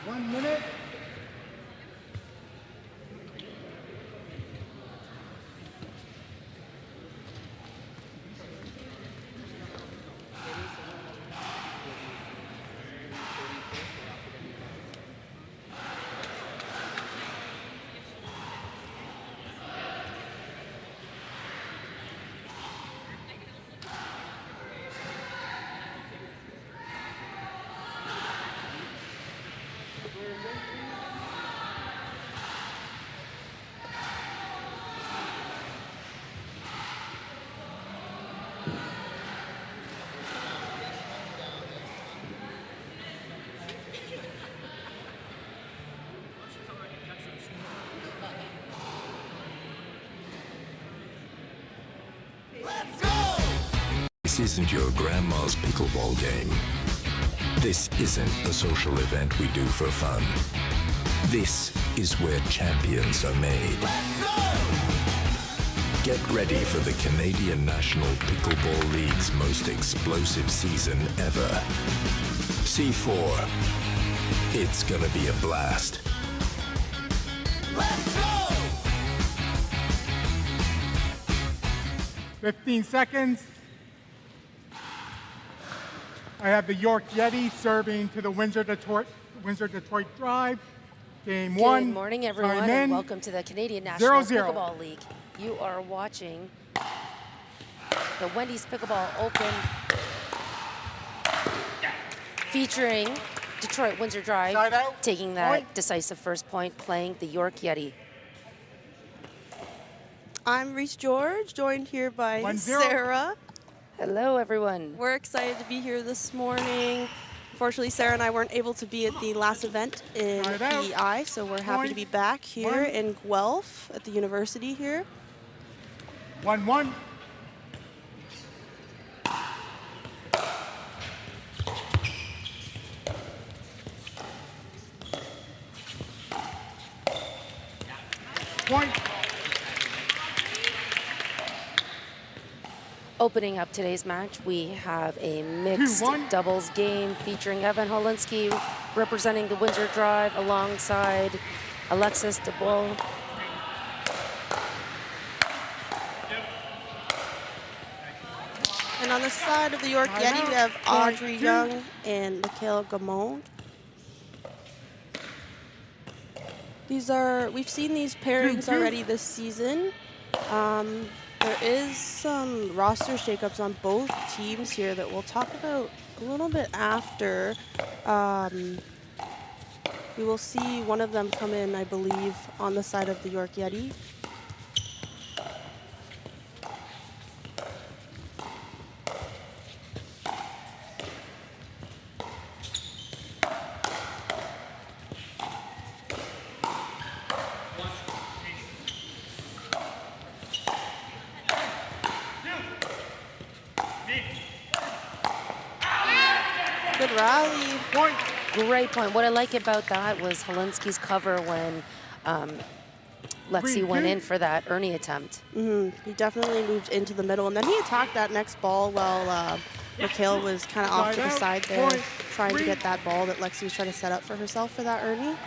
1 minute. This isn't your grandma's pickleball game. This isn't a social event we do for fun. This is where champions are made. Get ready for the Canadian National Pickleball League's most explosive season ever. C4. It's gonna be a blast. Let's go! 15 seconds. I have the York Yeti serving to the Windsor-Detroit Drive. Game 1. Good morning, everyone, and welcome to the Canadian National Pickleball League. You are watching the Wendy's Pickleball Open featuring Detroit Windsor Drive taking that decisive first point, playing the York Yeti. I'm Reese George, joined here by Sarah. Hello, everyone. We're excited to be here this morning. Unfortunately, Sarah and I weren't able to be at the last event in PEI, so we're happy to be back here in Guelph at the university here. 1-1. Point. Opening up today's match, we have a mixed doubles game featuring Evan Holinsky representing the Windsor Drive alongside Alexis DeBoll. And on the side of the York Yeti, we have Audrey Young and Mikhail Gamond. We've seen these pairings already this season. There is some roster shakeups on both teams here that we'll talk about a little bit after. We will see one of them come in, I believe, on the side of the York Yeti. Good rally. Point. Great point. What I like about that was Holinsky's cover when Lexi went in for that Ernie attempt. He definitely moved into the middle, and then he attacked that next ball while Mikhail was kind of off to the side there, trying to get that ball that Lexi was trying to set up for herself for that Ernie.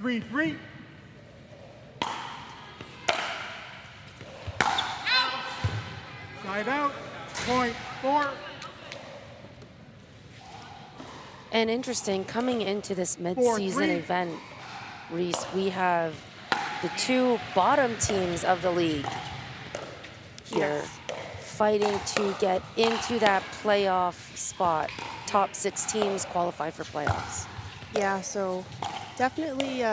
3-3. Side out. Point 4. And interesting, coming into this mid-season event, Reese, we have the two bottom teams of the league here fighting to get into that playoff spot. Top 6 teams qualify for playoffs. Yeah, so definitely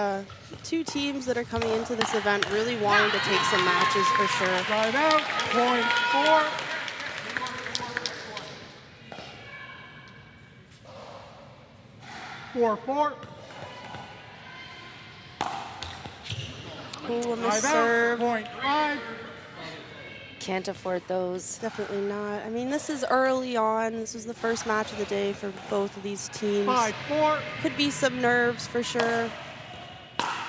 two teams that are coming into this event really wanting to take some matches for sure. Side out. Point 4. Four. Ooh, a miss serve. Point 5. Can't afford those. Definitely not. I mean, this is early on. This is the first match of the day for both of these teams. 5-4. Could be some nerves for sure.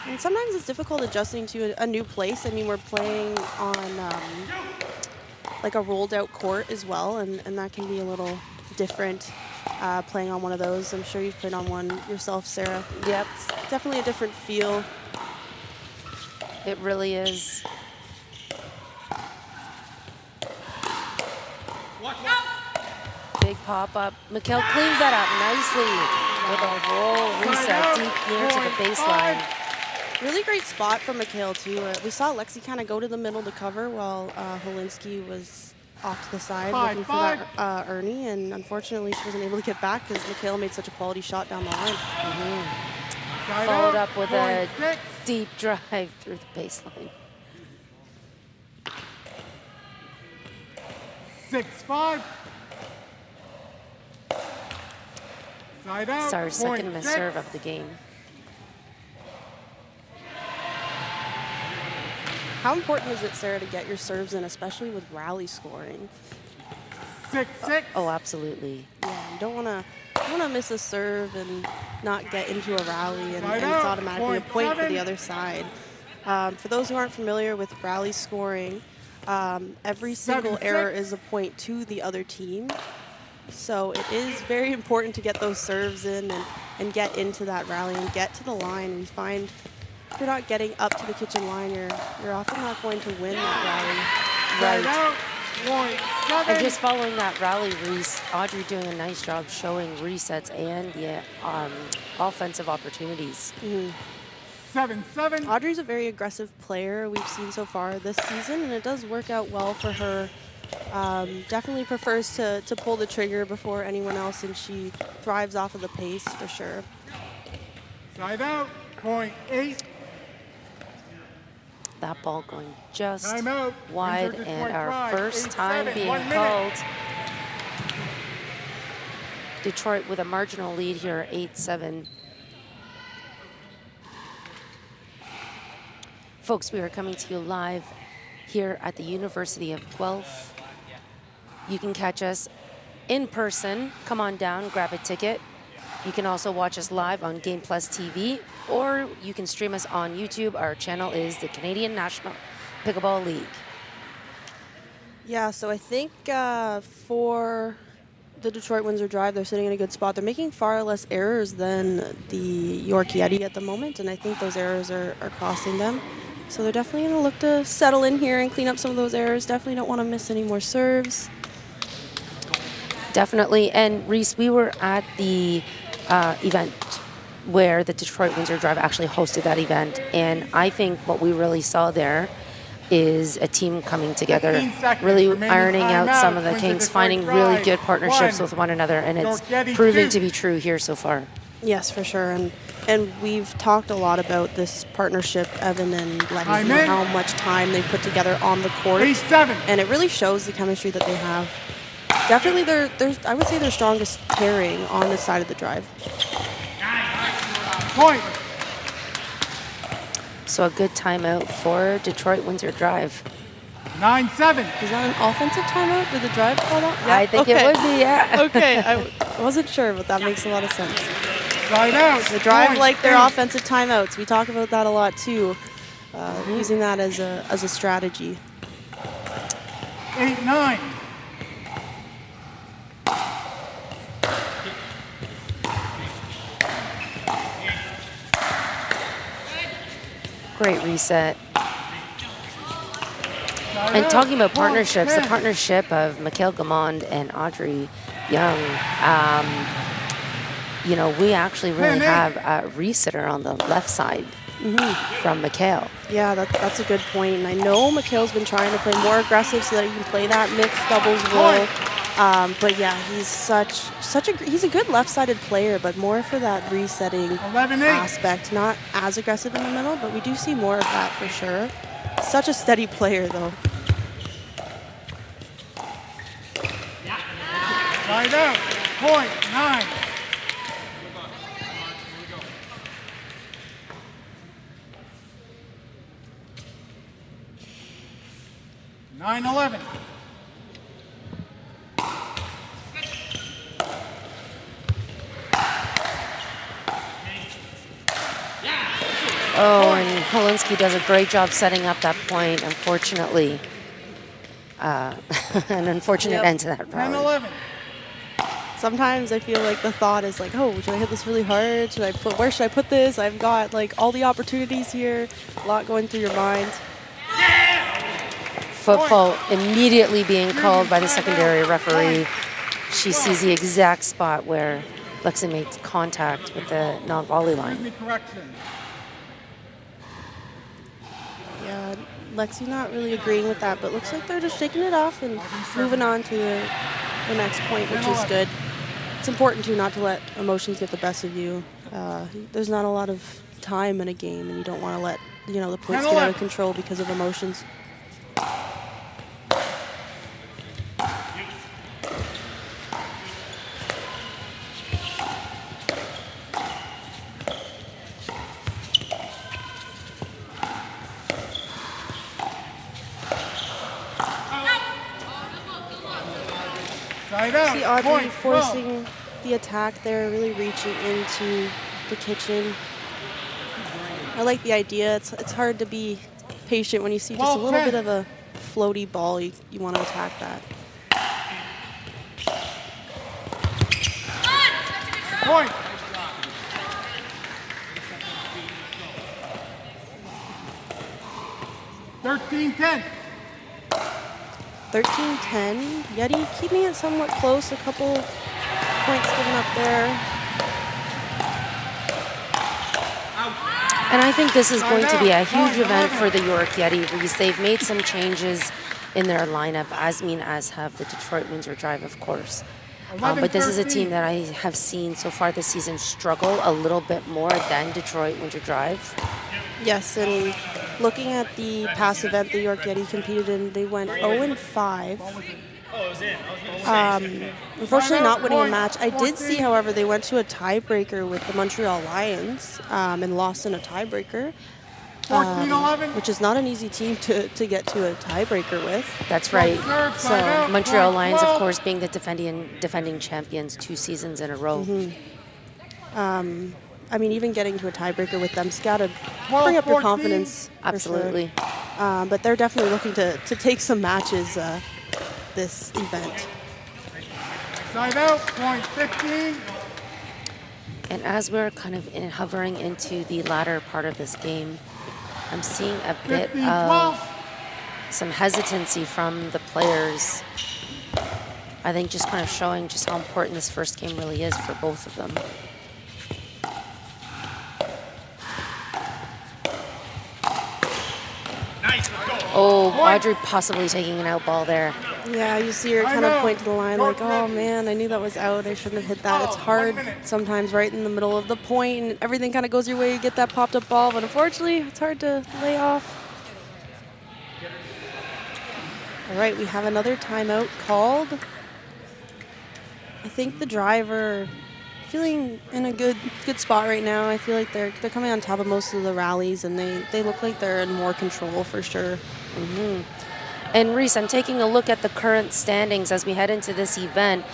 And sometimes it's difficult adjusting to a new place. I mean, we're playing on like a rolled out court as well, and that can be a little different playing on one of those. I'm sure you've played on one yourself, Sarah. Yep, It's definitely a different feel. it really is. Big pop-up. Mikhail cleans that up nicely with a roll reset deep near to the baseline. Really great spot from Mikhail, too. We saw Lexi kind of go to the middle to cover while Holinsky was off to the side looking for that Ernie, and unfortunately she wasn't able to get back because Mikhail made such a quality shot down the line. Followed up with a deep drive through the baseline. 6-5. Side out. It's our point second miss 6. serve of the game. How important is it, Sarah, to get your serves in, especially with rally scoring? 6-6. Oh, absolutely. Yeah, you don't want to miss a serve and not get into a rally, and it's out. automatically a Point point for 7. the other side. For those who aren't familiar with rally scoring, every single 7-6. error is a point to the other team. So it is very important to get those serves in and get into that rally and get to the line. We find if you're not getting up to the kitchen line, you're often not going to win that rally. Side out. Point 7. And just following that rally, Reese, Audrey doing a nice job showing resets and the offensive opportunities. 7-7. Audrey's a very aggressive player we've seen so far this season, and it does work out well for her. Definitely prefers to pull the trigger before anyone else, and she thrives off of the pace for sure. Side out. Point 8. That ball going just Timeout. wide, Windsor and Detroit our Drive, first 8-7, time 1 being minute. called. Detroit with a marginal lead here, 8-7. Folks, we are coming to you live here at the University of Guelph. You can catch us in person. Come on down, grab a ticket. You can also watch us live on Game Plus TV, or you can stream us on YouTube. Our channel is the Canadian National Pickleball League. Yeah, so I think for the Detroit Windsor Drive, they're sitting in a good spot. They're making far less errors than the York Yeti at the moment, and I think those errors are costing them. So they're definitely going to look to settle in here and clean up some of those errors. Definitely don't want to miss any more serves. Definitely. And Reese, we were at the event where the Detroit Windsor Drive actually hosted that event, and I think what we really saw there is a team coming together, 15 seconds really remaining ironing out timeout. some of the Windsor kinks, Detroit finding Drive, really good partnerships 1. with one another, and it's York Yeti, proving 2. to be true here so far. Yes, for sure. And we've talked a lot about this partnership, Evan and Letty, Time and in. how much time they put together on the court. 8-7. And it really shows the chemistry that they have. Definitely, I would say their strongest pairing on this side of the drive. Point. So a good timeout for Detroit Windsor Drive. 9-7. Is that an offensive timeout? Did the drive call that? I think it would be, yeah. Okay, I wasn't sure, but that makes a lot of sense. Side out. The drive Point like their 8. offensive timeouts. We talk about that a lot too, using that as a strategy. 8-9. Great reset. Side And out. talking about Point partnerships, the 10. partnership of Mikhail Gamond and Audrey Young, you know, we actually really have a resetter on the left side from Mikhail. Yeah, that's a good point. And I know Mikhail's been trying to play more aggressive so that he can play that mixed doubles role. But yeah, he's a good left-sided player, but more for that resetting 11-8. aspect. Not as aggressive in the middle, but we do see more of that for sure. Such a steady player, though. Side out. Point 9. Nine 11. Oh, and Holinsky does a great job setting up that point, unfortunately. An unfortunate Yep. end to that 10 rally. 11. sometimes I feel like the thought is like, oh, should I hit this really hard? Where should I put this? I've got like all the opportunities here, a lot going through your mind. Foot fault immediately being called by the secondary referee. She sees the exact spot where Lexi made contact with the non-volley line. Yeah, Lexi not really agreeing with that, but looks like they're just shaking it off and moving on to the next point, which is good. It's important too not to let emotions get the best of you. There's not a lot of time in a game, and you don't want to let the points get out of control because of emotions. See Audrey forcing the attack there, really reaching into the kitchen. I like the idea. It's hard to be patient when you see just a little bit of a floaty ball. You want to attack that. Point. $13-10. 13-10. Yeti keeping it somewhat close. A couple points given up there. And I think this is going to be a huge event for the York Yetis. They've made some changes in their lineup, as have the Detroit Windsor Drive, of course. But this is a team that I have seen so far this season struggle a little bit more than Detroit Windsor Drive. Yes, and looking at the past event the York Yeti competed in, they went 0-5. Unfortunately, not winning a match. I did see, however, they went to a tiebreaker with the Montreal Lions and lost in a tiebreaker, which is not an easy team to get to a tiebreaker with. That's right. So Montreal Lions, of course, being the defending champions 2 seasons in a row. I mean, even getting to a tiebreaker with them's got to bring up your confidence. Absolutely. Sure. But they're definitely looking to take some matches this event. Side out, point 15. And as we're kind of hovering into the latter part of this game, I'm seeing a bit of some hesitancy from the players. I think just kind of showing just how important this first game really is for both of them. Oh, Audrey possibly taking an out ball there. Yeah, you see her kind of point to the line like, oh man, I knew that was out. I shouldn't have hit that. It's hard sometimes right in the middle of the point and everything kind of goes your way. You get that popped up ball, but unfortunately, it's hard to lay off. All right, we have another timeout called. I think the driver feeling in a good spot right now. I feel like they're coming on top of most of the rallies, and they look like they're in more control for sure. And Reese, I'm taking a look at the current standings as we head into this event.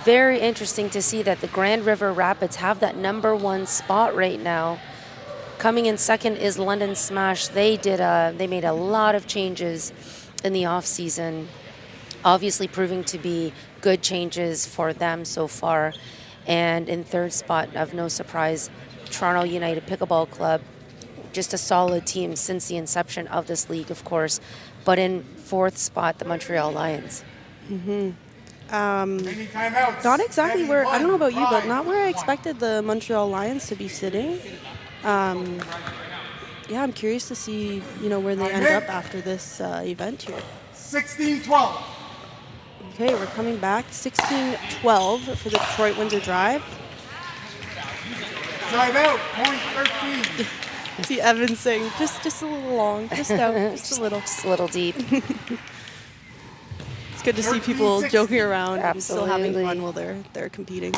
Very interesting to see that the Grand River Rapids have that #1 spot right now. Coming in second is London Smash. They made a lot of changes in the off season, obviously proving to be good changes for them so far. And in third spot, of no surprise, Toronto United Pickleball Club, just a solid team since the inception of this league, of course. But in fourth spot, the Montreal Lions. Not exactly where, I don't know about you, but not where I expected the Montreal Lions to be sitting. Yeah, I'm curious to see, where they end up after this event here. 16-12. Okay, we're coming back. 16-12 for the Detroit Windsor Drive. Side out, point 13. See Evan saying, just a little long, just out, just a little. Just a little deep. It's good to see people joking around and still having Absolutely. fun while they're competing.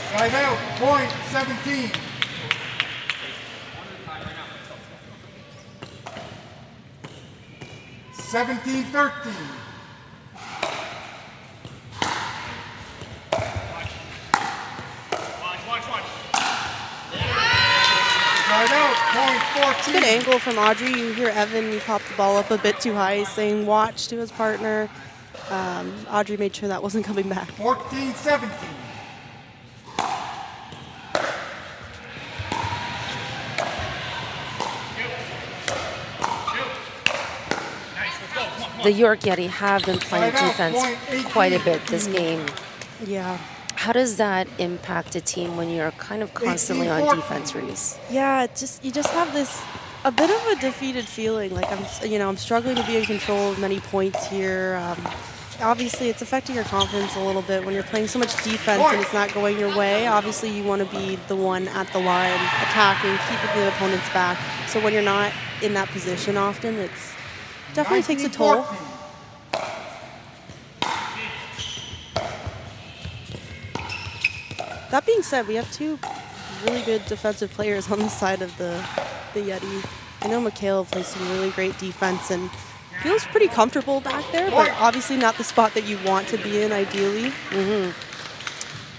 Side out, point 17. $17-13. Side out, It's a good angle from Audrey. You hear Evan pop the ball up a bit too high, saying watch to his partner. Audrey made sure that wasn't coming back. 14-17. The York Yeti have been playing defense quite a bit this game. Yeah. How does that impact a team when you're kind of constantly on defense, Reese? Yeah, you just have this a bit of a defeated feeling. Like I'm struggling to be in control of many points here. Obviously, it's affecting your confidence a little bit when you're playing so much defense and it's not going your way. Obviously, you want to be the one at the line, attacking, keeping the opponents back. So when you're not in that position often, it's definitely takes a toll. That being said, we have two really good defensive players on the side of the Yeti. I know Mikhail plays some really great defense and feels pretty comfortable back there, but obviously not the spot that you want to be in ideally.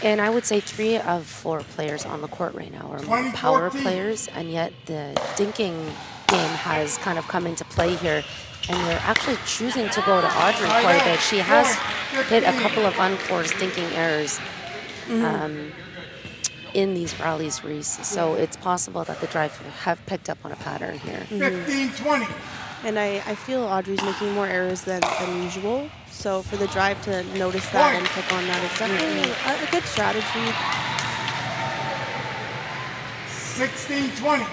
And I would say 3 of 4 players on the court right now are more power players, and yet the dinking game has kind of come into play here. And you're actually choosing to go to Audrey quite a bit. She has hit a couple of unforced dinking errors in these rallies, Reese. So it's possible that the drive have picked up on a pattern here. 15-20. And I feel Audrey's making more errors than usual. So for the drive to notice that and pick on that is definitely a good strategy. 16-20.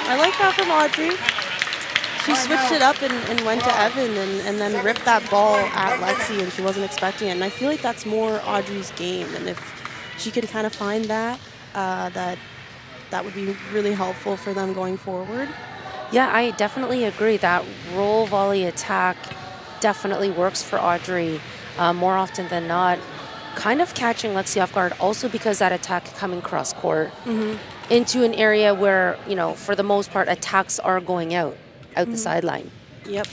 I like that from Audrey. She switched it up and went to Evan and then ripped that ball at Lexi, and she wasn't expecting it. And I feel like that's more Audrey's game. And if she could kind of find that, that would be really helpful for them going forward. Yeah, I definitely agree. That roll volley attack definitely works for Audrey more often than not. Kind of catching Lexi off guard, also because that attack coming cross court into an area where, for the most part, attacks are going out the sideline. Yep.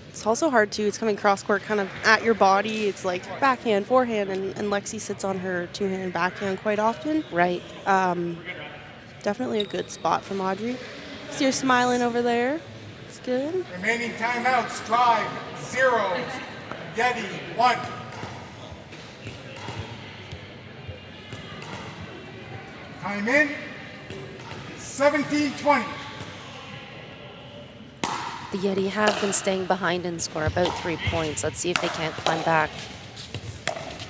It's also hard too. It's coming cross court kind of at your body. It's like backhand, forehand, and Lexi sits on her two-handed backhand quite often. Right. Definitely a good spot from Audrey. So you're smiling over there. It's good. Remaining timeouts, drive 0, Yeti 1. Time in, 17-20. The Yeti have been staying behind and score about 3 points. Let's see if they can't climb back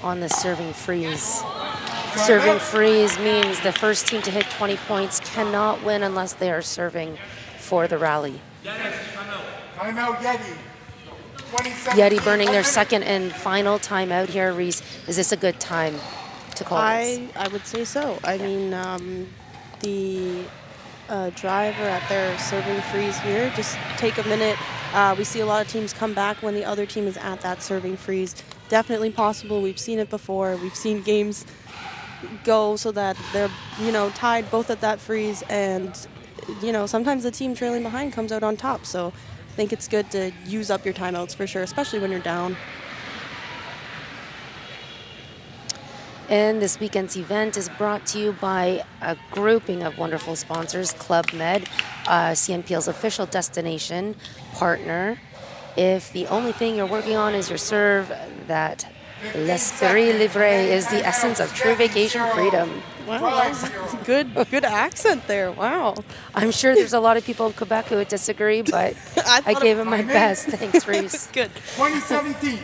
on the serving freeze. Serving freeze means the first team to hit 20 points cannot win unless they are serving for the rally. Timeout Yeti. Yeti burning their second and final timeout here. Reese, is this a good time to call this? I would say so. I mean, the driver at their serving freeze here, just take a minute. We see a lot of teams come back when the other team is at that serving freeze. Definitely possible. We've seen it before. We've seen games go so that they're, tied both at that freeze, and, sometimes the team trailing behind comes out on top. So I think it's good to use up your timeouts for sure, especially when you're down. And this weekend's event is brought to you by a grouping of wonderful sponsors. Club Med, CNPL's official destination partner. If the only thing you're working on is your serve, that l'esprit libre is the essence of true vacation freedom. Wow, good accent there. Wow. I'm sure there's a lot of people in Quebec who would disagree, but I gave it my best. Thanks, Reese. Good. 2017.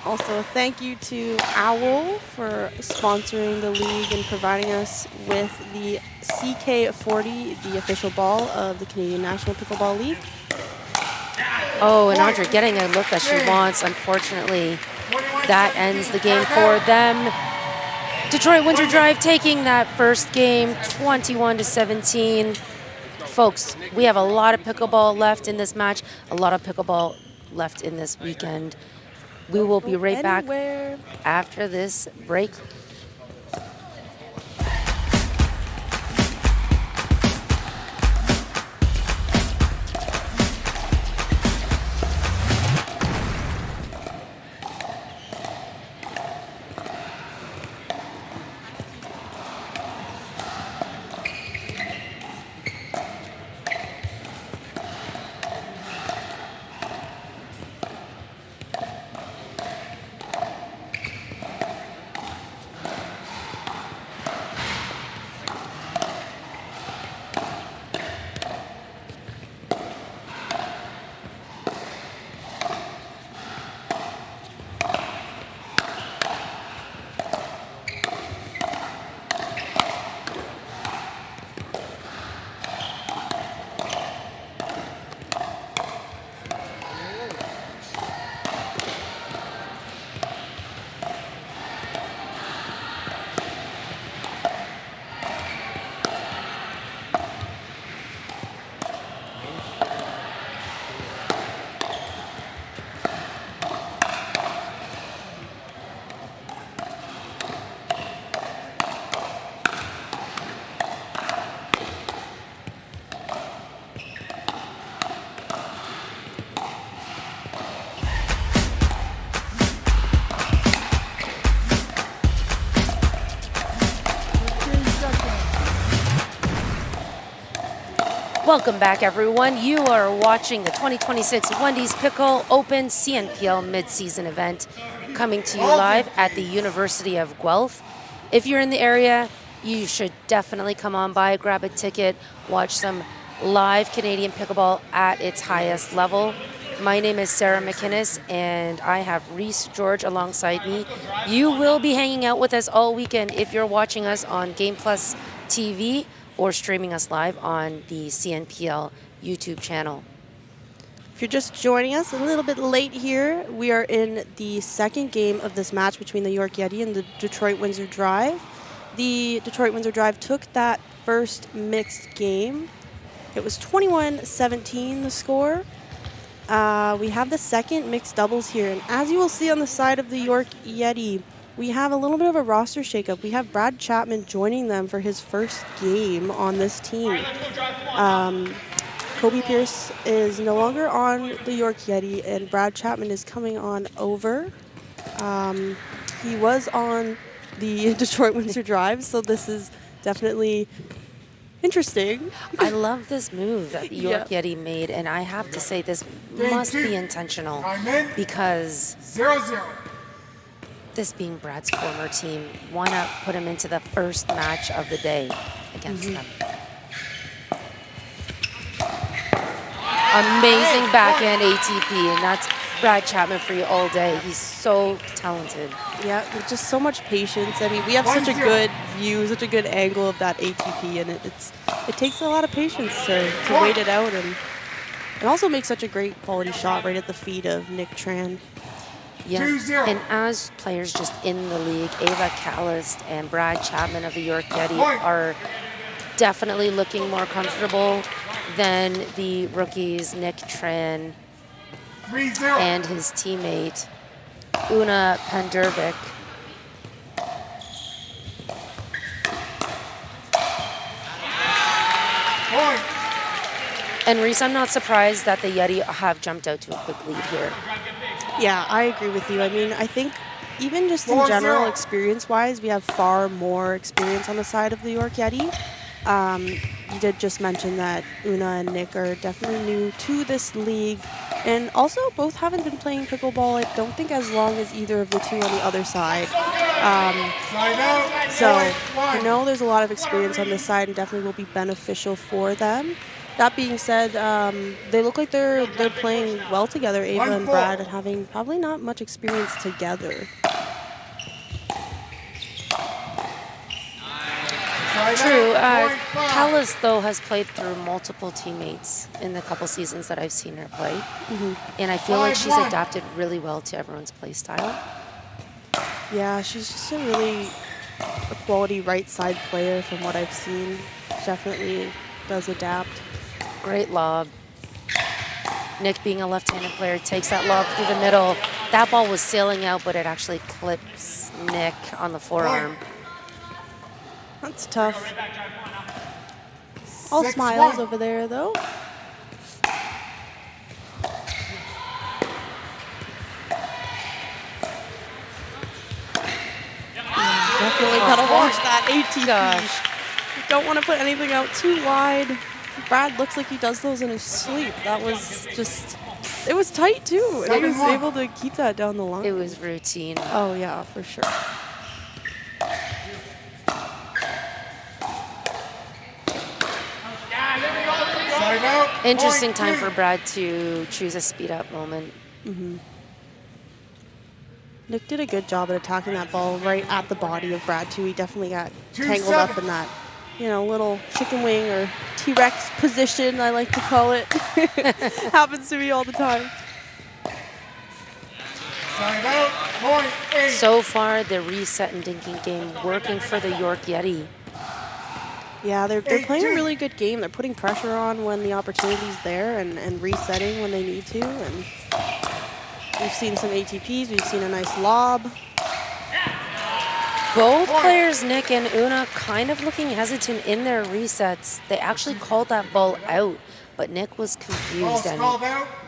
Also, thank you to OWL for sponsoring the league and providing us with the CK40, the official ball of the Canadian National Pickleball League. Oh, and Audrey getting a look that she wants. Unfortunately, that ends the game for them. Detroit Winter Drive taking that first game, 21-17. Folks, we have a lot of pickleball left in this match, a lot of pickleball left in this weekend. We will be right back after this break. Welcome back, everyone. You are watching the 2026 Wendy's Pickle Open CNPL Midseason event coming to you live at the University of Guelph. If you're in the area, you should definitely come on by, grab a ticket, watch some live Canadian pickleball at its highest level. My name is Sarah McInnes, and I have Reese George alongside me. You will be hanging out with us all weekend if you're watching us on Game Plus TV or streaming us live on the CNPL YouTube channel. If you're just joining us a little bit late here, we are in the second game of this match between the York Yeti and the Detroit Windsor Drive. The Detroit Windsor Drive took that first mixed game. It was 21-17 the score. We have the second mixed doubles here, and as you will see on the side of the York Yeti, we have a little bit of a roster shakeup. We have Brad Chapman joining them for his first game on this team. Kobe Pierce is no longer on the York Yeti, and Brad Chapman is coming on over. He was on the Detroit Windsor Drive, so this is definitely interesting. I love this move that the York Yeti made, and I have to say this must be intentional because 0-0. this being Brad's former team, why not put him into the first match of the day against them? Amazing backhand ATP, and that's Brad Chapman for you all day. He's so talented. Yeah, with just so much patience. I mean, we have such a good view, such a good angle of that ATP, and it takes a lot of patience to wait it out, and it also makes such a great quality shot right at the feet of Nick Tran. Yeah, and as players just in the league, Ava Callist and Brad Chapman of the York Yeti are definitely looking more comfortable than the rookies, Nick Tran and his teammate, Una Pandervik. And Reese, I'm not surprised that the Yeti have jumped out to a quick lead here. Yeah, I agree with you. I mean, I think even just in general, experience-wise, we have far more experience on the side of the York Yeti. You did just mention that Una and Nick are definitely new to this league, and also both haven't been playing pickleball, I don't think, as long as either of the two on the other side. So I know there's a lot of experience on this side and definitely will be beneficial for them. That being said, they look like they're playing well together, Ava and Brad, and having probably not much experience together. True. Callis, though, has played through multiple teammates in the couple seasons that I've seen her play. And I feel like she's adapted really well to everyone's play style. Yeah, she's just a quality right side player from what I've seen. She definitely does adapt. Great lob. Nick, being a left-handed player, takes that lob through the middle. That ball was sailing out, but it actually clips Nick on the forearm. That's tough. All smiles over there, though. Definitely gotta watch that ATP. Gosh. You don't want to put anything out too wide. Brad looks like he does those in his sleep. That was just, it was tight too. And he was able to keep that down the line. It was routine. Oh yeah, for sure. Interesting time for Brad to choose a speed up moment. Nick did a good job at attacking that ball right at the body of Brad too. He definitely got tangled up in that, little chicken wing or T-Rex position, I like to call it. Happens to me all the time. So far, the reset and dinking game working for the York Yeti. Yeah, they're playing a really good game. They're putting pressure on when the opportunity's there and resetting when they need to. And we've seen some ATPs. We've seen a nice lob. Both players, Nick and Una, kind of looking hesitant in their resets. They actually called that ball out, but Nick was confused and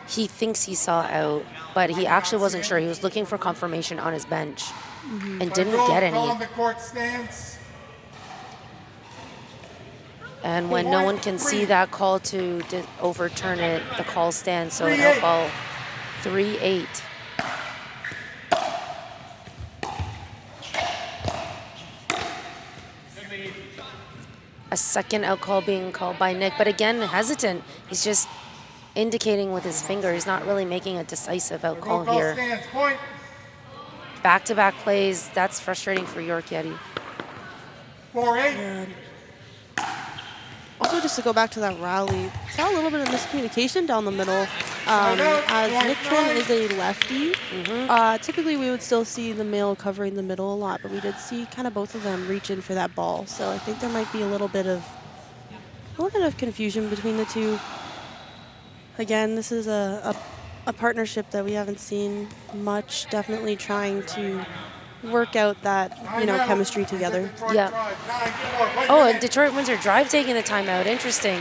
he thinks he saw out, but he actually wasn't sure. He was looking for confirmation on his bench and didn't get any. And when no one can see that call to overturn it, the call stands. So an out ball, 3-8. A second out call being called by Nick, but again, hesitant. He's just indicating with his finger. He's not really making a decisive out call here. Stands, point. Back-to-back plays, that's frustrating for York Yeti. 4-8. Also, just to go back to that rally, saw a little bit of miscommunication down the middle. As Nick Tran is a lefty, typically we would still see the male covering the middle a lot, but we did see kind of both of them reach in for that ball. So I think there might be a little bit of confusion between the two. Again, this is a partnership that we haven't seen much. Definitely trying to work out that chemistry together. Yeah. Oh, and Detroit Windsor Drive taking the timeout. Interesting.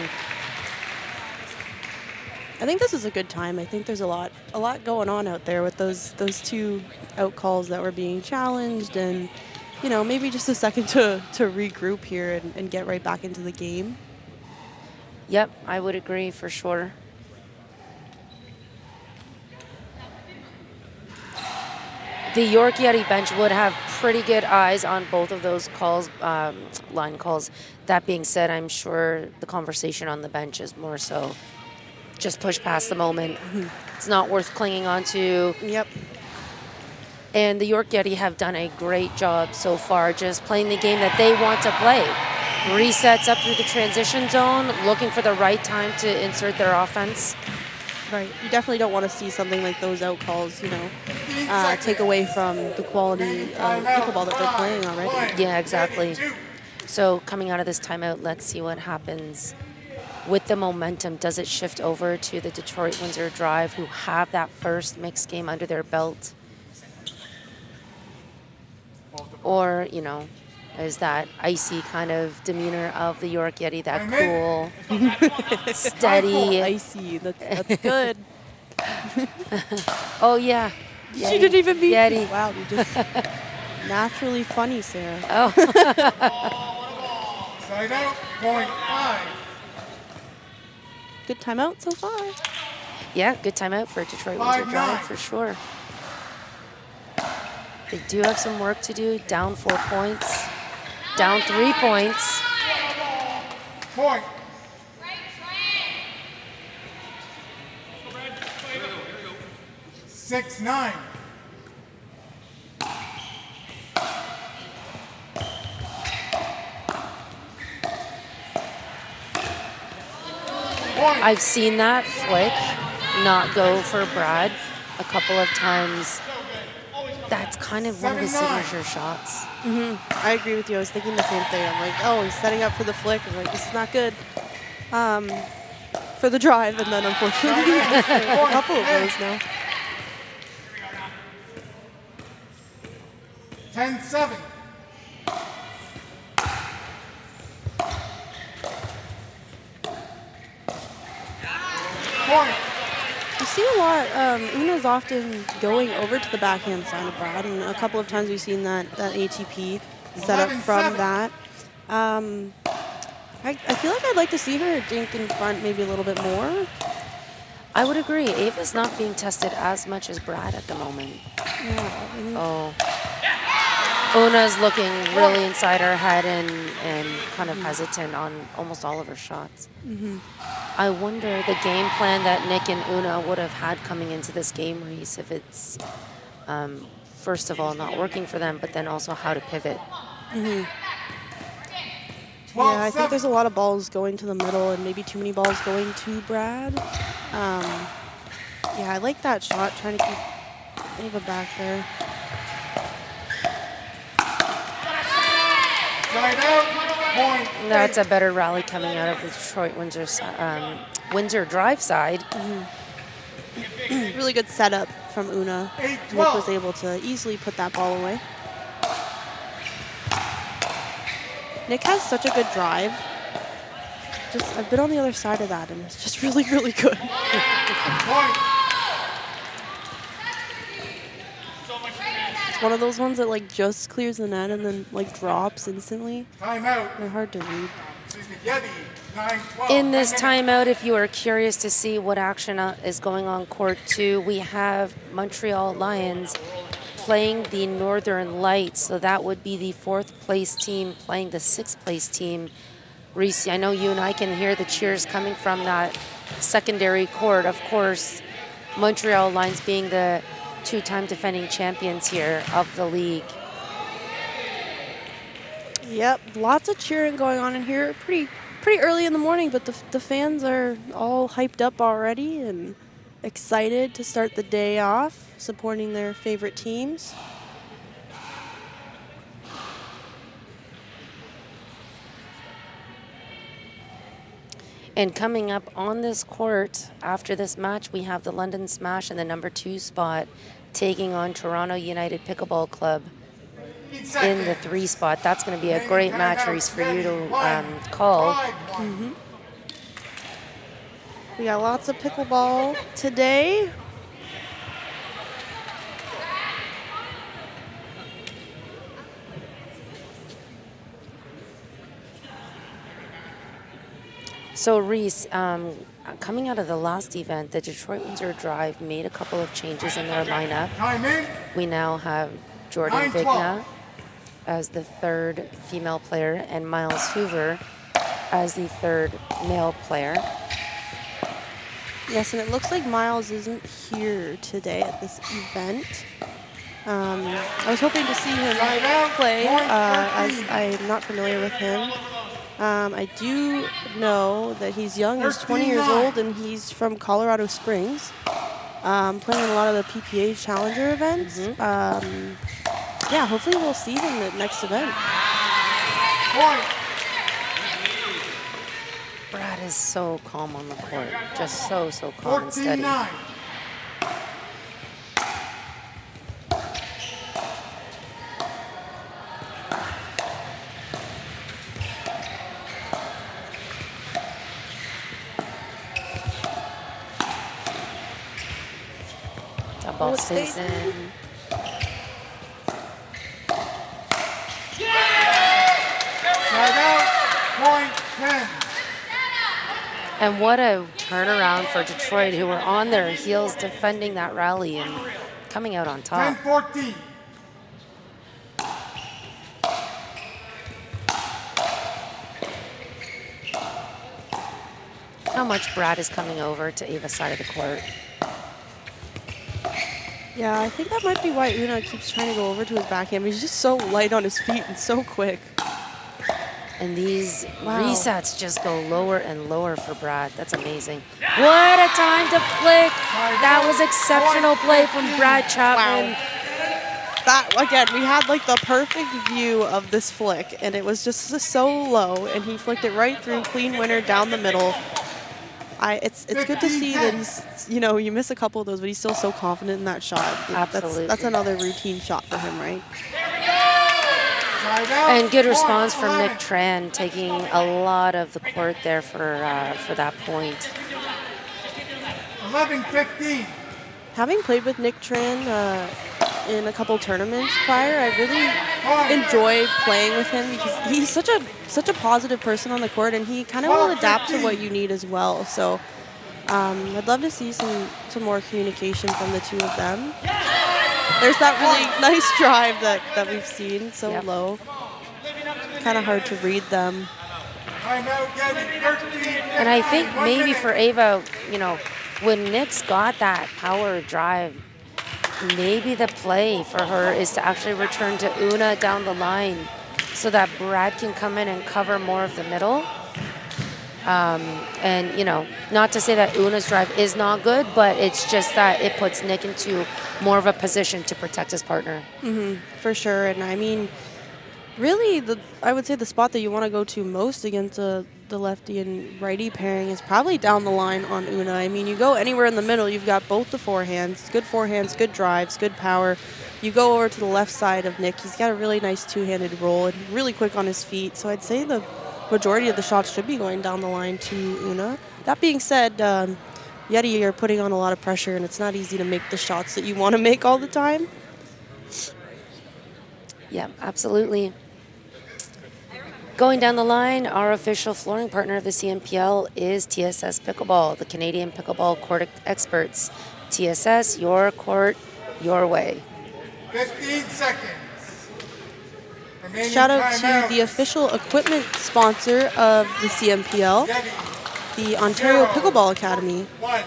I think this is a good time. I think there's a lot going on out there with those two out calls that were being challenged, and maybe just a second to regroup here and get right back into the game. Yep, I would agree for sure. The York Yeti bench would have pretty good eyes on both of those calls, line calls. That being said, I'm sure the conversation on the bench is more so just push past the moment. It's not worth clinging on to. Yep. And the York Yeti have done a great job so far just playing the game that they want to play. Resets up through the transition zone, looking for the right time to insert their offense. Right. You definitely don't want to see something like those out calls, take away from the quality of pickleball that they're playing already. Yeah, exactly. So coming out of this timeout, let's see what happens with the momentum. Does it shift over to the Detroit Windsor Drive, who have that first mixed game under their belt? Or, is that icy kind of demeanor of the York Yeti, that cool, steady. Icy, that's good. Oh, yeah. She didn't even mean Yeti. Wow, you just naturally funny, Sarah. Oh. Side out, point 5. Good timeout so far. Yeah, good timeout for Detroit Windsor Drive for sure. They do have some work to do. Down 4 points. Down 3 points. Point. Six, 9. I've seen that flick not go for Brad a couple of times. That's kind of one of his signature shots. I agree with you. I was thinking the same thing. I'm like, oh, he's setting up for the flick. I'm like, this is not good. For the drive, and then unfortunately, a couple of those now. 10-7. Point. You see a lot. Una's often going over to the backhand side of Brad, and a couple of times we've seen that ATP set up from that. I feel like I'd like to see her dink in front maybe a little bit more. I would agree. Ava's not being tested as much as Brad at the moment. Yeah. Oh. Una's looking really inside her head and kind of hesitant on almost all of her shots. I wonder the game plan that Nick and Una would have had coming into this game, Reese, if it's, first of all, not working for them, but then also how to pivot. Yeah, I think there's a lot of balls going to the middle and maybe too many balls going to Brad. Yeah, I like that shot, trying to keep Ava back there. Side out, point. That's a better rally coming out of the Detroit Windsor Drive side. Really good setup from Una. Nick was able to easily put that ball away. Nick has such a good drive. I've been on the other side of that, and it's just really, really good. Point. It's one of those ones that just clears the net and then drops instantly. Time out. They're hard to read. Excuse me, Yeti. In this timeout, if you are curious to see what action is going on court 2, we have Montreal Lions playing the Northern Lights. So that would be the 4th place team playing the 6th place team. Reese, I know you and I can hear the cheers coming from that secondary court. Of course, Montreal Lions being the 2-time defending champions here of the league. Yep, lots of cheering going on in here. Pretty early in the morning, but the fans are all hyped up already and excited to start the day off, supporting their favorite teams. And coming up on this court after this match, we have the London Smash in the number 2 spot taking on Toronto United Pickleball Club in the 3 spot. That's going to be a great match, Reese, for you to call. We got lots of pickleball today. So Reese, coming out of the last event, the Detroit Windsor Drive made a couple of changes in their lineup. We now have Jordan Vigna as the 3rd female player and Miles Hoover as the 3rd male player. Yes, and it looks like Miles isn't here today at this event. I was hoping to see him play, as I'm not familiar with him. I do know that he's young, he's 20 years old, and he's from Colorado Springs, playing in a lot of the PPA Challenger events. Yeah, hopefully we'll see him at next event. Brad is so calm on the court, just so calm and steady. 14-9. That ball stays in. Point 10. And what a turnaround for Detroit, who were on their heels defending that rally and coming out on top. 10-14. How much Brad is coming over to Ava's side of the court. Yeah, I think that might be why Una keeps trying to go over to his backhand. He's just so light on his feet and so quick. And these resets just go lower and lower for Brad. That's amazing. What a time to flick. That was exceptional play from Brad Chapman. Wow. That, again, we had like the perfect view of this flick, and it was just so low, and he flicked it right through, clean winner down the middle. It's good to see that he's, you miss a couple of those, but he's still so confident in that shot. Absolutely. That's another routine shot for him, right? And good response from Nick Tran, taking a lot of the court there for that point. 11-15. Having played with Nick Tran in a couple tournaments prior, I really enjoy playing with him because he's such a positive person on the court, and he kind of will adapt to what you need as well. So I'd love to see some more communication from the two of them. There's that really nice drive that we've seen, so low. Kind of hard to read them. And I think maybe for Ava, when Nick's got that power drive, maybe the play for her is to actually return to Una down the line so that Brad can come in and cover more of the middle. And, not to say that Una's drive is not good, but it's just that it puts Nick into more of a position to protect his partner. For sure. And I mean, really, I would say the spot that you want to go to most against the lefty and righty pairing is probably down the line on Una. I mean, you go anywhere in the middle, you've got both the forehands, good drives, good power. You go over to the left side of Nick, he's got a really nice two-handed roll and really quick on his feet. So I'd say the majority of the shots should be going down the line to Una. That being said, Yeti, you're putting on a lot of pressure, and it's not easy to make the shots that you want to make all the time. Yeah, absolutely. Going down the line, our official flooring partner of the CMPL is TSS Pickleball, the Canadian Pickleball Court Experts. TSS, your court, your way. 15 seconds. Remaining Shout out timeout. to the official equipment sponsor of the CMPL, the Ontario Pickleball Academy. 1.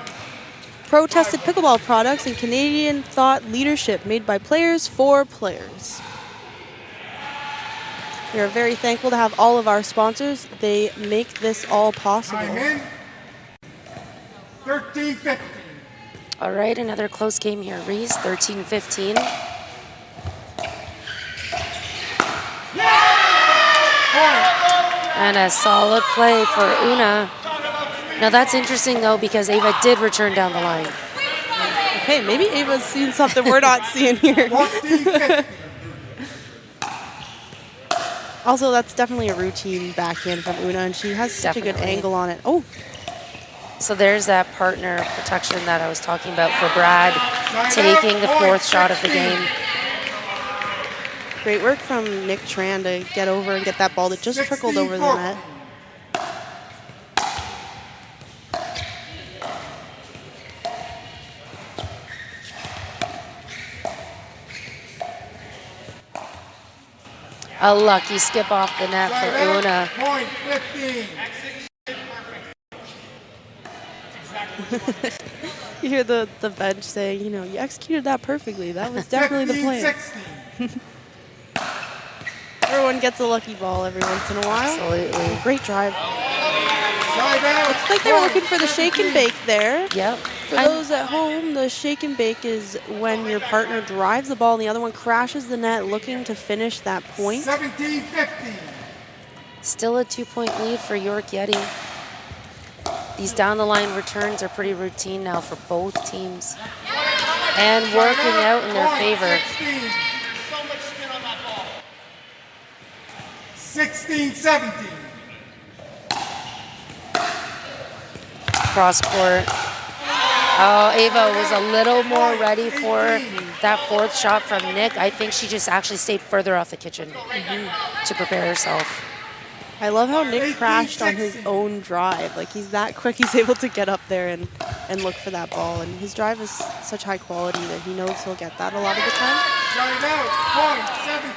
Pro-tested pickleball products and Canadian thought leadership made by players for players. We are very thankful to have all of our sponsors. They make this all possible. Time in. 13-15. All right, another close game here, Reese, 13-15. And a solid play for Una. Now that's interesting though because Ava did return down the line. Okay, maybe Ava's seen something we're not seeing here. 14-15. Also, that's definitely a routine backhand from Una, and she has such a good Definitely. angle on it. Oh, So there's that partner protection that I was talking about for Brad taking the fourth shot of the game. great work from Nick Tran to get over and get that ball that just trickled over the net. A lucky skip off the net for Una. Point 15. You hear the bench saying, you know, you executed that perfectly. That was definitely the plan. 15-16. Everyone gets a lucky ball every once in a while. Absolutely. Great drive. Side out. Looks like they were looking for the shake and bake there. Yep. For those at home, the shake and bake is when your partner drives the ball and the other one crashes the net looking to finish that point. 17-15. Still a 2-point lead for York Yeti. These down the line returns are pretty routine now for both teams and working out in their favor. 16-17. Cross court. Oh, Ava was a little more ready for that fourth shot from Nick. I think she just actually stayed further off the kitchen to prepare herself. I love how Nick crashed on his own drive. Like, he's that quick, he's able to get up there and look for that ball. And his drive is such high quality that he knows he'll get that a lot of the time. Side out. Point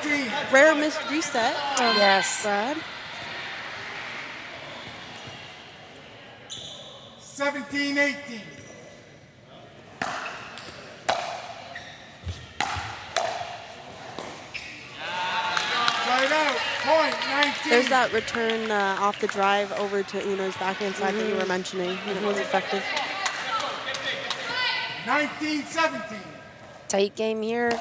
17. Rare missed reset from Yes. Brad. 17-18. Side out. Point 19. There's that return off the drive over to Una's backhand side that you were mentioning. It was effective. 19-17. Tight game here.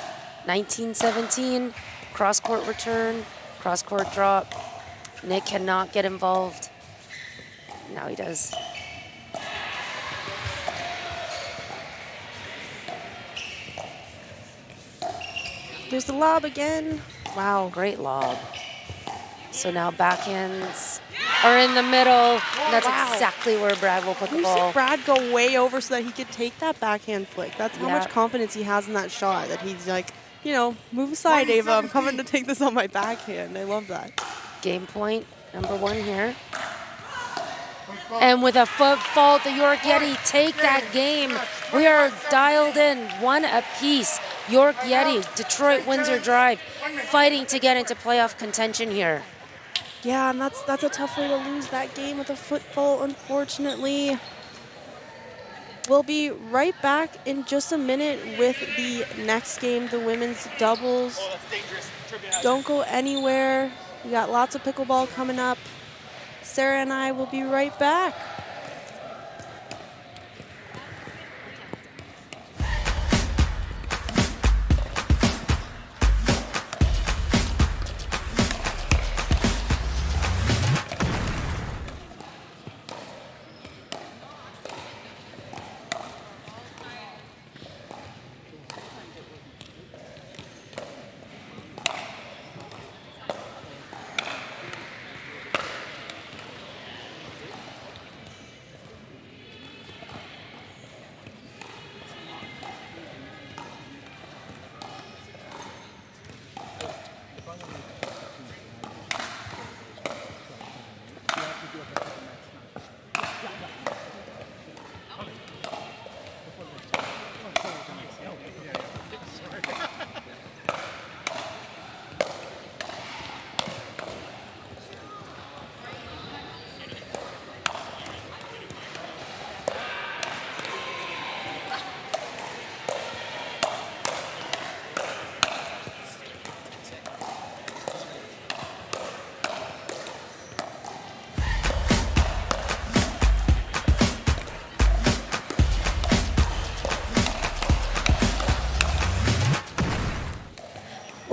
19-17. Cross court return. Cross court drop. Nick cannot get involved. Now he does. There's the lob again. Wow. Great lob. So now backhands are in the middle. That's exactly where Brad will put the You ball. see Brad go way over so that he could take that backhand flick. That's how Yeah. much confidence he has in that shot, that he's like, you know, move aside, Ava. I'm coming to take this on my backhand. I love that. Game point number 1 here. And with a foot fault, the York Yeti take that game. We are dialed in, 1 apiece. York Yeti, Detroit Windsor Drive, fighting to get into playoff contention here. Yeah, and that's a tough way to lose that game with a foot fault, unfortunately. We'll be right back in just a minute with the next game, the women's doubles. Don't go anywhere. We got lots of pickleball coming up. Sarah and I will be right back.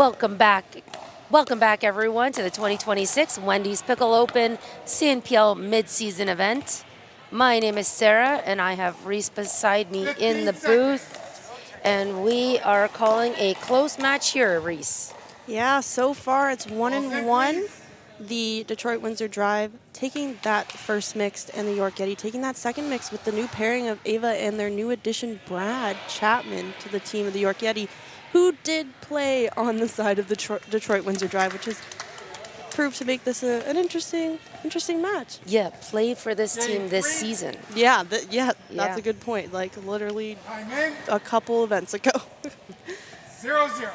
Welcome back. Welcome back, everyone, to the 2026 Wendy's Pickle Open CNPL mid-season event. My name is Sarah, and I have Reese beside me in the booth. And we are calling a close match here, Reese. Yeah, so far it's 1-1. The Detroit Windsor Drive taking that first mixed and the York Yeti taking that second mix with the new pairing of Ava and their new addition Brad Chapman to the team of the York Yeti, who did play on the side of the Detroit Windsor Drive, which has proved to make this an interesting match. Yeah, played for this team this season. Yeah, that's a good point. Like literally a couple events ago. 0-0.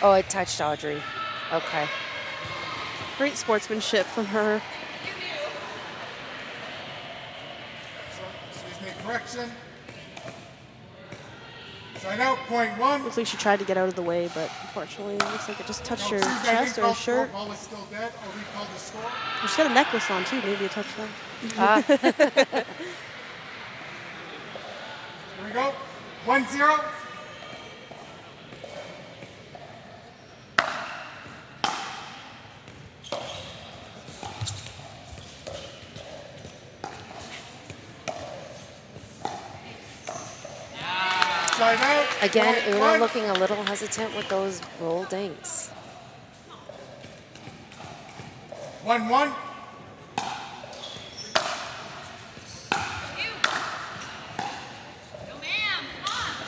Oh, it touched Audrey. Okay. Great sportsmanship from her. Excuse me, correction. Side out, point 1. Looks like she tried to get out of the way, but unfortunately, it looks like it just touched her No, she's chest or her shirt. Ball is still dead. I'll recall the score. She's got a necklace on too. Maybe a touchdown. Here we go. 1-0. Side out. Again, point Una 1. looking a little hesitant with those roll dinks. 1-1.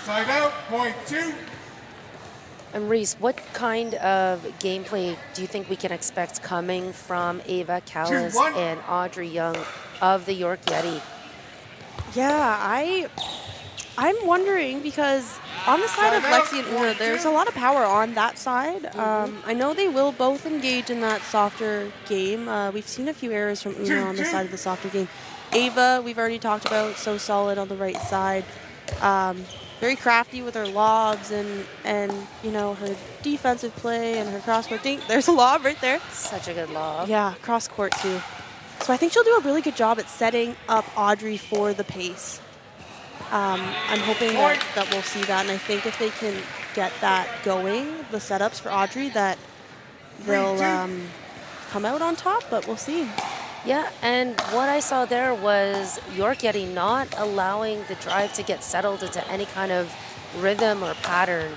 Side out, point 2. And Reese, what kind of gameplay do you think we can expect coming from Ava Callis 2-1. and Audrey Young of the York Yeti? Yeah, I'm wondering because on the side of Lexi and Una, there's a lot of power on that side. I know they will both engage in that softer game. We've seen a few errors from Una on the side of the softer game. Ava, we've already talked about, so solid on the right side. Very crafty with her lobs and you know, her defensive play and her cross-court dink. There's a lob right there. Such a good lob. Yeah, cross-court too. So I think she'll do a really good job at setting up Audrey for the pace. I'm hoping that we'll see that, and I think if they can get that going, the setups for Audrey, that they'll come out on top, but we'll see. Yeah, and what I saw there was York Yeti not allowing the drive to get settled into any kind of rhythm or pattern.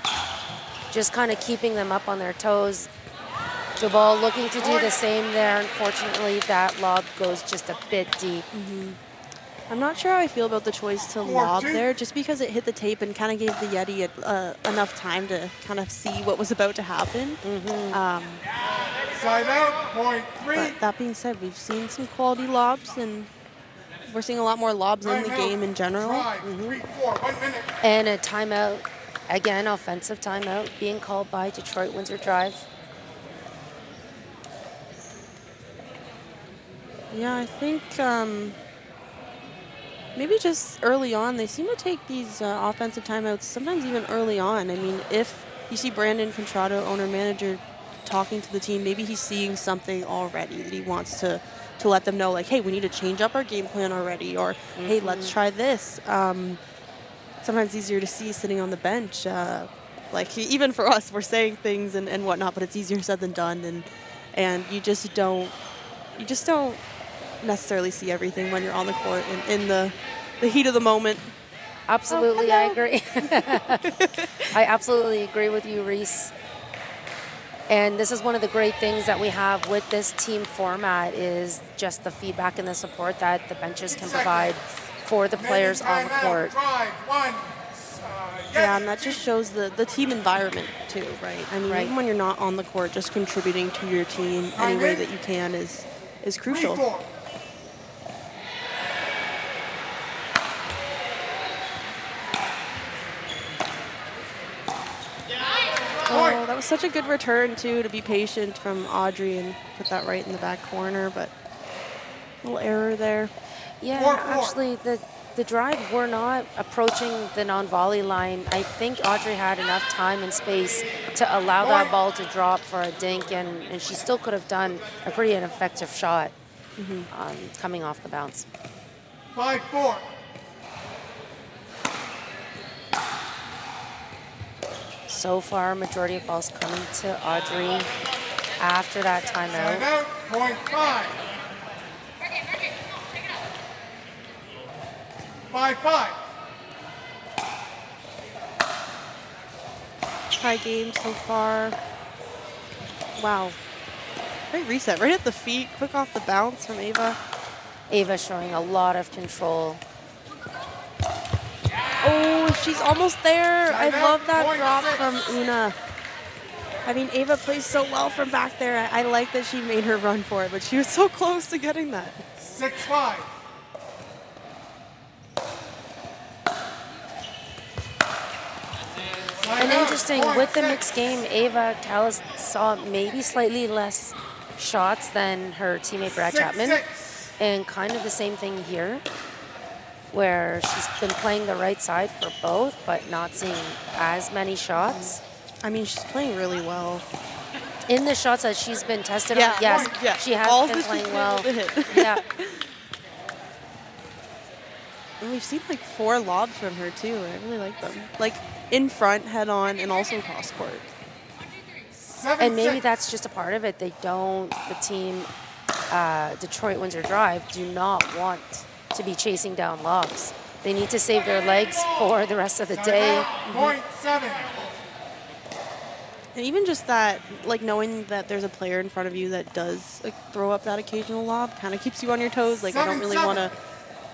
Just kind of keeping them up on their toes. Jabal looking to do the same there. Unfortunately, that lob goes just a bit deep. I'm not sure how I feel about the choice to lob there, just because it hit the tape and kind of gave the Yeti enough time to kind of see what was about to happen. Side out, point 3. But that being said, we've seen some quality lobs, and we're seeing a lot more lobs in the game in general. Drive, 3-4, 1 minute. And a timeout, again, offensive timeout being called by Detroit Windsor Drive. Yeah, I think maybe just early on, they seem to take these offensive timeouts sometimes even early on. I mean, if you see Brandon Contrado, owner-manager, talking to the team, maybe he's seeing something already that he wants to let them know, like, hey, we need to change up our game plan already, or hey, let's try this. Sometimes easier to see sitting on the bench. Like, even for us, we're saying things and whatnot, but it's easier said than done, and you just don't necessarily see everything when you're on the court and in the heat of the moment. Absolutely, I agree. I absolutely agree with you, Reese. And this is one of the great things that we have with this team format is just the feedback and the support that the benches can provide for the players on the court. Drive, 1. Yeah, and that just shows the team environment too, right? I mean, even when you're not on the court, just contributing to your team any way that you can is crucial. 3-4. Oh, that was such a good return too, to be patient from Audrey and put that right in the back corner, but a little error there. Yeah, actually, the drive were not approaching the non-volley line. I think Audrey had enough time and space to allow that ball to drop for a dink, and she still could have done a pretty ineffective shot. coming off the bounce. 5-4. So far, majority of balls coming to Audrey after that timeout. Timeout, point 5. 5-5. High game so far. Wow. Great reset. Right at the feet. Quick off the bounce from Ava. Ava showing a lot of control. Oh, she's almost there. I Timeout, love that point drop 6. from Una. I mean, Ava plays so well from back there. I like that she made her run for it, but she was so close to getting that. 6-5. And interesting, with the mixed game, Ava Callis saw maybe slightly less shots than her teammate Brad Chapman. 6-6. And kind of the same thing here, where she's been playing the right side for both, but not seeing as many shots. I mean, she's playing really well. In the shots that she's been tested on, yes, yeah. she has Balls been that she's playing been well. able to hit. Yeah. And we've seen like 4 lobs from her too. I really like them. Like in front, head on, and also cross court. 7-6. And maybe that's just a part of it. The team, Detroit Windsor Drive, do not want to be chasing down lobs. They need to save their legs for the rest of the day. Timeout, point 7. And even just that, like knowing that there's a player in front of you that does like throw up that occasional lob, kind of keeps you on your toes. Like I don't really 7-7. want to.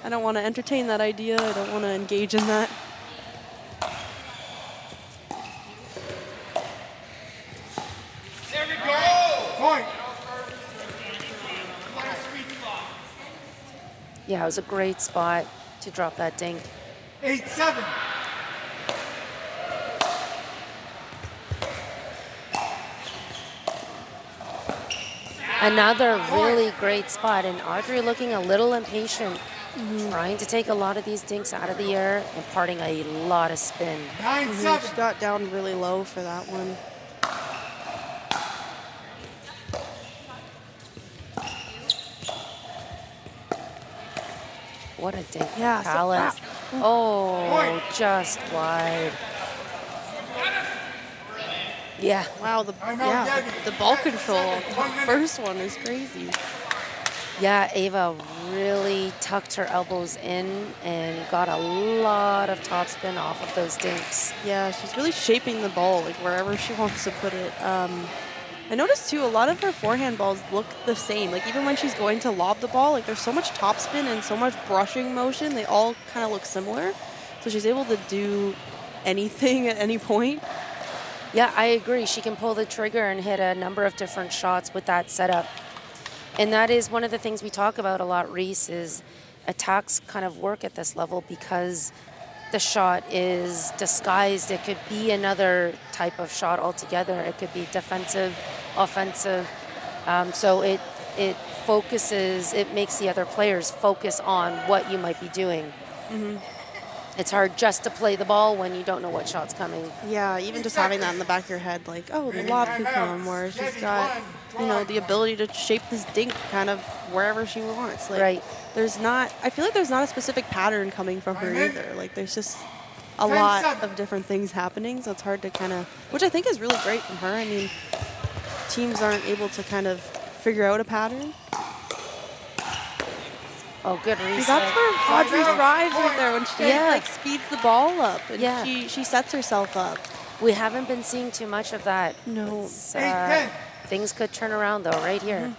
I don't want to entertain that idea. I don't want to engage in that. There we go. Point. Yeah, it was a great spot to drop that dink. 8-7. Another really great spot, and Audrey looking a little impatient, trying to take a lot of these dinks out of the air, imparting a lot of spin. 9-7. She got down really low for that one. What a dink. Yeah, so- Callis. Oh, Point. just wide. Yeah. Wow, the ball control on that first one is crazy. Yeah, Ava really tucked her elbows in and got a lot of topspin off of those dinks. Yeah, she's really shaping the ball like wherever she wants to put it. I noticed too, a lot of her forehand balls look the same. Like even when she's going to lob the ball, like there's so much topspin and so much brushing motion, they all kind of look similar. So she's able to do anything at any point. Yeah, I agree. She can pull the trigger and hit a number of different shots with that setup. And that is one of the things we talk about a lot, Reese, is attacks kind of work at this level because the shot is disguised. It could be another type of shot altogether. It could be defensive, offensive. So it focuses, it makes the other players focus on what you might be doing. It's hard just to play the ball when you don't know what shot's coming. Yeah, even just having that in the back of your head, like, oh, the lob could come, where she's got, you know, the ability to shape this dink kind of wherever she wants. Like, Right. I feel like there's not a specific pattern coming from her either. Like, there's just a lot of different things happening, so it's hard to kind of, which I think is really great from her. I mean, teams aren't able to kind of figure out a pattern. Oh, good reset. That's where Audrey thrives right there when she Yeah. like speeds the ball up and Yeah. she sets herself up. We haven't been seeing too much of that. No. It's, 8-10. things could turn around though, right here.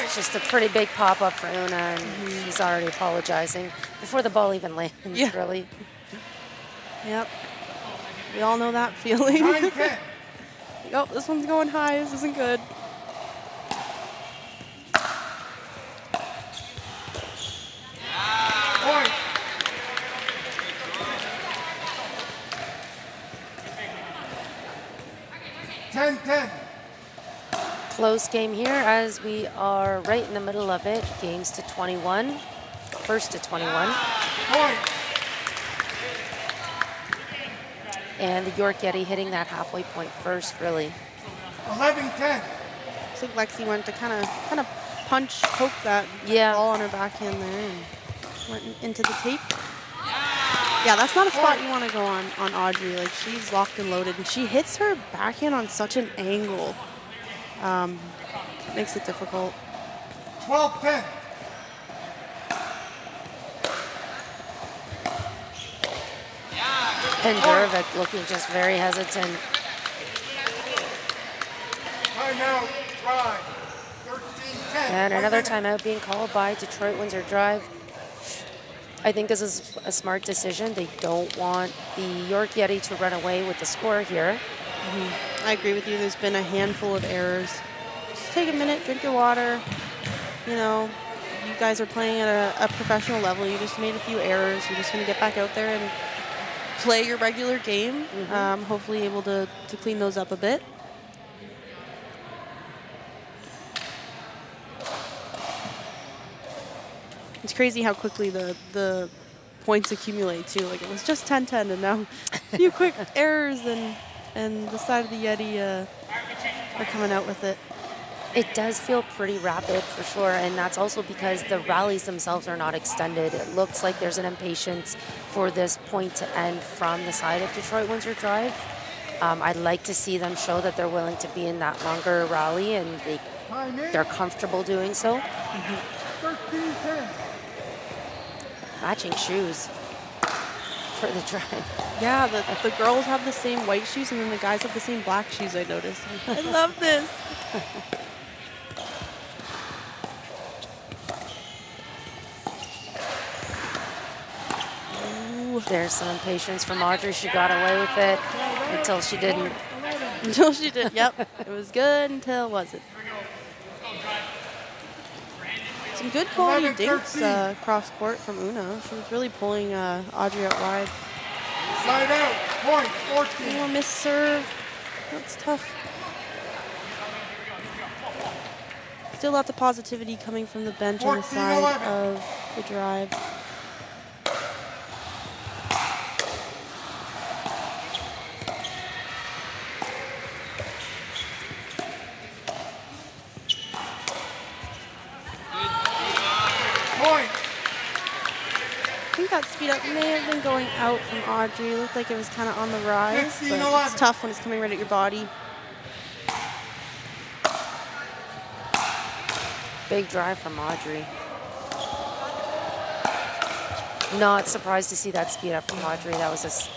It's just a pretty big pop up for Una, and he's already apologizing before the ball even lands. Yeah. Really. Yep. We all know that feeling. 9-10. Oh, this one's going high. This isn't good. Point. Ten. Close game here as we are right in the middle of it. Games to 21. First to 21. Point. And the York Yeti hitting that halfway point first, really. 11-10. Looks like Lexi went to kind of punch, poke that Yeah. ball on her backhand there and went into the tape. Yeah, that's not a spot you want to go on Audrey. Like, she's locked and loaded, and she hits her backhand on such an angle. Makes it difficult. 12-10. Penderovic looking just very hesitant. Timeout, drive. 13-10. And another timeout being called by Detroit Windsor Drive. I think this is a smart decision. They don't want the York Yeti to run away with the score here. I agree with you. There's been a handful of errors. Just take a minute, drink your water. You know, you guys are playing at a professional level. You just made a few errors. You're just going to get back out there and play your regular game. Hopefully able to clean those up a bit. It's crazy how quickly the points accumulate too. Like, it was just 10-10, and now a few quick errors, and the side of the Yeti are coming out with it. It does feel pretty rapid for sure, and that's also because the rallies themselves are not extended. It looks like there's an impatience for this point to end from the side of Detroit Windsor Drive. I'd like to see them show that they're willing to be in that longer rally, and they're comfortable doing so. 13-10. Matching shoes for the drive. Yeah, the girls have the same white shoes, and then the guys have the same black shoes, I noticed. I love this. Ooh. There's some impatience from Audrey. She got away with it until she didn't. Until she did. Yep, it was good until it wasn't. Some good quality dinks cross court from Una. She was really pulling Audrey out wide. Side out, point, 14. Oh, miss serve. That's tough. Still lots of positivity coming from the bench on the side of the drive. Point. I think that speed up may have been going out from Audrey. It looked like it was kind of on the rise, but 15-11. it's tough when it's coming right at your body. Big drive from Audrey. Not surprised to see that speed up from Audrey. That was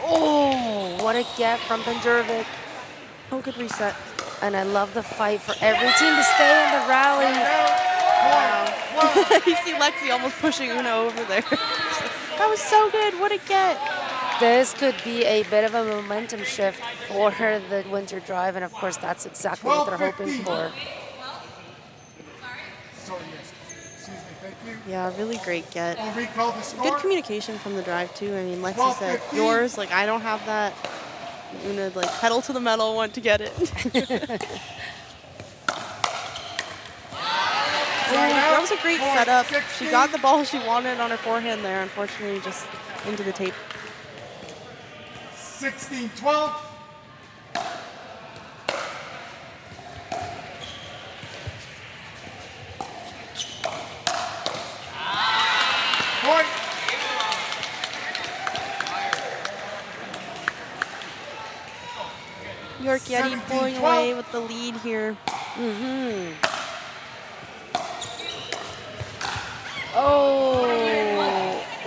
oh, what a get from Penderovic. Oh, good reset. And I love the fight for every team to stay in the rally. You see Lexi almost pushing Una over there. That was so good. What a get. This could be a bit of a momentum shift for the Windsor Drive, and of course that's exactly what they're hoping for. Sorry, yes. Excuse me, thank you. Yeah, really great get. I'll recall the score. Good communication from the drive too. I mean, Lexi said, yours, like, I don't have that. Una, like, pedal to the metal, want to get it. That was a great setup. She got the ball she wanted on her forehand there. Unfortunately, just into the tape. 16-12. Point. York Yeti pulling 17-12. away with the lead here. Oh,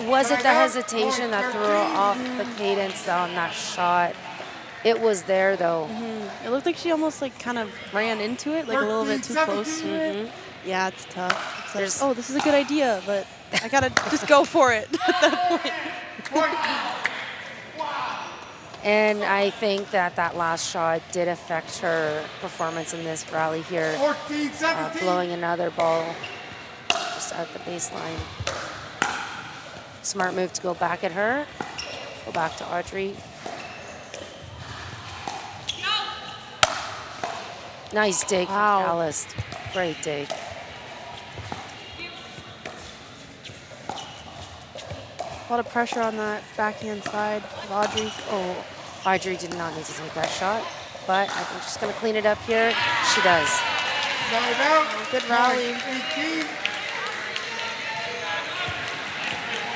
was it the hesitation that threw her off the cadence on that shot? It was there though. It looked like she almost like kind of ran into it, like a little bit too close to it. Yeah, it's tough. It's like, oh, this is a good idea, but I gotta just go for it at that point. And I think that that last shot did affect her performance in this rally here. 14-17. Blowing another ball just at the baseline. Smart move to go back at her. Go back to Audrey. Nice dig from Calist. Great dig. A lot of pressure on that backhand side of Audrey. Oh, Audrey did not need to take that shot, but I think she's going to clean it up here. She does. Side out. Good rally. Point 18.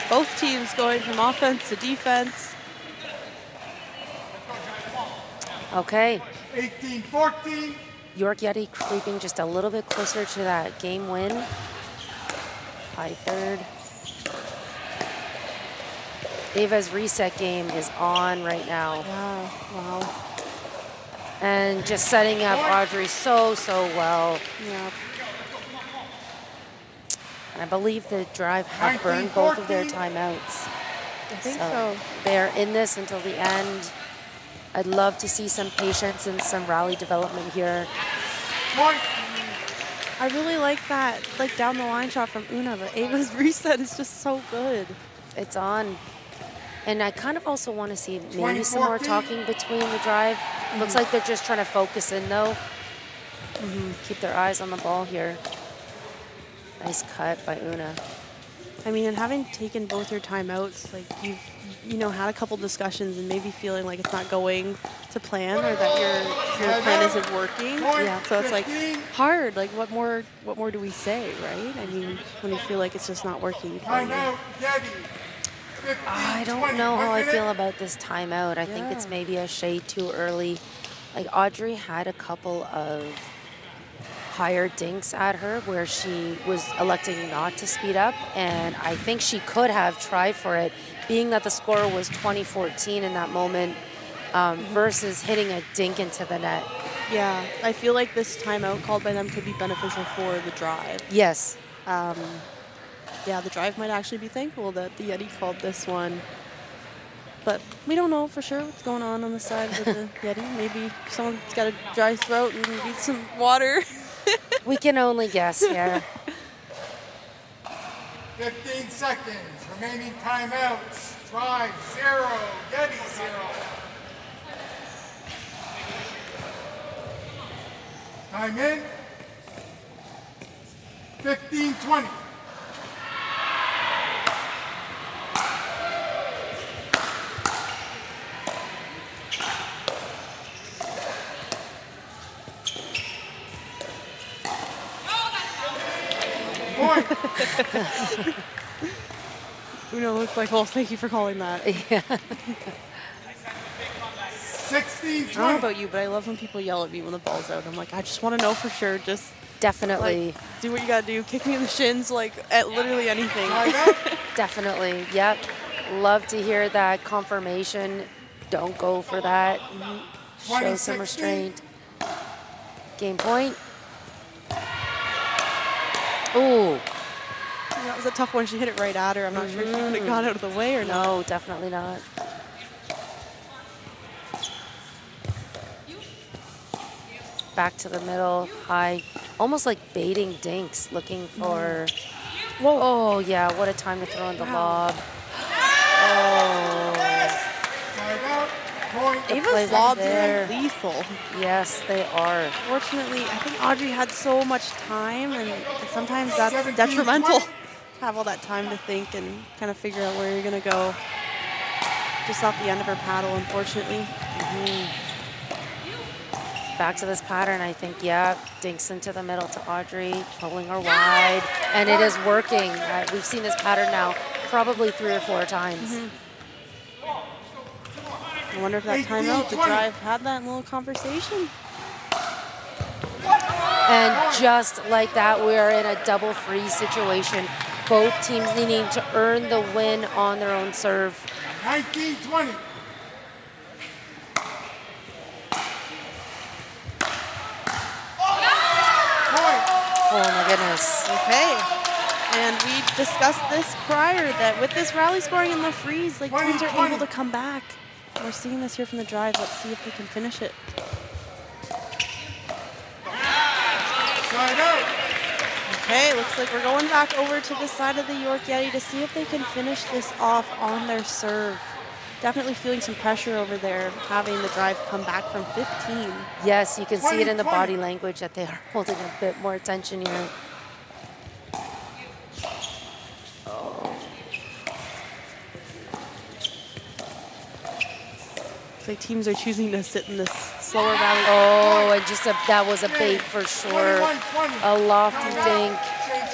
Both teams going from offense to defense. Okay. 18-14. York Yeti creeping just a little bit closer to that game win. High third. Ava's reset game is on right now. Yeah, wow. And just setting up Audrey so well. Yeah. And I believe the drive have burned both of their timeouts. I think so. They're in this until the end. I'd love to see some patience and some rally development here. Point. I really like that, like down the line shot from Una, but Ava's reset is just so good. It's on. And I kind of also want to see maybe some more talking between the drive. Looks like they're just trying to focus in though. Keep their eyes on the ball here. Nice cut by Una. I mean, and having taken both your timeouts, like you've had a couple discussions and maybe feeling like it's not going to plan or that your plan isn't working. Yeah. So it's like hard. Like what more do we say, right? I mean, when you feel like it's just not working. Timeout. Yeti. 15, I don't 20, know how 1 I minute. feel about this timeout. I think it's maybe a shade too early. Like Audrey had a couple of higher dinks at her where she was electing not to speed up, and I think she could have tried for it, being that the score was 20-14 in that moment versus hitting a dink into the net. Yeah, I feel like this timeout called by them could be beneficial for the drive. Yes. Yeah, the drive might actually be thankful that the Yeti called this one. But we don't know for sure what's going on the side with the Yeti. Maybe someone's got a dry throat and needs some water. We can only guess here. 15 seconds. Remaining timeouts. Drive 0. Yeti 0. Time in. 15-20. Point. Una looked like, oh, thank you for calling that. Yeah. 16-20. I don't know about you, but I love when people yell at me when the ball's out. I'm like, I just want to know for sure. Just Definitely. like, do what you got to do. Kick me in the shins, like at literally anything. Definitely. Yep. Love to hear that confirmation. Don't go for that. Show some 20-16. restraint. Game point. Ooh. That was a tough one. She hit it right at her. I'm not sure if she could have got out of the way or not. No, definitely not. Back to the middle, high, almost like baiting dinks, looking for. Whoa! Oh yeah, what a time to throw in the lob. Oh, Timeout. Point. Ava's plays lobs there. are lethal. yes, they are. Fortunately, I think Audrey had so much time, and sometimes that's 17-20. detrimental. To have all that time to think and kind of figure out where you're going to go. Just off the end of her paddle, unfortunately. Back to this pattern, I think, yeah, dinks into the middle to Audrey, pulling her wide, and it is working. We've seen this pattern now probably 3 or 4 times. I wonder if that 18, timeout, the 20. drive, had that little conversation. And just like that, we're in a double freeze situation. Both teams needing to earn the win on their own serve. 19-20. Point. Oh my goodness. Okay. And we discussed this prior, that with this rally scoring in the freeze, like teams are able to come back. We're seeing this here from the drive. Let's see if they can finish it. Side out. Okay, looks like we're going back over to the side of the York Yeti to see if they can finish this off on their serve. Definitely feeling some pressure over there, having the drive come back from 15. Yes, you can see it in the 20. body language that they are holding a bit more attention here. like teams are choosing to sit in this slower rally. Oh, and just that was a bait for sure. A lofty dink.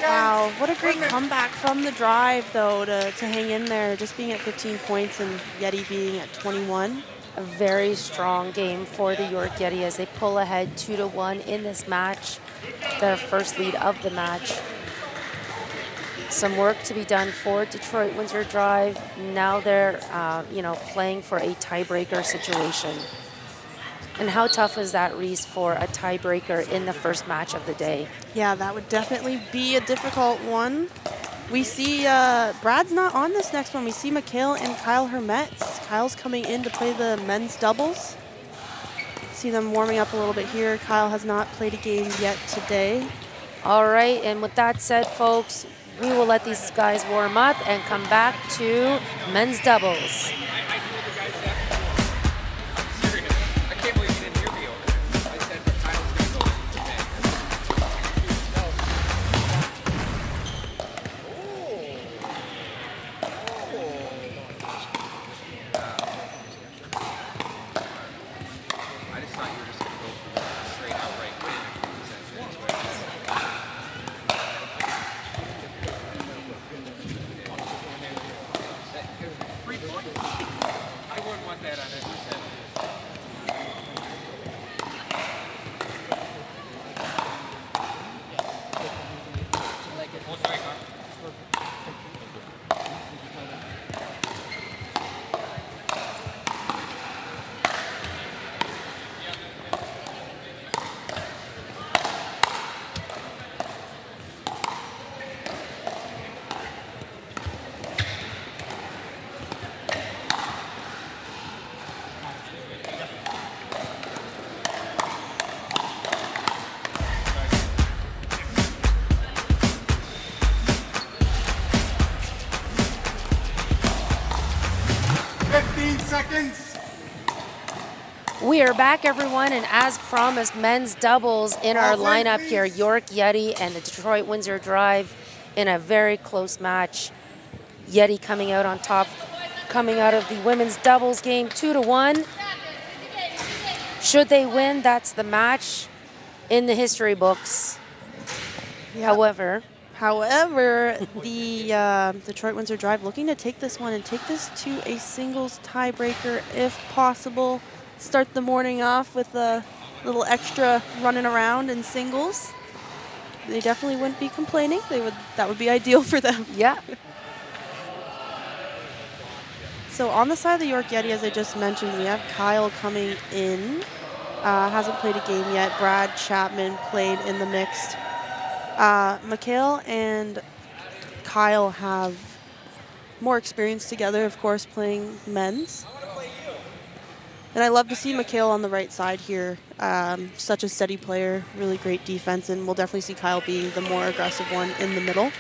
Wow, what a great comeback from the drive, though, to hang in there, just being at 15 points and Yeti being at 21. A very strong game for the York Yeti as they pull ahead 2-1 in this match, their first lead of the match. Some work to be done for Detroit Windsor Drive. Now they're, playing for a tiebreaker situation. And how tough is that, Reese, for a tiebreaker in the first match of the day? Yeah, that would definitely be a difficult one. We see Brad's not on this next one. We see Mikhail and Kyle Hermetz. Kyle's coming in to play the men's doubles. See them warming up a little bit here. Kyle has not played a game yet today. All right, and with that said, folks, we will let these guys warm up and come back to men's doubles. Seconds. We are back, everyone, and as promised, men's doubles in our lineup here. York Yeti and the Detroit Windsor Drive in a very close match. Yeti coming out on top, coming out of the women's doubles game 2-1. Should they win, that's the match in the history books. Yep. However, the Detroit Windsor Drive looking to take this one and take this to a singles tiebreaker if possible. Start the morning off with a little extra running around in singles. They definitely wouldn't be complaining. That would be ideal for them. Yeah. So on the side of the York Yeti, as I just mentioned, we have Kyle coming in. Hasn't played a game yet. Brad Chapman played in the mixed. Mikhail and Kyle have more experience together, of course, playing men's. And I love to see Mikhail on the right side here. Such a steady player, really great defense, and we'll definitely see Kyle being the more aggressive one in the middle.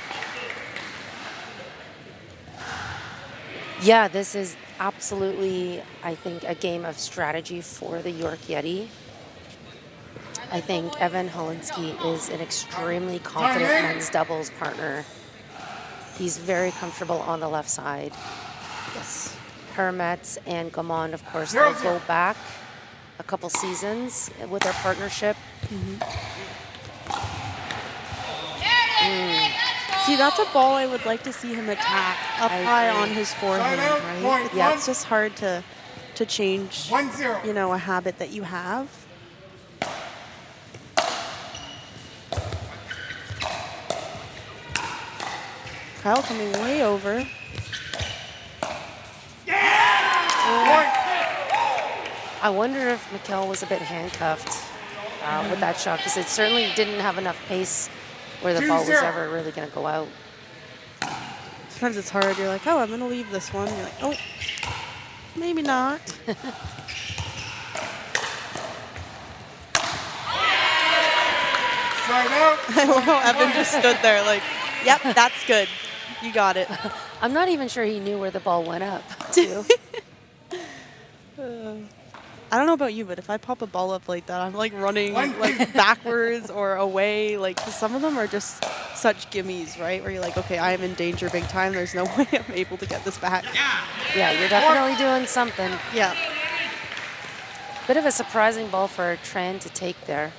Yeah, this is absolutely, I think, a game of strategy for the York Yeti. I think Evan Holinsky is an extremely confident men's doubles partner. He's very comfortable on the left side. Yes. Hermetz and Gamond, of course, they'll go back a couple seasons with their partnership. See, that's a ball I would like to see him attack up high on his forehand, right? Yeah. It's just hard to change, 1-0. a habit that you have. Kyle coming way over. I wonder if Mikhail was a bit handcuffed with that shot, because it certainly didn't have enough pace where the ball was ever really going to go out. Sometimes it's hard. You're like, oh, I'm going to leave this one. You're like, oh, maybe not. I love how Evan just stood there like, yep, that's good. You got it. I'm not even sure he knew where the ball went up to. I don't know about you, but if I pop a ball up like that, I'm like running like backwards or away. Like some of them are just such gimmies, right? Where you're like, okay, I am in danger big time. There's no way I'm able to get this back. Yeah, you're definitely doing something. Yeah. Bit of a surprising ball for Tran to take there.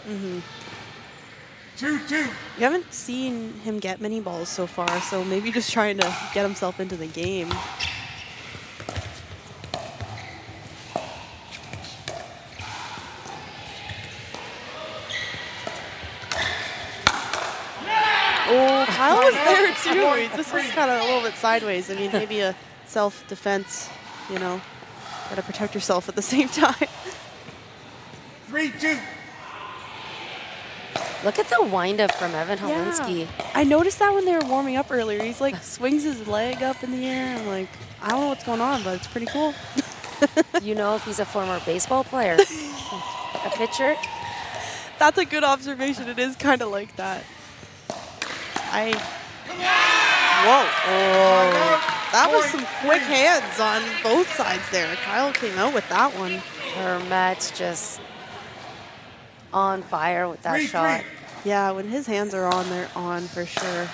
2-2. You haven't seen him get many balls so far, so maybe just trying to get himself into the game. Oh, Kyle was there too. This was kind of a little bit sideways. I mean, maybe a self-defense, you know, gotta protect yourself at the same time. 3-2. Look at the windup from Evan Holinsky. I noticed that when they were warming up earlier. He's like swings his leg up in the air. I'm like, I don't know what's going on, but it's pretty cool. You know if he's a former baseball player, a pitcher. That's a good observation. It is kind of like that. Whoa. Oh, that was some quick hands on both sides there. Kyle came out with that one. Hermet's just on fire with that shot. Yeah, when his hands are on, they're on for sure.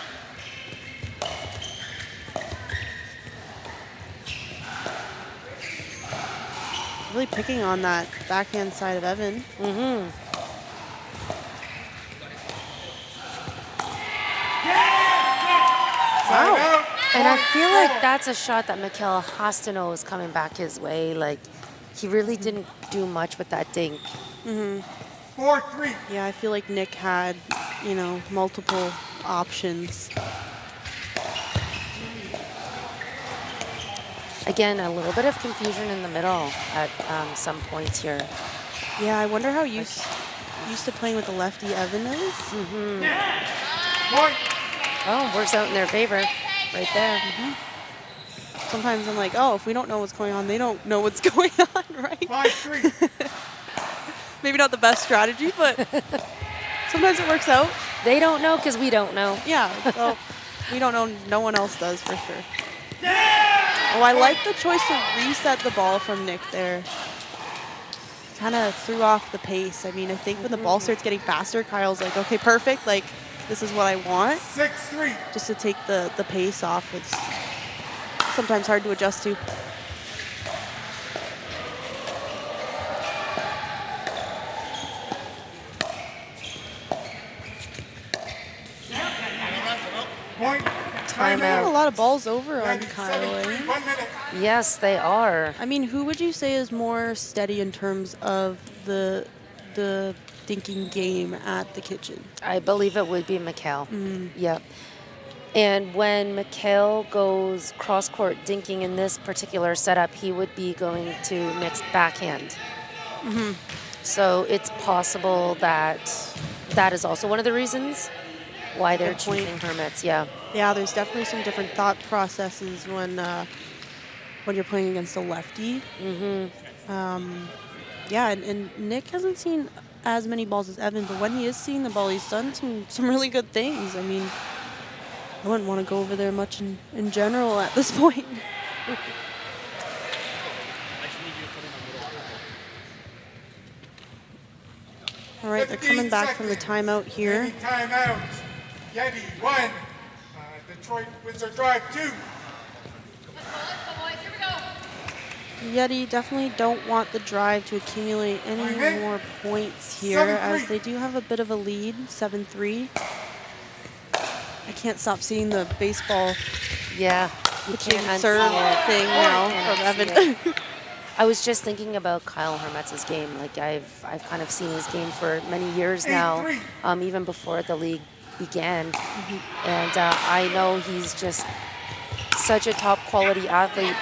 Really picking on that backhand side of Evan. Wow. And I feel like that's a shot that Mikhail has to know is coming back his way. Like, he really didn't do much with that dink. 4-3. Yeah, I feel like Nick had, you know, multiple options. Again, a little bit of confusion in the middle at some points here. Yeah, I wonder how used to playing with the lefty Evan is. Point. Oh, works out in their favor right there. Sometimes I'm like, oh, if we don't know what's going on, they don't know what's going on, right? 5-3. Maybe not the best strategy, but sometimes it works out. They don't know because we don't know. Yeah, so we don't know. No one else does for sure. Oh, I like the choice to reset the ball from Nick there. Kind of threw off the pace. I mean, I think when the ball starts getting faster, Kyle's like, okay, perfect. Like, this is what I want. 6-3. Just to take the pace off. It's sometimes hard to adjust to. Point. They're getting a lot of balls over on Kyle. 7-3. 1 minute. Yes, they are. I mean, who would you say is more steady in terms of the thinking game at the kitchen? I believe it would be Mikhail. Yep. And when Mikhail goes cross-court dinking in this particular setup, he would be going to mixed backhand. So it's possible that that is also one of the reasons why they're choosing Hermits. Yeah. Yeah, there's definitely some different thought processes when you're playing against a lefty. Yeah, and Nick hasn't seen as many balls as Evan, but when he is seeing the ball, he's done some really good things. I mean, I wouldn't want to go over there much in general at this point. All right, they're coming back from the timeout here. Yeti timeout. Yeti 1. Detroit Windsor Drive 2. Yeti definitely don't want the drive to accumulate any more points here, as they do have a bit of a lead, 7-3. I can't stop seeing the baseball Yeah. You pitching can't serve unsee it. thing now Can't from unsee Evan. I was just thinking about Kyle Hermetz's game. Like I've kind of seen his game for many years now, even before the league began. And I know he's just such a top quality athlete,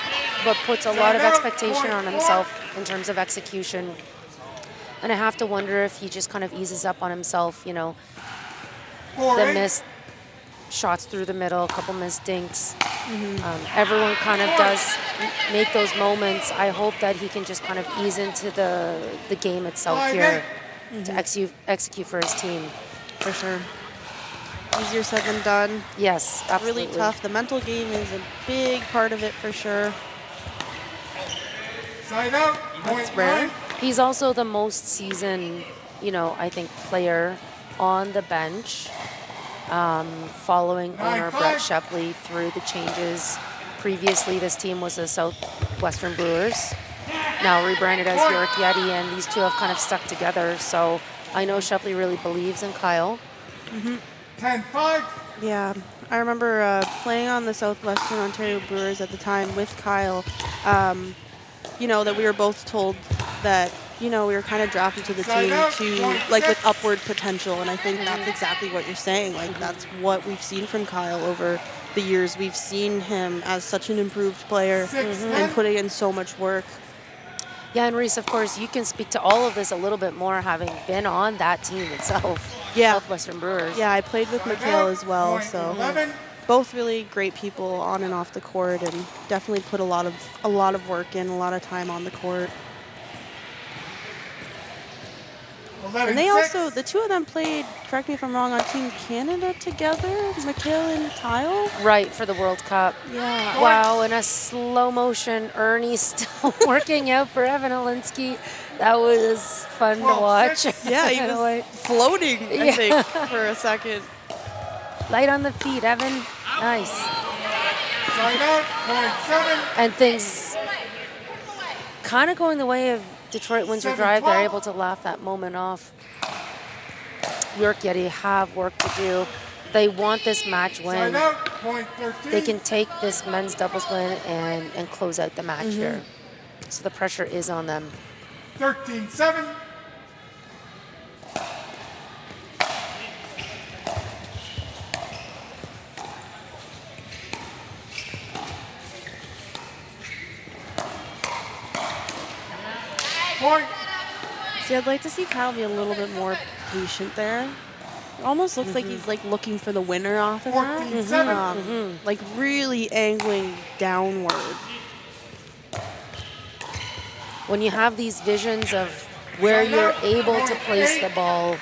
but puts a lot of expectation on himself in terms of execution. And I have to wonder if he just kind of eases up on himself, you know, the missed shots through the middle, a couple missed dinks. Everyone kind of does make those moments. I hope that he can just kind of ease into the game itself here to execute for his team. For sure. Easier said than done. Yes, absolutely. Really tough. The mental game is a big part of it for sure. Side out. That's rare. He's also the most seasoned, you know, I think, player on the bench, following owner Brett Shepley through the changes. Previously, this team was the Southwestern Brewers. now rebranded as York Yeti, and these two have kind of stuck together. So I know Shepley really believes in Kyle. 10-5. Yeah, I remember playing on the Southwestern Ontario Brewers at the time with Kyle. You know, that we were both told that, you know, we were kind of drafted to the team to, like, with upward potential. And I think that's exactly what you're saying. Like, that's what we've seen from Kyle over the years. We've seen him as such an improved player and putting in so much work. Yeah, and Reese, of course, you can speak to all of this a little bit more, having been on that team itself. Yeah. Southwestern Brewers. Yeah, I played with Mikhail as well, so both really great people on and off the court, and definitely put a lot of work in, a lot of time on the court. And they also, the two of them played, correct me if I'm wrong, on Team Canada together, Mikhail and Kyle. Right, for the World Cup. Yeah. Wow, in a slow motion, Ernie still working out for Evan Olinsky. That was fun to watch. Yeah, he was floating, I think, for a second. Light on the feet, Evan. Nice. Timeout, point 7. And things kind of going the way of Detroit Windsor Drive. They're able to laugh that moment off. York Yeti have work to do. They want this match win. Timeout, point 13. They can take this men's doubles win and close out the match here. So the pressure is on them. 13-7. Point. See, I'd like to see Kyle be a little bit more patient there. It almost looks like he's like looking for the winner off of that. 14-7. Like really angling downward. When you have these visions of where you're able to place the ball,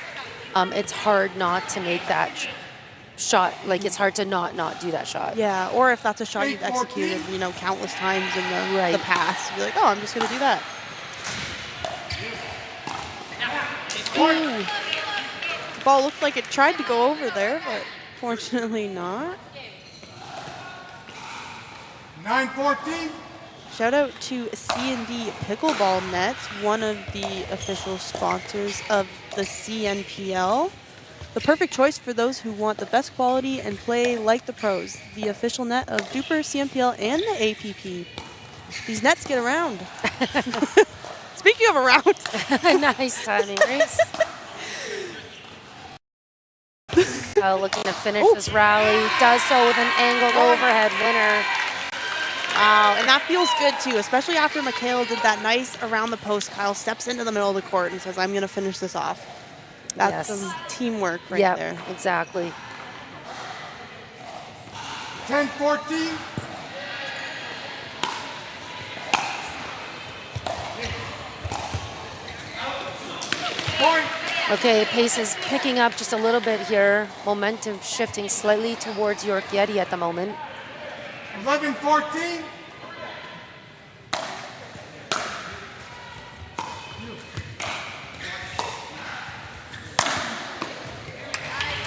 it's hard not to make that shot. Like, it's hard to not do that shot. Yeah, or if that's a shot you've executed, you know, countless times in the past, you're like, oh, I'm just going to do that. Ooh. The ball looked like it tried to go over there, but fortunately not. 9-14. Shout out to C&D Pickleball Nets, one of the official sponsors of the CNPL. The perfect choice for those who want the best quality and play like the pros. The official net of Duper, CNPL, and the APP. These nets get around. Speaking of around. Nice timing, Reese. Kyle looking to finish this rally. Does so with an angled overhead winner. Wow, and that feels good too, especially after Mikhail did that nice around the post. Kyle steps into the middle of the court and says, I'm going to finish this off. That's some teamwork right there. Yeah, exactly. 10-14. Point. Okay, pace is picking up just a little bit here. Momentum shifting slightly towards York Yeti at the moment. 11-14.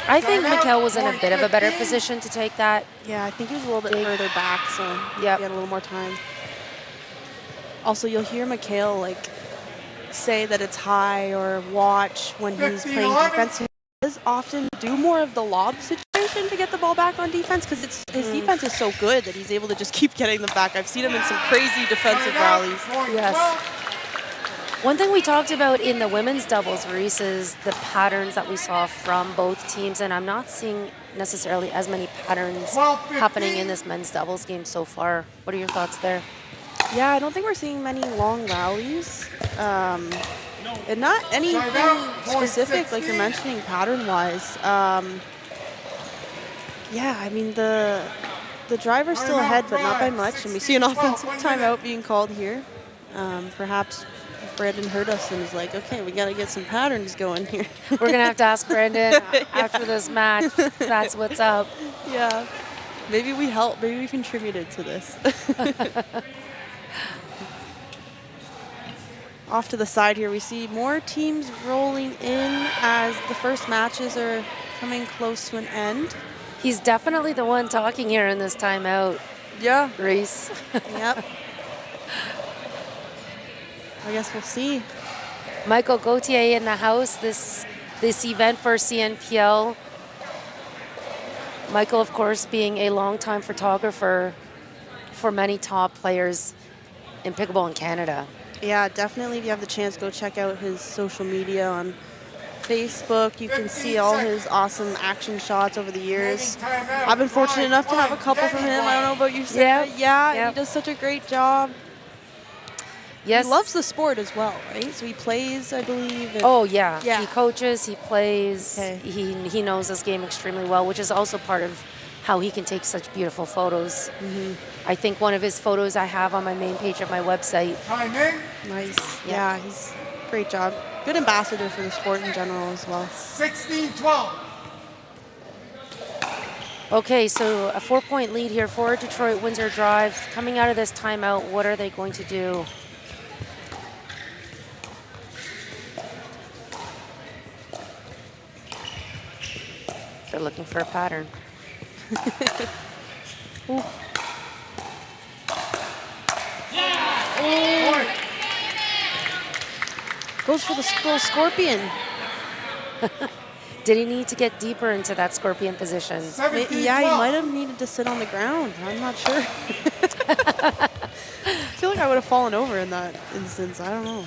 I think Mikhail was in a bit of a better position to take that. Yeah, I think he was a little bit further back, so he Yep. had a little more time. Also, you'll hear Mikhail like say that it's high or watch when he's playing defense. He does often do more of the lob situation to get the ball back on defense because his defense is so good that he's able to just keep getting them back. I've seen him in some crazy defensive rallies. Yes. One thing we talked about in the women's doubles, Reese, is the patterns that we saw from both teams, and I'm not seeing necessarily as many patterns happening in this men's doubles game so far. What are your thoughts there? Yeah, I don't think we're seeing many long rallies. And not anything specific, like you're mentioning, pattern-wise. Yeah, I mean, the driver's still ahead, but not by much, and we see an offensive timeout being called here. Perhaps Brandon heard us and was like, okay, we got to get some patterns going here. We're going to have to ask Brandon after this match. That's what's up. Yeah. Maybe we helped. Maybe we contributed to this. Off to the side here, we see more teams rolling in as the first matches are coming close to an end. He's definitely the one talking here in this timeout. Yeah. Reese. Yep. I guess we'll see. Michael Gauthier in the house. This event for CNPL. Michael, of course, being a longtime photographer for many top players in pickleball in Canada. Yeah, definitely. If you have the chance, go check out his social media on Facebook. You can see all his awesome action shots over the years. I've been fortunate enough to have a couple from him. I don't know about you, Sarah. Yeah, he does such a great job. Yes. He loves the sport as well, right? So he plays, I believe. Oh, yeah. Yeah. He coaches, he plays, Okay. he knows this game extremely well, which is also part of how he can take such beautiful photos. I think one of his photos I have on my main page of my website. Time in. Nice. Yeah, he's great job. Good ambassador for the sport in general as well. 16-12. Okay, so a 4-point lead here for Detroit Windsor Drive. Coming out of this timeout, what are they going to do? They're looking for a pattern. Point. Goes for the little scorpion. Did he need to get deeper into that scorpion position? 17-12. Yeah, he might have needed to sit on the ground. I'm not sure. I feel like I would have fallen over in that instance. I don't know.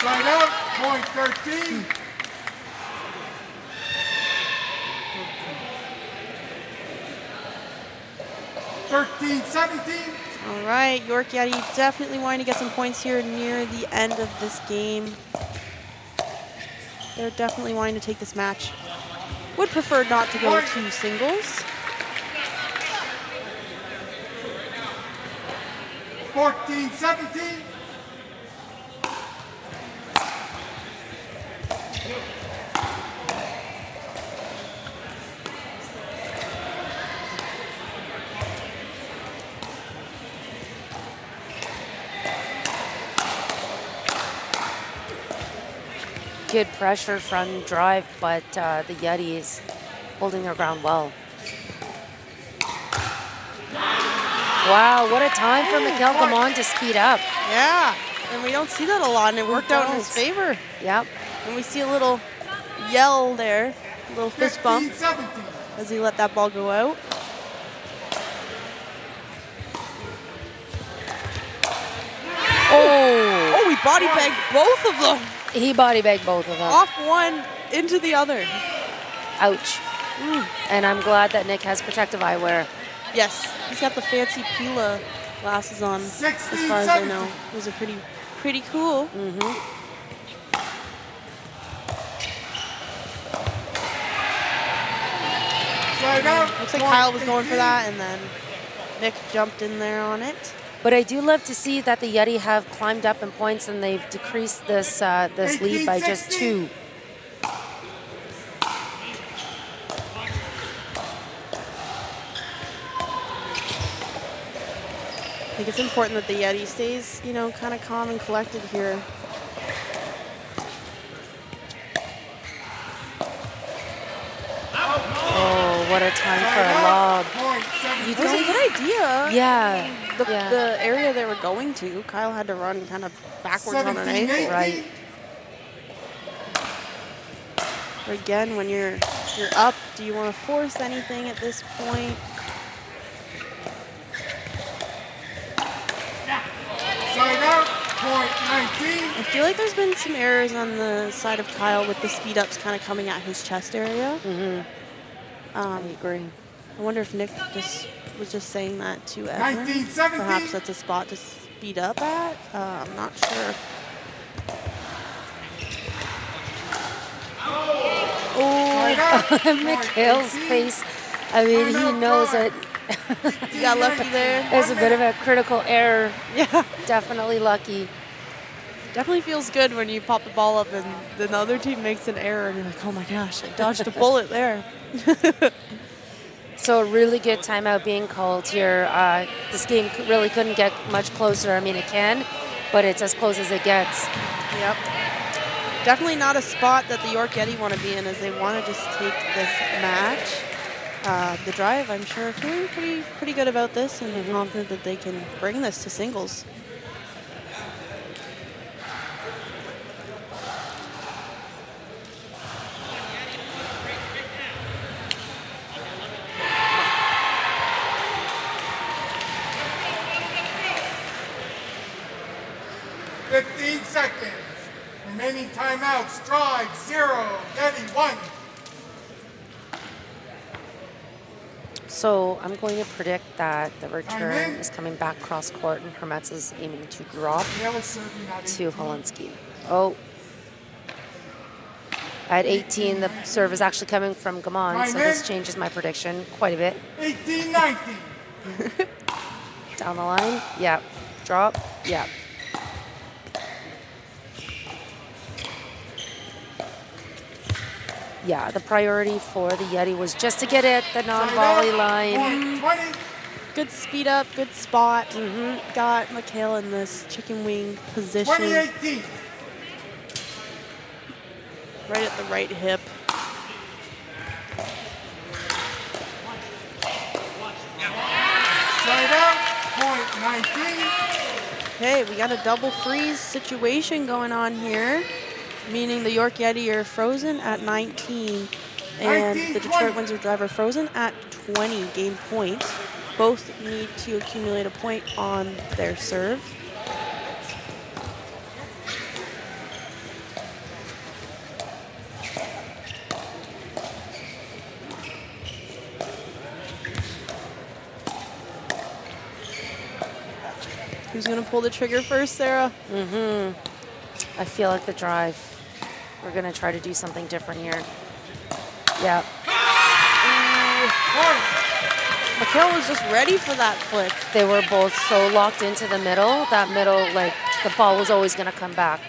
Side out. Point 13. Thirteen, 17. All right, York Yeti definitely wanting to get some points here near the end of this game. They're definitely wanting to take this match. Would prefer not to go to singles. 14, 17. Good pressure from Drive, but the Yeti is holding their ground well. Wow, what a time for Miguel Gamon to speed up. Yeah, and we don't see that a lot, and it worked out in his favor. Yep. And we see a little yell there, a little fist 15, bump 17. as he let that ball go out. Oh, Oh, he body bagged both of them. he body bagged both of them. Off one, into the other. Ouch. And I'm glad that Nick has protective eyewear. Yes, he's got the fancy Pila glasses on, as 16, far as I 17. know. Those are pretty cool. Side out. Looks like point Kyle was going 18. for that, and then Nick jumped in there on it. But I do love to see that the Yeti have climbed up in points and they've decreased this this lead by just 2. I think it's important that the Yeti stays, you know, kind of calm and collected here. Oh, what a time for a lob. Point 17. You It was a don't, good idea. yeah, yeah. The area they were going to, Kyle had to run kind of backwards on an 17, ankle. 18. Right. But again, when you're up, do you want to force anything at this point? Side out. Point 19. I feel like there's been some errors on the side of Kyle with the speed ups kind of coming at his chest area. I agree. I wonder if Nick was just saying that to Evan. 19, 17. Perhaps that's a spot to speed up at. I'm not sure. Side out. Mikhail's face, I mean, he knows that You got lucky there. there's a bit of a critical error. Yeah. Definitely lucky. Definitely feels good when you pop the ball up and the other team makes an error and you're like, oh my gosh, I dodged a bullet there. So a really good timeout being called here. This game really couldn't get much closer. I mean, it can, but it's as close as it gets. Yep. Definitely not a spot that the York Yeti want to be in, as they want to just take this match. the drive, I'm sure, feeling pretty good about this and confident that they can bring this to singles. Seconds. Remaining timeouts. Drive 0. Yeti 1. So I'm going to predict that the return is coming back cross court and Hermetz is aiming to drop to Holinsky. Oh. At 18, the serve is actually coming from Gaman, so this changes my prediction quite a bit. 18-19. Down the line. Yep. Drop. Yep. Yeah, the priority for the Yeti was just to get it the non-volley line. Good speed up, good spot. Got Mikhail in this chicken wing position. 2018. Right at the right hip. Side out, point 19. Okay, we got a double freeze situation going on here, meaning the York Yeti are frozen at 19 and the Detroit Windsor Drive are frozen at 20 game points. Both need to accumulate a point on their serve. Who's going to pull the trigger first, Sarah? I feel like the drive. We're going to try to do something different here. Yeah. Mikhail was just ready for that flick. They were both so locked into the middle. That middle, like, the ball was always going to come back.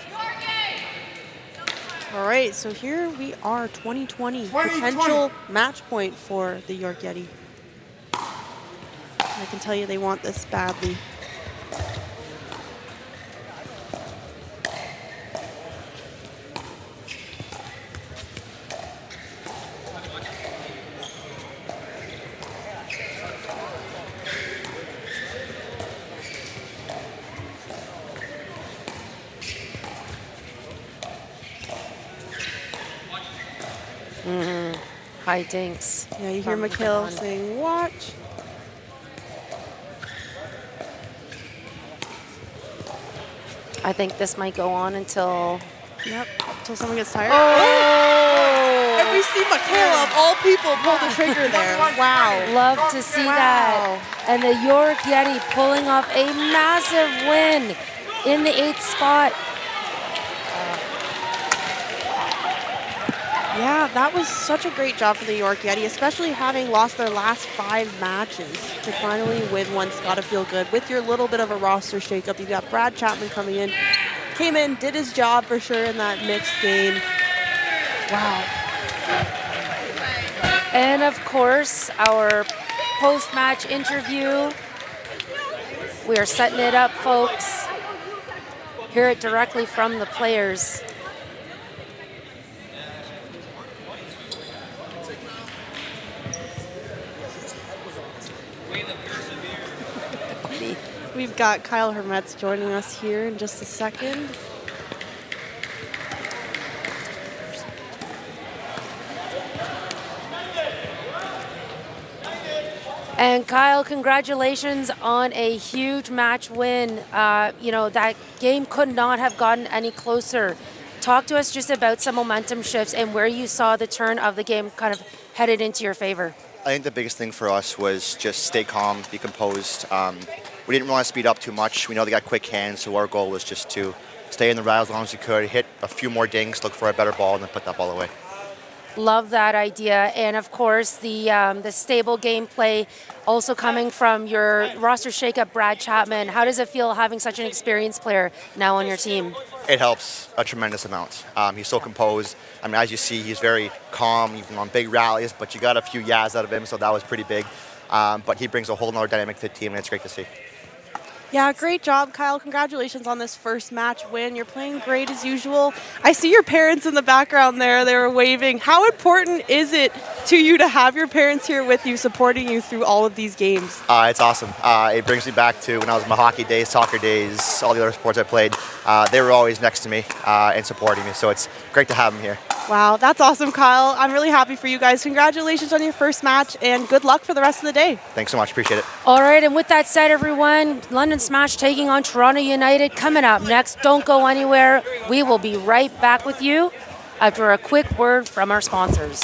All right, so here we are, 2020. Potential match point for the York Yeti. I can tell you they want this badly. High dinks. Yeah, you hear Mikhail saying, watch. I think this might go on until... Yep, until someone gets tired. Oh! And we see Mikhail, of all people, pull the trigger there. Wow. Love to see that. And the York Yeti pulling off a massive win in the 8th spot. Yeah, that was such a great job for the York Yeti, especially having lost their last 5 matches. To finally win one's got to feel good. With your little bit of a roster shakeup, you've got Brad Chapman coming in. Came in, did his job for sure in that mixed game. Wow. And of course, our post-match interview. We are setting it up, folks. Hear it directly from the players. We've got Kyle Hermetz joining us here in just a second. And Kyle, congratulations on a huge match win. You know, that game could not have gotten any closer. Talk to us just about some momentum shifts and where you saw the turn of the game kind of headed into your favor. I think the biggest thing for us was just stay calm, be composed. We didn't want to speed up too much. We know they got quick hands, so our goal was just to stay in the rail as long as we could, hit a few more dings, look for a better ball, and then put that ball away. Love that idea. And of course, the stable gameplay also coming from your roster shakeup, Brad Chapman. How does it feel having such an experienced player now on your team? It helps a tremendous amount. He's so composed. I mean, as you see, he's very calm, even on big rallies, but you got a few yas out of him, so that was pretty big. But he brings a whole nother dynamic to the team, and it's great to see. Yeah, great job, Kyle. Congratulations on this first match win. You're playing great as usual. I see your parents in the background there. They were waving. How important is it to you to have your parents here with you, supporting you through all of these games? It's awesome. It brings me back to when I was in my hockey days, soccer days, all the other sports I played. They were always next to me and supporting me, so it's great to have them here. Wow, that's awesome, Kyle. I'm really happy for you guys. Congratulations on your first match, and good luck for the rest of the day. Thanks so much. Appreciate it. All right, and with that said, everyone, London Smash taking on Toronto United coming up next. Don't go anywhere. We will be right back with you after a quick word from our sponsors.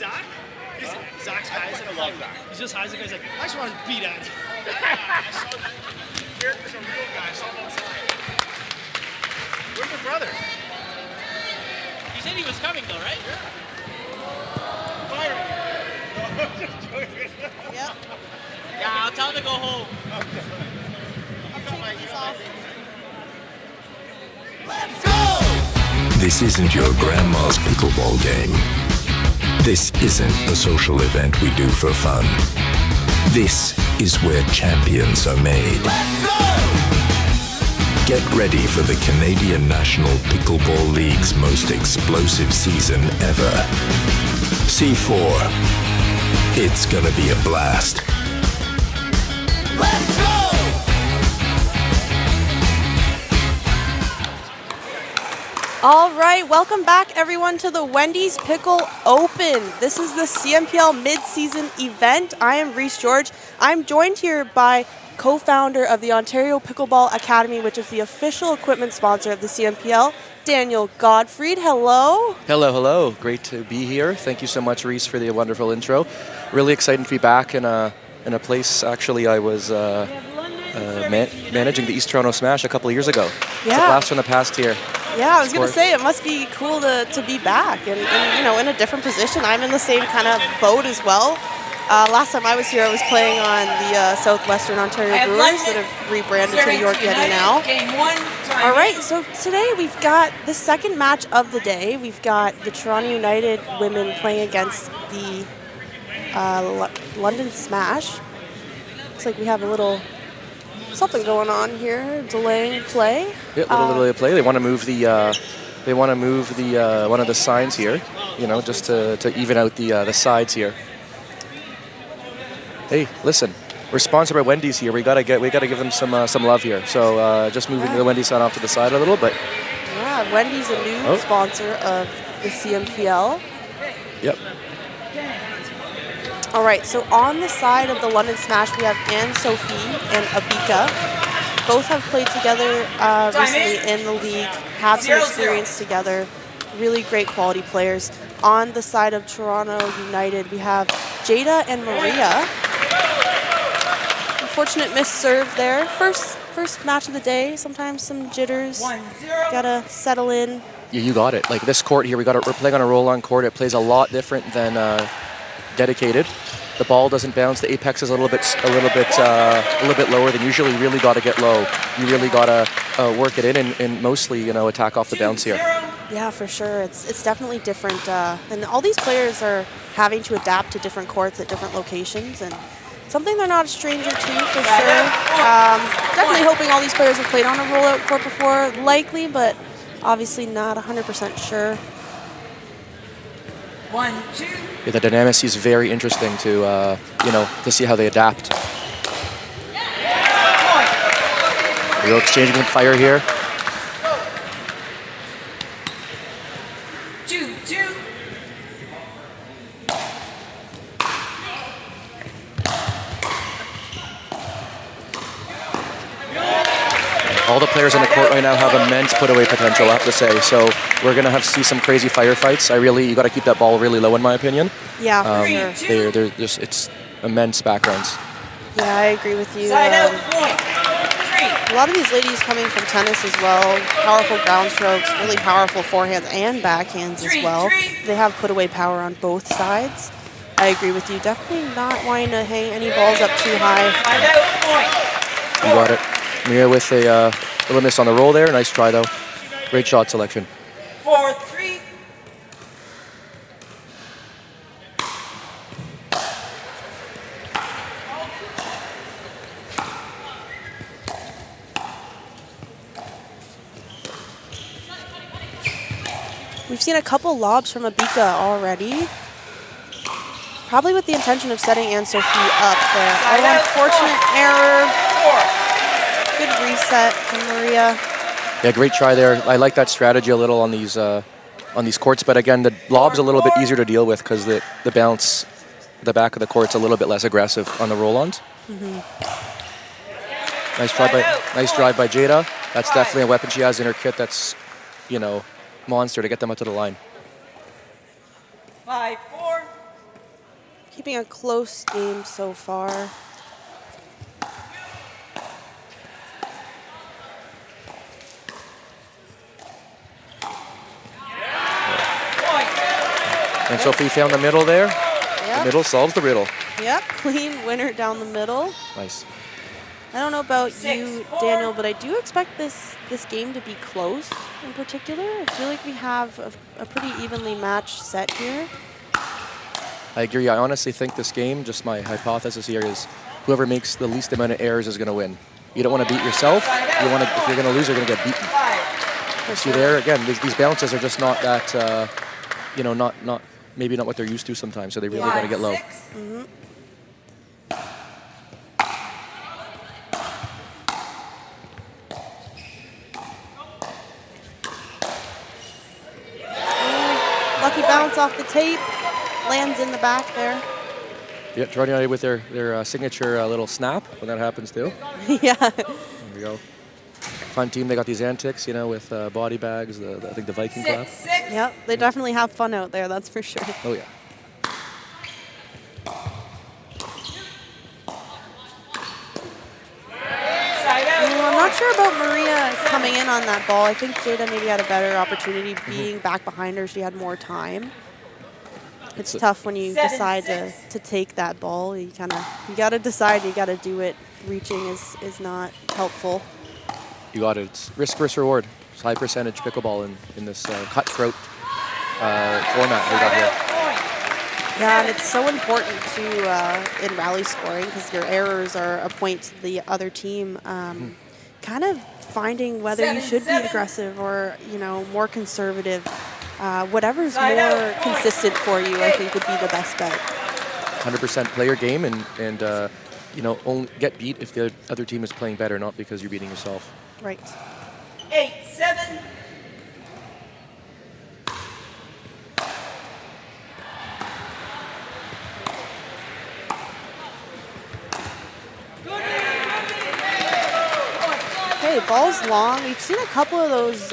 Zach? Zach's high as I love that. He's just high as a guy. He's like, I just want to beat at you. Character's a real guy. I saw him outside. Where's your brother? He said he was coming though, right? Yeah. Fire him. No, just joking. Yep. Yeah, I'll tell him to go home. Okay. Let's go! This isn't your grandma's pickleball game. This isn't a social event we do for fun. This is where champions are made. Let's go! Get ready for the Canadian National Pickleball League's most explosive season ever. C4. It's gonna be a blast. Let's go! All right, welcome back everyone to the Wendy's Pickle Open. This is the CMPL mid-season event. I am Reese George. I'm joined here by co-founder of the Ontario Pickleball Academy, which is the official equipment sponsor of the CMPL, Daniel Godfried. Hello. Hello, hello. Great to be here. Thank you so much, Reese, for the wonderful intro. Really excited to be back in a place. Actually, I was managing the East Toronto Smash a couple of years ago. Yeah. It's a blast from the past here. Yeah, I was going to say, it must be cool to be back and, you know, in a different position. I'm in the same kind of boat as well. Last time I was here, I was playing on the Southwestern Ontario Brewers that have rebranded to the York Yeti now. All right, so today we've got the second match of the day. We've got the Toronto United women playing against the London Smash. Looks like we have a little something going on here, delaying play. Yeah, little delay of play. They want to move the one of the signs here, you know, just to even out the sides here. Hey, listen, we're sponsored by Wendy's here. We gotta give them some love here. So just moving the Wendy's sign off to the side a little, but yeah, Wendy's a new sponsor of the CMPL. Yep. All right, so on the side of the London Smash, we have Anne-Sophie and Abika. Both have played together recently in the league, have some experience together. Really great quality players. On the side of Toronto United, we have Jada and Maria. Unfortunate miss serve there. First match of the day. Sometimes some jitters. Gotta settle in. Yeah, you got it. Like this court here, we're playing on a roll-on court. It plays a lot different than dedicated. The ball doesn't bounce. The apex is a little bit lower than usually. You really got to get low. You really got to work it in and mostly, you know, attack off the bounce here. Yeah, for sure. It's definitely different. And all these players are having to adapt to different courts at different locations, and something they're not a stranger to, for sure. Definitely hoping all these players have played on a rollout court before, likely, but obviously not 100% sure. 1, 2. Yeah, the dynamics is very interesting to to see how they adapt. Real exchanging with fire here. 2, 2. All the players on the court right now have immense put-away potential, I have to say. So we're gonna see some crazy firefights. You got to keep that ball really low, in my opinion. Yeah, for sure. They're just, it's immense backgrounds. Yeah, I agree with you. Side out point. 3. A lot of these ladies coming from tennis as well. Powerful ground strokes, really powerful forehands and backhands as well. They have put away power on both sides. I agree with you. Definitely not wanting to hang any balls up too high. Side out point. You got it. Maria with a little miss on the roll there. Nice try, though. Great shot selection. 4, 3. We've seen a couple lobs from Abika already. Probably with the intention of setting Anne-Sophie up, but unfortunate error. Good reset from Maria. Yeah, great try there. I like that strategy a little on these courts, but again, the lob's a little bit easier to deal with because the bounce, the back of the court's a little bit less aggressive on the roll-ons. Nice drive by Jada. That's definitely a weapon she has in her kit. That's, monster to get them up to the line. 5, 4. Keeping a close game so far. And Sophie found the middle there. Yep. The middle solves the riddle. Yep, clean winner down the middle. Nice. I don't know about you, Daniel, but I do expect this game to be close in particular. I feel like we have a pretty evenly matched set here. I agree. I honestly think this game, just my hypothesis here, is whoever makes the least amount of errors is going to win. You don't want to beat yourself. You want to, if you're going to lose, you're going to get beaten. See there again, these bounces are just not that, you know, maybe not what they're used to sometimes. So they really got to get low. Mm-hmm. Lucky bounce off the tape, lands in the back there. Yeah, Toronto United with their signature little snap when that happens too. Yeah. There we go. Fun team. They got these antics, you know, with body bags. I think the Viking clap. Yep, they definitely have fun out there. That's for sure. Oh yeah. I'm not sure about Maria coming in on that ball. I think Jada maybe had a better opportunity being back behind her. She had more time. It's tough when you decide to take that ball. You got to decide. You got to do it. Reaching is not helpful. You got it. It's risk versus reward. It's high percentage pickleball in this cutthroat format we got here. Yeah, and it's so important to in rally scoring because your errors are a point to the other team. Kind of finding whether you should be aggressive or more conservative. Whatever's more consistent for you, I think, would be the best bet. 100% play your game and only get beat if the other team is playing better, not because you're beating yourself. Right. 8-7. Okay, ball's long. We've seen a couple of those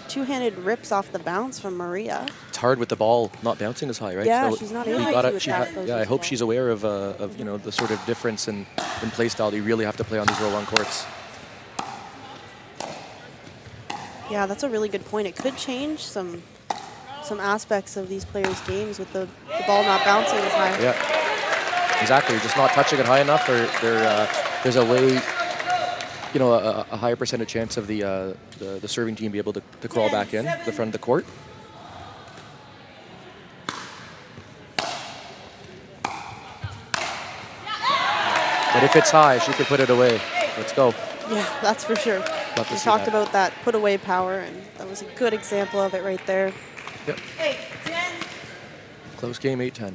two-handed rips off the bounce from Maria. It's hard with the ball not bouncing as high, right? Yeah, so she's not able to attack those I as hope well. she's aware of the sort of difference in play style that you really have to play on these roll-on courts. Yeah, that's a really good point. It could change some aspects of these players' games with the ball not bouncing as high. Yeah, exactly. You're just not touching it high enough, or there's a way, a higher percentage chance of the serving team be able to crawl back in the front of the court. But if it's high, she could put it away. Let's go. Yeah, that's for sure. Love to We see talked that. about that put-away power, and that was a good example of it right there. Yep. 8-10. Close game, 8-10.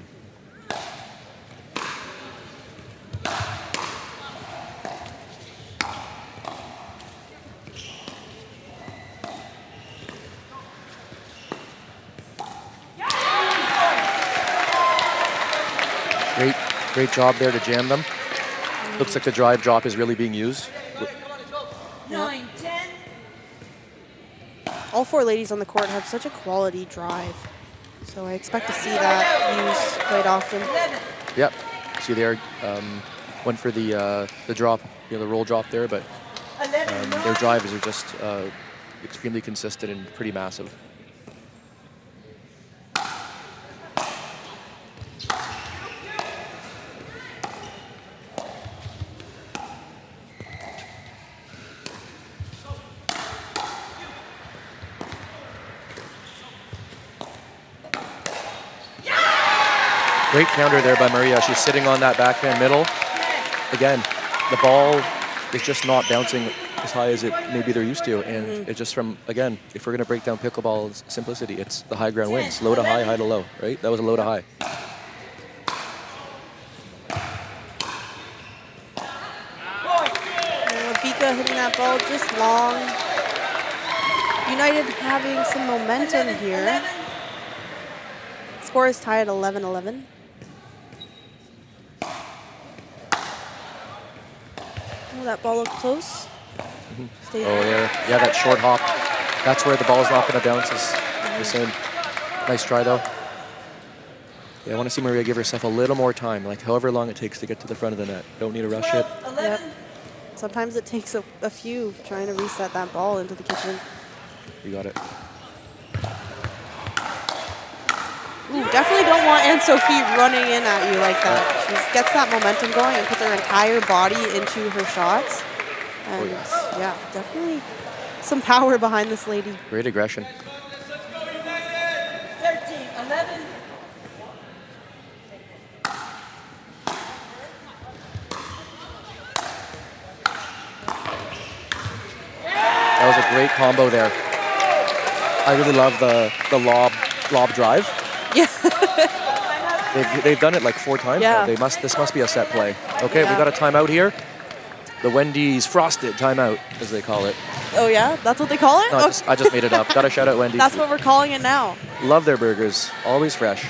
Great job there to jam them. Looks like the drive drop is really being used. 9-10. All four ladies on the court have such a quality drive, so I expect to see that used quite often. Yep. See there, went for the drop, the roll drop there, but their drives are just extremely consistent and pretty massive. Great counter there by Maria. She's sitting on that backhand middle. Again, the ball is just not bouncing as high as it maybe they're used to. And it's just from, again, if we're going to break down pickleball's simplicity, it's the high ground wins. Low to high, high to low, right? That was a low to high. And Labika hitting that ball just long. United having some momentum here. Score is tied at 11-11. Oh, that ball looked close. Stayed Oh, there. Yeah, that short hop. That's where the ball is not going to bounce. Is the same. Nice try, though. Yeah, I want to see Maria give herself a little more time, like however long it takes to get to the front of the net. Don't need to rush it. Yep. Sometimes it takes a few trying to reset that ball into the kitchen. You got it. Ooh, definitely don't want Anne-Sophie running in at you like that. She gets that momentum going and puts her entire body into her shots. And yeah, definitely some power behind this lady. Great aggression. 13-11. That was a great combo there. I really love the lob drive. Yeah. They've done it like 4 times now. Yeah. This must be a set play. Okay, Yeah. we got a timeout here. The Wendy's Frosted timeout, as they call it. Oh yeah, that's what they call it? No, Okay. I just made it up. Got to shout out Wendy's. That's what we're calling it now. Love their burgers. Always fresh.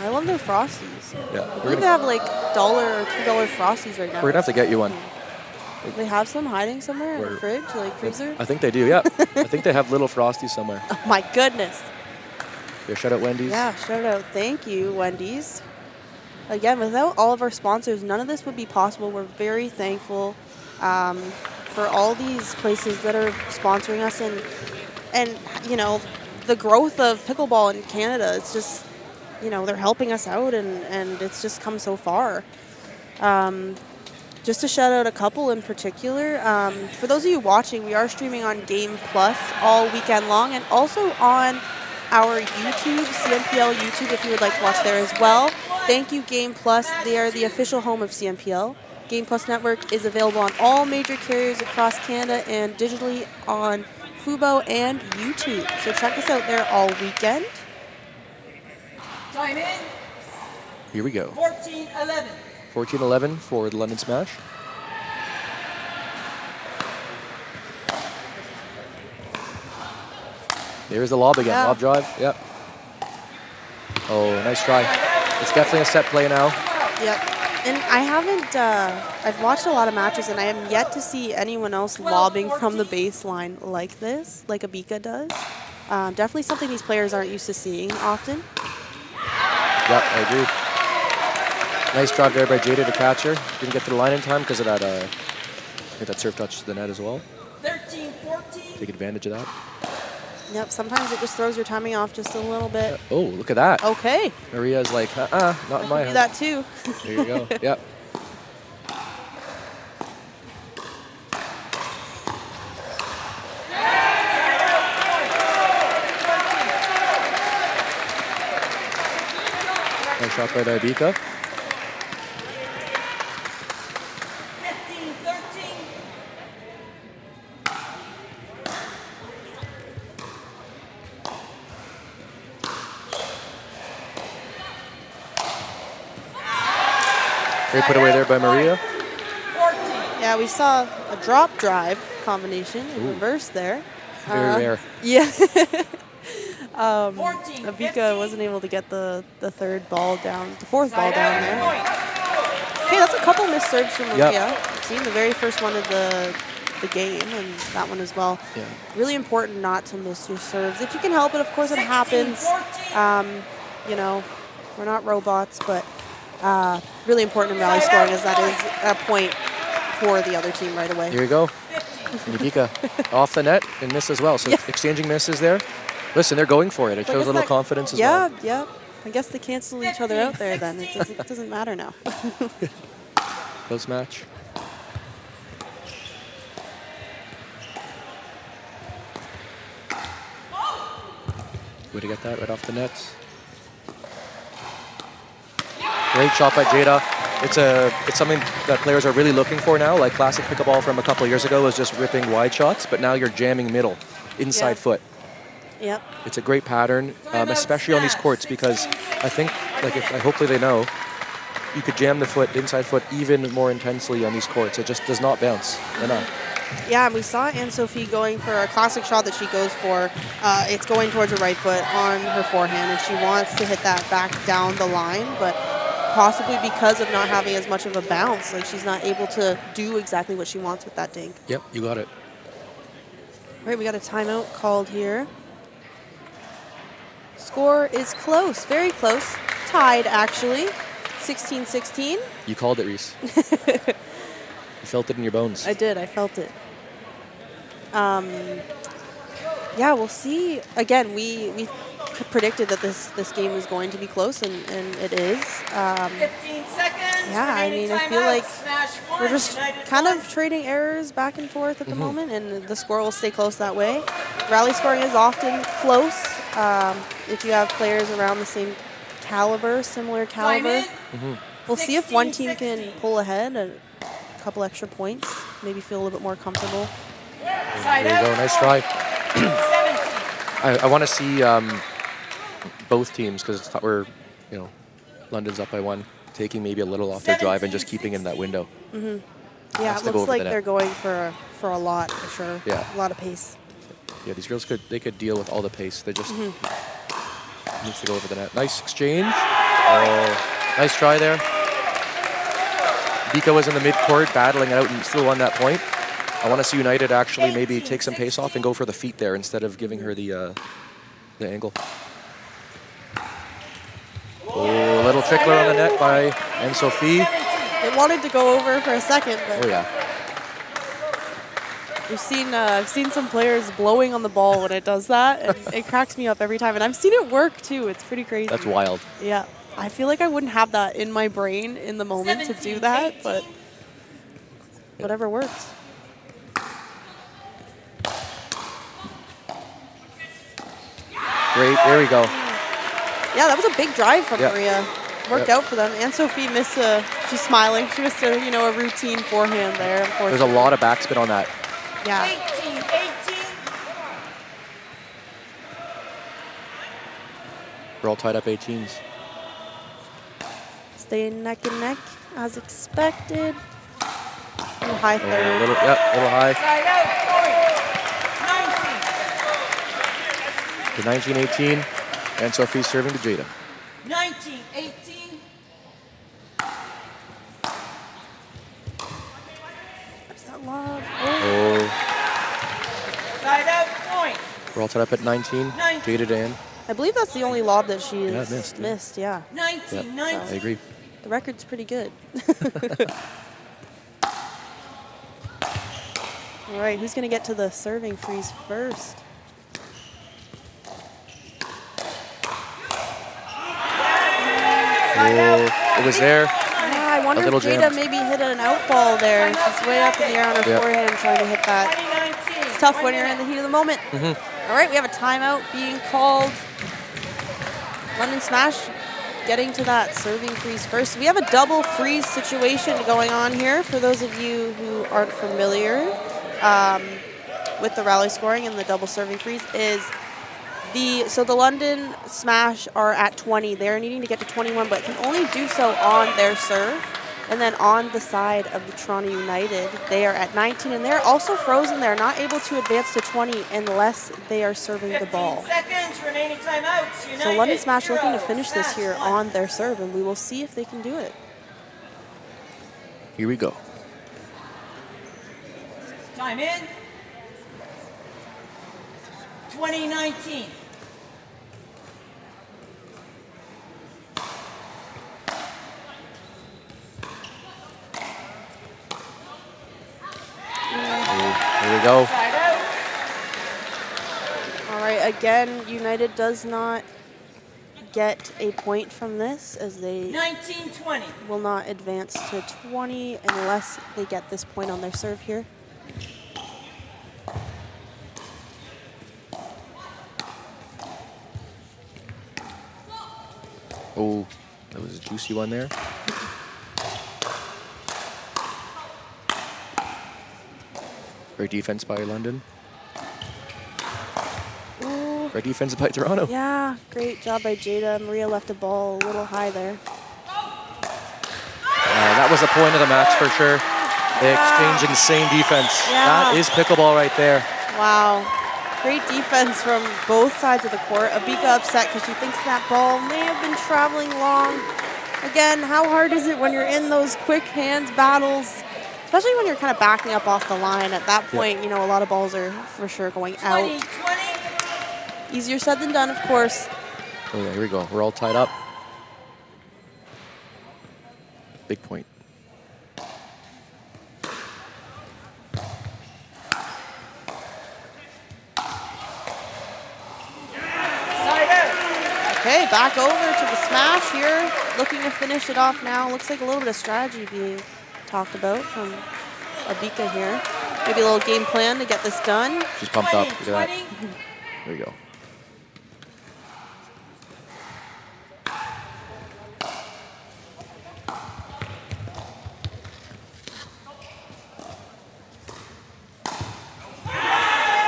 I love their Frosties. Yeah, I believe they have like $1 or $2 Frosties right now. we're gonna have to get you one. They have some hiding somewhere in the Where- fridge, like freezer. I think they do. Yeah, I think they have little Frosties somewhere. Oh my goodness. Yeah, shout out Wendy's. Yeah, shout out. Thank you, Wendy's. Again, without all of our sponsors, none of this would be possible. We're very thankful for all these places that are sponsoring us, and you know, the growth of pickleball in Canada. It's just, you know, they're helping us out, and it's just come so far. Just to shout out a couple in particular. For those of you watching, we are streaming on Game Plus all weekend long, and also on our YouTube, CNPL YouTube, if you would like to watch there as well. Thank you, Game Plus. They are the official home of CNPL. Game Plus Network is available on all major carriers across Canada and digitally on Fubo and YouTube. So check us out there all weekend. Time in. Here we go. 14-11. 14-11 for the London Smash. There's the lob again. Yeah. Lob drive. Yep. Oh, nice try. It's definitely a set play now. Yep. And I haven't, I've watched a lot of matches, and I am yet to see anyone else lobbing from the baseline like this, like Abika does. Definitely something these players aren't used to seeing often. Yep, I agree. Nice drive there by Jada to catch her. Didn't get to the line in time because of that, I think that serve touched the net as well. 13-14. Take advantage of that. Yep, sometimes it just throws your timing off just a little bit. Oh, look at that. Okay, Maria's like, not in my do hand. that too. There you go. Yep. Nice shot by Ibika. 15-13. Great put away there by Maria. 14. Yeah, we saw a drop drive combination in reverse there. Very rare. Yeah. 14, Abika wasn't able to get the fourth ball down there. Okay, that's a couple missed serves from Maria. Yep. Seen the very first one of the game, and that one as well. Yeah. Really important not to miss your serves. If you can help it, of course it happens. You know, we're not robots, but really important in rally scoring, as that is a point for the other team right away. Here you go. And Ibika off the net and miss as well. So Yeah. exchanging misses there. Listen, they're going for it. It So I shows a guess little that- confidence as well. Yeah. I guess they cancel each other out there then. It doesn't matter now. Close match. Way to get that right off the net. Great shot by Jada. It's something that players are really looking for now. Like classic pickleball from a couple years ago was just ripping wide shots, but now you're jamming middle, inside Yeah. foot. Yep. It's a great pattern, especially on these courts, because I think, hopefully they know, you could jam the foot, inside foot, even more intensely on these courts. It just does not bounce enough. Yeah, and we saw Anne-Sophie going for a classic shot that she goes for. It's going towards her right foot on her forehand, and she wants to hit that back down the line, but possibly because of not having as much of a bounce, like she's not able to do exactly what she wants with that dink. Yep, you got it. All right, we got a timeout called here. Score is close, very close. tied, actually. 16-16. You called it, Reese. You felt it in your bones. I did. I felt it. Yeah, we'll see. Again, we predicted that this game was going to be close, and it is. 15 seconds. Yeah, I mean, I feel like we're just kind of trading errors back and forth at the moment, and the score will stay close that way. Rally scoring is often close if you have players around the same caliber, similar caliber. We'll see if one team can pull ahead a couple extra points, maybe feel a little bit more comfortable. There you go. Nice try. I want to see both teams, because we're, London's up by 1, taking maybe a little off their drive and just keeping in that window. Yeah, Has it to go looks over like the net. they're going for a lot, for sure. Yeah. A lot of pace. Yeah, these girls could deal with all the pace. They just needs to go over the net. Nice exchange. Oh, nice try there. Bika was in the mid-court battling it out and still won that point. I want to see United actually maybe take some pace off and go for the feet there instead of giving her the angle. Oh, a little trickler on the net by Anne-Sophie. It wanted to go over for a second, but Oh yeah. I've seen some players blowing on the ball when it does that, and it cracks me up every time. And I've seen it work too. It's pretty crazy. That's wild. Yeah, I feel like I wouldn't have that in my brain in the moment to do that, but whatever works. Great. There we go. Yeah, that was a big drive from Yep. Maria. Worked out for them. Anne-Sophie missed she's smiling. She missed a routine forehand there. There's a lot of backspin on that. Yeah. 18. We're all tied up 18s. Staying neck and neck as expected. Little high A third. little high. Side out. Point. To 19-18. And Sophie serving to Jada. 19. 18. There's that lob. Oh, Side out. Point. we're all tied up at 19. Jada to Ann. I believe that's the only lob that she has missed, yeah. missed. Yeah. 19. I 19. agree. The record's pretty good. All right, who's going to get to the serving freeze first? Oh, it was there. Yeah, I wonder if little Jada jammed. maybe hit an out ball there. She's way up in the air on her Yep. forehand trying to hit that. 2019. It's tough when you're in the heat of the moment. All right, we have a timeout being called. London Smash getting to that serving freeze first. We have a double freeze situation going on here. For those of you who aren't familiar with the rally scoring and the double serving freeze, so the London Smash are at 20. They're needing to get to 21, but can only do so on their serve. And then on the side of the Toronto United, they are at 19, and they're also frozen. They're not able to advance to 20 unless they are serving the ball. 15 seconds. Remaining timeouts. United. So London Smash looking to 0. finish this Smash here 1. on their serve, and we will see if they can do it. Here we go. Time in. 2019. Here we go. Side out. All right, again, United does not get a point from this as they 1920. will not advance to 20 unless they get this point on their serve here. Oh, that was a juicy one there. Great defense by London. Ooh, Great defense by Toronto. yeah, great job by Jada. Maria left the ball a little high there. That was the point of the match for sure. They exchanged insane defense. Yeah. That is pickleball right there. Wow. Great defense from both sides of the court. Abika upset because she thinks that ball may have been traveling long. Again, how hard is it when you're in those quick hands battles, especially when you're kind of backing up off the line? At that point, a lot of balls are for sure going out. 2020. Easier said than done, of course. Oh yeah, here we go. We're all tied up. big point. Okay, back over to the smash here. Looking to finish it off now. Looks like a little bit of strategy being talked about from Abika here. Maybe a little game plan to get this done. She's pumped up. Look at that. There you go.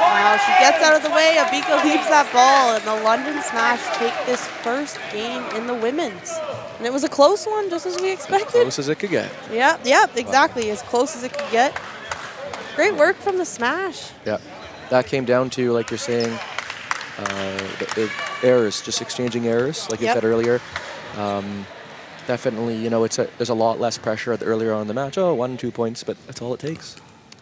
Wow, she gets out of the way. Abika leaves that ball, and the London Smash take this first game in the women's. And it was a close one, just as we expected. As close as it could get. Yep, exactly. As close as it could get. Great work from the Smash. Yeah, that came down to, like you're saying, the errors, just exchanging errors, like you said earlier. Definitely, you know, there's a lot less pressure earlier on in the match. Oh, 1, 2 points, but that's all it takes.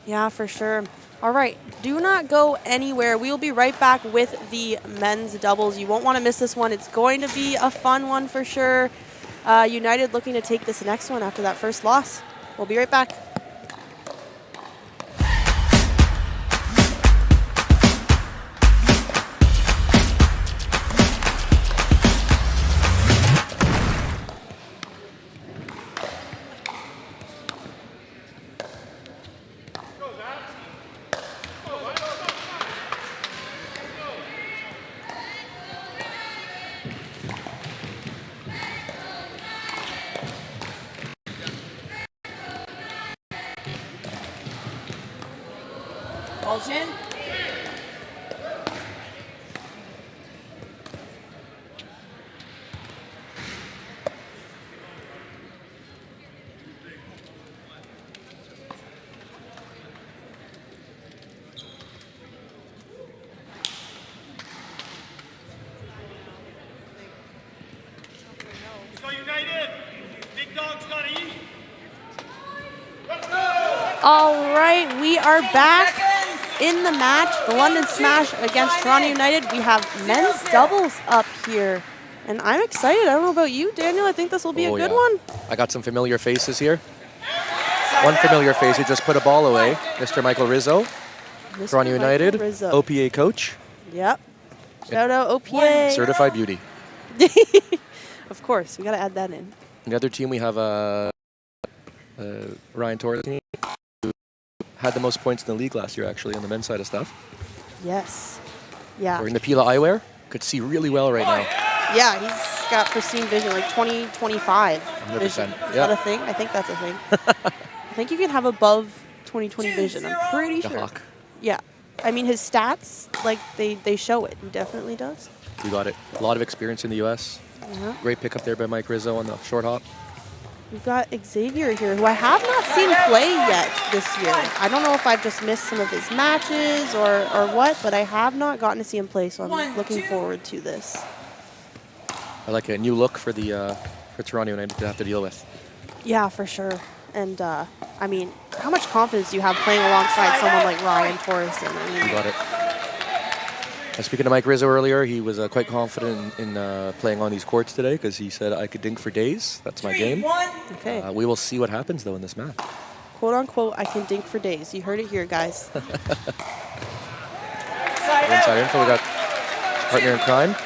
Yeah, for sure. All right, do not go anywhere. We will be right back with the men's doubles. You won't want to miss this one. It's going to be a fun one for sure. United looking to take this next one after that first loss. We'll be right back. Ball's in. Let's go United. Big dog's gotta eat. All right, we are back in the match. The London Smash against Toronto United. We have men's doubles up here. And I'm excited. I don't know about you, Daniel. I think this will be a good one. I got some familiar faces here. One familiar face who just put a ball away, Mr. Michael Rizzo, Toronto United, Rizzo. OPA coach. Yep. Shout out OPA. Certified beauty. Of course, we got to add that in. The other team, we have Ryan Torres, who had the most points in the league last year, actually, on the men's side of stuff. Yes. Yeah. We're in the Pila Eyewear. Could see really well right now. Yeah, he's got pristine vision, like 20/25 vision. 100%. Is that a thing? I think that's a thing. I think you can have above 20/20 vision. I'm pretty sure. Hawk. Yeah. I mean, his stats, like, they show it. He definitely does. You got it. A lot of experience in the U.S. Yeah. Great pickup there by Mike Rizzo on the short hop. We've got Xavier here, who I have not seen play yet this year. I don't know if I've just missed some of his matches or what, but I have not gotten to see him play, so I'm looking forward to this. I like a new look for the for Toronto United to have to deal with. Yeah, for sure. And, I mean, how much confidence do you have playing alongside someone like Ryan Torreson? I mean, You got it. Speaking to Mike Rizzo earlier, he was quite confident in playing on these courts today because he said, I could dink for days. That's my game. Okay. We will see what happens, though, in this match. Quote unquote, I can dink for days. You heard it here, guys. Inside info, we got partner in crime.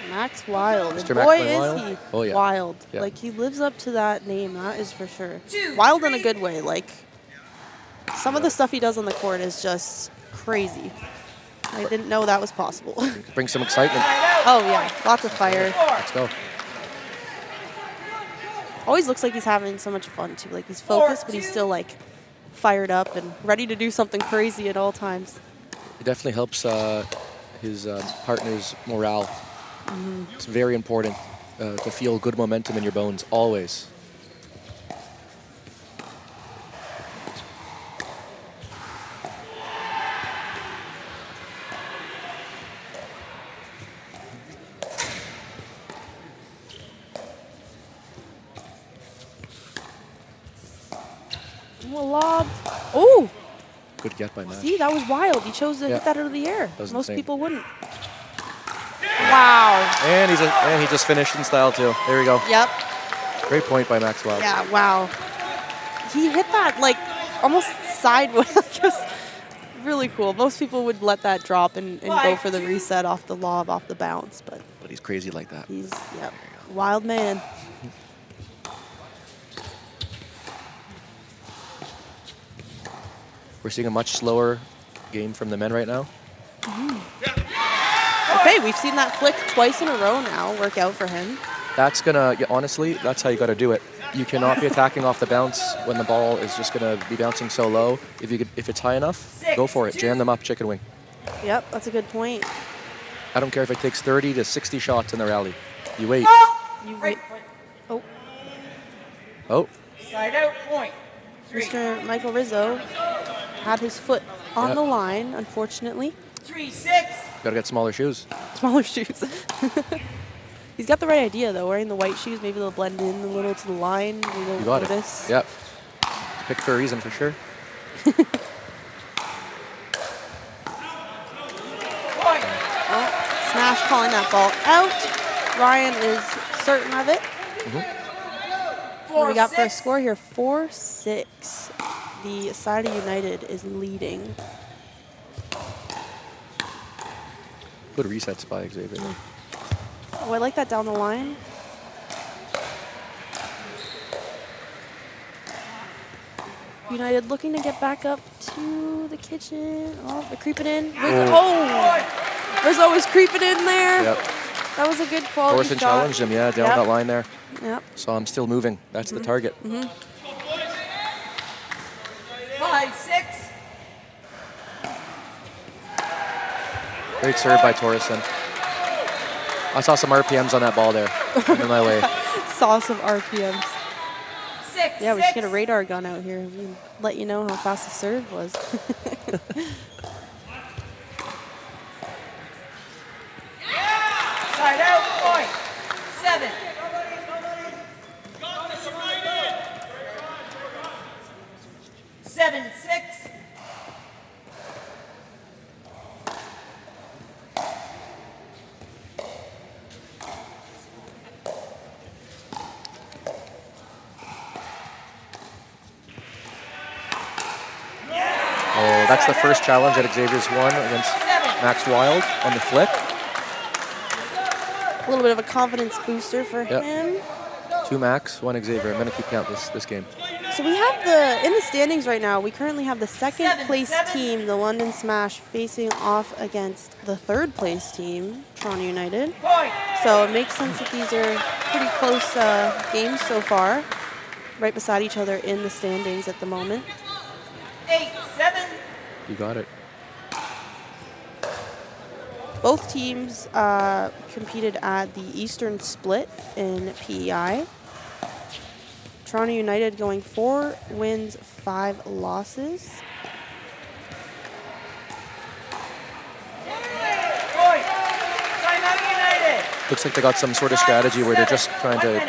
Max Wild. Mr. Boy, Max is Wild? he Oh, yeah. wild. Yeah. Like, he lives up to that name, that is for sure. Wild in a good way. Like, some of the stuff he does on the court is just crazy. I didn't know that was possible. Bring some excitement. Oh, yeah. Lots of fire. Let's go. Always looks like he's having so much fun, too. Like, he's focused, but he's still, like, fired up and ready to do something crazy at all times. It definitely helps his partner's morale. It's very important to feel good momentum in your bones, always. Lob. Oh! Good get by Matt. See, that was wild. He chose to Yeah. hit that out of the air. That was Most insane. people wouldn't. Wow. And he just finished in style too. There we go. Yep. Great point by Max Wild. Yeah, wow. He hit that like almost sideways. Just really cool. Most people would let that drop and go for the reset off the lob, off the bounce, but But he's crazy like that. he's wild man. We're seeing a much slower game from the men right now. Okay, we've seen that flick twice in a row now work out for him. That's gonna, honestly, that's how you got to do it. You cannot be attacking off the bounce when the ball is just gonna be bouncing so low. If it's high enough, go for it. Jam them up, chicken wing. Yep, that's a good point. I don't care if it takes 30 to 60 shots in the rally. You wait. You wait. Oh, Oh, Side out, point. Mr. Michael Rizzo had his foot on the line, unfortunately. 3-6. gotta get smaller shoes. Smaller shoes. He's got the right idea, though. Wearing the white shoes, maybe they'll blend in a little to the line. We won't You got notice. it. Yep. Picked for a reason for sure. Point. Oh, Smash calling that ball out. Ryan is certain of it. What do we got for a 4-6. score here? 4-6. The side of United is leading. Good resets by Xavier. Oh, I like that down the line. United looking to get back up to the kitchen. Oh, they're creeping in. Rizzo was creeping in there. Yep. That was a good quality Thorson shot. challenged him, down Yep. that line there. Yep. So I'm still moving. That's the target. 5-6. Great serve by Torreson. I saw some RPMs on that ball there. I'm in my way. Saw some RPMs. 6. Yeah, we should get a radar gun out here and let you know how fast the serve was. Side out, point. 7. 7-6. Oh, that's the first challenge that Xavier's won against Max Wild on the flick. A little bit of a confidence booster for Yep. him. 2 Max, 1 Xavier. I'm going to keep count this game. So we have in the standings right now, we currently have the second place team, the London Smash, facing off against the third place team, Toronto United. Point. So it makes sense that these are pretty close games so far, right beside each other in the standings at the moment. 8-7. You got it. Both teams competed at the Eastern Split in PEI. Toronto United going 4 wins, 5 losses. Point. Timeout United. Looks like they got some sort of strategy where they're just trying to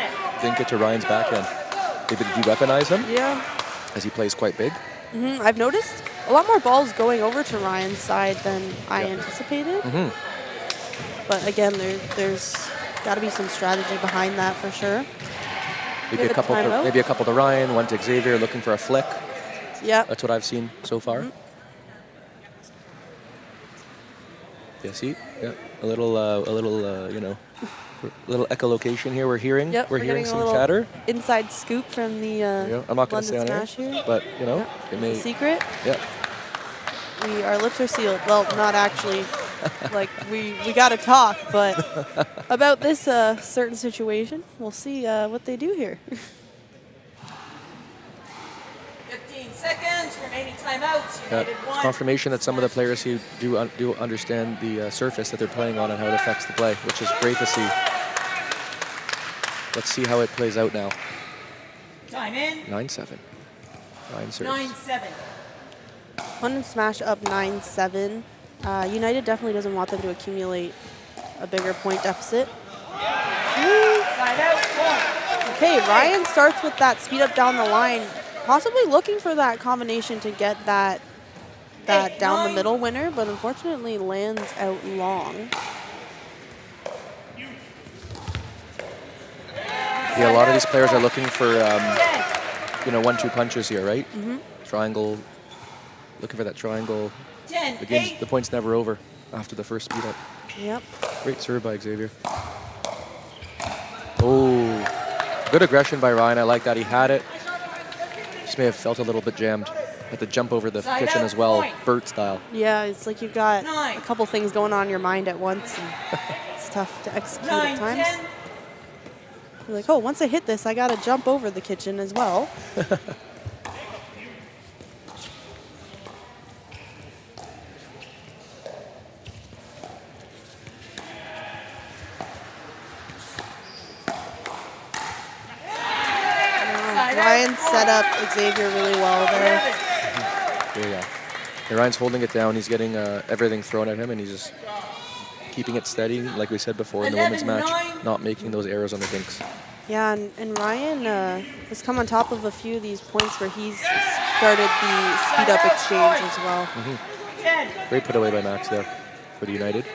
dink it to Ryan's backhand. Maybe to de-weaponize him Yeah. as he plays quite big. I've noticed a lot more balls going over to Ryan's side than I anticipated. But again, there's got to be some strategy behind that for sure. Maybe Give a it couple. timeout. Maybe a couple to Ryan, 1 to Xavier, looking for a flick. Yep. That's what I've seen so far. Yeah, see, a little, little echolocation here. We're hearing, Yep, we're hearing getting a some little chatter. inside scoop from the Yeah, I'm not going to say on London air, Smash here. but Yep. it It's may. a secret. Yeah, Our lips are sealed. Well, not actually. Like we got to talk, but about this certain situation, we'll see what they do here. 15 seconds. Remaining timeouts. United 1. confirmation that some of the players who do understand the surface that they're playing on and how it affects the play, which is great to see. Let's see how it plays out now. Time in. 9-7. Ryan serves. 9-7. London Smash up 9-7. United definitely doesn't want them to accumulate a bigger point deficit. Side out, point. Okay, Ryan starts with that speed up down the line, possibly looking for that combination to get that down the middle winner, but unfortunately lands out long. Yeah, a lot of these players are looking for, 1-2 punches here, right? Triangle, looking for that triangle. 10, The point's never over after the first speed up. Yep. Great serve by Xavier. Oh, good aggression by Ryan. I like that. He had it. Just may have felt a little bit jammed. Had to jump over the kitchen as well, Bert style. Yeah, it's like you've got a couple things going on in your mind at once, and it's tough to execute at times. You're like, oh, once I hit this, I got to jump over the kitchen as well. Ryan set up Xavier really well there. Yeah. And Ryan's holding it down. He's getting everything thrown at him, and he's just keeping it steady, like we said before in the women's match, not making those errors on the dinks. Yeah, and Ryan has come on top of a few of these points where he's started the speed-up exchange as well. Great put away by Max there for the United.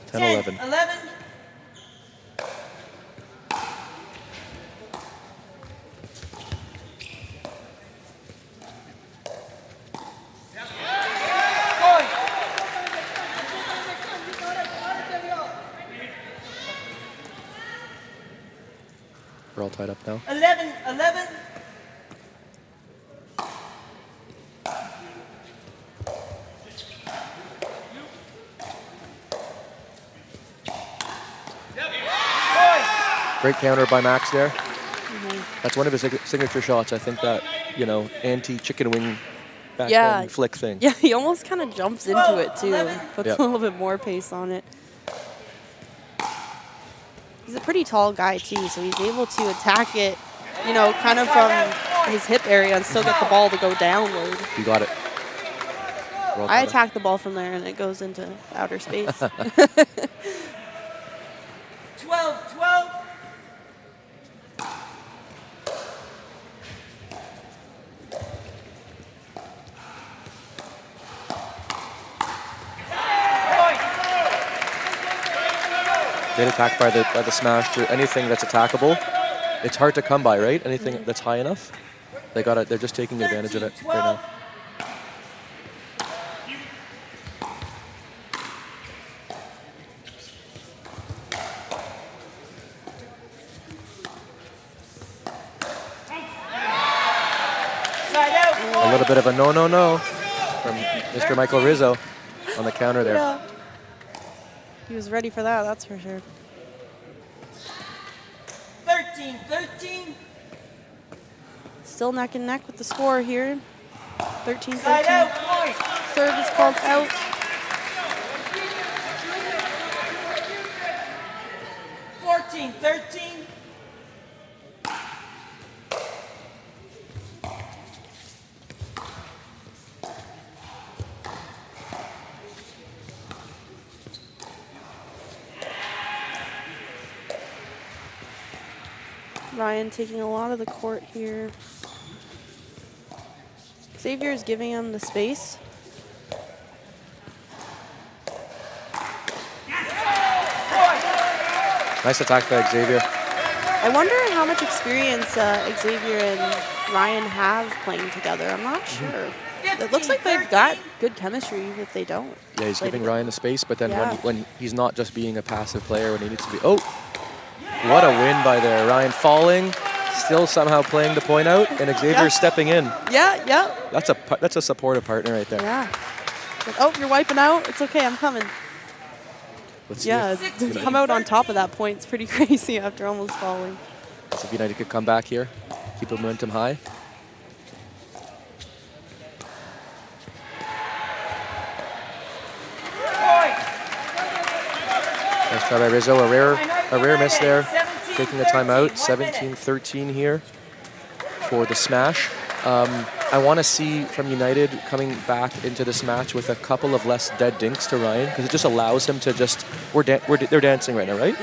10-11. 11. We're all tied up now. 11. Great counter by Max there. That's one of his signature shots. I think that, anti-chicken wing backhand flick thing. Yeah, he almost kind of jumps into it too. Puts a little bit more pace on it. He's a pretty tall guy too, so he's able to attack it, kind of from his hip area and still get the ball to go downward. You got it. I attack the ball from there and it goes into outer space. 12. Great attack by the smash to anything that's attackable. It's hard to come by, right? Anything that's high enough. They're just taking advantage of it right now. A little bit of a no from Mr. Michael Rizzo on the counter there. Yeah. He was ready for that, that's for sure. 13. Still neck and neck with the score here. 13-13. Side out, point. Serve is called out. Fourteen, 13. Ryan taking a lot of the court here. Xavier is giving him the space. Nice attack by Xavier. I wonder how much experience Xavier and Ryan have playing together. I'm not sure. It looks like they've got good chemistry if they don't. Yeah, he's giving Ryan the space, but then Yeah. when he's not just being a passive player when he needs to be. Oh, what a win by there. Ryan falling, still somehow playing the point out, and Xavier stepping in. Yeah. That's a supportive partner right there. Yeah. Like, oh, you're wiping out? It's okay, I'm coming. Let's see Yeah, if to come out on top of that point, it's pretty crazy after almost falling. let's see if United could come back here, keep the momentum high. Nice try by Rizzo. A rare miss there. Taking a timeout. 17-13 here for the smash. I want to see from United coming back into this match with a couple of less dead dinks to Ryan, because it just allows him to just they're dancing right now, right?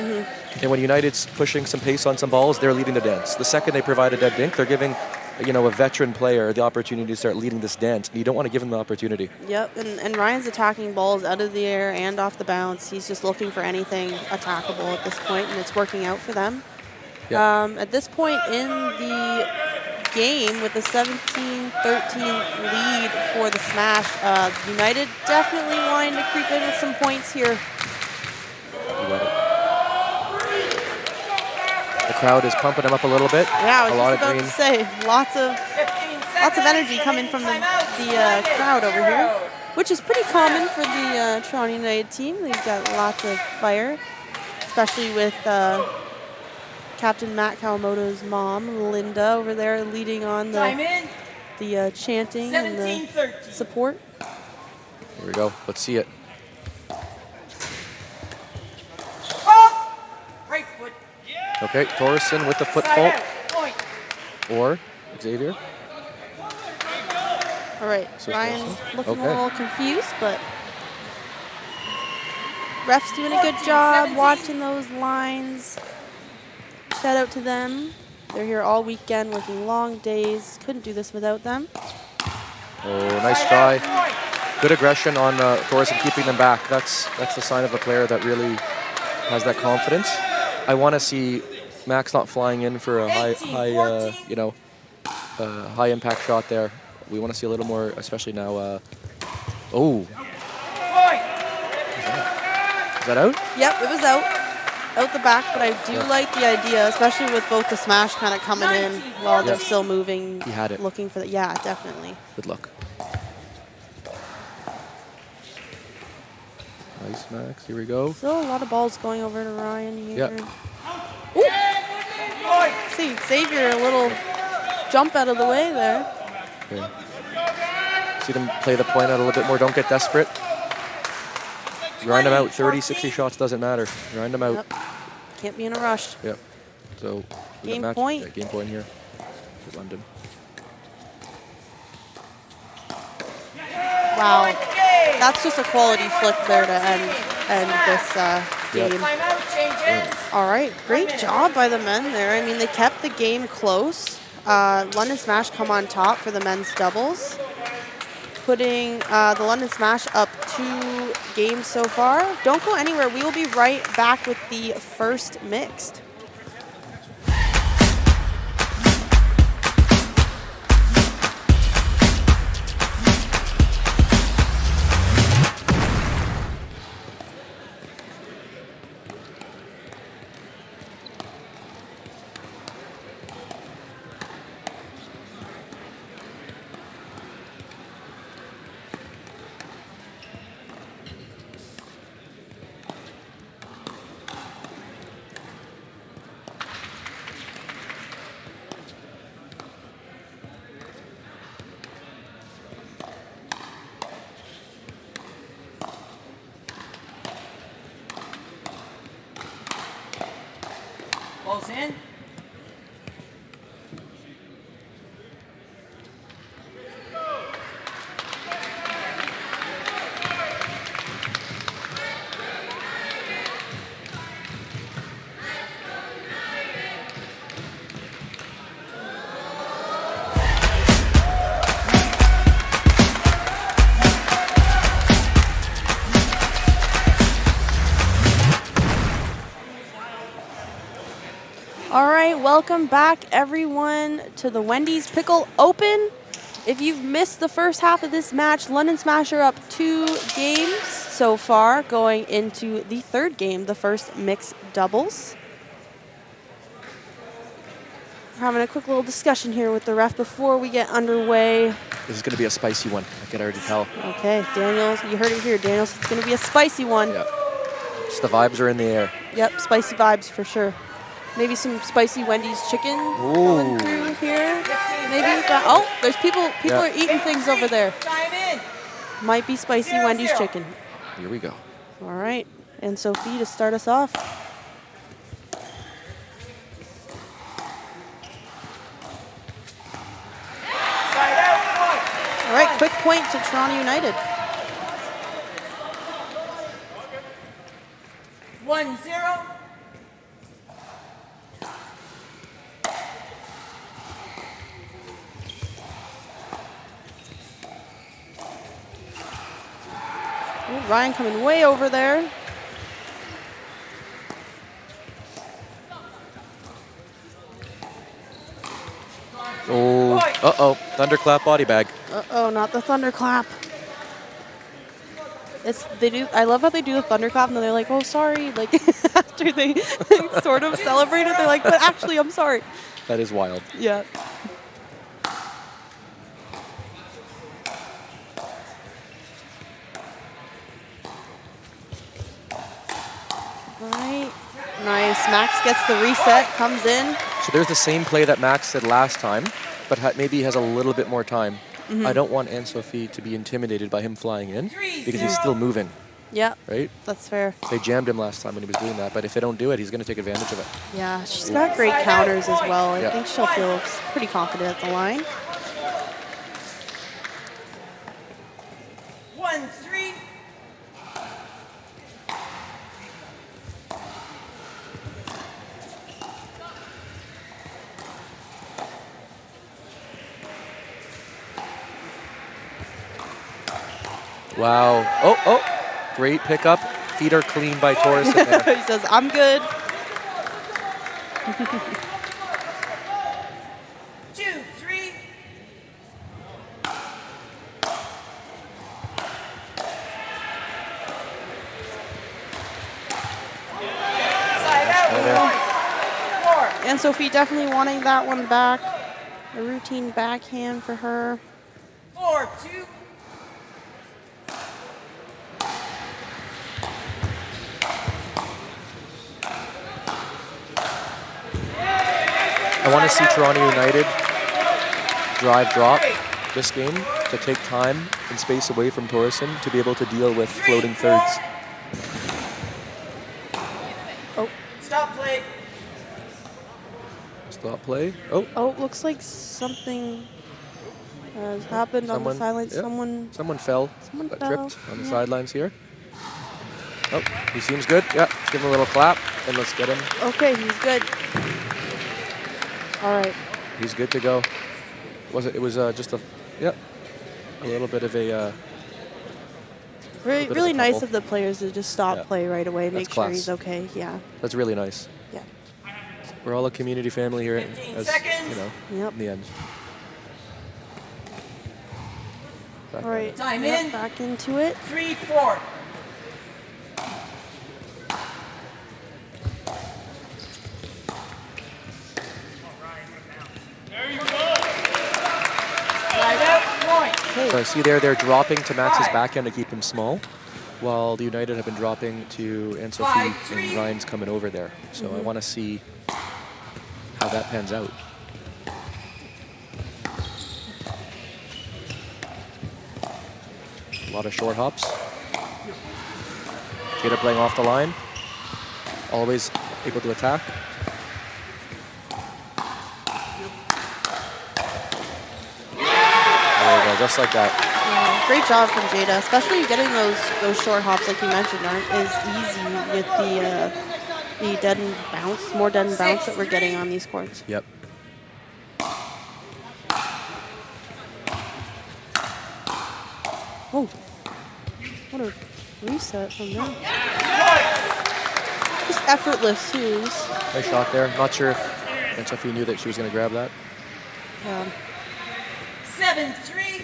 And when United's pushing some pace on some balls, they're leading the dance. The second they provide a dead dink, they're giving a veteran player the opportunity to start leading this dance. You don't want to give him the opportunity. Yep, and Ryan's attacking balls out of the air and off the bounce. He's just looking for anything attackable at this point, and it's working out for them. Yeah. At this point in the game, with the 17-13 lead for the Smash, United definitely wanting to creep in with some points here. You got it. The crowd is pumping them up a little bit. Yeah, I was a lot just about of to say, lots of energy coming from the crowd over here, which is pretty common for the Toronto United team. They've got lots of fire, especially with Captain Matt Kawamoto's mom, Linda, over there leading on the chanting and the support. Here we go. Let's see it. Right foot. Okay, Torreson with the foot fault. Point. Or Xavier. All right, So Ryan Torreson. looking Okay. a little confused, but ref's doing a good job watching those lines. Shout out to them. They're here all weekend working long days. Couldn't do this without them. Oh, nice try. Good aggression on Thorson, keeping them back. That's the sign of a player that really has that confidence. I want to see Max not flying in for a high impact shot there. We want to see a little more, especially now. Oh, is that out? Yep, it was out the back, but I do like the idea, especially with both the smash kind of coming in while they're still moving. He had it. Looking for that. Yeah, definitely. Good luck. Nice, Max. Here we go. So a lot of balls going over to Ryan here. Yep. Ooh. See, Xavier, a little jump out of the way there. Okay. See them play the point out a little bit more. Don't get desperate. Grind them out. 30, 60 shots doesn't matter. Grind them out. Yep. Can't be in a rush. Yep. So we got Game point. Yeah, game point here for London. Wow. That's just a quality flick there to end this game. Timeout changes. All right, great job by the men there. I mean, they kept the game close. London Smash come on top for the men's doubles, putting the London Smash up 2 games so far. Don't go anywhere. We will be right back with the first mixed. Balls in. All right, welcome back, everyone, to the Wendy's Pickle Open. If you've missed the first half of this match, London Smash are up 2 games so far, going into the third game, the first mixed doubles. We're having a quick little discussion here with the ref before we get underway. This is going to be a spicy one. I can already tell. Okay, Daniels, you heard it here, Daniels. It's going to be a spicy one. Yep. Just the vibes are in the air. Yep, spicy vibes for sure. Maybe some spicy Wendy's chicken coming through here. Maybe that. Oh, there's people. People are eating things over there. Time in. Might be spicy Wendy's chicken. Here we go. All right, and Sophie to start us off. Side out. Point. All right, quick point to Toronto United. 1-0. Ryan coming way over there. Oh, uh-oh. Thunderclap body bag. Uh-oh, not the thunderclap. I love how they do the thunderclap and then they're like, oh, sorry. Like, after they sort of celebrate it, they're like, but actually, I'm sorry. That is wild. Yeah. All right. Nice. Max gets the reset, comes in. So there's the same play that Max did last time, but maybe he has a little bit more time. I don't want Anne-Sophie to be intimidated by him flying in because he's still moving, Yeah, right? that's fair. They jammed him last time when he was doing that, but if they don't do it, he's going to take advantage of it. Yeah, she's got great counters as well. I Yeah. think she'll feel pretty confident at the line. 1-3. Wow. Oh. Great pickup. Feet are clean by Torres in there. He says, I'm good. 2-3. Side out. Right there. And Sophie definitely wanting that one back. A routine backhand for her. 4-2. I want to see Toronto United drive drop this game to take time and space away from Torreson to be able to deal with floating thirds. Stop play. Stop play. Oh, Oh, looks like something has happened on the sidelines. yeah. Someone fell. Someone Got fell. tripped on the Yeah. sidelines here. Oh, he seems good. Yeah, let's give him a little clap and let's get him. Okay, he's good. All right. He's good to go. It was just a little bit of a Really, bit of really a nice couple. of the players to just stop Yeah. play right away, make sure class. he's okay. Yeah. that's really nice. Yeah. We're all a community family here, 15 as seconds. you know, Yep. in the end. Back All right. Time Yep, in. back into it. 3-4. Side out. Point. So I see they're dropping to Max's backhand to keep him small, while the United have been dropping to Anne-Sophie and Ryan's coming over there. So I want to see how that pans out. A lot of short hops. Jada playing off the line. Always able to attack. There we go, just like that. Yeah, great job from Jada, especially getting those short hops like you mentioned aren't as easy with the dead and bounce, more dead and bounce that we're getting on these courts. Yep. Oh, what a reset from them. Just effortless too. Nice shot there. Not sure if Anne-Sophie knew that she was going to grab that. Yeah. 7-3.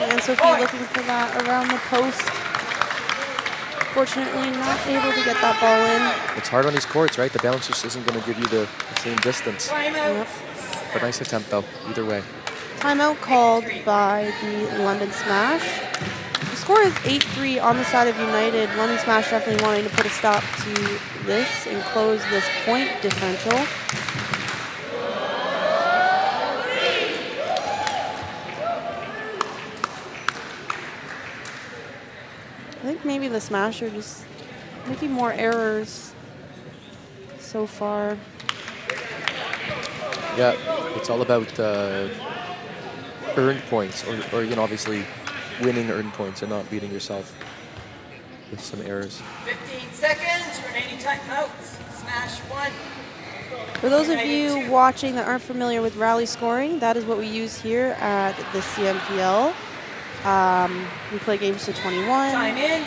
And Sophie looking for that around the post. Fortunately, not able to get that ball in. It's hard on these courts, right? The bounce just isn't going to give you the same distance. Timeout. But nice attempt, though, either way. Timeout called by the London Smash. The score is 8-3 on the side of United. London Smash definitely wanting to put a stop to this and close this point differential. I think maybe the Smash are just making more errors so far. Yeah, it's all about earned points, or obviously winning earned points and not beating yourself with some errors. 15 seconds, remaining timeouts. Smash 1. For those of you watching that aren't familiar with rally scoring, that is what we use here at the CMPL. We play games to 21. Time in.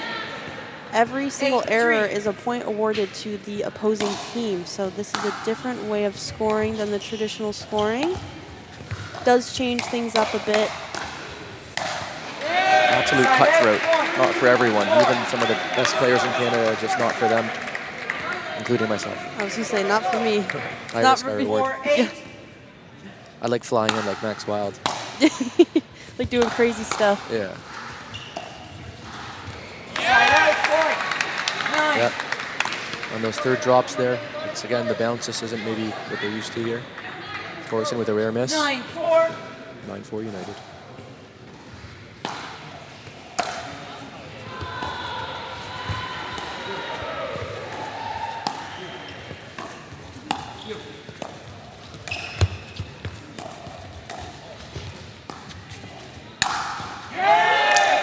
Every single 8-3. error is a point awarded to the opposing team. So this is a different way of scoring than the traditional scoring. Does change things up a bit. Absolute cutthroat, not for everyone. Even some of the best players in Canada, just not for them, including myself. I was going to say, not for me. I Not risk my for me. reward. 4-8. I like flying in like Max Wild. Like doing crazy stuff. Yeah. Side out point. 9. Yep. On those third drops there, it's again the bounce just isn't maybe what they're used to here. Torsen with a rare miss. 9-4. 9-4 United.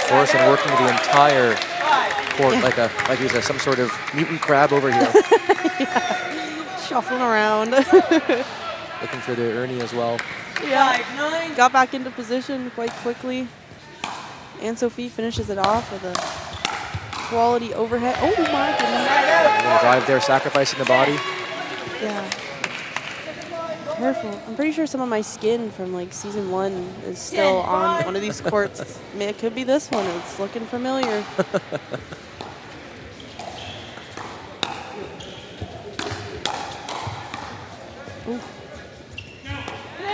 Torsen working the entire court like he's some sort of mutant crab over here. Shuffling around. Looking for the Ernie as well. Yeah. 5-9. Got back into position quite quickly. And Sophie finishes it off with a quality overhead. Oh my goodness. Gonna drive there, sacrificing the body. Yeah. Careful. I'm pretty sure some of my skin from like season 1 is still on one of these courts. I mean, it could be this one. It's looking familiar.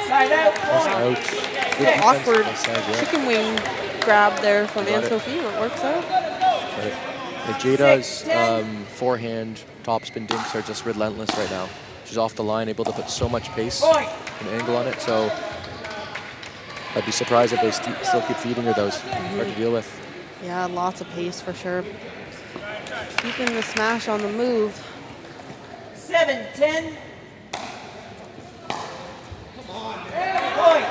Side out Just point. out. Good defense Awkward by side, yeah. chicken wing grab there from Got Anne it. Sophie. It works out. But Jada's forehand topspin dinks are just relentless right now. She's off the line, able to put so much pace Point. and angle on it. So I'd be surprised if they still keep feeding her those. Hard to deal with. Yeah, lots of pace for sure. Keeping the smash on the move. 7-10. Point.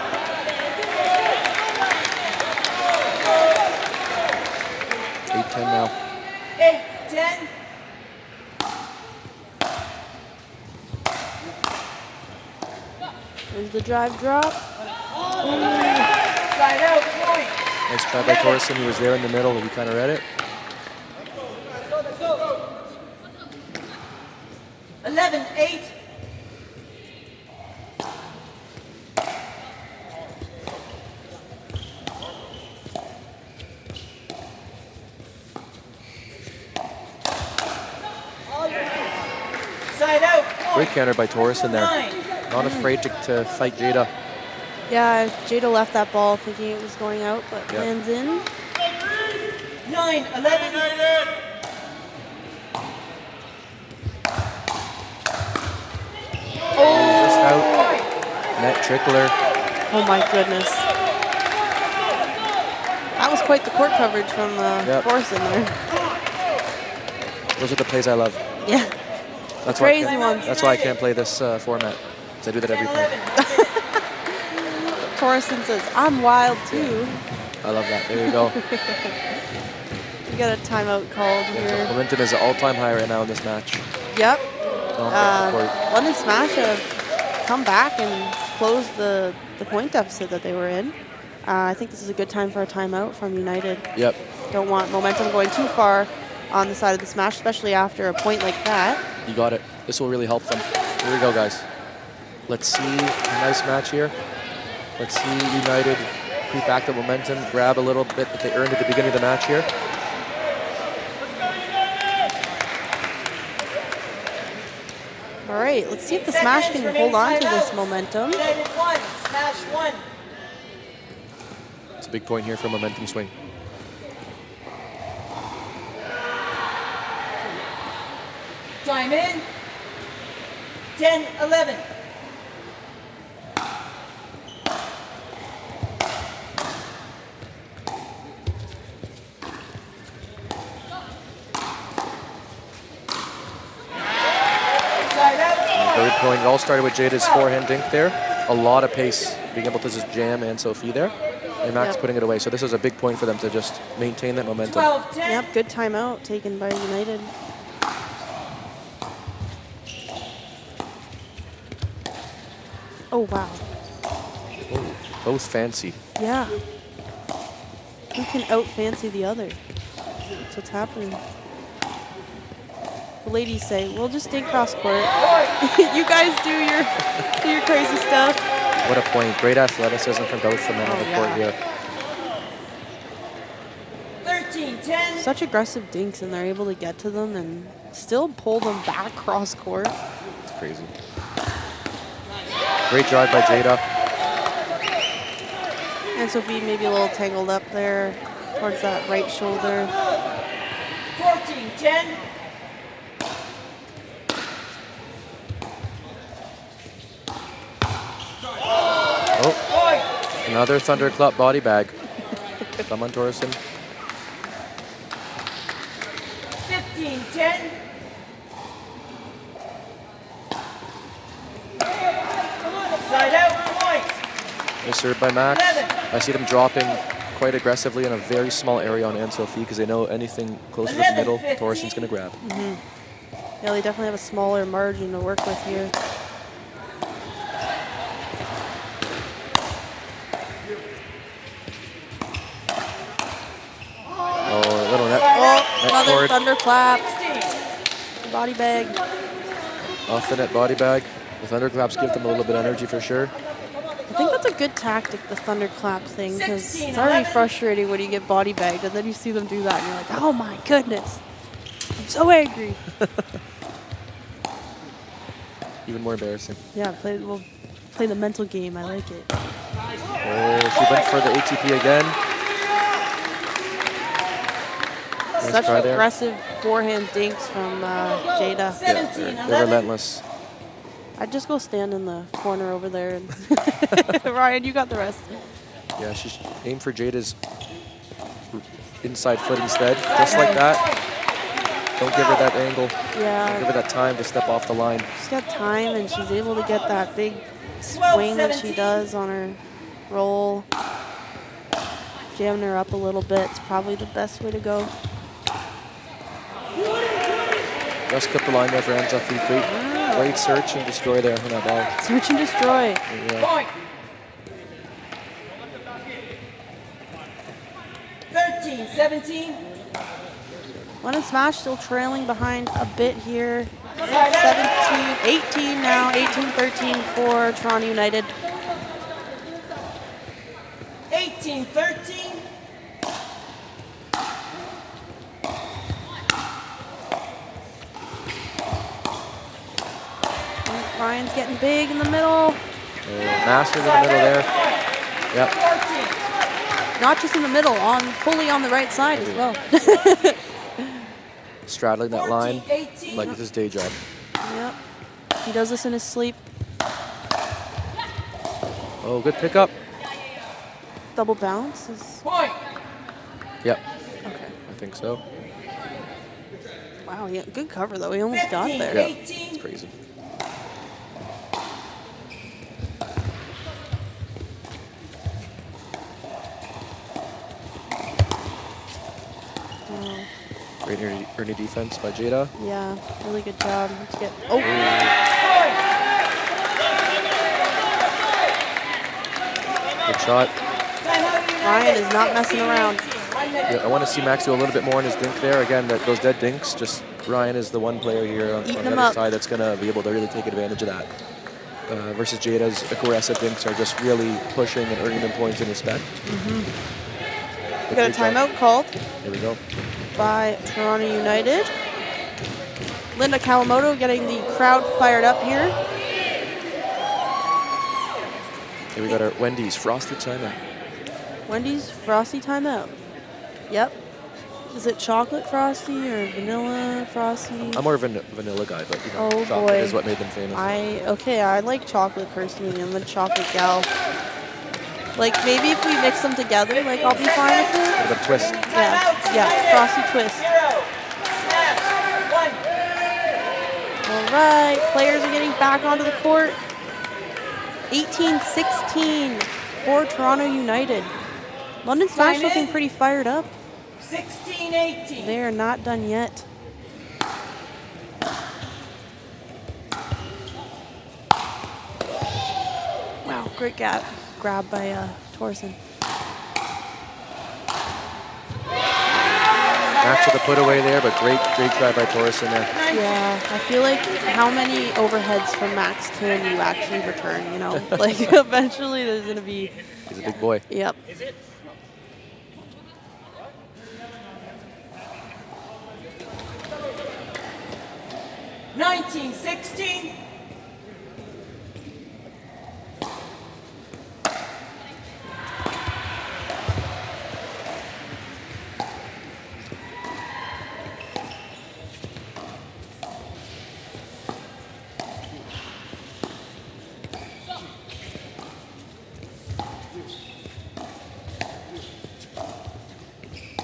8-10 now. 8-10. There's the drive drop. Side out point. Nice try by Torsen. He was there in the middle. He kind of read it. 11-8. Side out point. Great counter by Torsen there. 9. Not afraid to fight Jada. Yeah, Jada left that ball thinking it was going out, but Yeah. lands in. 9-11. Just out. Net trickler. Oh my goodness. That was quite the court coverage from Yep. Thorson there. Those are the plays I love. Yeah. That's Crazy why I can't, ones. That's why I can't play this format. 'Cause I do that every time. 10-11. Thorson says, I'm wild too. I love that. There you go. We got a timeout called here. Momentum is at all-time high right now in this match. Yep. On the court. London Smash have come back and closed the point deficit that they were in. I think this is a good time for a timeout from United. Yep. Don't want momentum going too far on the side of the Smash, especially after a point like that. You got it. This will really help them. Here we go, guys. Let's see a nice match here. Let's see United creep back the momentum, grab a little bit that they earned at the beginning of the match here. All right, let's see if the Smash can hold on to this momentum. United 1. Smash 1. It's a big point here for a momentum swing. Time in. 10-11. Side out. Third point, it all started with Jada's forehand dink there. a lot of pace, being able to just jam and Sophie there. And Max Yep. putting it away. So this is a big point for them to just maintain that momentum. 12-10. Yep, good timeout taken by United. Oh, wow. Oh, both fancy. Yeah. Who can out-fancy the other? That's what's happening. The ladies say, we'll just stay cross-court. You guys do your crazy stuff. What a point. Great athleticism from both the men on the court here. 13-10. Such aggressive dinks, and they're able to get to them and still pull them back cross-court. It's crazy. Great drive by Jada. And Sophie maybe a little tangled up there towards that right shoulder. 14-10. Oh, another thunderclap body bag. Come on, Torreson. 15-10. Side out point. Nice serve by Max. I see them dropping quite aggressively in a very small area on Anne-Sophie because they know anything close to the middle, Torreson's going to grab. Yeah, they definitely have a smaller margin to work with here. Oh, a little net. Oh, another cord. thunderclap. Body bag. Off the net body bag. The thunderclaps give them a little bit of energy for sure. I think that's a good tactic, the thunderclap thing, because it's already frustrating when you get body bagged and then you see them do that and you're like, oh my goodness. I'm so angry. Even more embarrassing. Yeah, we'll play the mental game. I like it. Oh, she went for the ATP again. Nice Such try there. aggressive forehand dinks from Jada. Yeah, they're relentless. I'd just go stand in the corner over there. And Ryan, you got the rest. Yeah, she aimed for Jada's inside foot instead, just like that. Don't give her that angle. Yeah. Give her that time to step off the line. She's got time, and she's able to get that big swing that she does on her roll. Jamming her up a little bit. It's probably the best way to go. Just clip the line there for Anne-Sophie. Great search and destroy there on that ball. Search and destroy. Yeah. Point. 13-17. London Smash still trailing behind a bit here. 17, 18 now, 18-13 for Toronto United. 18-13. Ryan's getting big in the middle. Masters in the middle there. Yep. 14. Not just in the middle, fully on the right side as well. Straddling that line 14-18. like it's his day job. Yep. He does this in his sleep. Oh, good pickup. Double bounce is Point. Yep, okay. I think so. Wow, yeah, good cover though. He almost got there. Yeah, 18. it's crazy. Great early defense by Jada. Yeah, really good job. Let's get. Oh, Good shot. Ryan is not messing around. Yeah, I want to see Max do a little bit more in his dink there. Again, those dead dinks, just Ryan is the one player here on Eating the them other up. side that's going to be able to really take advantage of that. Versus Jada's aggressive dinks are just really pushing and earning them points and respect. We got a timeout called Here we go. by Toronto United. Linda Kawamoto getting the crowd fired up here. Here we got our Wendy's Frosted timeout. Wendy's Frosty timeout. Yep. Is it chocolate Frosty or vanilla Frosty? I'm more of a vanilla guy, but you know, Oh, chocolate boy. is what made them famous. I like chocolate personally. I'm a chocolate gal. Like maybe if we mix them together, like I'll be fine with it. A bit of a twist. Yeah, Frosty twist. 0. Snap. 1. All right, players are getting back onto the court. 18-16 for Toronto United. London Smash Time in. looking pretty fired up. 16-18. They are not done yet. Wow, great grab by Torsen. Max with a put away there, but great try by Torsen there. Yeah, I feel like how many overheads from Max can you actually return, you know? Like, eventually there's going to be... He's a big boy. Yep. Nineteen, 16.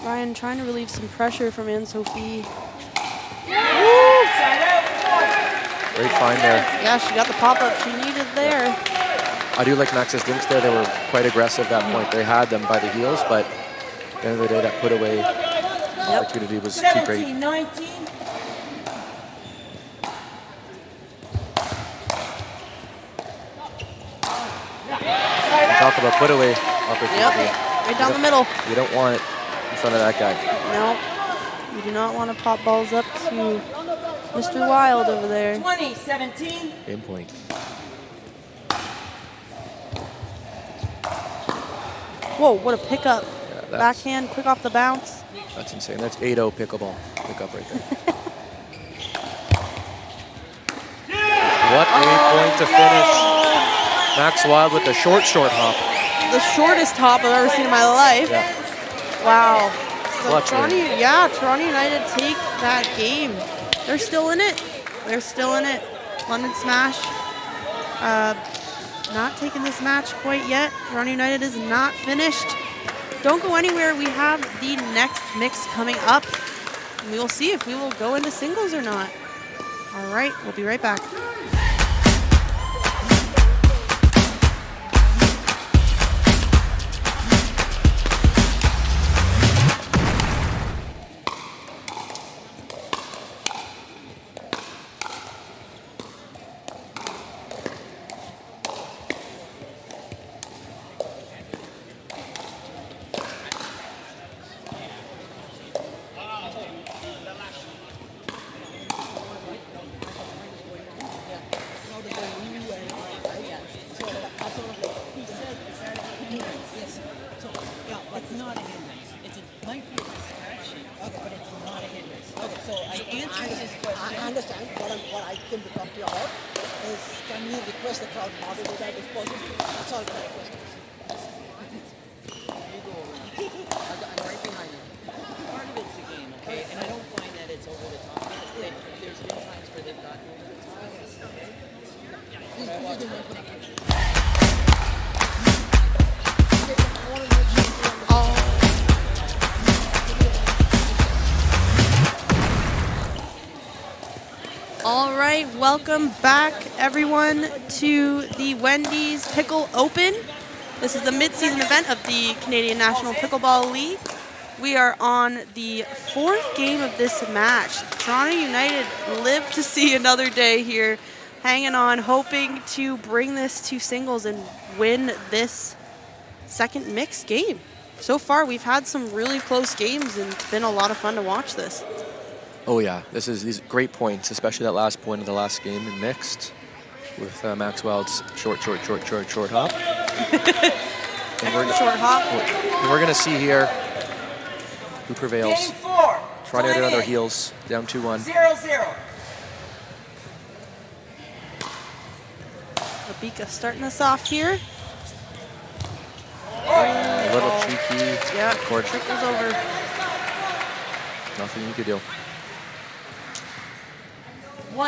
Ryan trying to relieve some pressure from Anne-Sophie. Great find there. Yeah, she got the pop-up she needed there. I do like Max's dinks there. They were quite aggressive at that point. They had them by the heels, but at the end of the day, that put away opportunity was too great. 17, 19. Talk about put away opportunity. Yep, right down the middle. You don't want it in front of that guy. No, you do not want to pop balls up to Mr. Wild over there. 20, 17. Game point. Whoa, what a pickup. Yeah, that's, Backhand, quick off the bounce. that's insane. That's 8-0 pickleball pickup right there. What a point to finish. Max Wild with the short hop. The shortest hop I've ever seen in my life. Yeah. Wow. So Clutch, Toronto United take that game. They're still in it. They're still in it. London Smash not taking this match quite yet. Toronto United is not finished. Don't go anywhere. We have the next mix coming up. And we will see if we will go into singles or not. All right, we'll be right back. All right, welcome back, everyone, to the Wendy's Pickle Open. This is the mid-season event of the Canadian National Pickleball League. We are on the fourth game of this match. Toronto United live to see another day here, hanging on, hoping to bring this to singles and win this second mixed game. So far, we've had some really close games, and it's been a lot of fun to watch this. Oh yeah, these great points, especially that last point of the last game in mixed with Max Wild's short hop. And we're gonna see here who prevails. Game 4. Toronto United on their heels, down 2-1. 0-0. Abika starting us off here. A little cheeky. Yeah, Court. trick was over. Nothing you could do. 1-0.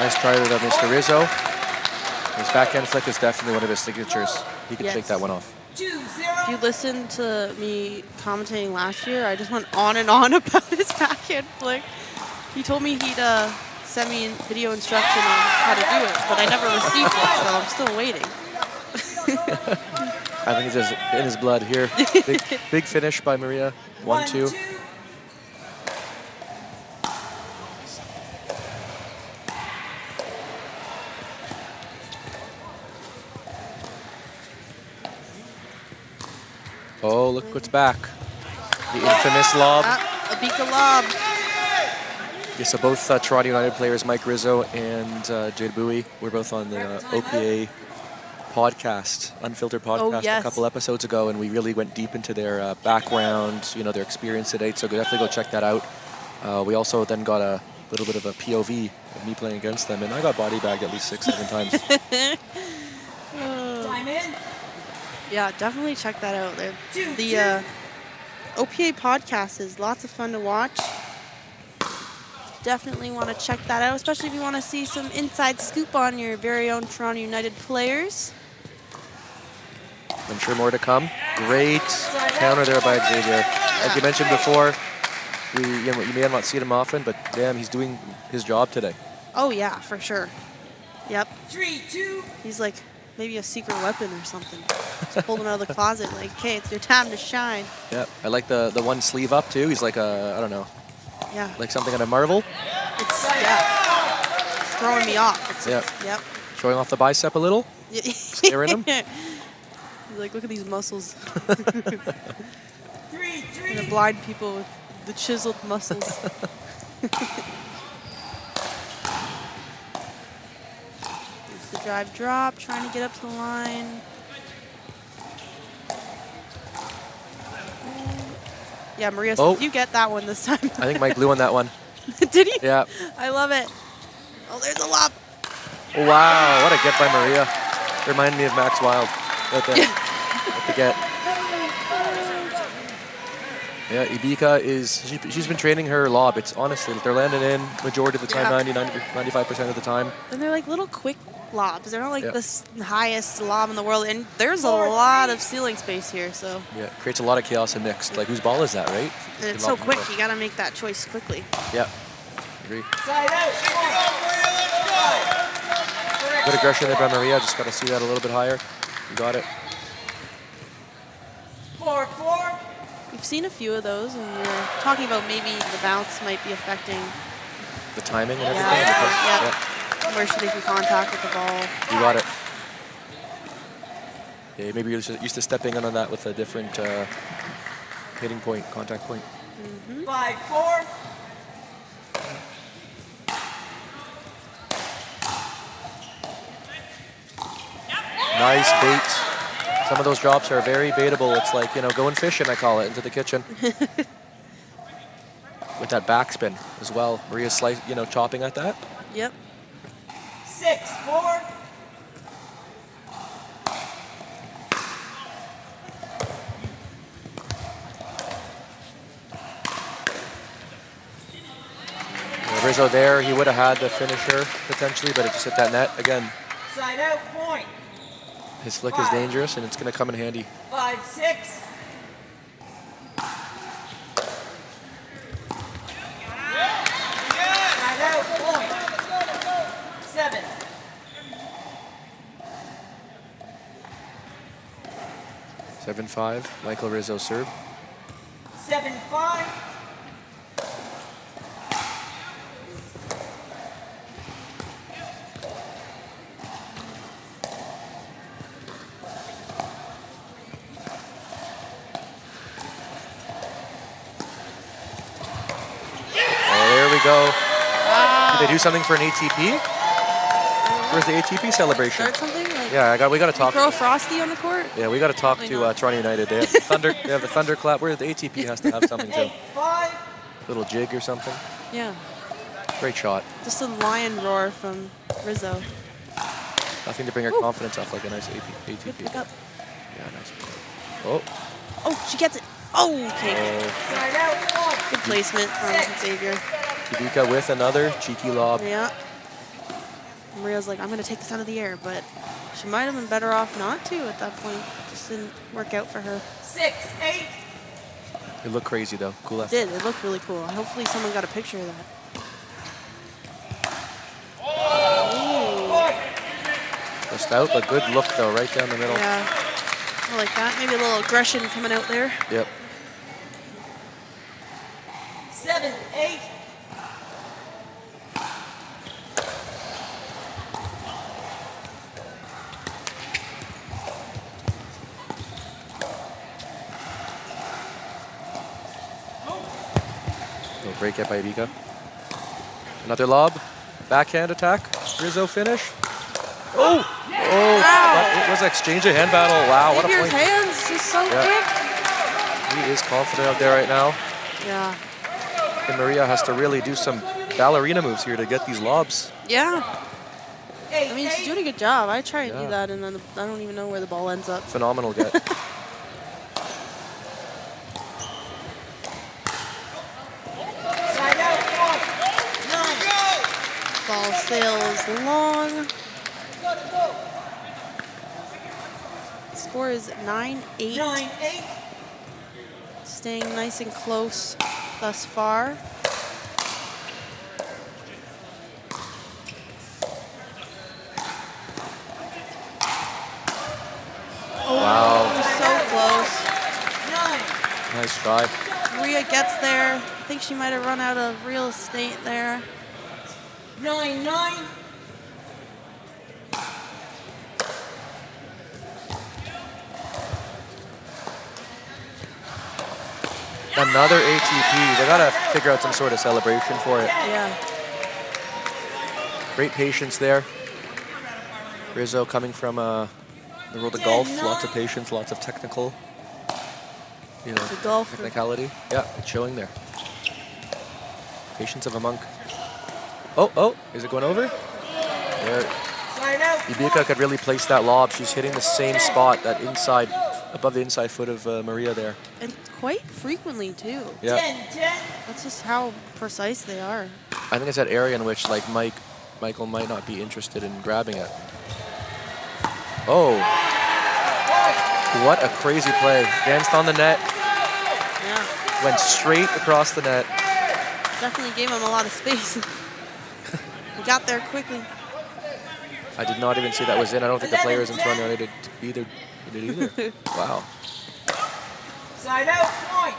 Nice try with Mr. Rizzo. His backhand flick is definitely one of his signatures. He can Yes. shake that one off. If you listened to me commentating last year, I just went on and on about his backhand flick. He told me he'd send me a video instruction on how to do it, but I never received it, so I'm still waiting. I think it's just in his blood here. Big finish by Maria. 1-2. Oh, look what's back. The infamous lob. A Bika lob. Yeah, so both Toronto United players, Mike Rizzo and Jade Bowie, were both on the OPA podcast, Unfiltered podcast, yes. a couple episodes ago, and we really went deep into their background, their experience to date, so definitely go check that out. We also then got a little bit of a POV of me playing against them, and I got body bagged at least 6-7 times. Time in. Yeah, definitely check that out. The OPA podcast is lots of fun to watch. Definitely want to check that out, especially if you want to see some inside scoop on your very own Toronto United players. I'm sure more to come. Great counter there by Xavier. Like you mentioned before, you may have not seen him often, but damn, he's doing his job today. Oh yeah, for sure. Yep. 3-2. He's like maybe a secret weapon or something. Just pulled him out of the closet like, okay, it's your time to shine. Yeah, I like the one sleeve up too. He's like I don't know, Yeah. like something out of Marvel. It's throwing me off. Yep. Showing off the bicep a little, scaring him. He's like, look at these muscles. 3-3. Gonna blind people with the chiseled muscles. Here's the drive drop, trying to get up to the line. Yeah, Maria, you get that one this time. I think Mike blew on that one. Did he? Yeah. I love it. Oh, there's a lob. Wow, what a get by Maria. Reminded me of Max Wild right there. What the get. Yeah, Ibika she's been training her lob. It's honestly, they're landing in majority of the time, 95% of the time. And they're like little quick lobs. They're not like the highest lob in the world. And there's a lot of ceiling space here, so. Yeah, it creates a lot of chaos and mixed. Like, whose ball is that, right? And it's so quick, you gotta make that choice quickly. Yeah, agree. Side out. Good aggression there by Maria. Just gotta see that a little bit higher. You got it. 4-4. We've seen a few of those, and we're talking about maybe the bounce might be affecting. The timing and everything. Yeah. Where should they make contact with the ball? You got it. Yeah, maybe you're used to stepping in on that with a different hitting point, contact point. 5-4. Nice bait. Some of those drops are very baitable. It's like, going fishing, I call it, into the kitchen. With that backspin as well. Maria's chopping at that. Yep. 6-4. Rizzo there, he would have had the finisher potentially, but it just hit that net again. Side out point. His flick is dangerous, and it's going to come in handy. 5-6. Side out point. 7. 7-5, Michael Rizzo serve. 7-5. Go. Did they do something for an ATP? Where's the ATP celebration? Start something? Like, yeah, we got to talk. Throw a Frosty on the court? Yeah, we got to talk to Toronto United. They have the thunder. They have the thunderclap. Where the ATP has to have something too. Little jig or something. Yeah. Great shot. Just a lion roar from Rizzo. Nothing to bring her confidence up like a nice ATP. Good pick up. Yeah, nice. Oh. Oh, she gets it. Oh, okay. Good placement from Xavier. Ibika with another cheeky lob. Yeah. Maria's like, I'm going to take this out of the air, but she might have been better off not to at that point. Just didn't work out for her. 6, 8. It looked crazy though. Cool It effort. did. It looked really cool. Hopefully someone got a picture of that. Just out, but good look though, right down the middle. Yeah. I like that. Maybe a little aggression coming out there. Yep. 7, 8. Little break it by Ibika. Another lob. Backhand attack. Rizzo finish. Oh! Oh! That, it was an exchange of hand battle. Wow, what a Xavier's point. hands is so Yeah. quick. He is confident out there right now. Yeah. And Maria has to really do some ballerina moves here to get these lobs. Yeah. I mean, she's doing a good job. I try and Yeah. do that, and then I don't even know where the ball ends up. Phenomenal get. Side out, 1. 9. Ball sails long. Score is 9-8. 9, 8. Staying nice and close thus far. Wow. So close. 9. Nice try. Maria gets there. I think she might have run out of real estate there. 9, 9. Another ATP. They gotta figure out some sort of celebration for it. Yeah. Great patience there. Rizzo coming from the world of golf. Lots of patience, lots of technical, The golfer. technicality. Yeah, it's showing there. Patience of a monk. Oh, is it going over? There. Side out, Ibika could really place that lob. She's hitting the same spot, that inside, above the inside foot of Maria there. And quite frequently, too. Yeah. 10, 10. That's just how precise they are. I think it's that area in which like Michael might not be interested in grabbing it. Oh. What a crazy play. Danced on the net, Yeah. went straight across the net. Definitely gave him a lot of space. He got there quickly. I did not even see that was in. I don't think the players in front of it did either. Wow. Side out, point.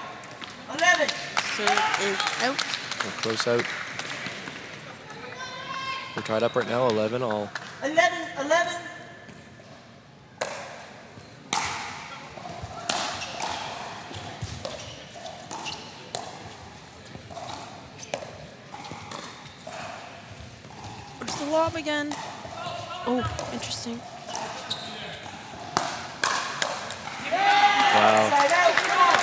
11. Serve is out. We're close out. We're tied up right now, 11 all. 11, 11. Where's the lob again? Oh, interesting. Wow. Side out, point.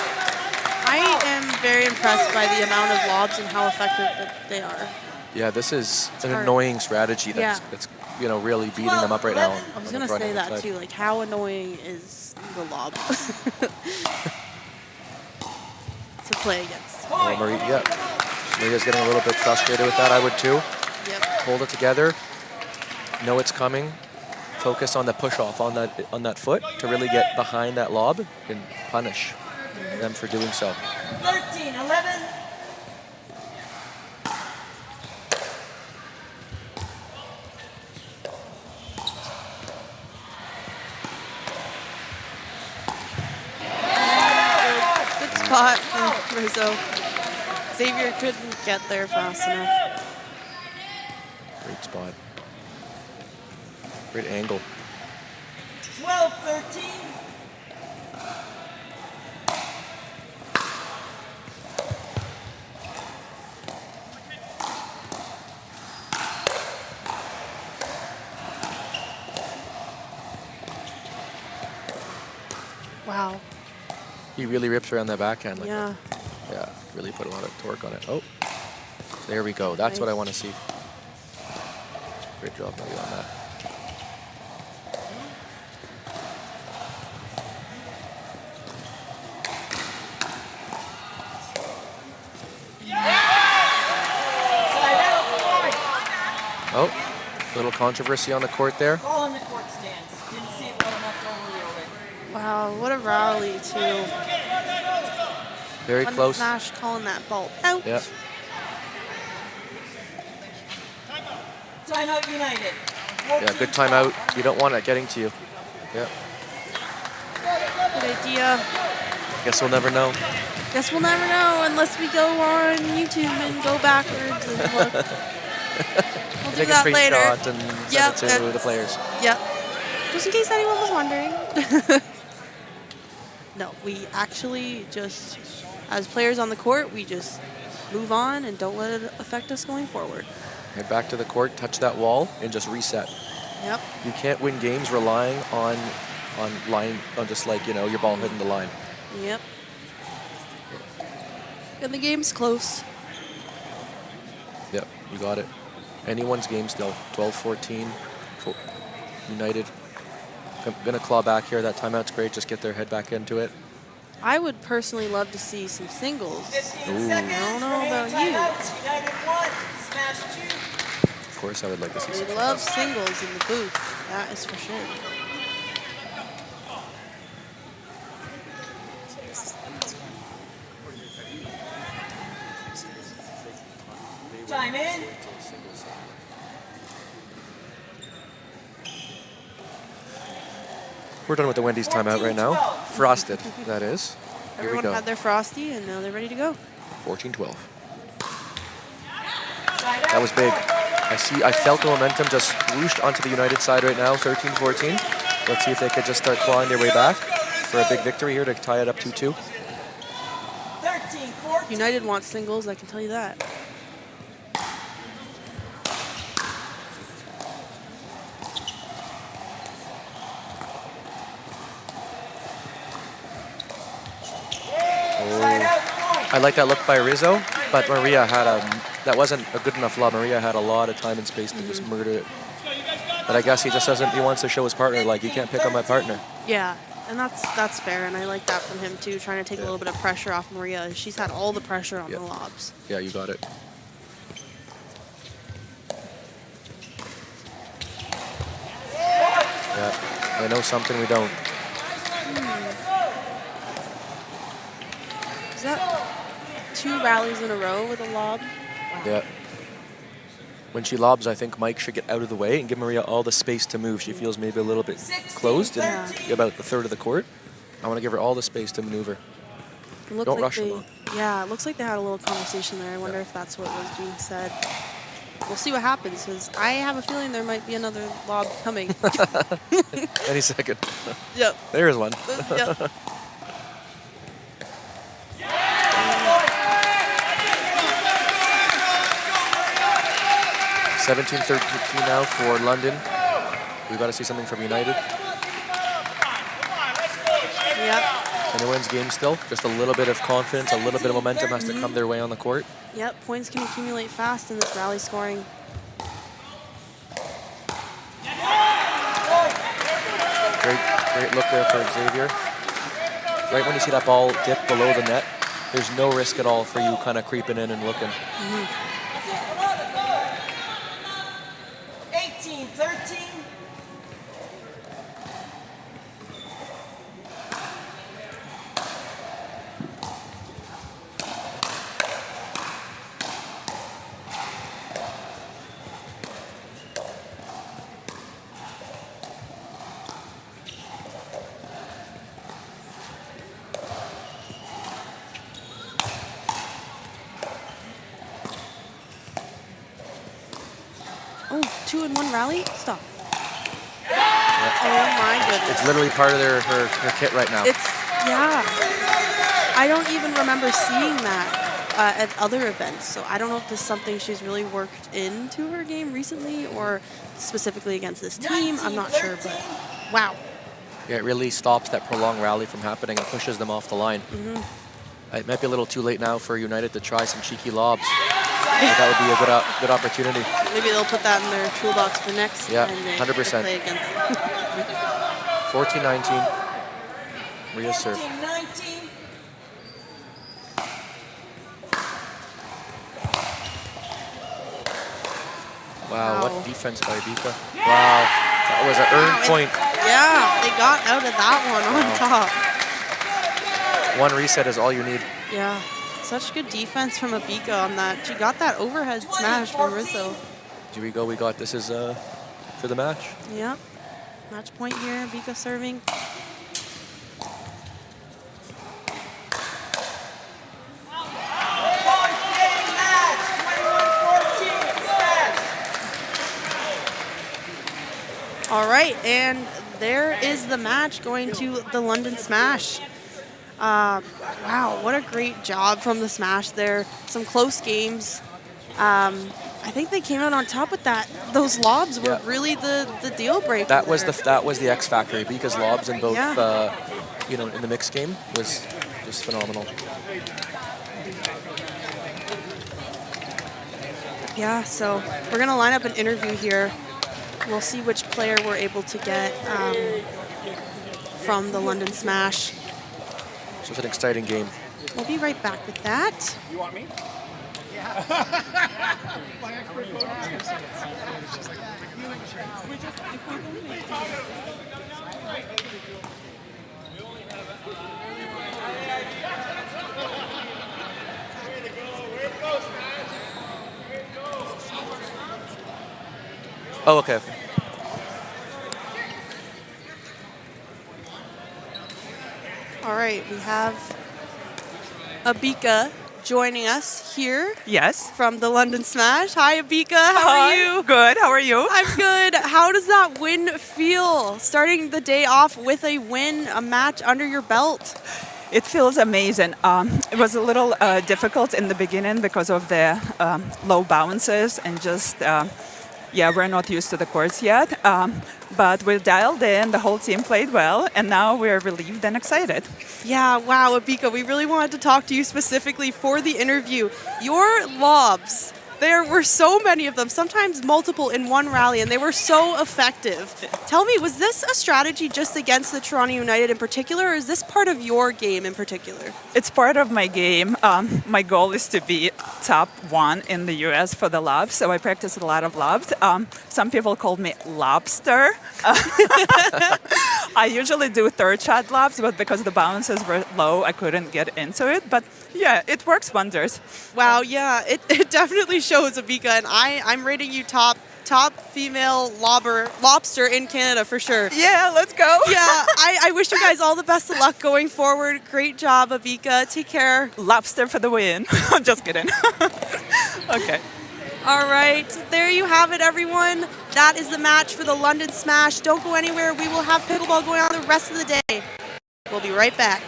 I am very impressed by the amount of lobs and how effective that they are. Yeah, this is an hard. annoying strategy that's, Yeah. that's really beating them up right now. I was on going the to front say hand that side. too. Like, how annoying is the lob to play against? Well, Maria's getting a little bit frustrated with that. I would too. Yep. Hold it together. Know it's coming. Focus on the push off on that foot to really get behind that lob and punish them for doing so. 13, 11. Good spot from Rizzo. Xavier couldn't get there fast enough. Great spot. Great angle. 12, 13. Wow. He really rips around that backhand like Yeah. that. Yeah, really put a lot of torque on it. Oh, there we go. That's what I want to see. Great job, Maria, on that. Side out, point. Oh, little controversy on the court there. Ball in the court stands. Didn't see it well enough over the Wow. Charlie to Very close. smash, calling that ball out. Yep. Timeout United. Yeah, good timeout. You don't want it getting to you. Yeah. Good idea. Guess we'll never know. Guess we'll never know unless we go on YouTube and go backwards and look. We'll do Take a that later. screenshot and send it to and- the players. Yep. Just in case anyone was wondering. No, we actually just, as players on the court, we just move on and don't let it affect us going forward. Head back to the court, touch that wall, and just reset. Yep. You can't win games relying on just like, your ball hitting the line. Yep. And the game's close. Yep, you got it. Anyone's game still. 12-14. United. I'm gonna claw back here. That timeout's great. Just get their head back into it. I would personally love to see some singles. 15 Ooh. seconds. I don't know remaining about you. timeouts. United 1, Smash 2. Of course, I would like to see We some. love singles in the booth. That is for sure. Time in. We're done with the Wendy's timeout right now. Frosted, that is. Here we Everyone go. had their Frosty, and now they're ready to go. 14-12. That was big. I felt the momentum just whooshed onto the United side right now, 13-14. Let's see if they could just start clawing their way back for a big victory here to tie it up 2-2. 13, 14. United wants singles, I can tell you that. Side out point. I like that look by Rizzo, but Maria had that wasn't a good enough lob. Maria had a lot of time and space to just murder it. But I guess he just doesn't, he wants to show his partner, like, you can't pick on my partner. Yeah, and that's fair, and I like that from him too, trying to take a little bit of pressure off Maria. She's had all the pressure on the lobs. Yeah, you got it. Yeah, I know something we don't. Is that 2 rallies in a row with a lob? Wow. Yeah. When she lobs, I think Mike should get out of the way and give Maria all the space to move. She feels maybe a little bit closed in about a third of the court. I want to give her all the space to maneuver. It looked Don't like rush they, them. Yeah, it looks like they had a little conversation there. I wonder if that's what was being said. We'll see what happens, because I have a feeling there might be another lob coming. Any second. Yep. There's one. Yep. 17-13 now for London. We've got to see something from United. Yep. Anyone's game still. Just a little bit of confidence, a little bit of momentum has to come their way on the court. Yep, points can accumulate fast in this rally scoring. Great look there for Xavier. Right when you see that ball dip below the net, there's no risk at all for you kind of creeping in and looking. 18-13. Oh, 2-in-1 rally? Stop. Oh my goodness. It's literally part of her kit right now. Yeah. I don't even remember seeing that at other events, so I don't know if this is something she's really worked into her game recently or specifically against this team. I'm not sure, but wow. Yeah, it really stops that prolonged rally from happening and pushes them off the line. It might be a little too late now for United to try some cheeky lobs. But that would be a good opportunity. Maybe they'll put that in their toolbox for next Yeah, time they 100%. play against. 14-19. Maria serve. 19. Wow, what defense by Vika. Wow, that was an earned point. Yeah, they got out of that one on top. One reset is all you need. Yeah, such good defense from Abika on that. She got that overhead smash from Rizzo. Here we go. We got this is for the match. Yep. Match point here. Abika serving. All right, and there is the match going to the London Smash. Wow, what a great job from the Smash there. Some close games. I think they came out on top with that. Those lobs were really the deal breaker. That was the X factor because lobs in both in the mixed game was just phenomenal. Yeah, so we're gonna line up an interview here. We'll see which player we're able to get from the London Smash. So it's an exciting game. We'll be right back with that. You want me? Oh, okay. All right, we have Abika joining us here. Yes. From the London Smash. Hi, Abika. How are you? Good. How are you? I'm good. How does that win feel? Starting the day off with a win, a match under your belt. It feels amazing. It was a little difficult in the beginning because of the low bounces and just, we're not used to the courts yet. But we're dialed in, the whole team played well, and now we're relieved and excited. Yeah, wow, Abika, we really wanted to talk to you specifically for the interview. Your lobs, there were so many of them, sometimes multiple in one rally, and they were so effective. Tell me, was this a strategy just against the Toronto United in particular, or is this part of your game in particular? It's part of my game. My goal is to be top 1 in the US for the lobs, so I practice a lot of lobs. Some people call me lobster. I usually do third shot lobs, but because the bounces were low, I couldn't get into it. But yeah, it works wonders. Wow, yeah, it definitely shows, Abika, and I'm rating you top female lobster in Canada for sure. Yeah, let's go. Yeah, I wish you guys all the best of luck going forward. Great job, Abika. Take care. Lobster for the win. I'm just kidding. Okay. All right, there you have it, everyone. That is the match for the London Smash. Don't go anywhere. We will have pickleball going on the rest of the day. We'll be right back.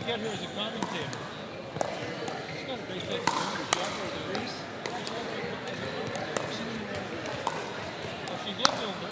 Got her as a commentator. She's got a great sense of humor. She offers a race. She's looking over.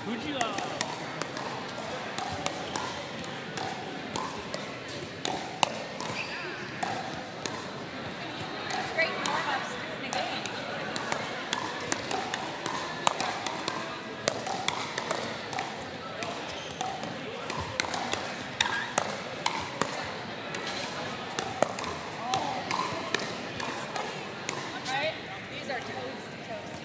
Fuji, Great warm-ups in the game. Right? These are toasty, toasty.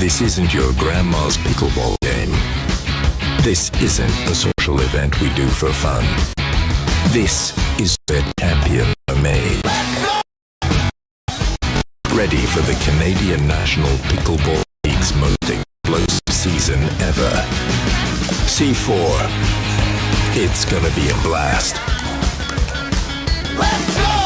This isn't your grandma's pickleball game. This isn't a social event we do for fun. This is where champions are made. Ready for the Canadian National Pickleball League's most explosive season ever. C4. It's gonna be a blast. Let's go!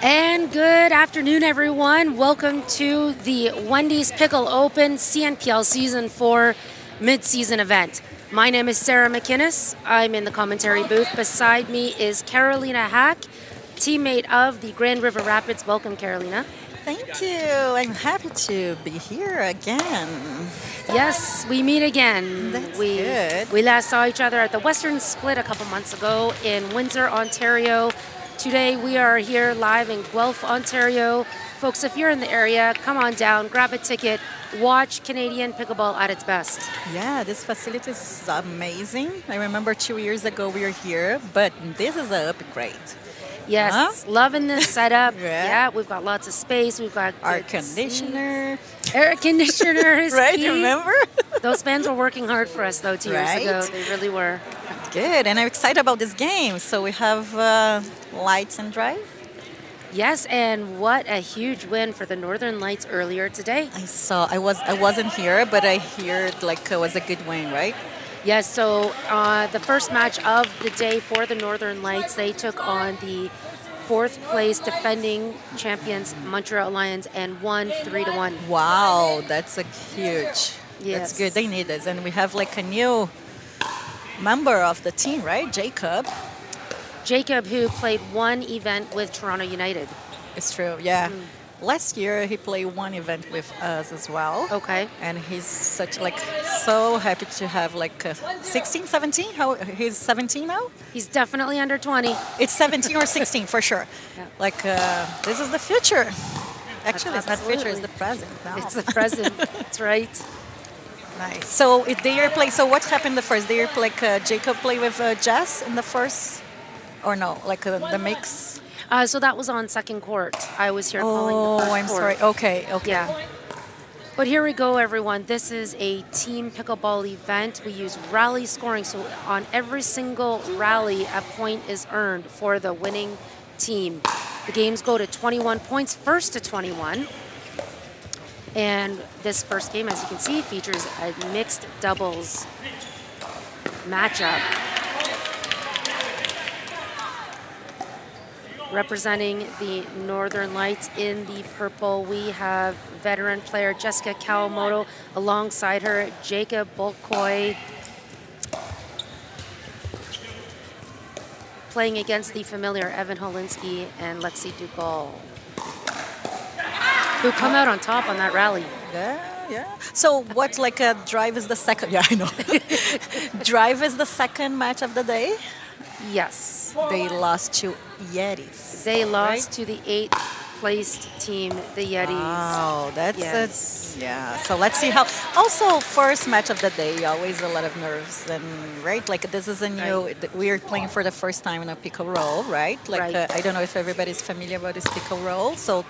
And good afternoon, everyone. Welcome to the Wendy's Pickle Open CNPL Season 4 Midseason event. My name is Sarah McInnes. I'm in the commentary booth. Beside me is Carolina Hack, teammate of the Grand River Rapids. Welcome, Carolina. Thank you. I'm happy to be here again. Yes, we meet again. That's we, good. We last saw each other at the Western Split a couple months ago in Windsor, Ontario. Today we are here live in Guelph, Ontario. Folks, if you're in the area, come on down, grab a ticket, watch Canadian pickleball at its best. Yeah, this facility is amazing. I remember 2 years ago we were here, but this is an upgrade. Yes, Huh? loving this setup. Yeah. We've got lots of space. We've got Air good conditioner. seats. Air conditioner is Right, key. remember? Those fans were working hard for us, though, 2 years Right. ago. They really were. Good, and I'm excited about this game. So we have lights and drive. Yes, and what a huge win for the Northern Lights earlier today. I wasn't here, but I heard like it was a good win, right? Yes, so the first match of the day for the Northern Lights, they took on the fourth place defending champions Montreal Lions and won 3-1. Wow, that's a huge. Yes. That's good. They need this, and we have like a new member of the team, right? Jacob, who played one event with Toronto United. It's true, yeah. Last year he played one event with us as well. Okay. And he's so happy to have 16, 17. How he's 17 now? He's definitely under 20. It's 17 or 16 for sure. Yeah. This is the future. Actually, it's not Absolutely. future, it's the present now. It's the present. That's right. Nice. So if they are play. So what happened the first? They are Jacob play with Jess in the first, or no? The mix. So that was on second court. I was here calling the first I'm court. sorry. Okay. Yeah. But here we go, everyone. This is a team pickleball event. We use rally scoring. So on every single rally, a point is earned for the winning team. The games go to 21 points, first to 21. And this first game, as you can see, features a mixed doubles matchup. Representing the Northern Lights in the purple, we have veteran player Jessica Kawamoto. Alongside her, Jacob Bolkoy. Playing against the familiar Evan Holinsky and Lexi Dugal, who come out on top on that rally. Yeah. So what? Drive is the second. Yeah, I know. Drive is the second match of the day. Yes. They lost to Yetis. They lost to the 8th placed team, the Yetis. Oh, that's Yes. yeah. So let's see how. Also, first match of the day, always a lot of nerves, and right, this is a new. We are playing for the first time in a pickle roll, right? Right. I don't know if everybody's familiar about this pickle roll. So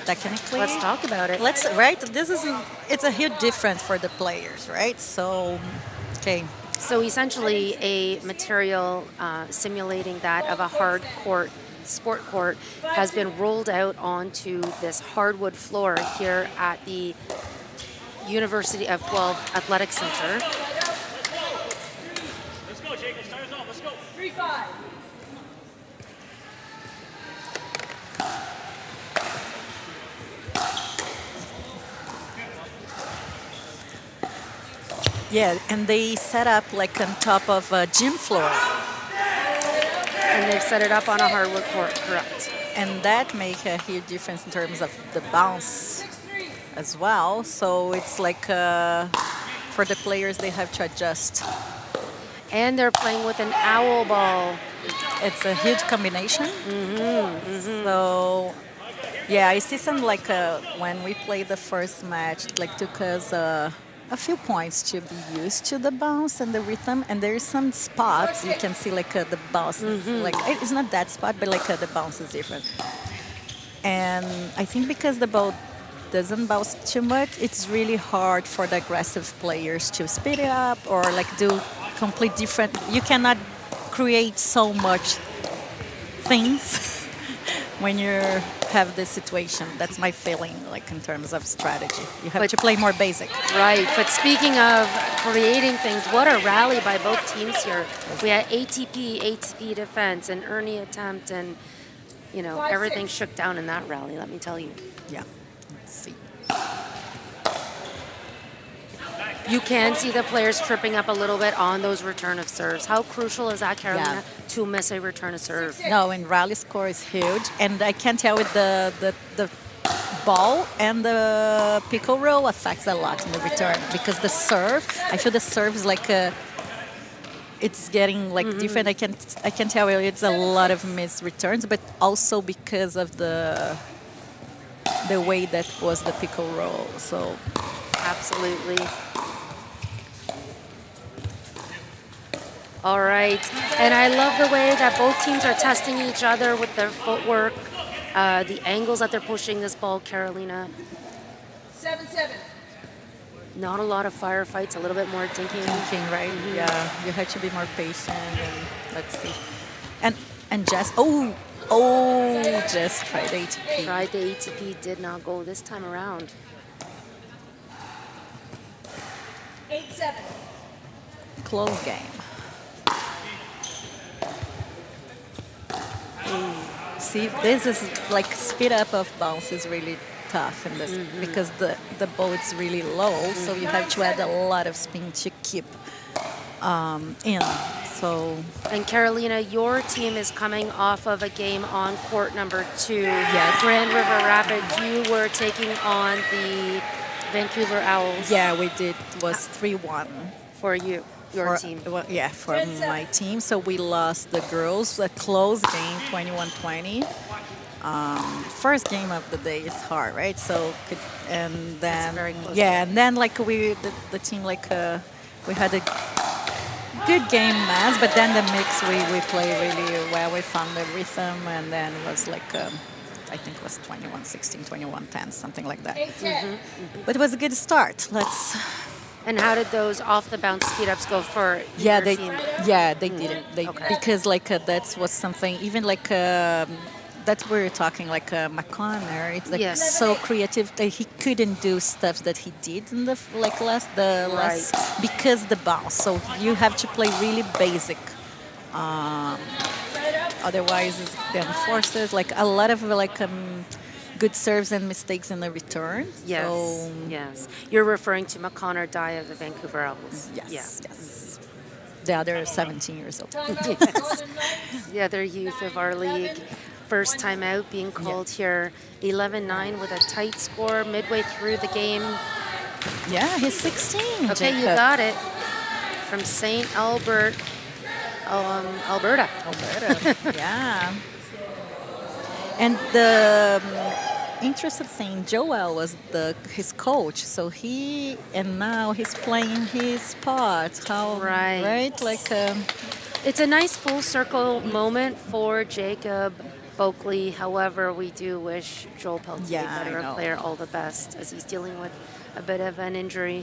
technically, Let's talk about it. It's a huge difference for the players, right? So, okay. So essentially a material simulating that of a hard court, sport court, has been rolled out onto this hardwood floor here at the University of Guelph Athletic Center. Let's go, Jacob. Start us off. Let's go. 3-5. Yeah, and they set up on top of a gym floor. And they've set it up on a hardwood court, correct. And that makes a huge difference in terms of the bounce as well. So it's for the players, they have to adjust. And they're playing with an owl ball. It's a huge combination. So, yeah, I see some when we played the first match, took us a few points to be used to the bounce and the rhythm. And there is some spots you can see the bounce. It's not that spot, but the bounce is different. And I think because the ball doesn't bounce too much, it's really hard for the aggressive players to speed it up or like do complete different. You cannot create so much things when you have this situation. That's my feeling, like in terms of strategy. You have to play more basic. Right, but speaking of creating things, what a rally by both teams here. We had ATP defense, and Ernie attempt, and everything shook down in that rally, let me tell you. Yeah. Let's see. You can see the players tripping up a little bit on those return of serves. How crucial is that, Carolina, to miss a return of serve? No, and rally score is huge. And I can tell with the ball and the pickle roll affects a lot in the return because the serve, I feel the serve is like it's getting like different. I can tell it's a lot of missed returns, but also because of the way that was the pickle roll. So absolutely. All right, and I love the way that both teams are testing each other with their footwork, the angles that they're pushing this ball, Carolina. 7-7. Not a lot of firefights, a little bit more dinking. Right? Yeah, you have to be more patient. And let's see. And Jess, Jess tried the ATP. Tried the ATP, did not go this time around. 8-7. Close game. See, this is like speed up of bounce is really tough in this because the ball is really low, so you have to add a lot of spin to keep in. So. And Carolina, your team is coming off of a game on court number 2. Yes. Grand River Rapids. You were taking on the Vancouver Owls. Yeah, we did. It was 3-1 for you. Your team. Well, yeah, for my team. So we lost the girls, a close game, 21-20. First game of the day is hard, right? So, and then that's very close and then like the team we had a good game mass, but then the mix we played really well. We found the rhythm, and then it was like I think it was 21-16, 21-10, something like that. But it was a good start. And how did those off the bounce speed ups go for your team? They didn't. Because that was something even that we're talking like McConnor. It's like so creative that he couldn't do stuff that he did in the last because the bounce. So you have to play really basic. Otherwise, it then forces like a lot of good serves and mistakes in the return. Yes, so, yes. You're referring to McConnor Dye of the Vancouver Owls. Yes. The other 17 years old. Yes. The other youth of our league. First time out being called here. 11-9 with a tight score midway through the game. Yeah, he's 16. Okay, Jacob. you got it. From St. Albert, Alberta. Yeah. And the interesting thing, Joel was his coach, so now he's playing his part. Right? It's a nice full circle moment for Jacob Oakley. However, we do wish Joel Peltier, veteran player, all the best as he's dealing with a bit of an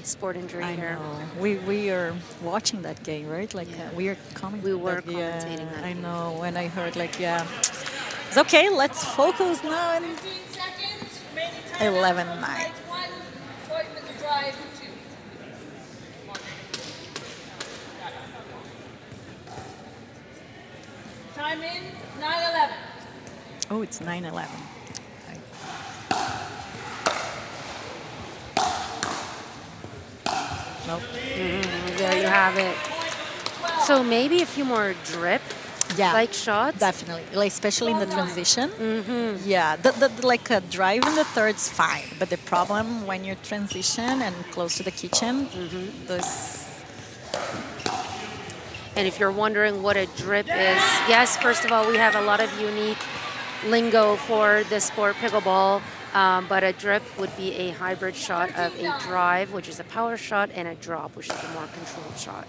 sport injury here. We are watching that game, right? We are commentating. We were commentating that. I know. When I heard it's okay, let's focus now. 11-9. Time in, 9-11. Oh, it's 9-11. Nope. There you have it. So maybe a few more drip shots? Definitely, especially in the transition. Yeah, the drive in the third's fine, but the problem when you transition and close to the kitchen, And if you're wondering what a drip is, yes, first of all, we have a lot of unique lingo for the sport pickleball, but a drip would be a hybrid shot of a drive, which is a power shot, and a drop, which is a more controlled shot.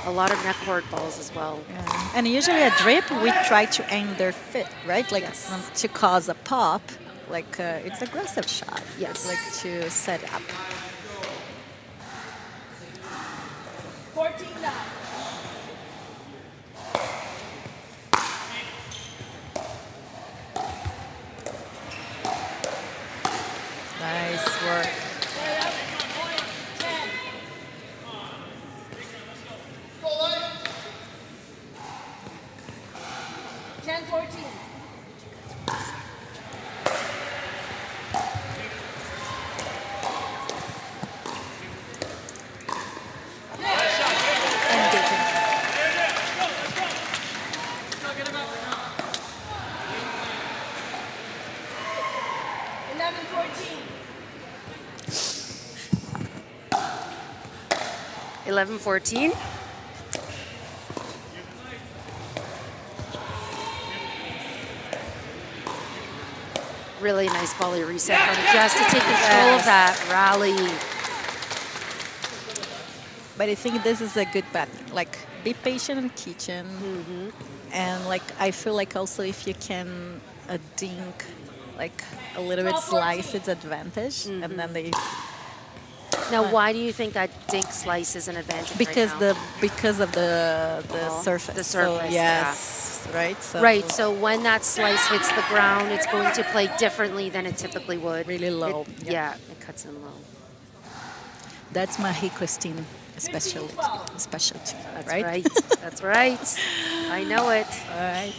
A lot of neck cord balls as well. Yeah. And usually a drip, we try to aim their fit, right? Like to cause a pop. Like it's aggressive shot. Yes. Like to set up. 14-9. Nice work. 10-14. Engaging. 11-14. Really nice volley reset from Jess to take control of that rally. But I think this is a good bet. Like, be patient in kitchen. And, like, I feel like also if you can dink, like, a little bit slice, it's advantage. And then they... Now, why do you think that dink slice is an advantage Because right now? because of the surface. The surface, so, yes, right? So Right, so when that slice hits the ground, it's going to play differently than it typically would. Really low. Yeah, it cuts in low. That's Marie Christine specialty, That's right? right. That's right. I know it. All right.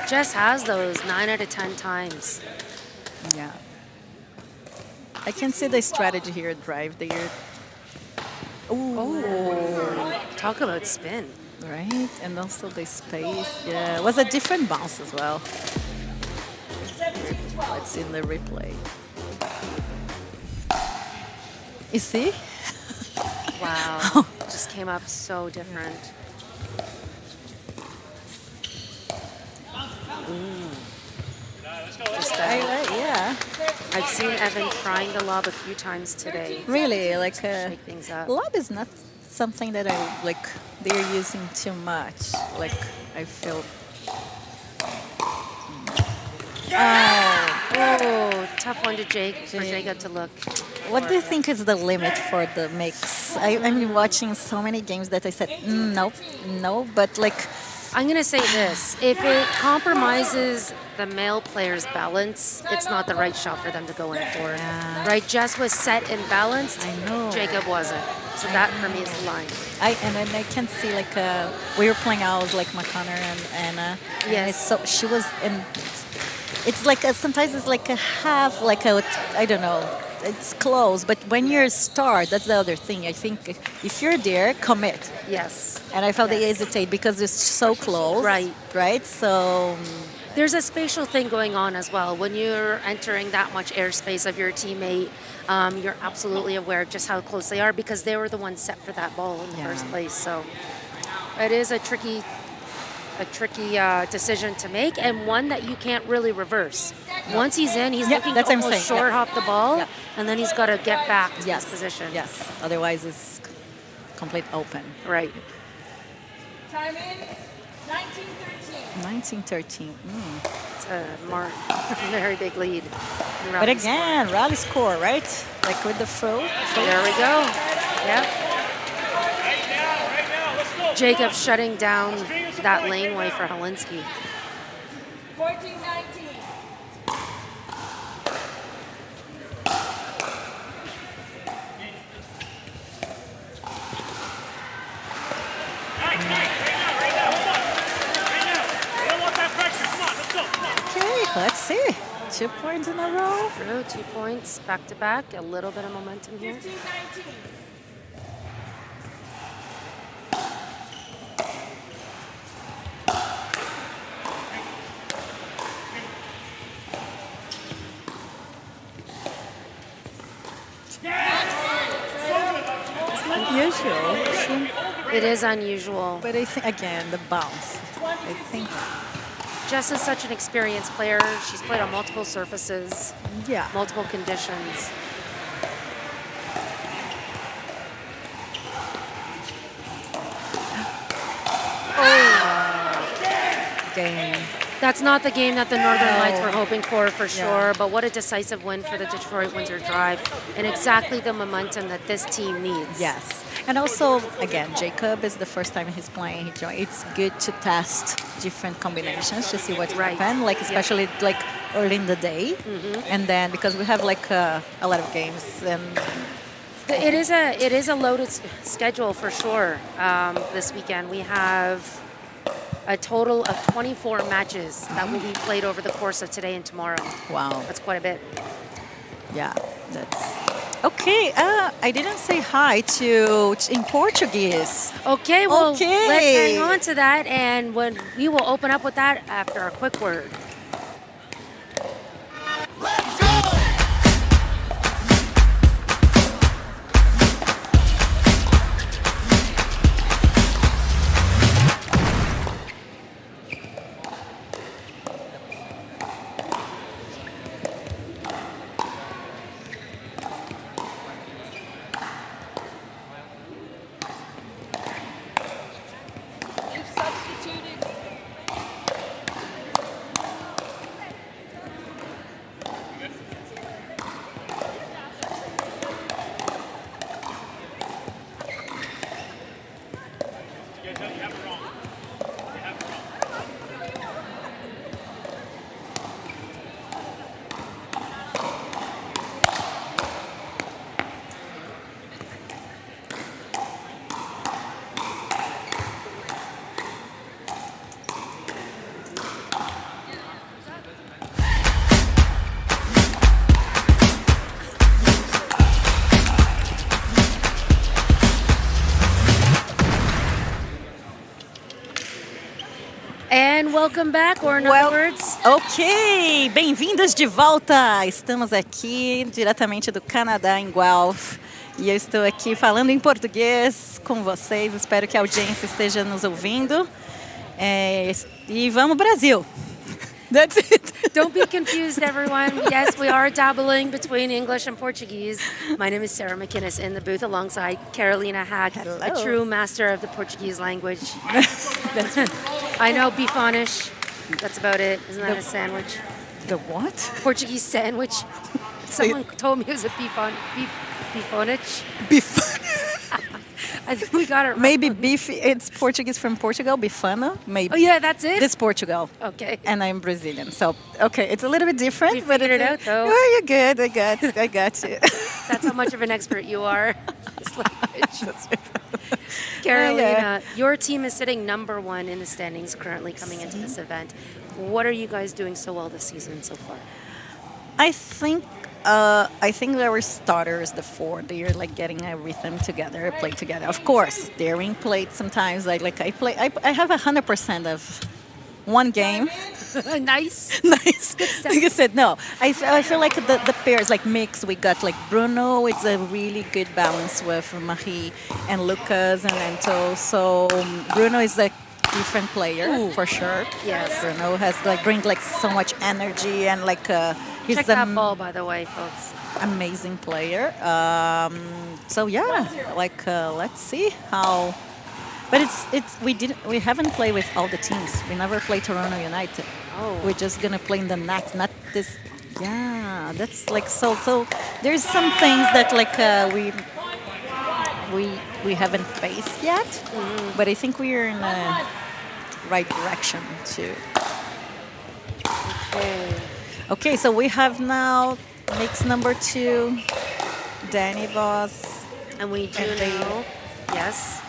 Jess has those 9 out of 10 times. Yeah. I can see the strategy here, drive there. Oh, talk about spin. Right, and also the space. Yeah, it was a different bounce as well. Let's in the replay. You see? Wow. Just came up so different. Yeah. I've seen Evan trying the lob a few times today. Really, like Shake things up. lob is not something that I like. They're using too much. Like I feel. Oh, tough one to for Jacob to look. What do you think is the limit for the mix? I'm watching so many games that I said nope, no, but like. I'm going to say this. If it compromises the male player's balance, it's not the right shot for them to go in for. Yeah. Right? Jess was set and balanced. I know. Jacob wasn't. So that for me is the line. And then I can see like we were playing owls like McConnor and Anna. Yes. And so she was in. It's like sometimes it's like a half, like a I don't know. It's close, but when you're a star, that's the other thing. I think if you're there, commit. Yes. And I felt they hesitate because it's so close. Right. Right. So. There's a spatial thing going on as well. When you're entering that much airspace of your teammate, you're absolutely aware of just how close they are because they were the ones set for that ball in the first place. So it is a tricky decision to make and one that you can't really reverse. Once he's in, he's looking to almost short hop the ball, and then he's got to get back to his position. Yes. Otherwise, it's complete open. Right. Time in. 19-13. 19-13. It's a very big lead. But again, rally score, right? Like with the throw. There we go. Yep. Jacob shutting down that laneway for Helinski. 14-19. Okay, let's see. 2 points in a row. True, 2 points back to back. A little bit of momentum here. 15-19. It's not usual. It is unusual. But I think, again, the bounce. I think Jess is such an experienced player. She's played on multiple surfaces, Yeah. multiple conditions. Game. That's not the game that the Northern No. Lights were hoping for sure, Yeah. but what a decisive win for the Detroit Windsor Drive and exactly the momentum that this team needs. Yes. And also, again, Jacob is the first time he's playing. It's good to test different combinations to see what Right. happens, like especially like early in the day. And then because we have like a lot of games and It is a loaded schedule for sure. This weekend we have a total of 24 matches that will be played over the course of today and tomorrow. wow. That's quite a bit. Yeah, that's okay. I didn't say hi to in Portuguese. Okay, well, Okay. let's hang on to that, and when we will open up with that after a quick word. And welcome back, or in other words, Ok, bem-vindos de volta! Estamos aqui diretamente do Canadá, em Guelph. E eu estou aqui falando em português com vocês. Espero que a audiência esteja nos ouvindo. E vamos, Brasil! That's it. don't be confused, everyone. Yes, we are dabbling between English and Portuguese. My name is Sarah McInnes in the booth alongside Carolina Hack, Hello. a true master of the Portuguese language. I know bifonish. That's about it. Isn't that a sandwich? The what? Portuguese sandwich. Someone told me it was a bifonich. Beef. I think we got it right. Maybe beef. It's Portuguese from Portugal. Bifana. Maybe. Oh, yeah, that's it? This Portugal. Okay. And I'm Brazilian. So, okay, it's a little bit different. We but figured it out, though. Oh, you're good. I got you. That's how much of an expert you are. This language. Carolina, your team is sitting number 1 in the standings currently coming into this event. What are you guys doing so well this season so far? I think our starters, the 4, they're like getting a rhythm together, play together. Of course, they're in play sometimes. I have 100% of one game. Nice. Nice. Like I said, no. I feel like the pairs, like mix, we got like Bruno, it's a really good balance with Marie and Lucas and Ento. So Bruno is a different player for sure. Yes. Bruno has bring so much energy and he's Check that ball, by the way, folks. amazing player. So yeah, let's see how. But we haven't played with all the teams. We never played Toronto United. Oh. We're just gonna play in the next, not this. Yeah, that's so. There's some things that we haven't faced yet, but I think we are in the right direction too. Okay. Okay, so we have now mix number 2, Danny Voss, And we do And know, yes,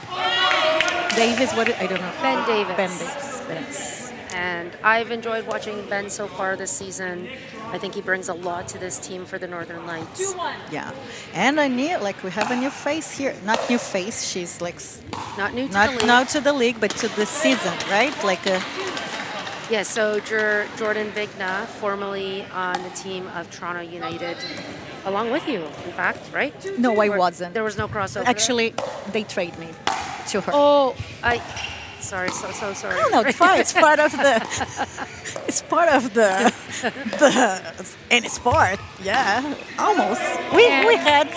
Davis. I don't know. Ben Davis. Ben Davis. Yes. And I've enjoyed watching Ben so far this season. I think he brings a lot to this team for the Northern Lights. Yeah, and we have a new face here. Not new face. She's Not new to the not league. now to the league, but to the season, right? Yeah, so Jordan Vigna, formerly on the team of Toronto United, along with you, in fact, right? No, I Or wasn't. There was no crossover. Actually, they trade me to her. Oh, Sorry, so sorry. Oh no, it's fine. It's part of the. It's part of the any sport. Yeah, almost. We had.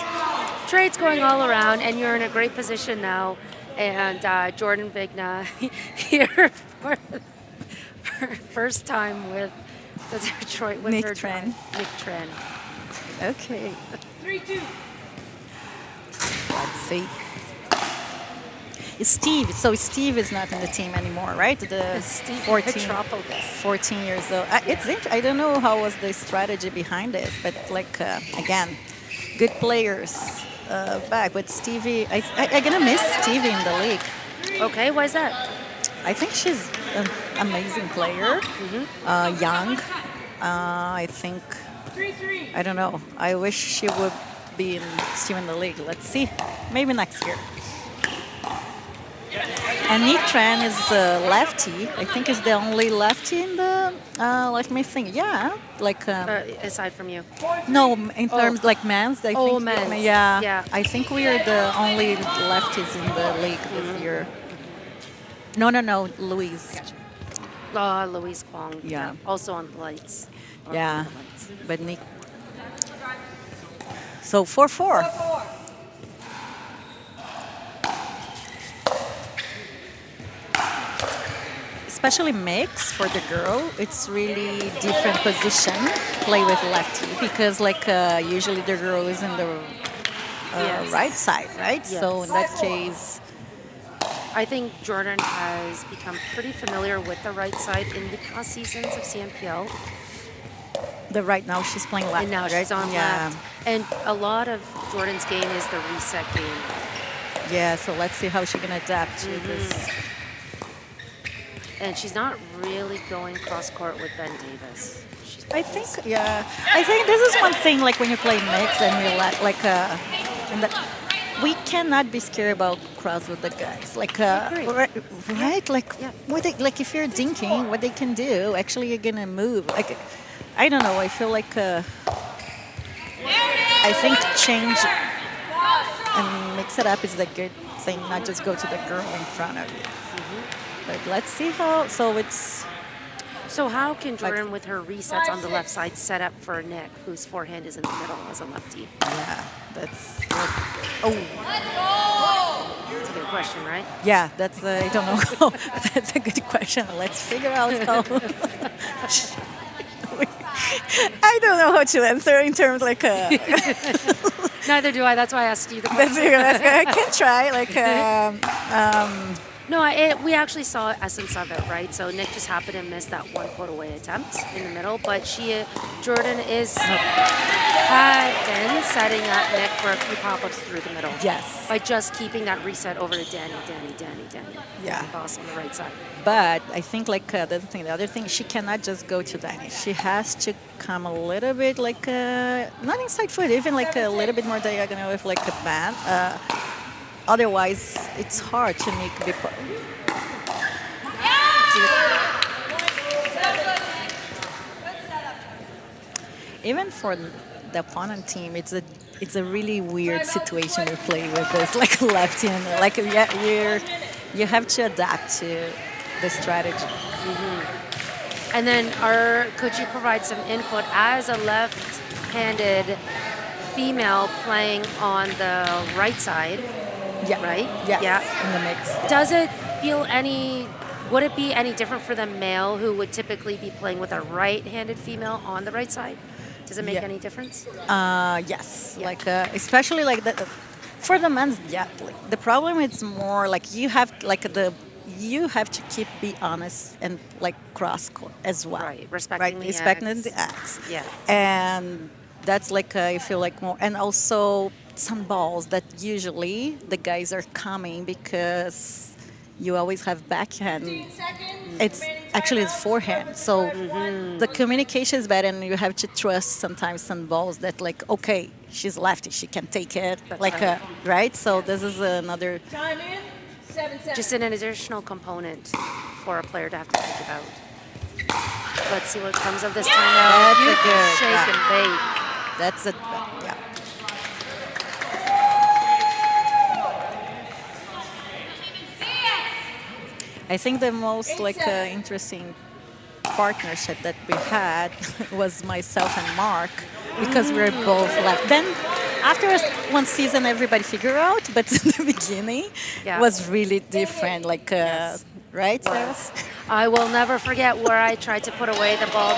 Trades going all around, and you're in a great position now. And Jordan Vigna here for first time with the Detroit Windsor Nick Tran. Nick Tran. Okay. 3-2. Let's see. Steve. So Steve is not in the team anymore, right? The Steve 14, Petropoulos. 14 years old. I don't know how was the strategy behind it, but like again, good players back. But Stevie, I'm gonna miss Stevie in the league. Okay, why is that? I think she's an amazing player, young. I think, I don't know. I wish she would be still in the league. Let's see. Maybe next year. And Nick Tran is a lefty. I think he's the only lefty in the, let me think. Yeah, like. Aside from you. No, in terms like men's. I think, men's. Yeah, Yeah. I think we are the only lefties in the league this year. No, Louise. Louise Kwong. Yeah. Also on the lights. Yeah, but Nick. So 4-4. Especially mix for the girl, it's really different position play with lefty because like usually the girl is in the right side, right? Yes. So in that case, I think Jordan has become pretty familiar with the right side in the past seasons of CNPL. the right now she's playing left. And now right? she's on left. And a lot of Jordan's game is the reset game. Yeah, so let's see how she's gonna adapt to this. And she's not really going cross court with Ben Davis. I think, yeah. I think this is one thing, like when you play mix and you we cannot be scared about cross with the guys. Like, right? Like, like if you're dinking, what they can do, actually you're gonna move. Like, I don't know. I feel like I think change and mix it up is the good thing, not just go to the girl in front of you. But let's see how. So how can Jordan, with her resets on the left side, set up for Nick, whose forehand is in the middle as a lefty? Yeah, that's. That's a good question, right? Yeah, that's. I don't know. That's a good question. Let's figure out how. I don't know how to answer in terms like. Neither do I. That's why I asked you the question. I can try like. No, we actually saw essence of it, right? So Nick just happened to miss that one put away attempt in the middle, but Jordan had been setting up Nick for a few pop-ups through the middle. Yes. By just keeping that reset over to Danny. Yeah. Boss on the right side. But I think like the other thing, she cannot just go to Danny. She has to come a little bit like not inside foot, even like a little bit more diagonal with like a band. Otherwise, it's hard to make the. Even for the opponent team, it's a really weird situation to play with this like lefty and like you have to adapt to the strategy. And then, could you provide some input as a left-handed female playing on the right side? Yeah. Right? Yeah. In the mix. Would it be any different for the male who would typically be playing with a right-handed female on the right side? Does it make any difference? Yes. Yeah. Like especially like for the men's, yeah. Like, the problem is more like you have to be honest and like cross court as well. Right. Respecting the acts. Yeah. And that's like I feel like more, and also some balls that usually the guys are coming because you always have backhand. It's actually it's forehand, so the communication is better, and you have to trust sometimes some balls that like okay, she's lefty, she can take it. That's like right. Right. So this is another. Time in. 7 seconds. Just an additional component for a player to have to think about. Let's see what comes of this timeout. That's a good shake and bake. That's it. Yeah. I think the most interesting partnership that we had was myself and Mark, because we're both left. Then after one season, everybody figured out, but in the beginning was really different. Right, Sarah? I will never forget where I tried to put away the ball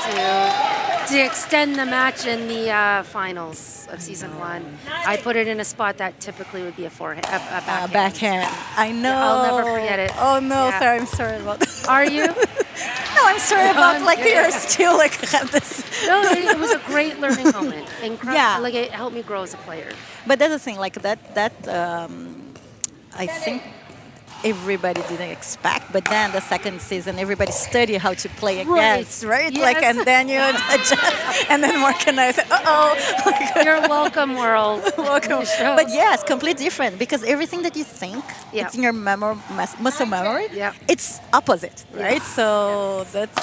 to extend the match in the finals of season 1. I put it in a spot that typically would be a backhand. Backhand. I know. I'll never forget it. Oh no, Yeah. Sarah, I'm sorry about that. Are you? No, I'm sorry about you're still have this. No, it was a great learning moment. Incredible. Yeah. Like it helped me grow as a player. But that's the thing, I think everybody didn't expect, but then the second season, everybody studied how to play against, right? Yes. And then you adjust, and then Mark and I said, You're welcome, world. welcome. But yes, completely different, because everything that you think, it's in your muscle memory, it's opposite, right? So that's...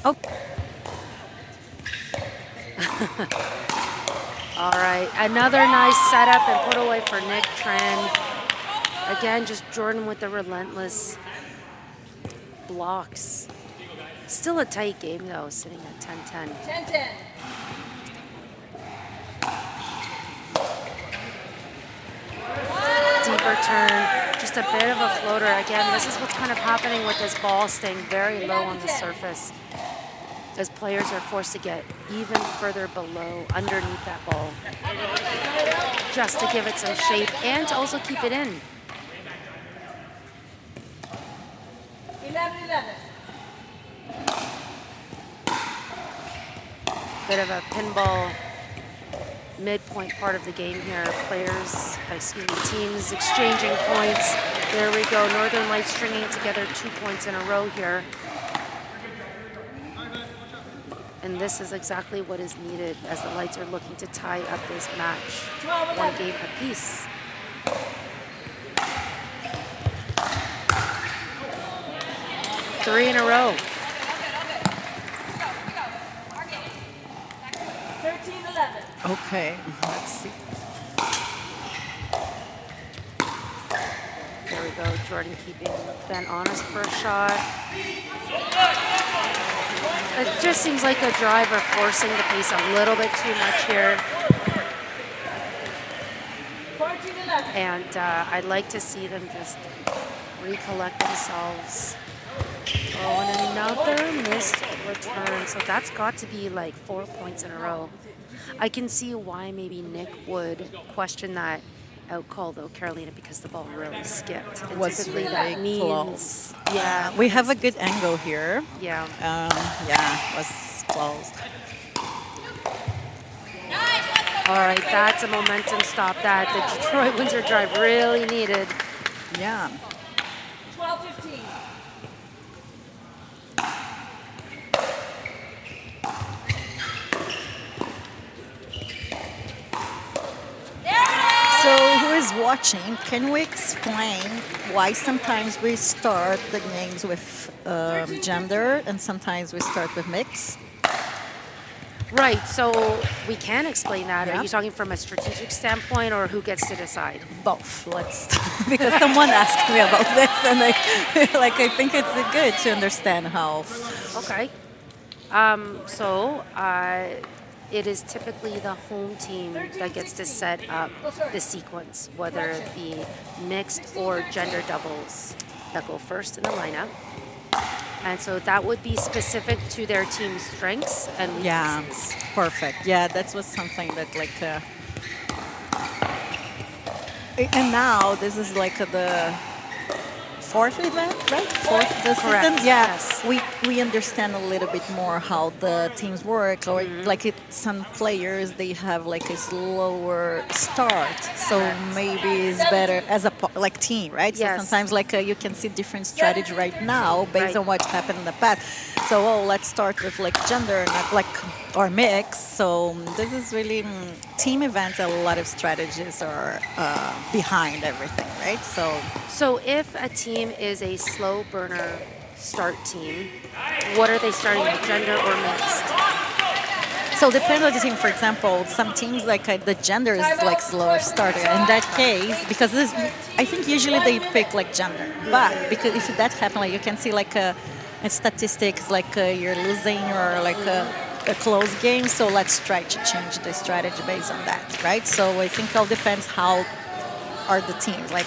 Oh. All right, another nice setup and put away for Nick Tran. Again, just Jordan with the relentless blocks. Still a tight game though, sitting at 10-10. 10-10. Deeper turn, just a bit of a floater. Again, this is what's kind of happening with this ball staying very low on the surface, as players are forced to get even further below, underneath that ball, just to give it some shape and to also keep it in. 11-11. Bit of a pinball midpoint part of the game here. Teams exchanging points. There we go. Northern Lights stringing it together 2 points in a row here. And this is exactly what is needed as the Lights are looking to tie up this match. 1 game apiece. Three in a row. 13-11. Okay, let's see. There we go. Jordan keeping Ben honest for a shot. It just seems like the driver forcing the pace a little bit too much here. 14-11. And I'd like to see them just recollect themselves. Oh, and another missed return. So that's got to be like 4 points in a row. I can see why maybe Nick would question that out call though, Carolina, because the ball really skipped. And Was typically really that means, close. yeah. We have a good angle here. Yeah. Yeah, it was close. All right, that's a momentum stop that the Detroit Windsor Drive really needed. Yeah. 12-15. So who is watching, can we explain why sometimes we start the games with gender and sometimes we start with mix? Right, so we can explain that. Yeah. Are you talking from a strategic standpoint or who gets to decide? Both. Let's because someone asked me about this, and I think it's good to understand how. Okay. It is typically the home team that gets to set up the sequence, whether it be mixed or gender doubles that go first in the lineup. And so that would be specific to their team's strengths and weaknesses. Yeah, perfect. Yeah, that was something that and now this is the fourth event, right? Fourth this Correct. season. Yeah, Yes. we understand a little bit more how the teams work. Or some players they have a slower start, so maybe it's better as a team, right? Yes. So sometimes you can see different strategy right now based on what's happened in the past. So let's start with gender, not or mix. So this is really team events. A lot of strategies are behind everything, right? So if a team is a slow burner start team, what are they starting with, gender or mixed? So depends on the team. For example, some teams like the gender is like slower starter. In that case, because this, I think usually they pick like gender. But because if that happens, like you can see like a statistics like you're losing or like a close game. So let's try to change the strategy based on that, right? So I think it all depends how are the teams like.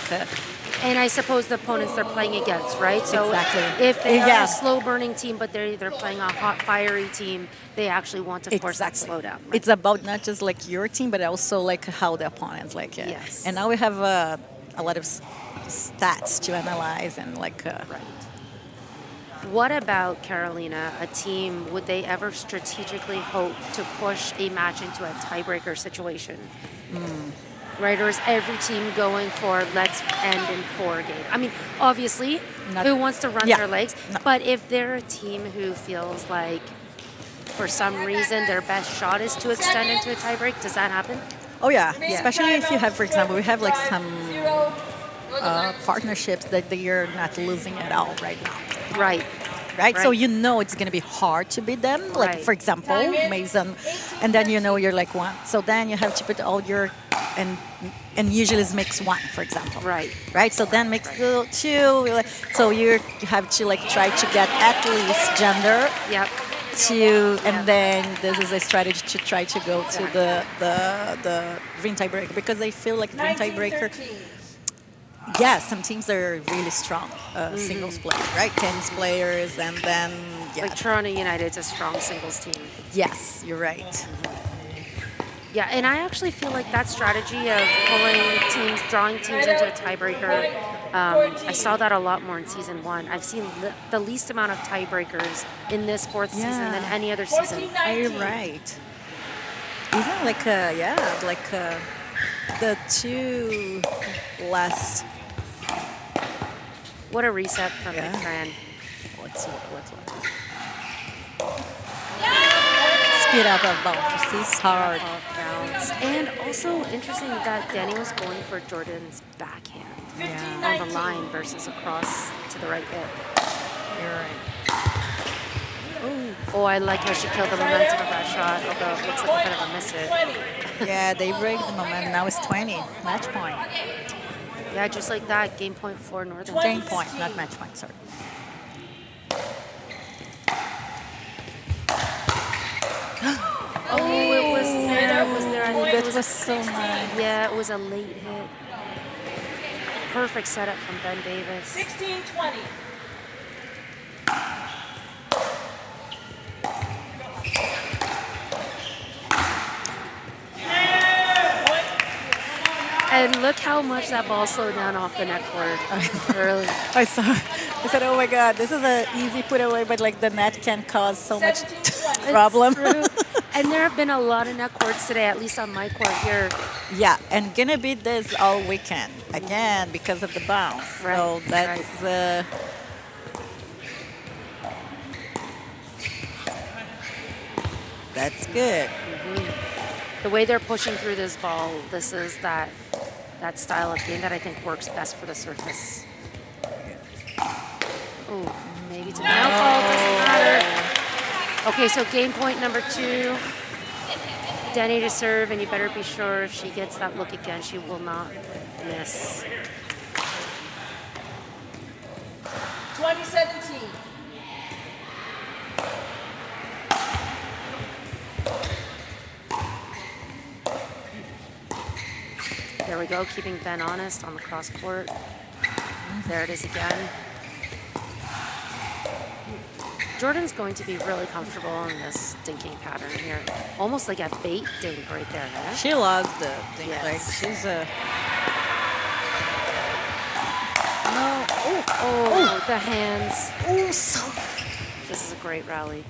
And I suppose the opponents they're playing against, right? So Exactly. if they are Yeah. a slow-burning team, but they're playing a hot, fiery team, they actually want to force that slowdown. Right? It's about not just like your team, but also like how the opponents like it. Yes. And now we have a lot of stats to analyze and like. Right. What about Carolina, a team, would they ever strategically hope to push a match into a tiebreaker situation? Right, or is every team going for let's end in 4 games? I mean, obviously, who wants to run their legs? No. But if they're a team who feels like, for some reason, their best shot is to extend into a tiebreak, does that happen? Oh yeah, especially if you have, for example, we have like some partnerships that they are not losing at all right now. Right. Right? So you know it's going to be hard to beat them. Like, for example, Mason. And then you know you're like one. So then you have to put all your... And usually it's mix 1, for example. Right. Right? So then mix 2. So you have to like try to get at least gender. Yep. And then this is a strategy to try to go to the green tiebreaker, because I feel like green tiebreaker... Yeah, some teams are really strong singles players, right? Tennis players, and then like Toronto United's a strong singles team. Yes, you're right. Yeah, and I actually feel like that strategy of drawing teams into a tiebreaker, I saw that a lot more in season 1. I've seen the least amount of tiebreakers in this 4th season than any other season. You're right. Even like the 2 last. What a reset from McCran. What's speed up of bounce. It's hard. Bounce. And also interesting that Danny was going for Jordan's backhand on the line versus across to the right hip. You're right. Oh, I like how she killed the momentum of that shot, although it looks like a bit of a miss hit. Yeah, they break the momentum. Now it's 20. Match point. Yeah, just like that. Game point for Northern. Game point, not match point, sorry. Oh, it was there. It was there. I think That was so nice. Yeah, it was a late hit. Perfect setup from Ben Davis. 16-20. And look how much that ball slowed down off the net cord early. I said, oh my God, this is an easy put away, but like the net can cause so much problem. And there have been a lot of net cords today, at least on my court here. Yeah, and gonna be this all weekend again because of the bounce. Right. So that's that's good. The way they're pushing through this ball, this is that style of game that I think works best for the surface. Oh, maybe it's a no call, doesn't matter. Okay, so game point number 2. Denny to serve, and you better be sure if she gets that look again, she will not miss. 2017. There we go, keeping Ben honest on the cross court. There it is again. Jordan's going to be really comfortable in this dinking pattern here. Almost like a bait dink right there. Huh? She loves the thing. Yes. Like she's a. No. Oh, the hands. Oh, so. This is a great rally.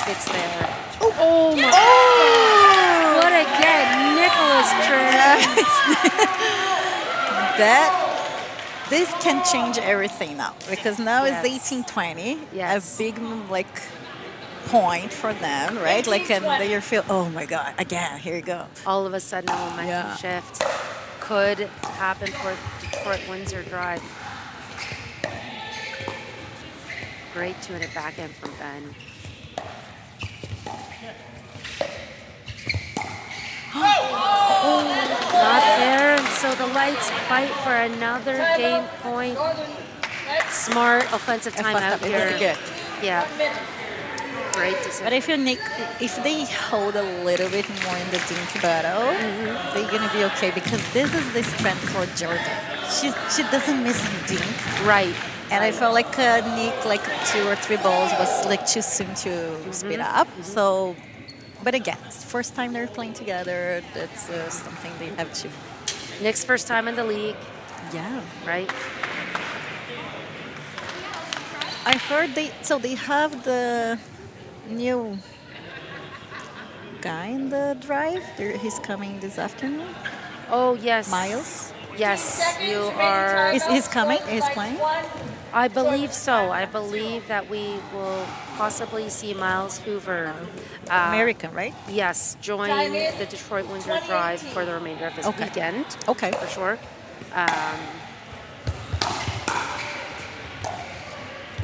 It's there. Oh my! Oh! What again, Nicholas Trent? This can change everything now, because now Yes. it's 18-20. Yes. A big like point for them, right? Like, and they feel, oh my God, again, here you go. All of a sudden, a momentum shift could happen for Detroit Windsor Drive. great two-handed backhand from Ben. Not there, and so the Lights fight for another game point. Smart offensive timeout It here. was good. Yeah. Great decision. But if if they hold a little bit more in the dink battle, they're gonna be okay because this is the strength for Jordan. She doesn't miss a dink. Right. And I felt like Nick, like 2 or 3 balls was like too soon to speed up. So, but again, it's the first time they're playing together. That's something they have to. Nick's first time in the league. Yeah. Right. I heard they have the new guy in the drive. He's coming this afternoon. Oh yes. Miles. Yes, you are. He's coming. He's playing. I believe so. I believe that we will possibly see Miles Hoover. American, right? Yes, join the Detroit Windsor Drive for the remainder of this weekend. Okay. For sure.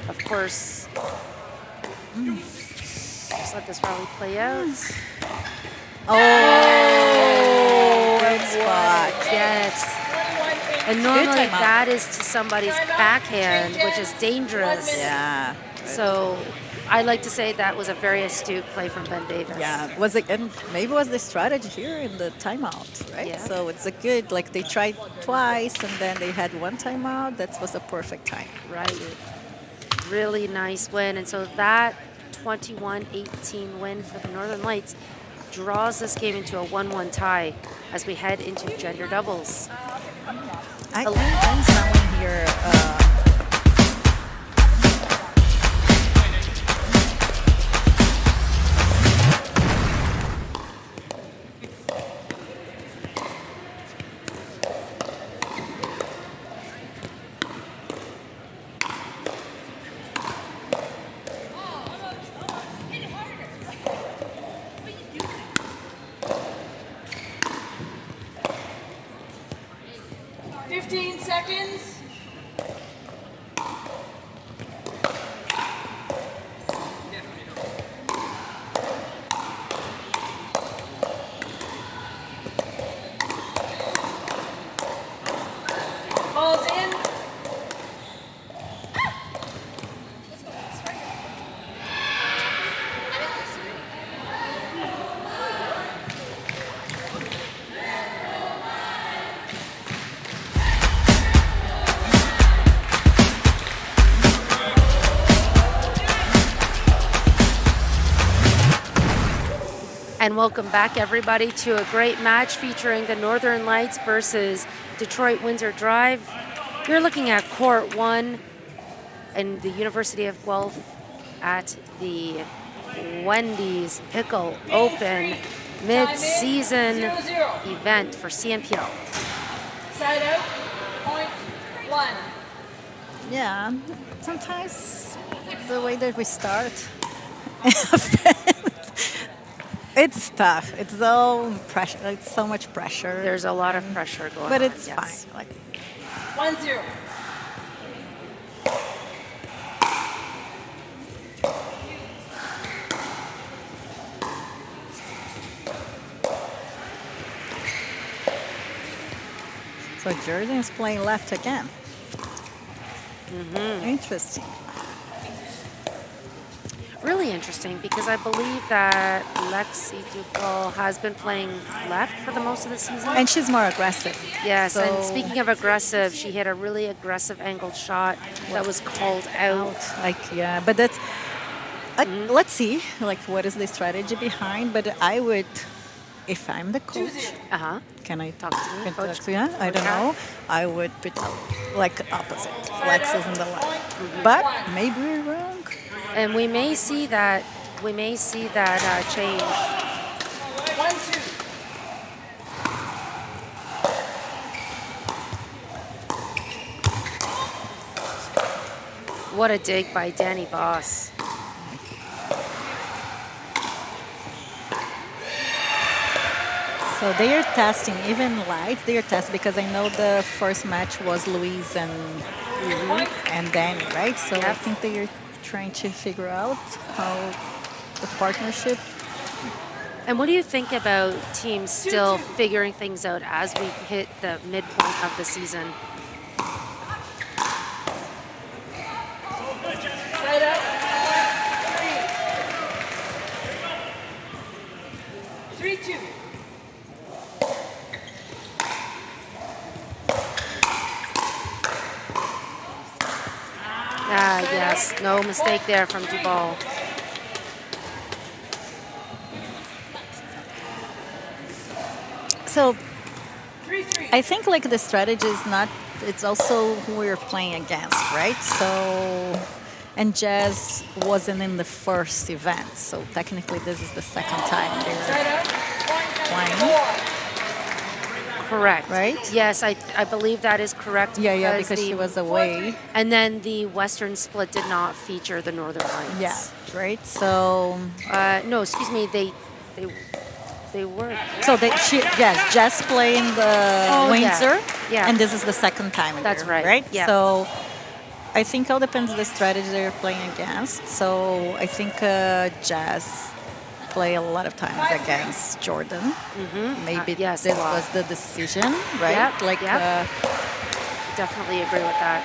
Of course, just let this rally play out. Oh, it's what? Yes. And normally that is to somebody's backhand, which is dangerous. Yeah. So I like to say that was a very astute play from Ben Davis. Yeah, was it, and maybe was the strategy here in the timeout, right? Yeah. So it's a good, like they tried twice and then they had one timeout. That was a perfect time. Right. Really nice win. And so that 21-18 win for the Northern Lights draws this game into a 1-1 tie as we head into gender doubles. I'm someone here. And welcome back, everybody, to a great match featuring the Northern Lights versus Detroit Windsor Drive. You're looking at Court 1 in the University of Guelph at the Wendy's Pickle Open mid-season event for CNPL. Side out, point 1. Yeah, sometimes the way that we start, it's tough. It's so pressure. It's so much pressure. There's a lot of pressure going on. But it's yes. fine. Like 1-0. so, Jordan is playing left again. Interesting. Really interesting because I believe that Lexi Duval has been playing left for the most of the season. And she's more aggressive. Yes, So- and speaking of aggressive, she hit a really aggressive angled shot that was called out. Like, yeah, but that's. Let's see, like, what is the strategy behind? But I would, if I'm the coach, Uh-huh. can I Talk to me, can Coach. talk to you? I don't Kat? know. I would put like opposite. Lex is in the left, but maybe we're wrong. And we may see that change. 1-2. What a dig by Danny Boss. So they are testing, even light, they are testing because I know the first match was Louise and Danny, right? So I think they are trying to figure out how the partnership. And what do you think about teams still figuring things out as we hit the midpoint of the season? Side out. 3-2. Ah, yes, no mistake there from Duval. So I think like the strategy is not, it's also who we're playing against, right? So, and Jazz wasn't in the first event, so technically this is the second time they're playing. Correct. Right? Yes, I believe that is correct. Yeah, because she was away. And then the Western split did not feature the Northern Lights. Yeah, right? So, No, excuse me, they were. so Jazz playing the Oh, Windsor, yeah. and this is the second time. That's right, Right? yeah. So I think all depends on the strategy they're playing against. So I think Jazz play a lot of times against Jordan. Maybe yes, this a lot. was the decision, right? Yep, Like, yep. Definitely agree with that.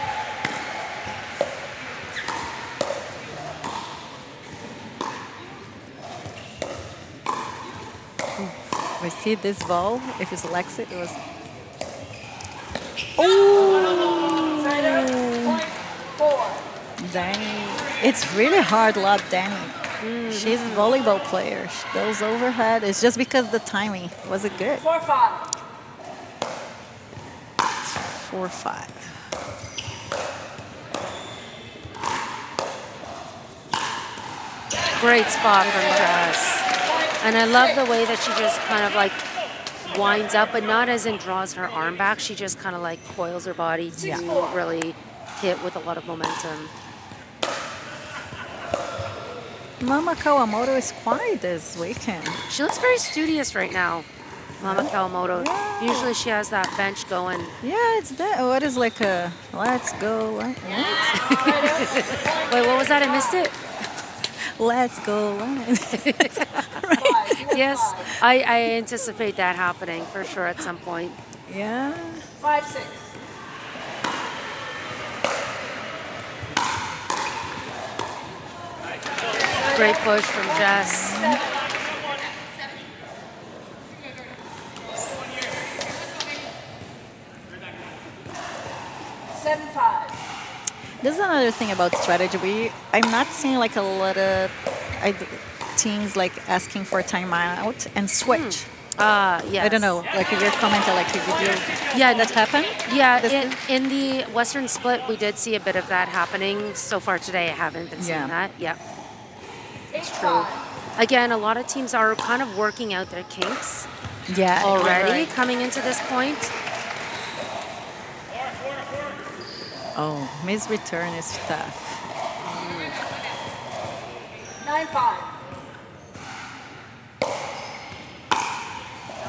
we see this ball. If it's Lexi, it was. Side out. Point 4. Danny, it's really hard lob, Danny. She's a volleyball player. Those overhead, it's just because the timing wasn't good. 4-5. 4-5. Great spot from Jess. And I love the way that she just kind of like winds up, but not as in draws her arm back. She just kind of like coils her body to really hit with a lot of momentum. Mama Kawamoto is quiet this weekend. She looks very studious right now, Mama Kawamoto. Yeah. Usually she has that bench going. Yeah, it's that. What is like a let's go? What? Wait, what was that? I missed it. Let's go. Yes, I anticipate that happening for sure at some point. Yeah. 5-6. Great push from Jess. 7-5. This is another thing about strategy. I'm not seeing like a lot of teams like asking for timeout and switch. Yes. I don't know. Like if you're commenting, like if you Yeah, that happened. Yeah, in the Western split, we did see a bit of that happening. So far today, I haven't been seeing that. Yeah, it's true. Again, a lot of teams are kind of working out their kinks Yeah. already coming into this point. Oh, Miss Return is tough. 9-5.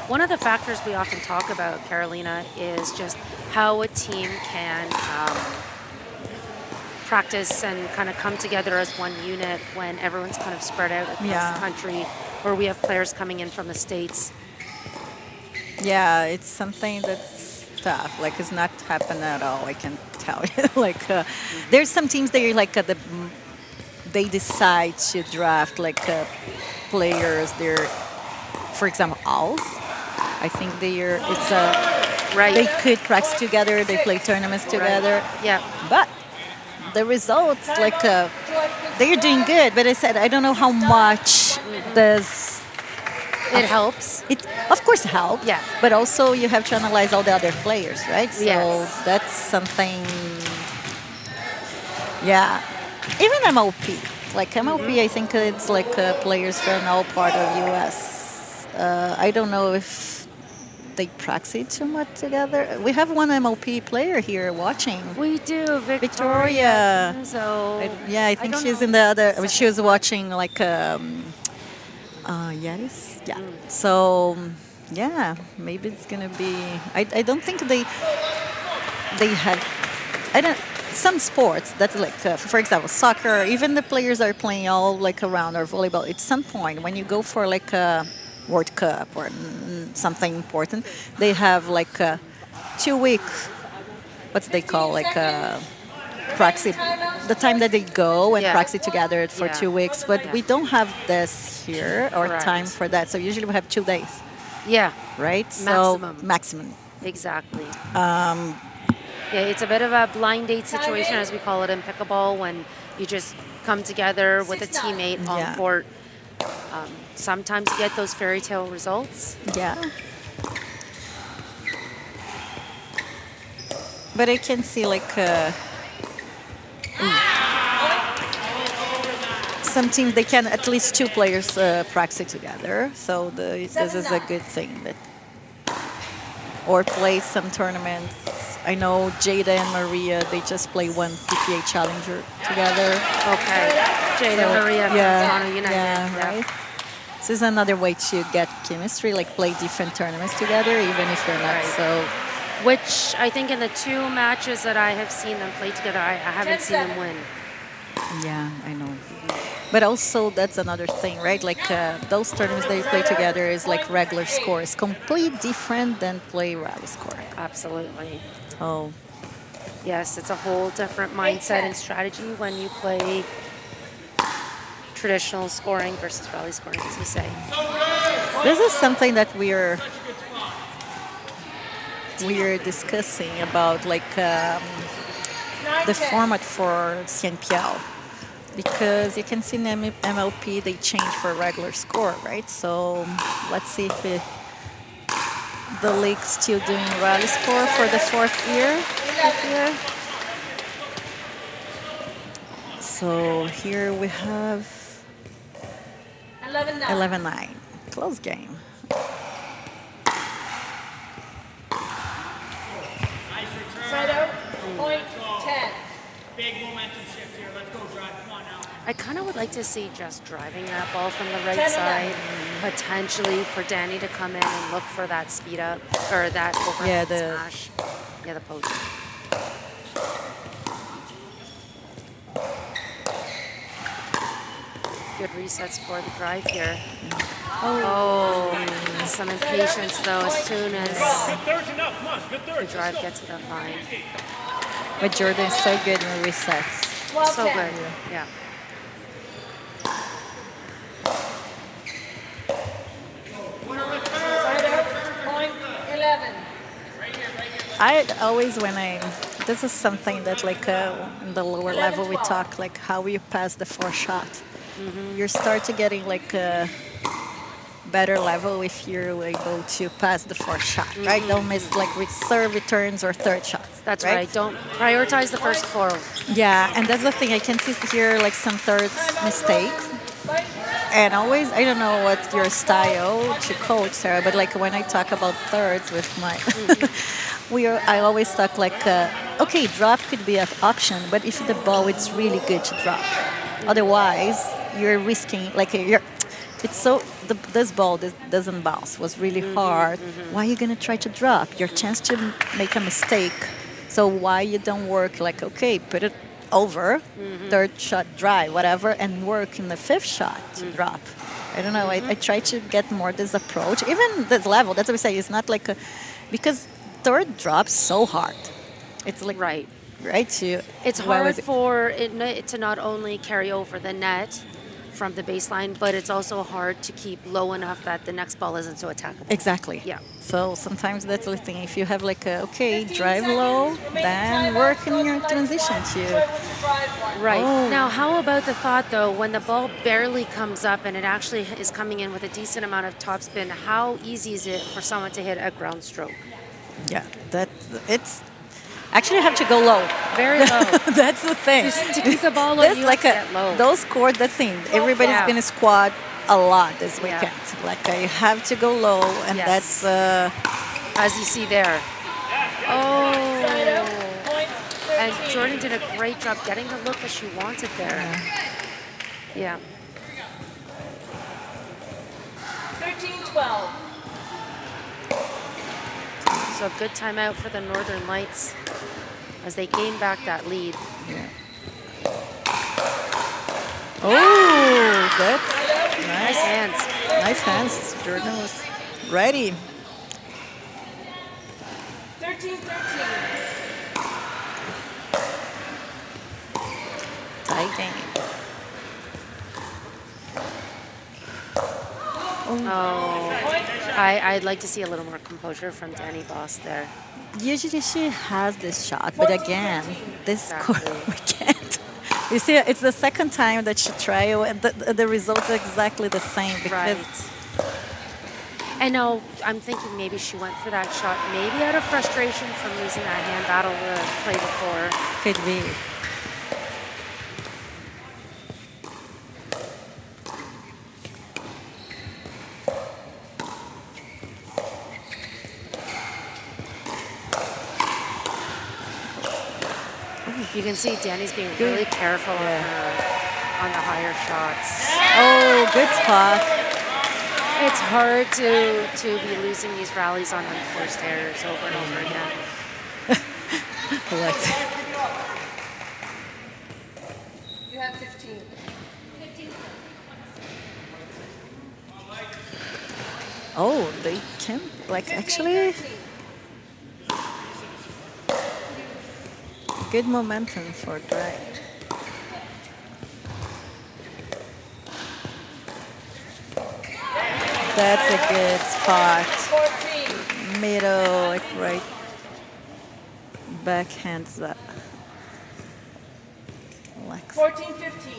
One of the factors we often talk about, Carolina, is just how a team can practice and kind of come together as one unit when everyone's kind of spread out across the country, or we have players coming in from the States. Yeah, it's something that's tough. Like it's not happening at all. I can tell you. Like there's some teams that are like they decide to draft like players. They're, for example, Owls. I think it's Right. They could practice together. They play tournaments together. Yeah. But the results, like they're doing good. But I said I don't know how much does It helps. it. Of course, help. Yeah. But also you have to analyze all the other players, right? So Yes. that's something. Yeah. Even MLP. Like MLP, I think it's like players from all part of US. I don't know if they practice too much together. We have one MLP player here watching. We do, Victoria. So Yeah, I think she's in the other. She was watching like Yaris. Yeah. So yeah, maybe it's gonna be. I don't think they have. I don't. some sports that like, for example, soccer, even the players are playing all like around or volleyball. At some point, when you go for like a World Cup or something important, they have like 2 weeks. What's they call like practice? The time that they go and Yeah. practice together for Yeah. 2 weeks, but we don't have this here or Correct. time for that. So usually we have 2 days, Yeah, right? Maximum. So maximum. exactly. Yeah, it's a bit of a blind date situation, as we call it in pickleball, when you just come together with a teammate on Yeah. court. Sometimes you get those fairy tale results. Yeah. But I can see like some teams they can at least 2 players practice together, so this is a good thing. That or play some tournaments. I know Jada and Maria they just play one PPA Challenger together. Okay. Jada So, Maria from Toronto United. Yeah, right. This is another way to get chemistry, like play different tournaments together, even if you're not Right. so. Which I think in the 2 matches that I have seen them play together, I haven't seen them win. Yeah, I know. But also that's another thing, right? Like those tournaments that you play together is like regular score. It's completely different than play rally score. Absolutely. Oh, Yes, it's a whole different mindset and strategy when you play traditional scoring versus rally scoring, as you say. this is something that we're discussing about, like the format for CNPL, because you can see in MLP they change for regular score, right? So let's see if the league's still doing rally score for the 4th year. So here we have 11-9. Close game. Side out, point 10. Big momentum shift here. Let's go, drive. Come on now. I kind of would like to see just driving that ball from the right 10 side, potentially for Danny to come in and look for that speed up, or that overhead smash. Yeah, the post. Good resets for the drive here. Oh, some impatience though as soon as Good third's enough. Come on, good the third. drive gets to that line. But Jordan's so good in resets. So good. Yeah. Side out, point 11. I always this is something that like in the lower level we talk like how you pass the 4 shot. You start to getting like a better level if you're able to pass the 4 shot, right? Don't miss like with serve returns or third shots. That's right. Don't prioritize the first 4. Yeah, and that's the thing. I can see here like some third mistakes. And always, I don't know what your style to coach, Sarah, but like when I talk about thirds with my, I always talk like, okay, drop could be an option, but if the ball is really good to drop, otherwise you're risking like it's so this ball doesn't bounce was really hard. Why are you gonna try to drop? Your chance to make a mistake. So why you don't work like okay, put it over, third shot drive, whatever, and work in the 5th shot to drop. I don't know. I try to get more this approach, even this level. That's what I say. It's not like because third drops so hard. It's like Right. to. It's hard for it to not only carry over the net from the baseline, but it's also hard to keep low enough that the next ball isn't so attackable. Exactly. Yeah. So sometimes that's the thing. If you have like a okay drive low, then work in your transition to. Right. Oh. Now, how about the thought, though, when the ball barely comes up and it actually is coming in with a decent amount of topspin, how easy is it for someone to hit a ground stroke? Yeah, it's actually you have to go low. Very low. That's the thing. To keep the ball low, That's you like have to get low. those court the thing. Everybody's Yeah. gonna squat a lot this Yeah. weekend. Like you have to go low, and Yes. that's As you see there. Oh. Point And 13. Jordan did a great job getting the look that she wanted there. Yeah. 13-12. So a good timeout for the Northern Lights. as they gain back that lead. Oh, that's Nice hands. nice hands. Jordan was ready. 13-13. Tight game. Oh, I'd like to see a little more composure from Danny Boss there. Usually she has this shot, but again, this Exactly. score we can't. You see, it's the second time that she tried, and the results are exactly the same because Right. And now I'm thinking maybe she went for that shot, maybe out of frustration from losing that hand battle the play before. could be. You can see Danny's being really careful on the higher shots. Oh, good spot. It's hard to be losing these rallies on unforced errors over and over again. Alexa. You have 15. Oh, they can like actually good momentum for drive. That's a good spot. 14. Middle, like right. Backhands that. Alexa. 14-15.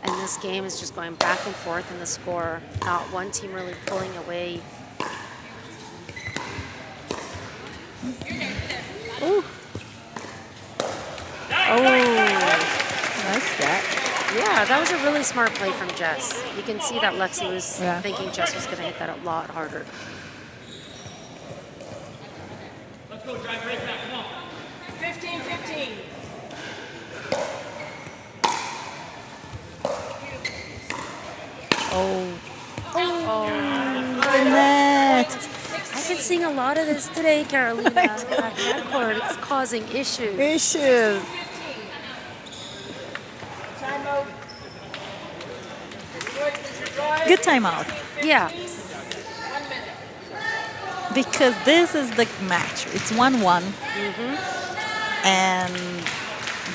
And this game is just going back and forth in the score. Not one team really pulling away. Ooh. Oh, nice catch. Yeah, that was a really smart play from Jess. You can see that Lexi was Yeah. thinking Jess was going to hit that a lot harder. Let's go, drive right back. Come on. 15-15. Oh, Oh, the net. I've been seeing a lot of this today, Carolina. That headcourt, it's causing issues. Issues. Timeout. Good timeout. Yeah, 1 minute. Because this is the match. It's 1-1. And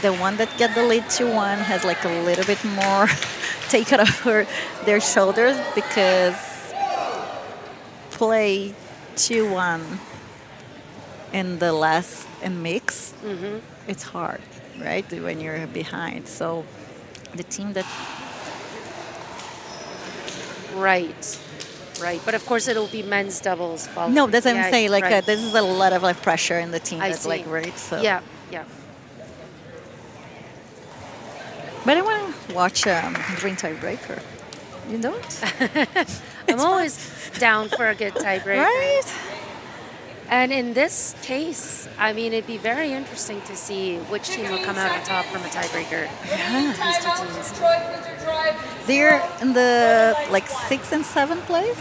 the one that get the lead 2-1 has like a little bit more taken off their shoulders because play 2-1 in the last mix, it's hard, right? When you're behind. So the team that right. But of course, it'll be men's doubles. Following. no, that's what Yeah, I'm saying. Like right. this is a lot of like pressure in the team. I That's see. like right. So Yeah. But I want to watch Dream Tiebreaker. You don't? I'm always down for a good tiebreaker. Right? And in this case, I mean, it'd be very interesting to see which team will come out on top from a tiebreaker. These two teams. Detroit Windsor Drive. They're in the like 6th and 7th place.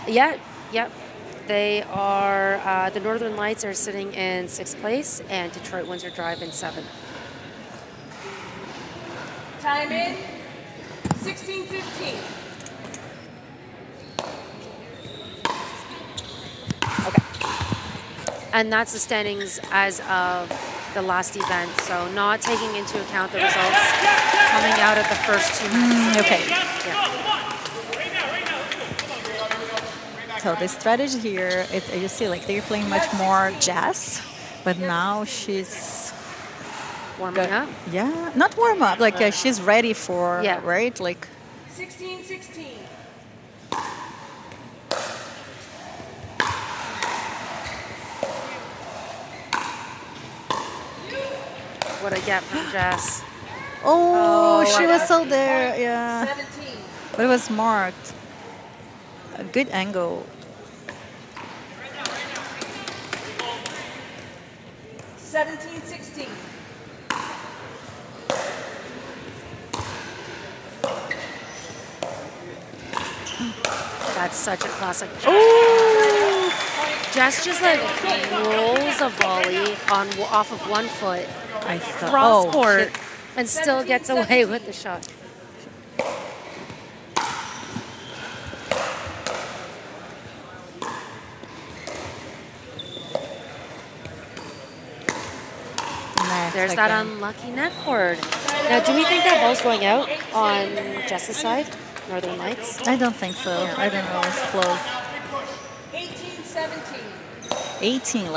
Yeah. They are, the Northern Lights are sitting in 6th place and Detroit Windsor Drive in 7th. Time in. 16-15. And that's the standings as of the last event. So not taking into account the results coming out of the first 2 minutes. Okay. Yeah. So the strategy here, you see, like they're playing much more jazz, but now she's Warming up. yeah, not warm up. Like she's ready for Yeah. right, like 16-16. What I get from Jess. oh, she I was got so there, yeah, 17. but it was marked. A good angle. 17-16. That's such a classic. Oh, Jess just like rolls a volley off of one foot, I thought, cross court, shit. and still gets away with the shot. Net There's that again. unlucky net cord. Now, do we think that ball's going out on Jess's side, Northern Lights? I don't think so. I don't know. It's close. 18-17. 18.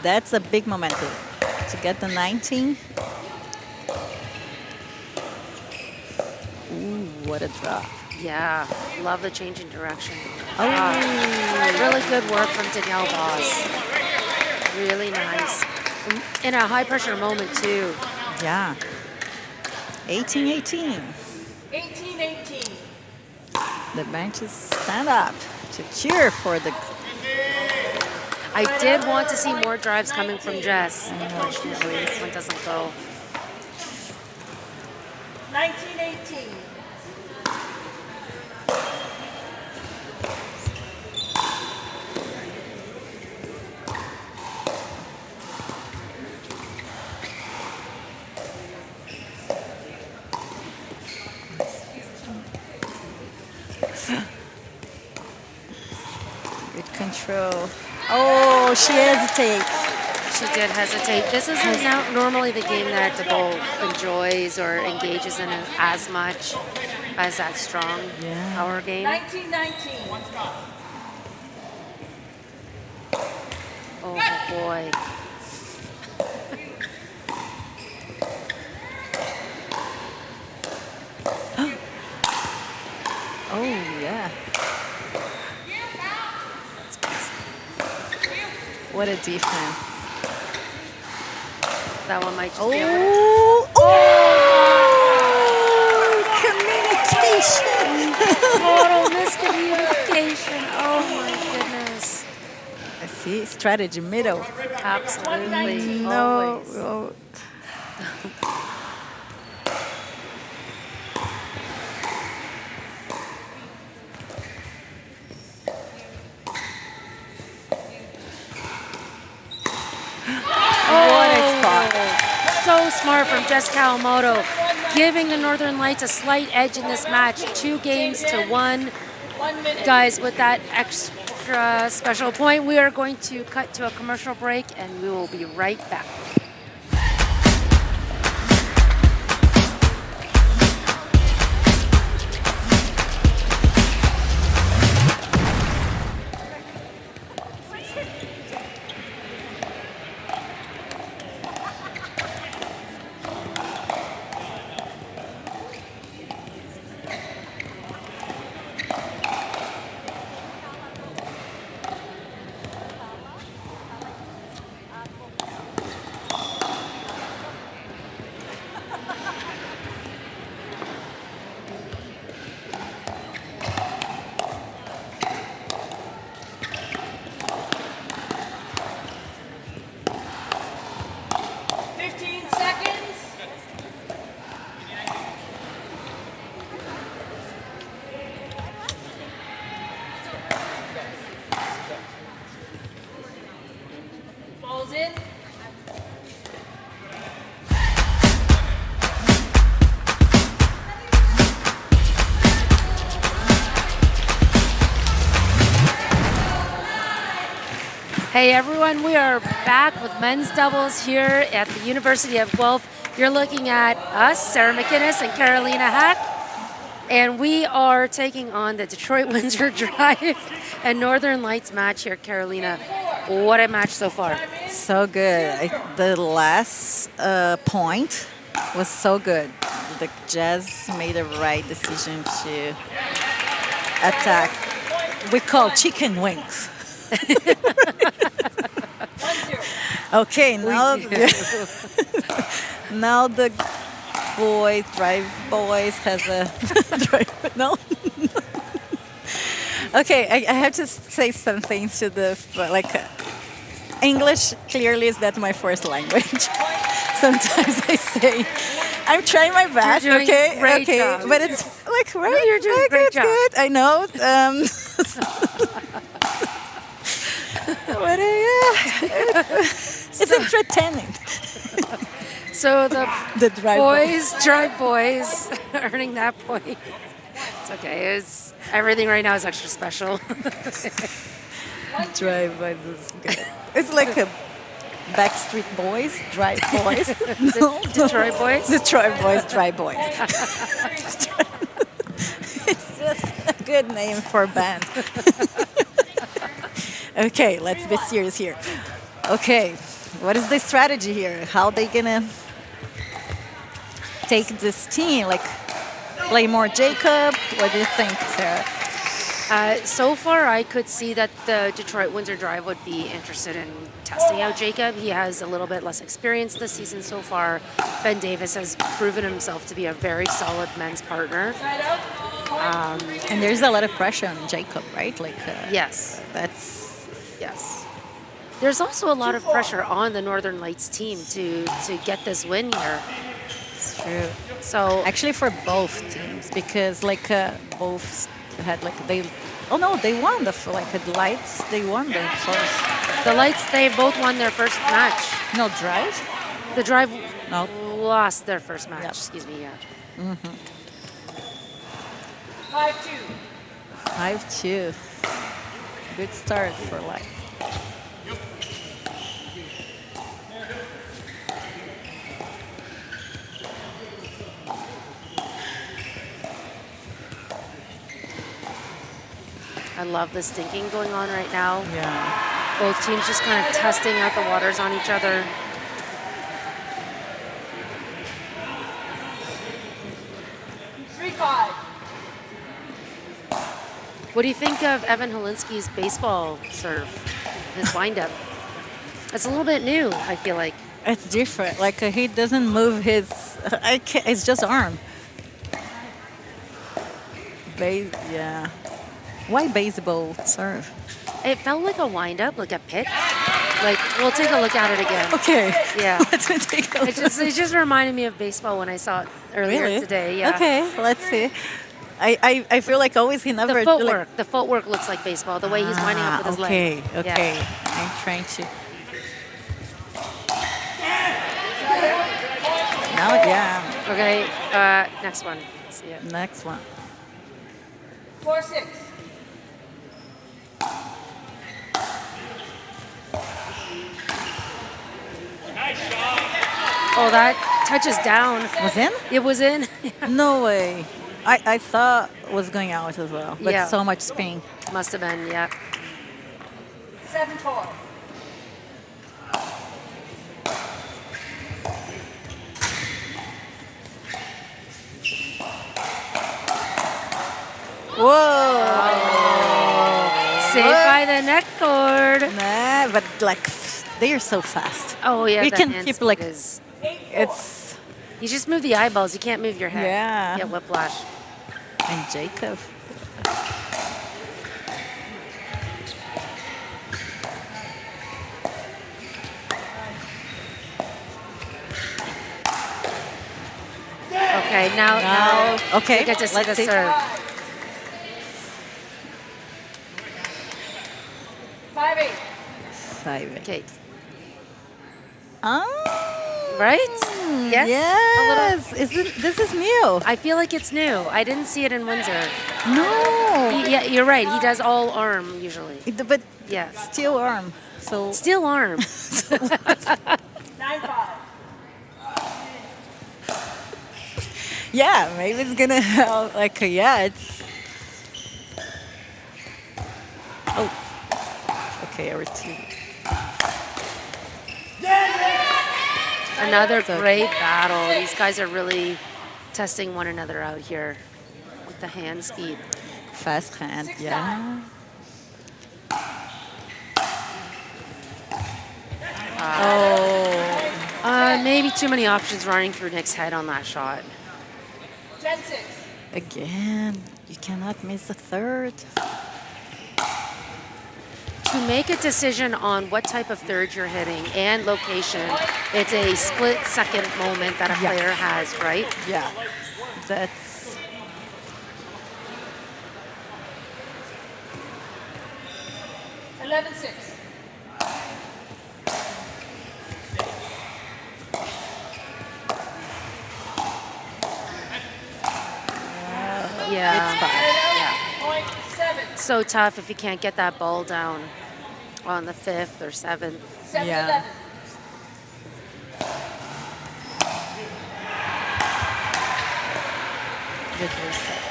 That's a big momentum to get the 19. Ooh, what a drop. Yeah, love the change in direction. Oh. Really good work from Danielle Voss. Really nice. In a high pressure moment too. Yeah. 18-18. 18-18. The benches stand up to cheer for the. I did want to see more drives coming from Jess. Unfortunately, this one doesn't go. 19-18. Good control. Oh, she hesitates. She did hesitate. This isn't normally the game that DeBolt enjoys or engages in as much as that strong power game. 19-19. Oh boy. Oh, yeah. What a defense. That one might just be able to... Oh, communication. Total miscommunication. Oh my goodness. I see strategy middle. Absolutely. No. Always. Oh. What a spot. So smart from Jess Kawamoto, giving the Northern Lights a slight edge in this match, 2 games to 1. Guys, with that extra special point, we are going to cut to a commercial break and we will be right back. Balls in. Hey everyone, we are back with men's doubles here at the University of Guelph. You're looking at us, Sarah McInnes and Carolina Hack, and we are taking on the Detroit Windsor Drive and Northern Lights match here. Carolina, what a match so far. So good. The last point was so good. The Jazz made the right decision to attack. We call chicken wings. Okay, now now the drive boys has a drive. No. Okay, I have to say something to the English clearly is not my first language. Sometimes I say I'm trying my best. You're doing Okay, great okay, job. but it's right. No, you're doing a great it's job. good. I know. What it's entertaining. So The drive boys, drive boys, earning that point. It's okay. Everything right now is extra special. Drive boys is good. It's like a Backstreet Boys, Drive Boys. Detroit boys? Detroit Boys, Drive Boys. It's just a good name for a band. Okay, let's be serious here. Okay, what is the strategy here? How they gonna take this team? Like, play more Jacob? What do you think, Sarah? So far, I could see that the Detroit Windsor Drive would be interested in testing out Jacob. He has a little bit less experience this season so far. Ben Davis has proven himself to be a very solid men's partner. And there's a lot of pressure on Jacob, right? Like, Yes. Yes. There's also a lot of pressure on the Northern Lights team to get this win here. It's true. So Actually, for both teams, because like both had like they won the Lights. They won their first. the Lights, they both won their first match. No Drive. The Drive No. lost their first match. Yep. Excuse me. Yeah. 5-2. 5-2. Good start for Lights. I love the stinking going on right now. Yeah. Both teams just kind of testing out the waters on each other. What do you think of Evan Holinsky's baseball serve, his windup? It's a little bit new, I feel like. It's different. Like he doesn't move his. It's just arm. Yeah. Why baseball serve? It felt like a windup, like a pitch. Like, we'll take a look at it again. Okay. Yeah. Let's take a look. It just reminded me of baseball when I saw it earlier Really? today. Yeah. Okay. Let's see. I feel like always he never. The footwork looks like baseball. The way he's winding up with his leg. Okay. Yeah. I'm trying to. Now, yeah. Okay. Next one. Let's see it. Next one. 4-6. Oh, that touches down. Was in? It was in. No way. I thought it was going out as well, but Yeah. so much spin. Must have been. Yeah. 7-4. Whoa! Saved by the neck cord. Nah, but like they are so fast. Oh yeah. We the can hand keep speed like is- it's You just move the eyeballs. You can't move your head. Yeah. Yeah. Whiplash. and Jacob. Okay. Now. Okay, We get to see let's the see. serve. 5-8. 5. Okay. Oh, Right? Yes. A little. yes. This is new? I feel like it's new. I didn't see it in Windsor. No. Yeah, you're right. He does all arm usually. But Yeah. still arm. So Still arm. 9-5. yeah, maybe it's gonna help. Like yeah, it's. Oh. Okay, I received. Another great battle. These guys are really testing one another out here with the hand speed. Fast hand, yeah. Maybe too many options running through Nick's head on that shot. 10-6. Again, you cannot miss the third. To make a decision on what type of third you're hitting and location, it's a split-second moment that a Yes. player has, right? Yeah, that's 11-6. Yeah. It's bad. Point 7. So tough if you can't get that ball down on the 5th or 7th. 7 Yeah. 11. Good reset.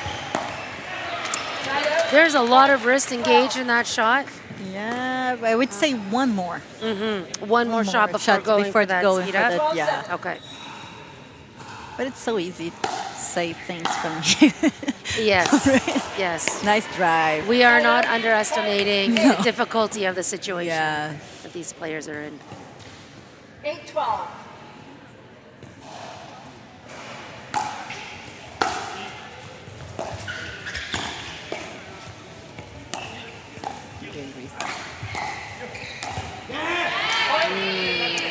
Side out. There's a lot of wrist engaged in that shot. Yeah, I would say one more. One more shot before going for that going speed for up. that, yeah. Okay. But it's so easy to say things from you. Yes. Yes. Nice drive. We are not underestimating the difficulty of the situation Yeah. that these players are in. 8 12.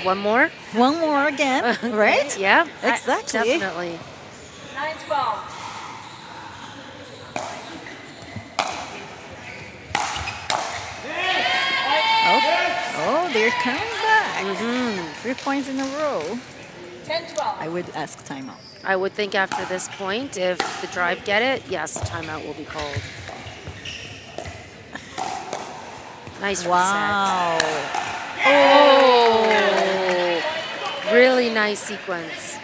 One more? One more again, right? Yeah. Exactly. Definitely. 9 12. Oh, they're coming back. 3 points in a row. 10 12. I would ask timeout. I would think after this point, if the drive get it, yes, the timeout will be called. Nice reset. Wow. Oh, really nice sequence.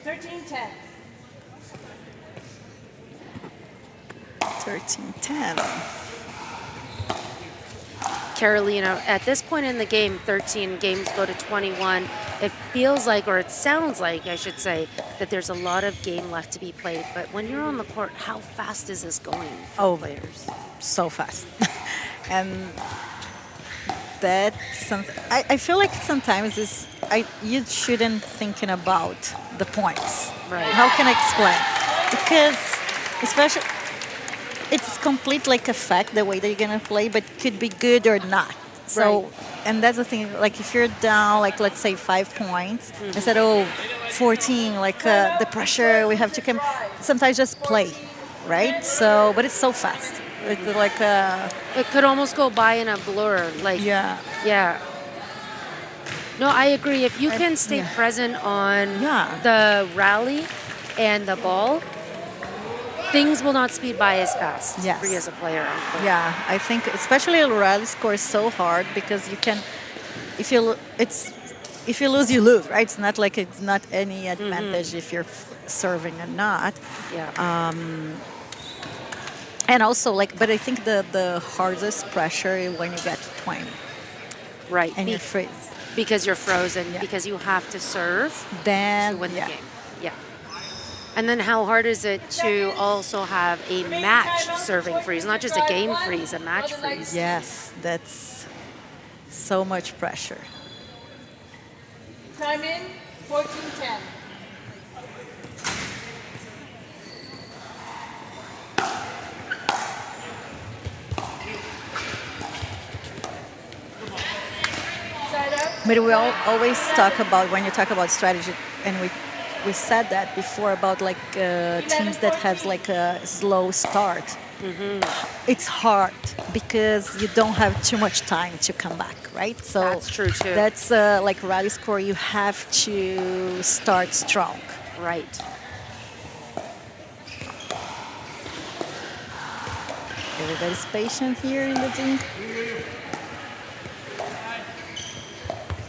Thirteen 10. 13-10. Carolina, at this point in the game, 13 games go to 21. It feels like, or it sounds like, I should say, that there's a lot of game left to be played. But when you're on the court, how fast is this going for players? So fast. And that's something I feel like sometimes you shouldn't thinking about the points. Right. How can I explain? Because especially it's complete like effect the way that you're gonna play, but could be good or not. So Right. and that's the thing, like if you're down like let's say 5 points, instead of 14, like the pressure we have to come sometimes just play, right? So but it's so fast. It's like It could almost go by in a blur. Like, yeah. yeah. No, I agree. If you can stay yeah. present on Yeah. the rally and the ball, things will not speed by as fast Yes. for you as a player. on court. Yeah, I think especially a rally score is so hard because you can, if you lose, you lose, right? It's not like it's not any advantage if you're serving or not. Yeah. And also but I think the hardest pressure is when you get to 20 Right. and you freeze. Because you're frozen, Yeah. because you have to serve Then to win the yeah. game. Yeah. And then how hard is it to also have a match serving freeze? Not just a game freeze, a match freeze. Yes, that's so much pressure. Time in 14 10. Side out. But we always talk about when you talk about strategy, and we said that before about like teams that have like a slow start. It's hard because you don't have too much time to come back, right? So That's true, too. That's like rally score. You have to start strong. Right. Everybody's patient here in the team.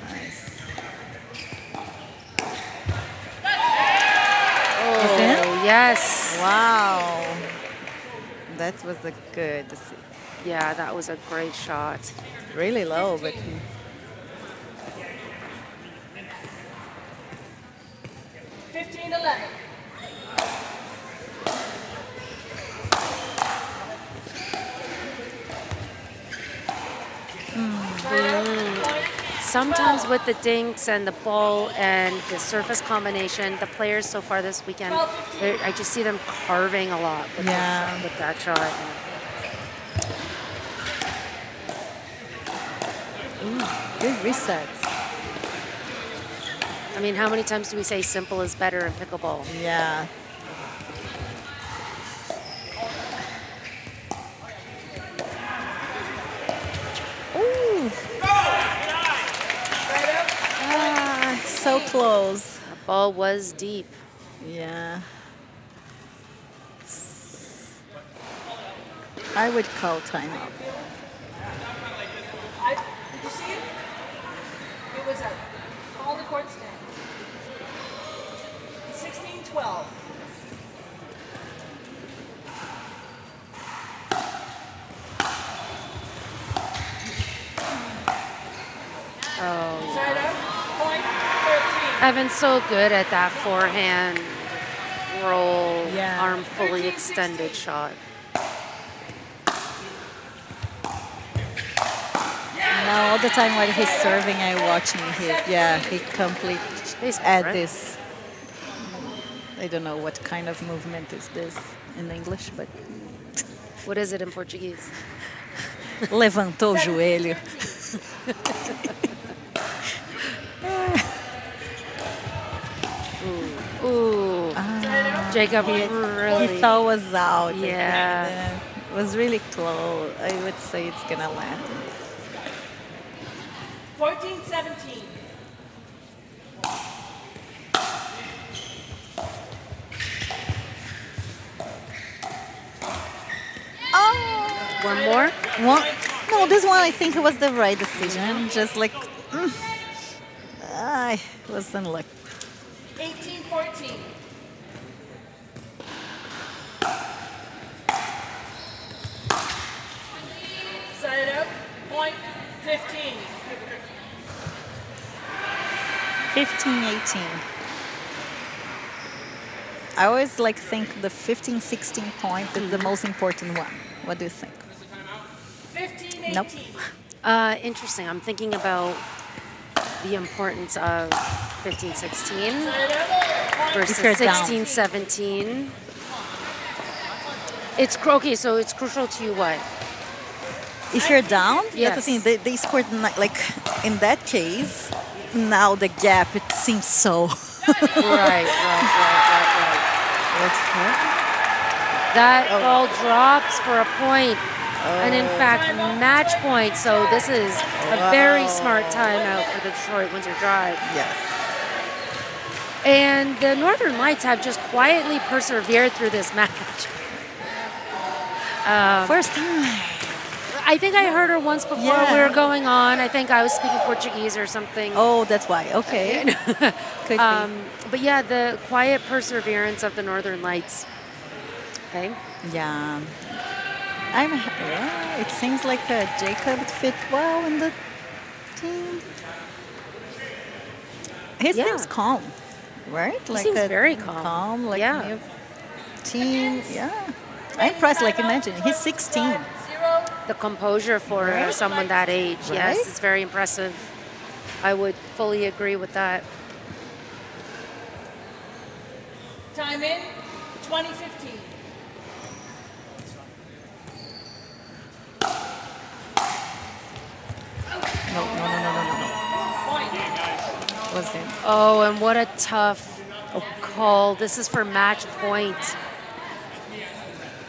Nice. Oh, yes. Wow. That was a good. Yeah, that was a great shot. Really low, but 15 11. Sometimes with the dinks and the ball and the surface combination, the players so far this weekend, I just see them carving a lot with, Yeah. with that shot. good resets. I mean, how many times do we say simple is better in pickleball? Yeah. Ooh. So close. ball was deep. Yeah. I would call timeout. Did you see it? It was a call the court stand. 16-12. Oh, Side out. Point 13. Evan's so good at that forehand roll, Yeah. arm fully extended shot. Now all the time while he's serving, I'm watching him. Yeah, he complete Baseball, at right? this. I don't know what kind of movement is this in English, but What is it in Portuguese? levantou o joelho. Ooh, Jacob really. He thought was out. I think. Yeah. It was really close. I would say it's gonna land. 14-17. Oh, One more? one. No, this one I think it was the right decision. Just like, I wasn't lucky. 18-14. Side out. Point 15. 15-18. I always like think the 15-16 point is the most important one. What do you think? 15-18. Nope. Interesting. I'm thinking about the importance of 15-16 Side out. Point versus you're down. 16-17. It's okay. So it's crucial to you. What? If you're down, Yes. you have to think they scored like in that case. Now the gap it seems so. Right. That ball drops for a point, and in fact, match point. So this is a very smart timeout for the Detroit Windsor Drive. Yes. And the Northern Lights have just quietly persevered through this match. First time. I think I heard her once before Yeah. we were going on. I think I was speaking Portuguese or something. Oh, that's why. Okay. Could be. But yeah, the quiet perseverance of the Northern Lights. Okay. Yeah. Yeah, it seems like Jacob fit well in the team. He Yeah. seems calm, right? He seems very calm. Calm, like Yeah. new team. Yeah. I'm impressed. Like imagine he's 16. The composure for someone that age, yes, Right? it's very impressive. I would fully agree with that. Time in. 2015. No. Point. Was it? Oh, and what a tough call. This is for match point.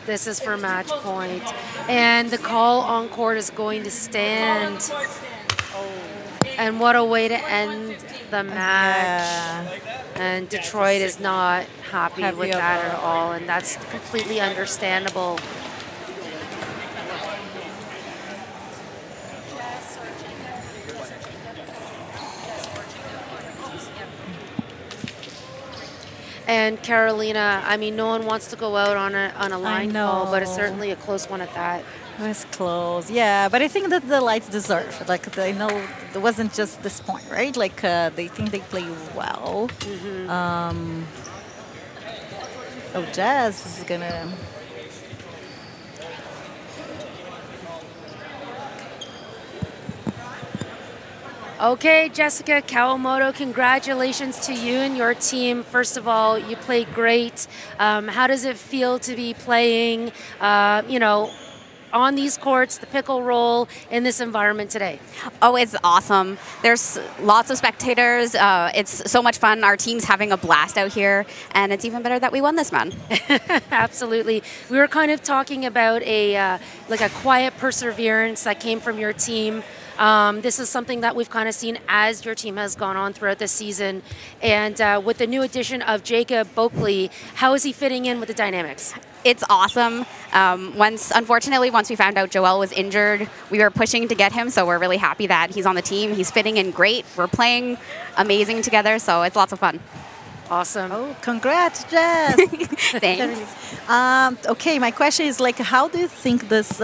This is for match point. And the call on court is going to stand. Court stand. And what a way to end the match. And Detroit is not happy with that at all. And that's completely understandable. And Carolina, I mean, no one wants to go out on a line call, but it's know. certainly a close one at that. It was close, yeah. But I think that the Lights deserve. Like I know it wasn't just this point, right? Like they think they play well. Oh, Jazz is gonna. Okay, Jessica Kawamoto, congratulations to you and your team. First of all, you played great. How does it feel to be playing, on these courts, the pickle roll, in this environment today? Oh, it's awesome. There's lots of spectators. It's so much fun. Our team's having a blast out here, and it's even better that we won this one. Absolutely. We were kind of talking about a quiet perseverance that came from your team. This is something that we've kind of seen as your team has gone on throughout the season. And with the new addition of Jacob Boakley, how is he fitting in with the dynamics? It's awesome. Unfortunately, once we found out Joel was injured, we were pushing to get him, so we're really happy that he's on the team. He's fitting in great. We're playing amazing together, so it's lots of fun. Awesome. Oh, congrats, Jess. Thanks. Okay, my question is like, how do you think this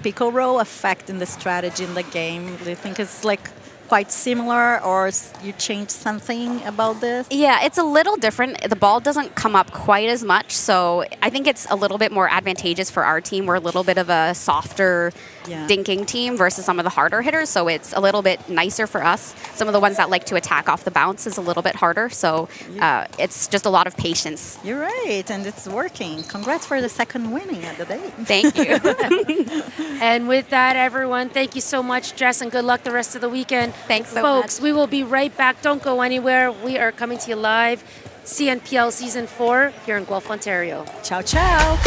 pickle roll affecting the strategy in the game? Do you think it's like quite similar, or you changed something about this? Yeah, it's a little different. The ball doesn't come up quite as much, so I think it's a little bit more advantageous for our team. We're a little bit of a softer dinking team versus some of the harder hitters, so it's a little bit nicer for us. Some of the ones that like to attack off the bounce is a little bit harder, so it's just a lot of patience. You're right, and it's working. Congrats for the second winning at the day. Thank you. And with that, everyone, thank you so much, Jess, and good luck the rest of the weekend. Thanks so Folks, much. we will be right back. Don't go anywhere. We are coming to you live, CNPL Season 4 here in Guelph, Ontario. Ciao, ciao.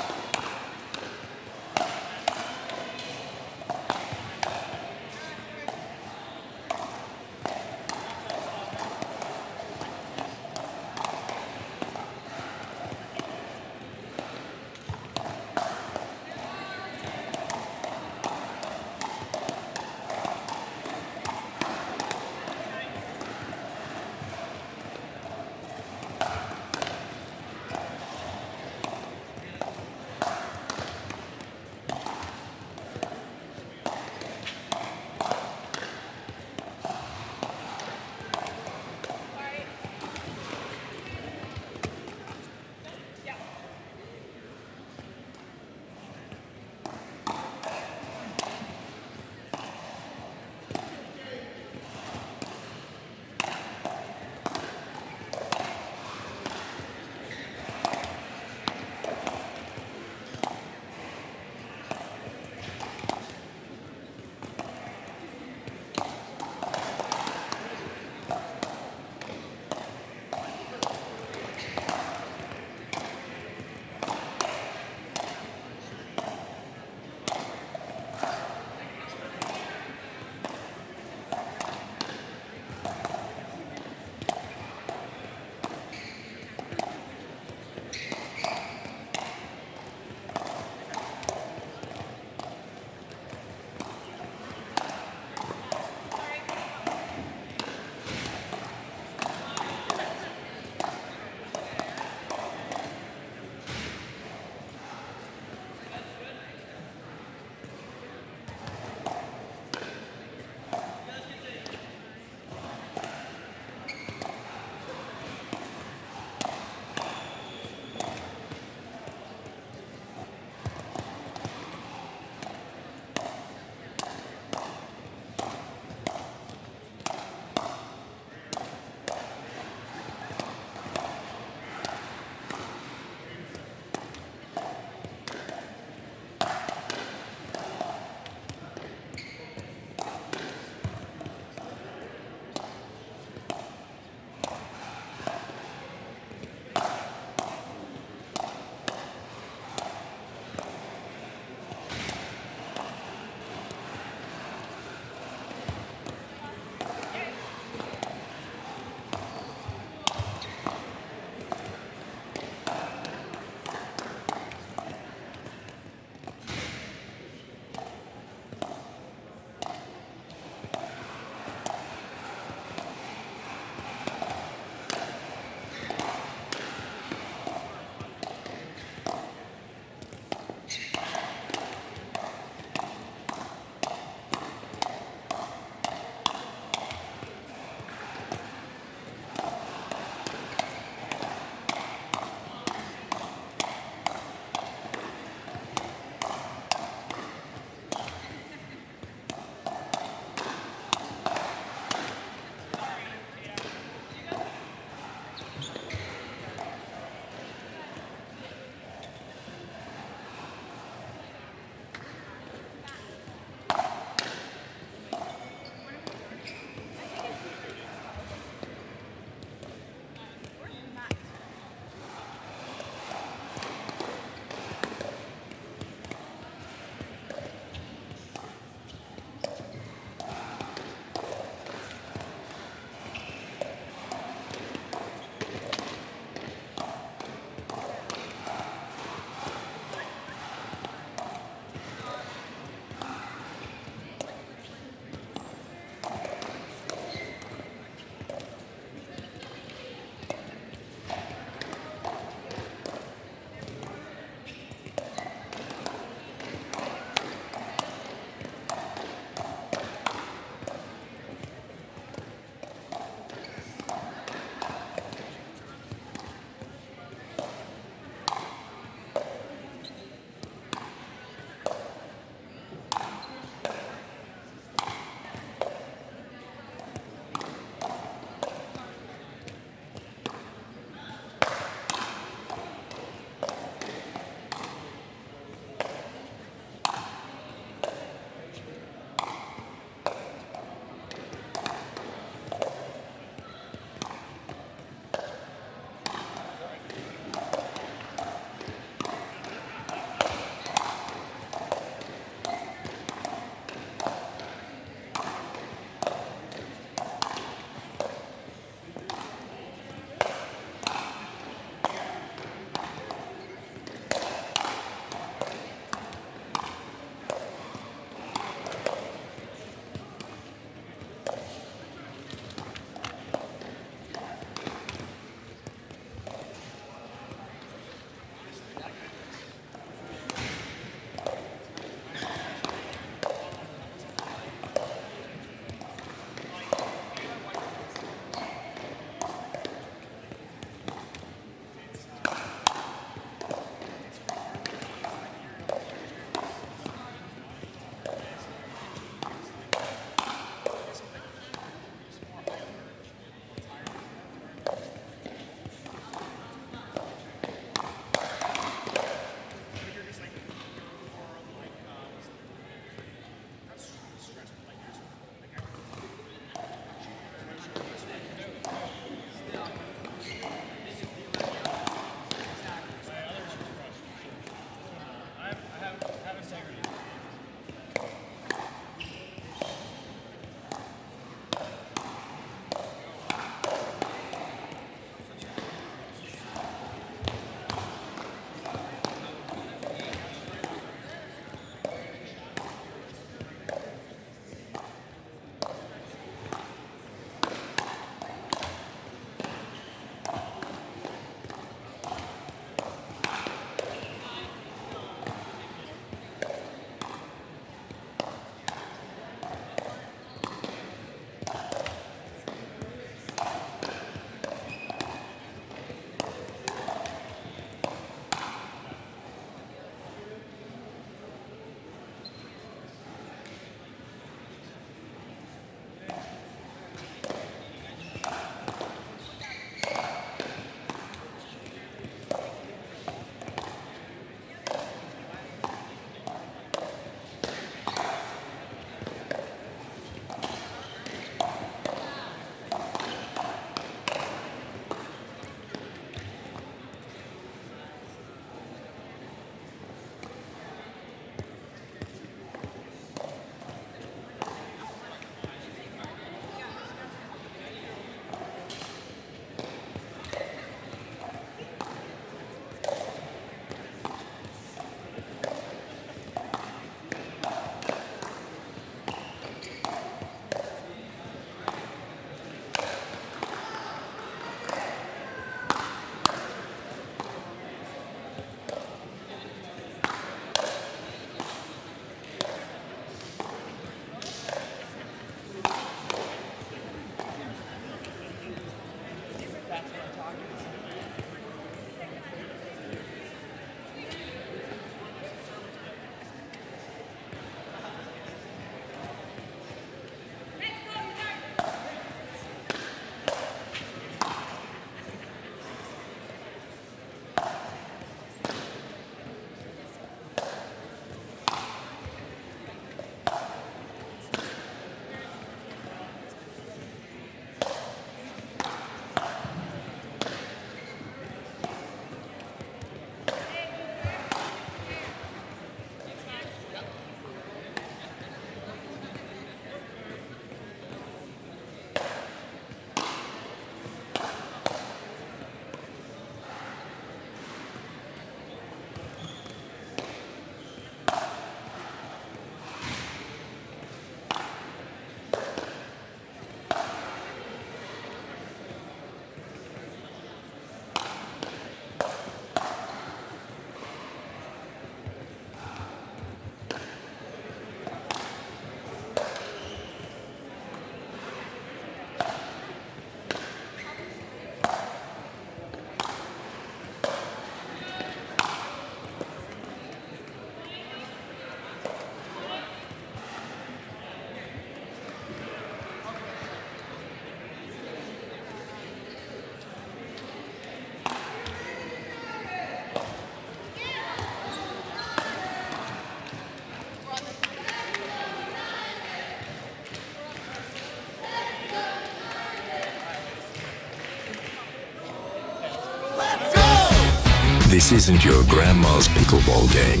This isn't your grandma's pickleball game.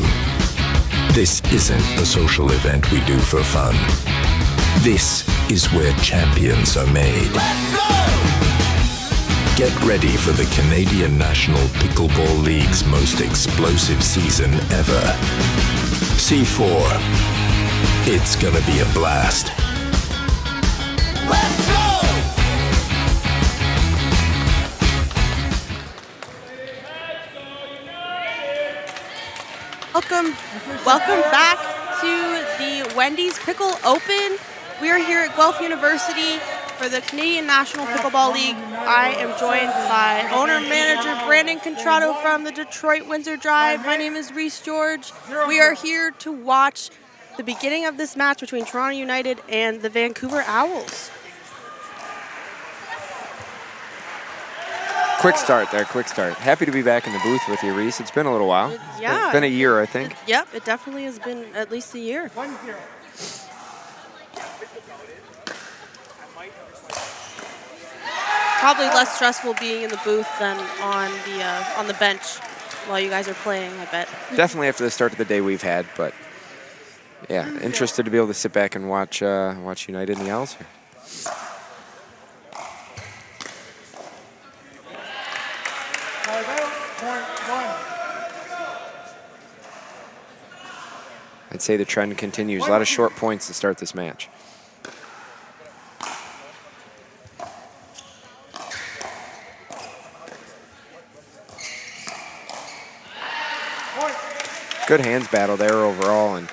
This isn't a social event we do for fun. This is where champions are made. Get ready for the Canadian National Pickleball League's most explosive season ever. C4. It's gonna be a blast. Let's go! Welcome back to the Wendy's Pickle Open. We are here at Guelph University for the Canadian National Pickleball League. I am joined by owner-manager Brandon Contrato from the Detroit Windsor Drive. My name is Reese George. We are here to watch the beginning of this match between Toronto United and the Vancouver Owls. Quick start there, quick start. Happy to be back in the booth with you, Reese. It's been a little while. Yeah. It's been a year, I think. Yep, it definitely has been at least a year. 1-0. Probably less stressful being in the booth than on the bench while you guys are playing, I bet. Definitely after the start of the day we've had, but yeah, interested to be able to sit back and watch United and the Owls here. I'd say the trend continues. A lot of short points to start this match. Good hands battle there overall, and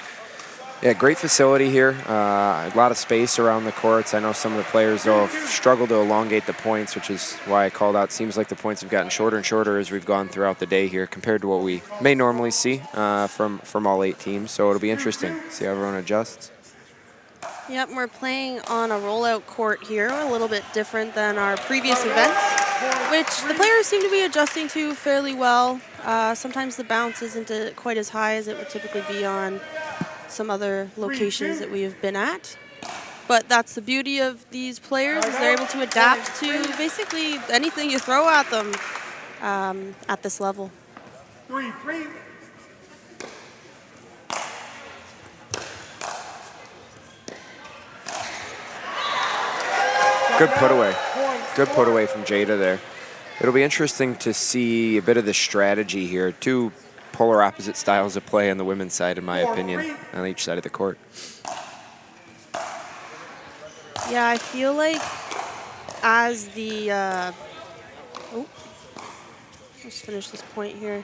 yeah, great facility here. A lot of space around the courts. I know some of the players though have struggled to elongate the points, which is why I called out. Seems like the points have gotten shorter and shorter as we've gone throughout the day here, compared to what we may normally see from all 8 teams. So it'll be interesting to see how everyone adjusts. Yep, we're playing on a rollout court here, a little bit different than our previous events, which the players seem to be adjusting to fairly well. Sometimes the bounce isn't quite as high as it would typically be on some other locations that we have been at. But that's the beauty of these players, is they're able to adapt to basically anything you throw at them at this level. 3-3. Good put away. Good put away from Jada there. It'll be interesting to see a bit of the strategy here. 2 polar opposite styles of play on the women's side, in my opinion, on each side of the court. Yeah, I feel like as the let's finish this point here.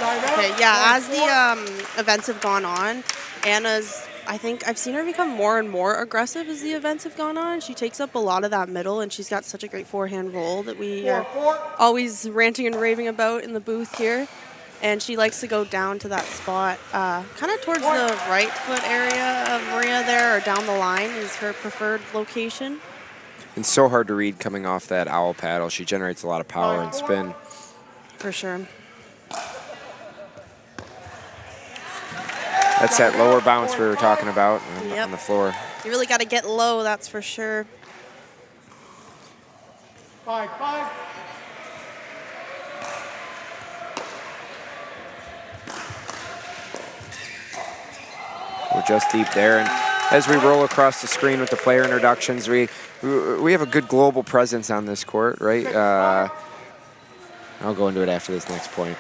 Okay, yeah, as the events have gone on, I think I've seen her become more and more aggressive as the events have gone on. She takes up a lot of that middle, and she's got such a great forehand roll that we are always ranting and raving about in the booth here. And she likes to go down to that spot, kind of towards the right foot area of Maria there, or down the line is her preferred location. And so hard to read coming off that owl paddle. She generates a lot of power and spin. For sure. That's that lower bounce we were talking about Yep. on the floor. You really got to get low, that's for sure. 5-5. We're just deep there, and as we roll across the screen with the player introductions, we have a good global presence on this court, right? I'll go into it after this next point.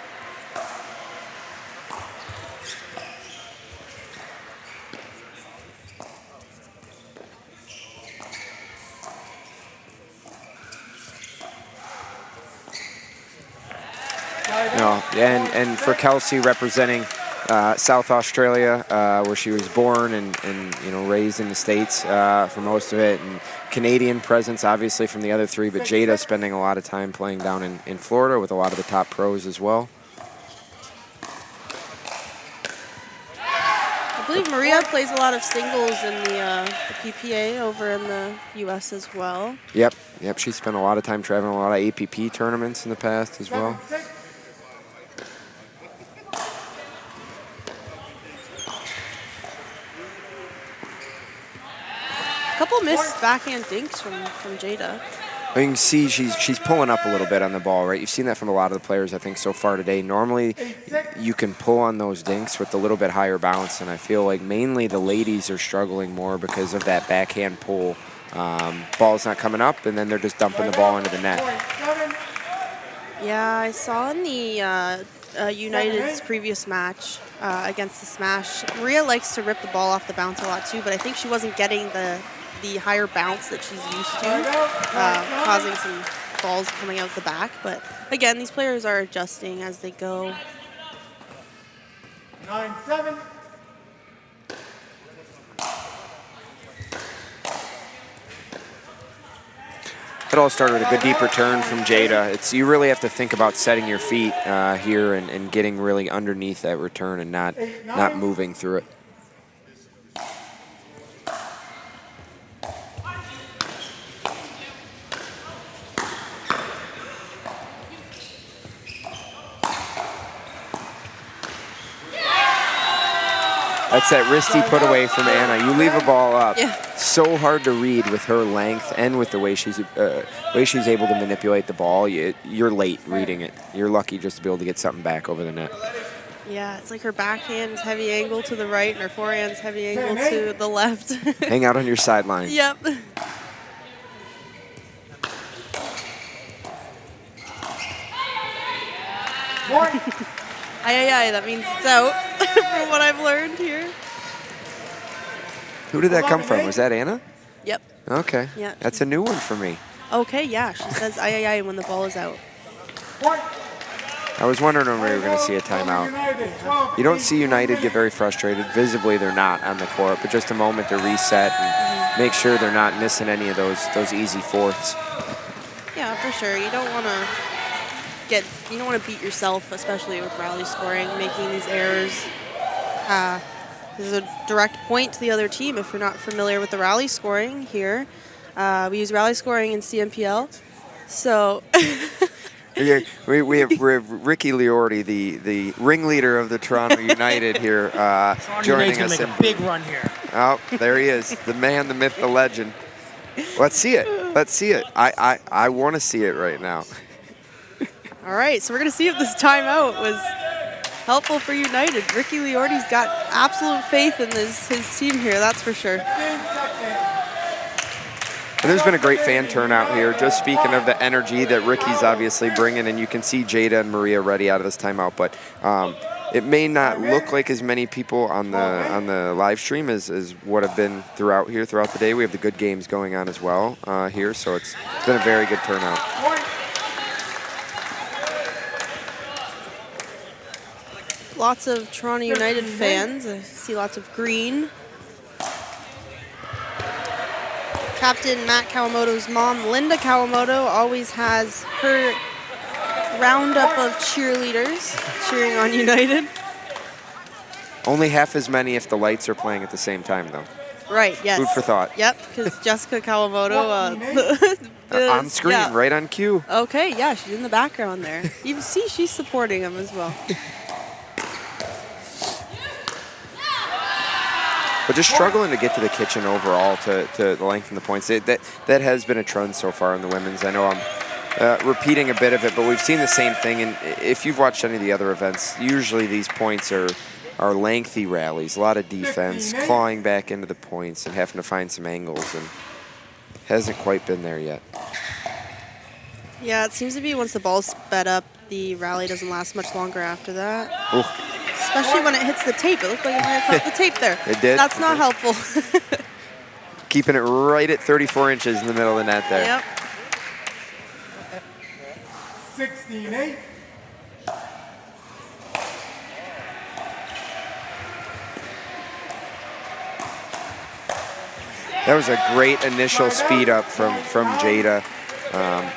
No, and for Kelsey representing South Australia, where she was born and raised in the States for most of it, and Canadian presence obviously from the other 3, but Jada spending a lot of time playing down in Florida with a lot of the top pros as well. I believe Maria plays a lot of singles in the PPA over in the U.S. as well. Yep, she's spent a lot of time traveling a lot of APP tournaments in the past as well. A couple missed backhand dinks from Jada. You can see she's pulling up a little bit on the ball, right? You've seen that from a lot of the players, I think, so far today. Normally, you can pull on those dinks with a little bit higher bounce, and I feel like mainly the ladies are struggling more because of that backhand pull. Ball's not coming up, and then they're just dumping the ball into the net. Yeah, I saw in the United's previous match against the Smash, Maria likes to rip the ball off the bounce a lot too, but I think she wasn't getting the higher bounce that she's used to, causing some balls coming out the back. But again, these players are adjusting as they go. 9-7. It all started with a good deep return from Jada. You really have to think about setting your feet here and getting really underneath that return and not moving through it. That's that wristy put away from Anna. You leave a ball up. Yeah. So hard to read with her length and with the way she's able to manipulate the ball. You're late reading it. You're lucky just to be able to get something back over the net. Yeah, it's like her backhand's heavy angle to the right and her forehand's heavy angle to the left. Hang out on your sideline. Yep. Aye, that means it's out, from what I've learned here. Who did that come from? Was that Anna? Yep. Okay. Yeah. That's a new one for me. Okay, yeah, she says aye when the ball is out. I was wondering when we were going to see a timeout. You don't see United get very frustrated. Visibly, they're not on the court, but just a moment to reset and make sure they're not missing any of those easy fourths. Yeah, for sure. You don't want to beat yourself, especially with rally scoring, making these errors. There's a direct point to the other team if you're not familiar with the rally scoring here. We use rally scoring in CMPL. So we have Ricky Liordi, the ringleader of the Toronto United here, joining us. Make a big run here. Oh, there he is, the man, the myth, the legend. Let's see it. Let's see it. I want to see it right now. All right, so we're going to see if this timeout was helpful for United. Ricky Liordi's got absolute faith in his team here, that's for sure. And there's been a great fan turnout here. Just speaking of the energy that Ricky's obviously bringing, and you can see Jada and Maria ready out of this timeout, but it may not look like as many people on the live stream as what have been throughout the day. We have the good games going on as well here, so it's been a very good turnout. Lots of Toronto United fans. I see lots of green. Captain Matt Kawamoto's mom, Linda Kawamoto, always has her roundup of cheerleaders cheering on United. Only half as many if the lights are playing at the same time, though. Right, yes. Food for thought. Yep, because Jessica Kawamoto... on screen, yeah. right on cue. Okay, yeah, she's in the background there. You see she's supporting him as well. But just struggling to get to the kitchen overall to lengthen the points. That has been a trend so far in the women's. I know I'm repeating a bit of it, but we've seen the same thing. And if you've watched any of the other events, usually these points are lengthy rallies, a lot of defense, clawing back into the points and having to find some angles, and hasn't quite been there yet. Yeah, it seems to be once the ball's sped up, the rally doesn't last much longer after that. Ooh. Especially when it hits the tape. It looked like it might have cut the tape there. It did. That's not helpful. Keeping it right at 34 inches in the middle of the net there. Yep. 16-8. That was a great initial speed up from Jada,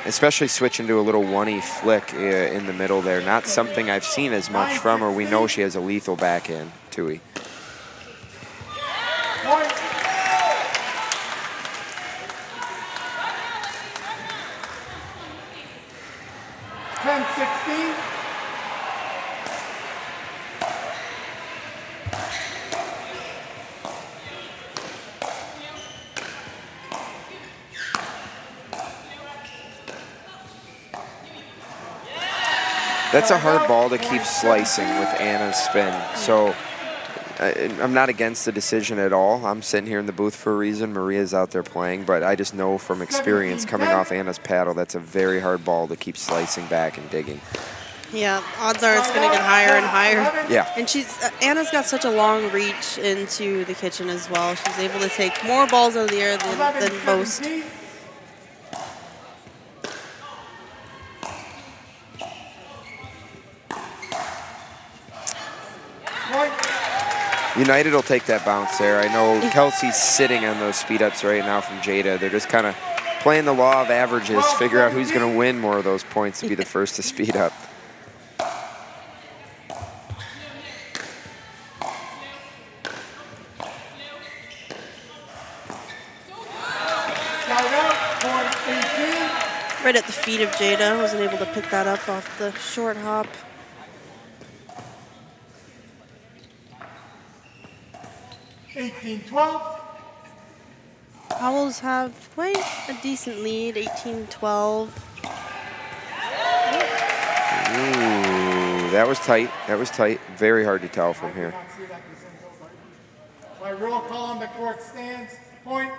especially switching to a little one-y flick in the middle there. Not something I've seen as much from her. We know she has a lethal backhand, Tui. That's a hard ball to keep slicing with Anna's spin. So I'm not against the decision at all. I'm sitting here in the booth for a reason. Maria's out there playing, but I just know from experience coming off Anna's paddle, that's a very hard ball to keep slicing back and digging. Yeah, odds are it's going to get higher and higher. Yeah. And Anna's got such a long reach into the kitchen as well. She's able to take more balls out of the air than most. United will take that bounce there. I know Kelsey's sitting on those speed ups right now from Jada. They're just kind of playing the law of averages, figure out who's going to win more of those points to be the first to speed up. Right at the feet of Jada, wasn't able to pick that up off the short hop. Owls have quite a decent lead, 18-12. Ooh, that was tight. That was tight. Very hard to tell from here. My roll call on the court stands. Point.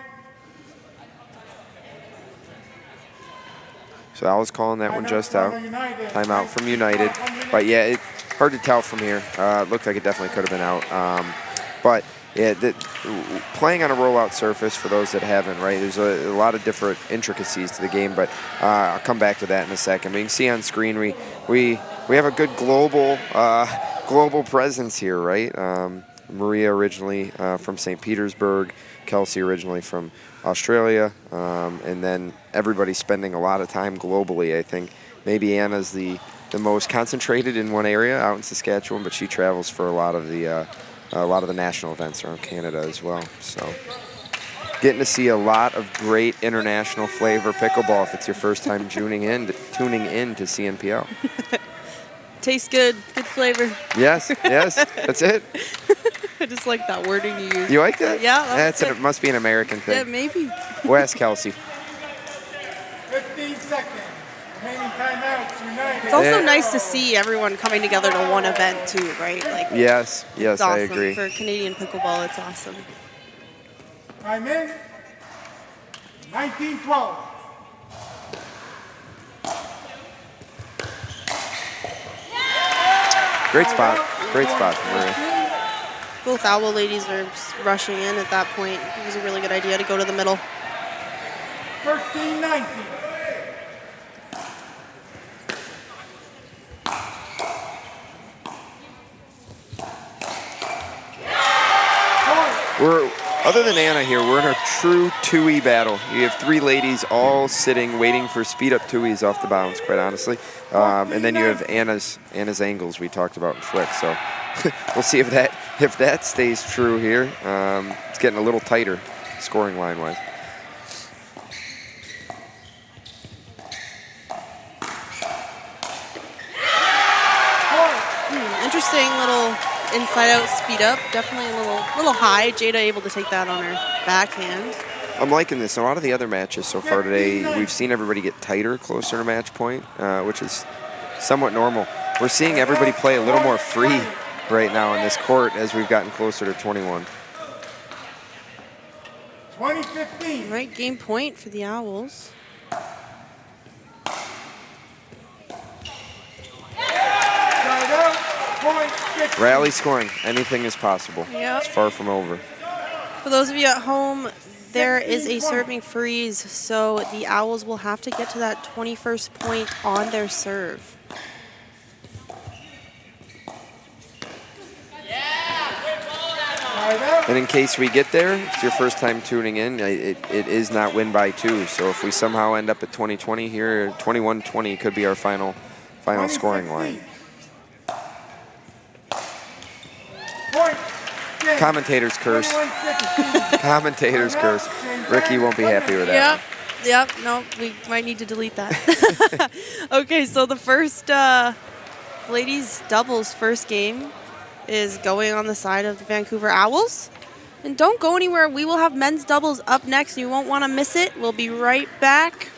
So I was calling that one just out. Timeout from United. But yeah, it's hard to tell from here. It looked like it definitely could have been out. But yeah, playing on a rollout surface, for those that haven't, right, there's a lot of different intricacies to the game, but I'll come back to that in a second. But you can see on screen we have a good global presence here, right? Maria originally from St. Petersburg, Kelsey originally from Australia, and then everybody spending a lot of time globally. I think maybe Anna's the most concentrated in one area out in Saskatchewan, but she travels for a lot of the national events around Canada as well. So getting to see a lot of great international flavor pickleball if it's your first time tuning in to CNPL. Tastes good, good flavor. Yes, that's it. I just like that wording you use. You like that? Yeah, it must be an American thing. Yeah, maybe. We'll ask Kelsey. 15 seconds. Remaining timeouts, United. It's also nice to see everyone coming together to one event too, right? Like yes, it's awesome. I agree. For Canadian pickleball, it's awesome. Time in. 19-12. Great spot from Maria. Both Owl ladies are rushing in at that point. It was a really good idea to go to the middle. 13-19. Other than Anna here, we're in a true two-y battle. You have three ladies all sitting, waiting for speed-up two-ys off the bounce, quite honestly. And then you have Anna's angles we talked about in flick. So we'll see if that stays true here. It's getting a little tighter, scoring line-wise. Interesting little inside-out speed up, definitely a little high. Jada able to take that on her backhand. I'm liking this. A lot of the other matches so far today, we've seen everybody get tighter, closer to match point, which is somewhat normal. We're seeing everybody play a little more free right now in this court as we've gotten closer to 21. 20-15. Right, game point for the Owls. Rally scoring. Anything is possible. Yep. It's far from over. For those of you at home, there is a serving freeze, so the Owls will have to get to that 21st point on their serve. And in case we get there, if it's your first time tuning in, it is not win by 2. So if we somehow end up at 20-20 here, 21-20 could be our final scoring line. Commentators curse. Commentators curse. Ricky won't be happy with that. Yep. No, we might need to delete that. Okay, so the first ladies doubles first game is going on the side of the Vancouver Owls. And don't go anywhere. We will have men's doubles up next. You won't want to miss it. We'll be right back.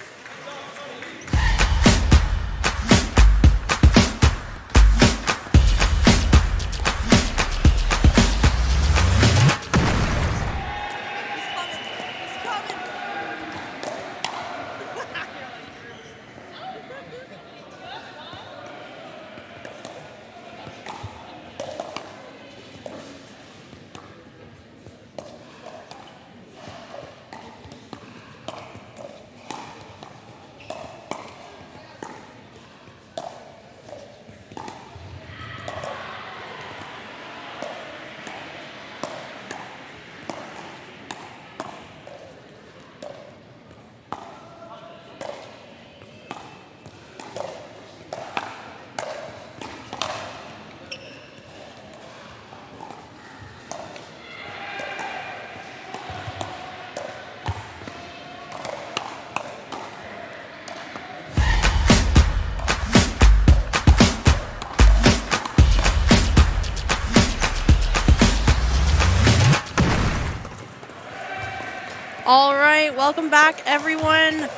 right, welcome back, everyone.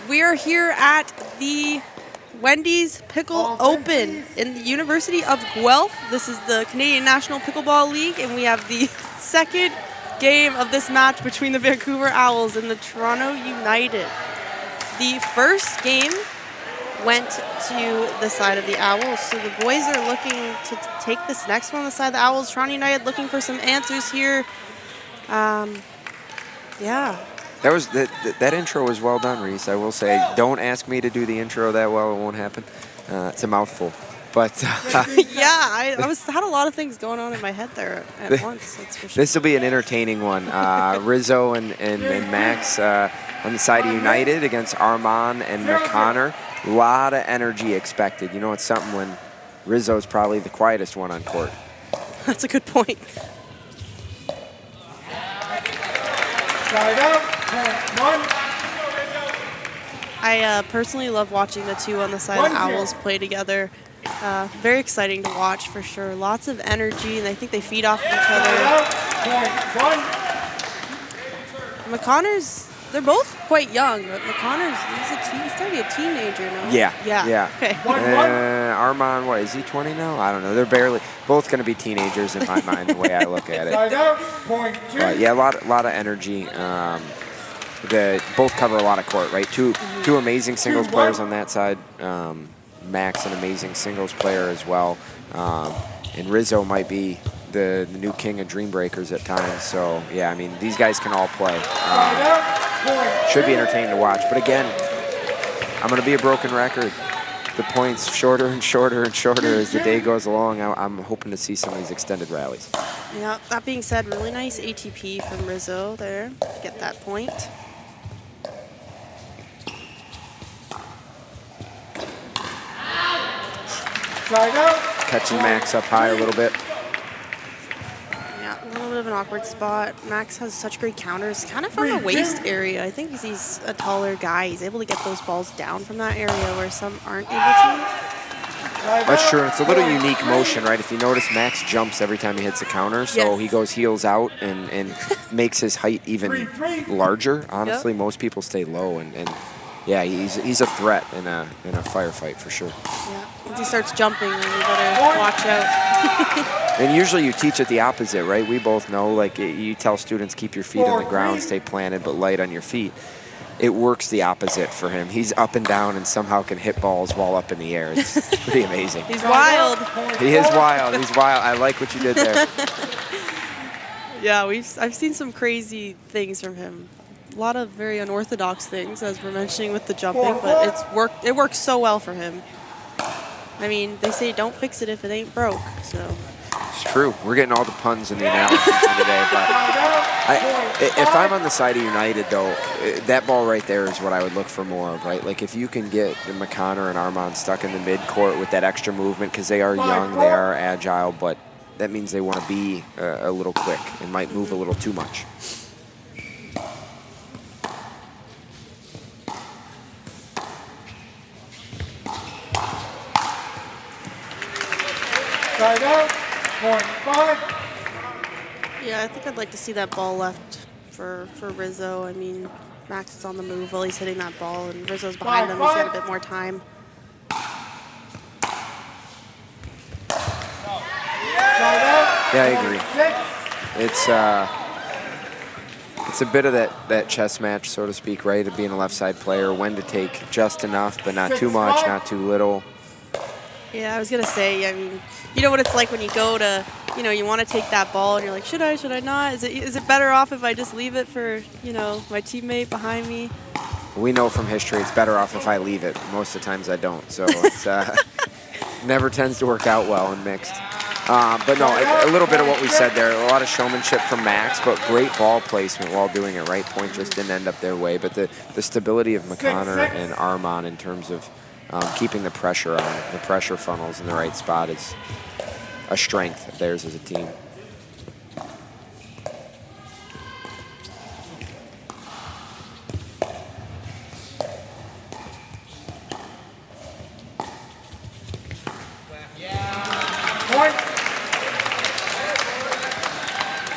We're here at the Wendy's Pickle Open in the University of Guelph. This is the Canadian National Pickleball League, and we have the second game of this match between the Vancouver Owls and the Toronto United. The first game went to the side of the Owls, so the boys are looking to take this next one on the side of the Owls. Toronto United looking for some answers here. Yeah. That intro was well done, Reese. I will say, don't ask me to do the intro that well; it won't happen. It's a mouthful, but yeah, I had a lot of things going on in my head there at once. That's for sure. this will be an entertaining one. Rizzo and Max on the side of United against Armand and McConnor. A lot of energy expected. You know, it's something when Rizzo's probably the quietest one on court. That's a good point. Side out, point one. I personally love watching the two on the side of the Owls play together. Very exciting to watch for sure. Lots of energy, and I think they feed off of each other. McConnor's, they're both quite young, but McConnor's, he's got to be a teenager now. Yeah. Okay. Armand, what, is he 20 now? I don't know. They're barely, both going to be teenagers in my mind, the way I look at it. Side out, point two. But yeah, a lot of energy. They both cover a lot of court, right? Two amazing singles players on that side. Max, an amazing singles player as well. And Rizzo might be the new king of dream breakers at times. So, yeah, I mean, these guys can all play. Should be entertaining to watch. But again, I'm going to be a broken record. The points shorter and shorter and shorter as the day goes along. I'm hoping to see some of these extended rallies. Yeah, that being said, really nice ATP from Rizzo there to get that point. Side out. Catching Max up high a little bit. Yeah, a little bit of an awkward spot. Max has such great counters, kind of from the waist area. I think he's a taller guy. He's able to get those balls down from that area where some aren't able to. That's true. It's a little unique motion, right? If you notice, Max jumps every time he hits a counter, so he goes heels out and makes his height even larger. Honestly, most people stay low, and yeah, he's a threat in a firefight for sure. Yeah, once he starts jumping, then you better watch out. And usually you teach it the opposite, right? We both know, like, you tell students keep your feet on the ground, stay planted, but light on your feet. It works the opposite for him. He's up and down and somehow can hit balls while up in the air. It's pretty amazing. He's wild. He is wild. He's wild. I like what you did there. Yeah, I've seen some crazy things from him. A lot of very unorthodox things, as we're mentioning with the jumping, but it works so well for him. I mean, they say don't fix it if it ain't broke, so. It's true. We're getting all the puns in the analysis today, but if I'm on the side of United, though, that ball right there is what I would look for more of, right? Like, if you can get McConnor and Armand stuck in the mid-court with that extra movement, because they are young, they are agile, but that means they want to be a little quick and might move a little too much. Side out, point five. Yeah, I think I'd like to see that ball left for Rizzo. I mean, Max is on the move while he's hitting that ball, and Rizzo's behind him. He's got a bit more time. Yeah, I agree. It's a bit of that chess match, so to speak, right? Of being a left side player, when to take just enough, but not too much, not too little. Yeah, I was gonna say. I mean, you know what it's like when you go to, you want to take that ball, and you're like, should I not? Is it better off if I just leave it for, my teammate behind me? We know from history it's better off if I leave it. Most of the times I don't, so it's never tends to work out well in mixed. But no, a little bit of what we said there. A lot of showmanship from Max, but great ball placement while doing it right. Point just didn't end up their way, but the stability of McConnor and Armand in terms of keeping the pressure on, the pressure funnels in the right spot is a strength of theirs as a team.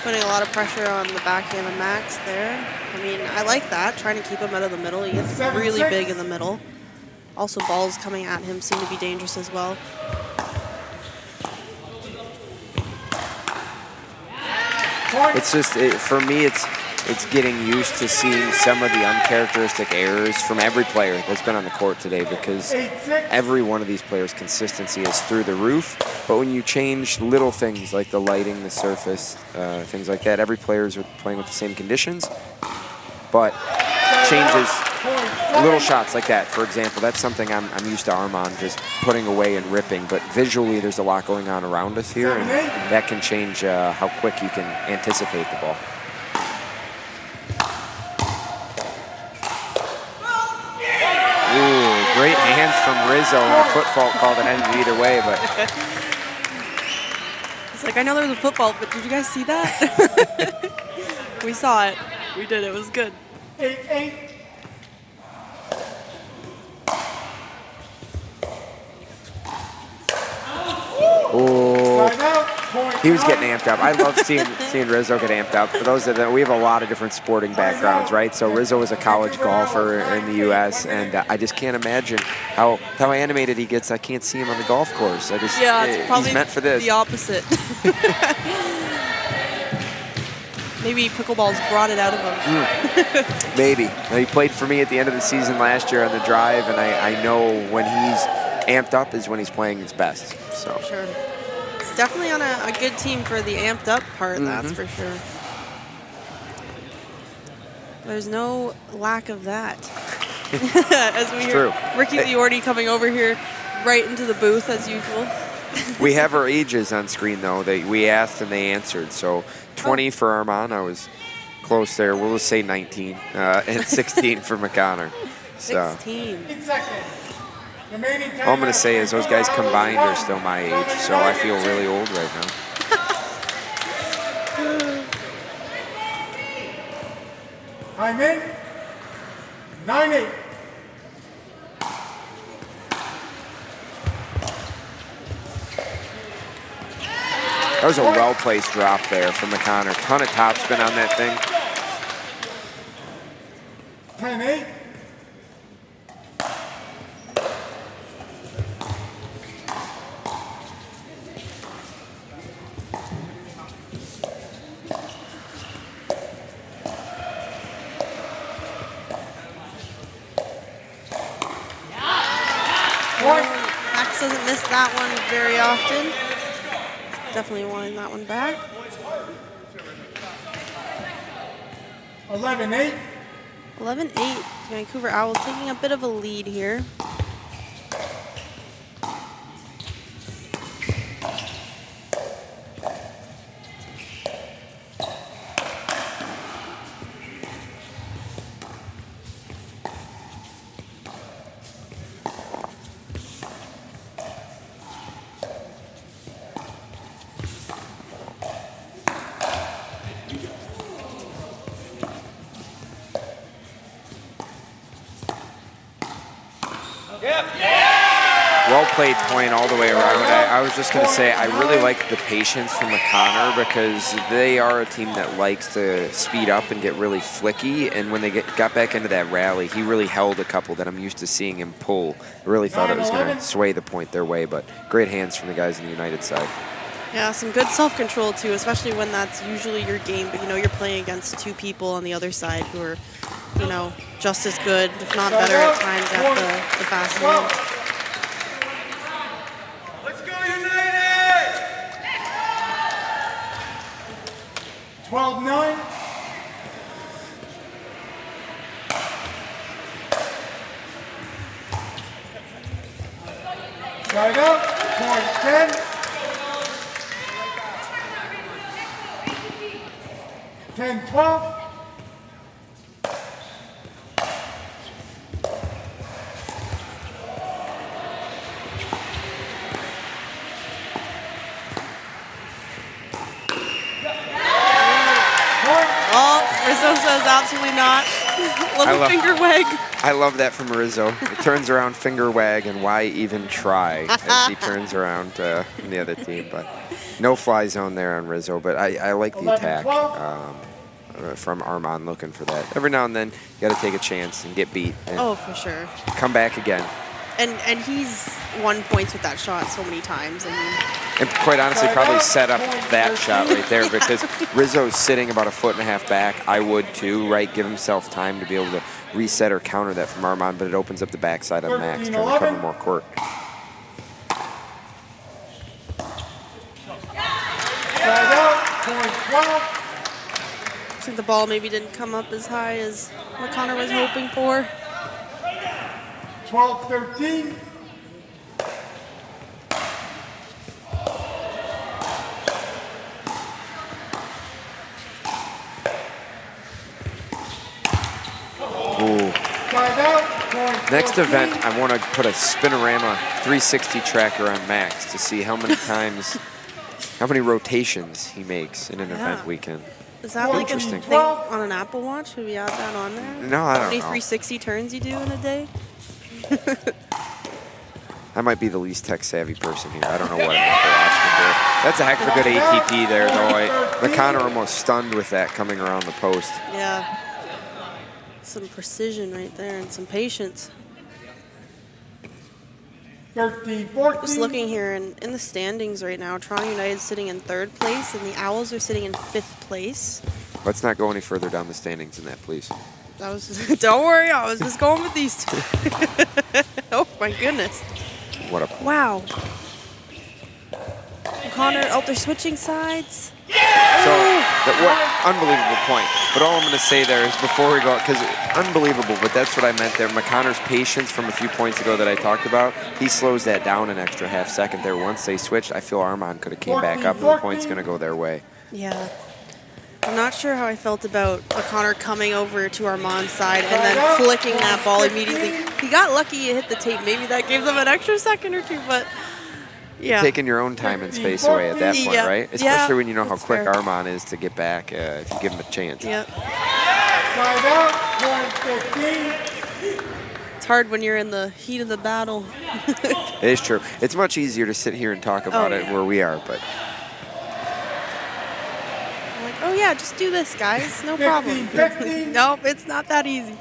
But putting a lot of pressure on the backhand of Max there. I mean, I like that, trying to keep him out of the middle. He gets really big in the middle. Also, balls coming at him seem to be dangerous as well. It's just, for me, it's getting used to seeing some of the uncharacteristic errors from every player that's been on the court today, because every one of these players' consistency is through the roof. But when you change little things like the lighting, the surface, things like that, every player is playing with the same conditions, but changes little shots like that. For example, that's something I'm used to Armand just putting away and ripping, but visually there's a lot going on around us here, and that can change how quick you can anticipate the ball. Ooh, great hands from Rizzo, and a foot fault called that ended either way, but It's like, I know there was a football, but did you guys see that? We saw it. We did. It was good. 8-8. ooh, he was getting amped up. I love seeing Rizzo get amped up. For those that we have a lot of different sporting backgrounds, right? So Rizzo was a college golfer in the U.S., and I just can't imagine how animated he gets. I can't see him on the golf course. It's probably he's meant for this. the opposite. Maybe pickleball's brought it out of him. Maybe. He played for me at the end of the season last year on the drive, and I know when he's amped up is when he's playing his best. So Sure. It's definitely on a good team for the amped up part, that's for sure. There's no lack of that. As we hear Ricky Liordi coming over here right into the booth as usual. we have our ages on screen, though. We asked and they answered. So 20 for Armand. I was close there. We'll just say 19. And 16 for McConnor. So 16. all I'm going to say is those guys combined are still my age. So I feel really old right now. I'm in. 9-8. That was a well-placed drop there from McConnor. Ton of topspin on that thing. 10-8. Max doesn't miss that one very often. Definitely wanting that one back. 11-8. 11-8. Vancouver Owls taking a bit of a lead here. Well-played point all the way around. I was just going to say, I really like the patience from McConnor because they are a team that likes to speed up and get really flicky, and when they got back into that rally, he really held a couple that I'm used to seeing him pull. I really thought it was going to sway the point their way, but great hands from the guys on the United side. Yeah, some good self-control too, especially when that's usually your game, but you're playing against two people on the other side who are, just as good, if not better at times at the fast hand. Let's go United! 12-9. Side out, point 10. 10-12. Oh, Rizzo says absolutely not. Little finger wag. I love that from Rizzo. It turns around, finger wag, and why even try as he turns around from the other team. But no fly zone there on Rizzo. But I like the attack from Armand looking for that. Every now and then, you got to take a chance and get beat. And Oh, for sure. come back again. And he's won points with that shot so many times. And quite honestly, probably set up that shot right there because Rizzo's sitting about 1.5 feet back. I would too, right? Give himself time to be able to reset or counter that from Armand, but it opens up the backside on Max trying to cover more court. I think the ball maybe didn't come up as high as O'Connor was hoping for. 12-13. Ooh. Next event, I want to put a Spinorama 360 tracker on Max to see how many times, how many rotations he makes in an event weekend. Is that like a Interesting. thing on an Apple Watch? Should we add that on there? No, I How don't many know. 360 turns you do in a day? I might be the least tech-savvy person here. I don't know what an Apple Watch can do. That's a heck of a good ATP there, though. McConnor almost stunned with that coming around the post. Yeah. Some precision right there and some patience. 13-14. Just looking here in the standings right now, Toronto United's sitting in 3rd place and the Owls are sitting in 5th place. Let's not go any further down the standings than that, please. Don't worry, I was just going with these two. Oh my goodness. What a Wow. O'Connor, oh, they're switching sides. Unbelievable point. But all I'm going to say there is before we go, because unbelievable, but that's what I meant there. McConnor's patience from a few points ago that I talked about, he slows that down an extra half second there. Once they switched, I feel Armand could have came back up and the point's going to go their way. Yeah. I'm not sure how I felt about O'Connor coming over to Armand's side and then flicking that ball immediately. He got lucky he hit the tape. Maybe that gave them an extra second or two, but yeah. Taking your own time and space away at that point, Yeah. right? Yeah, Especially when you know how that's quick fair. Armand is to get back if you give him a chance. Yep. Side out, point 15. It's hard when you're in the heat of the battle. It is true. It's much easier to sit here and talk about it where we are, but I'm like, oh yeah, just do this, guys. No 15, problem. 15. Nope, it's not that easy.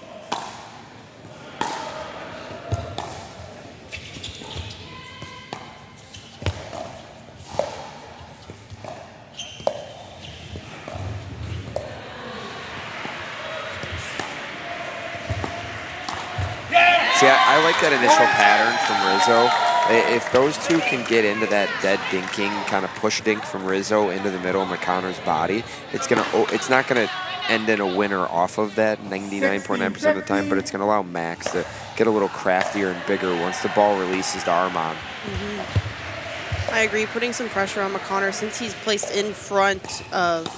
see, I like that initial pattern from Rizzo. If those two can get into that dead dinking kind of push dink from Rizzo into the middle of McConnor's body, it's not gonna end in a winner off of that 99.9% of the time, but it's gonna allow Max to get a little craftier and bigger once the ball releases to Armand. I agree. Putting some pressure on McConnor since he's placed in front of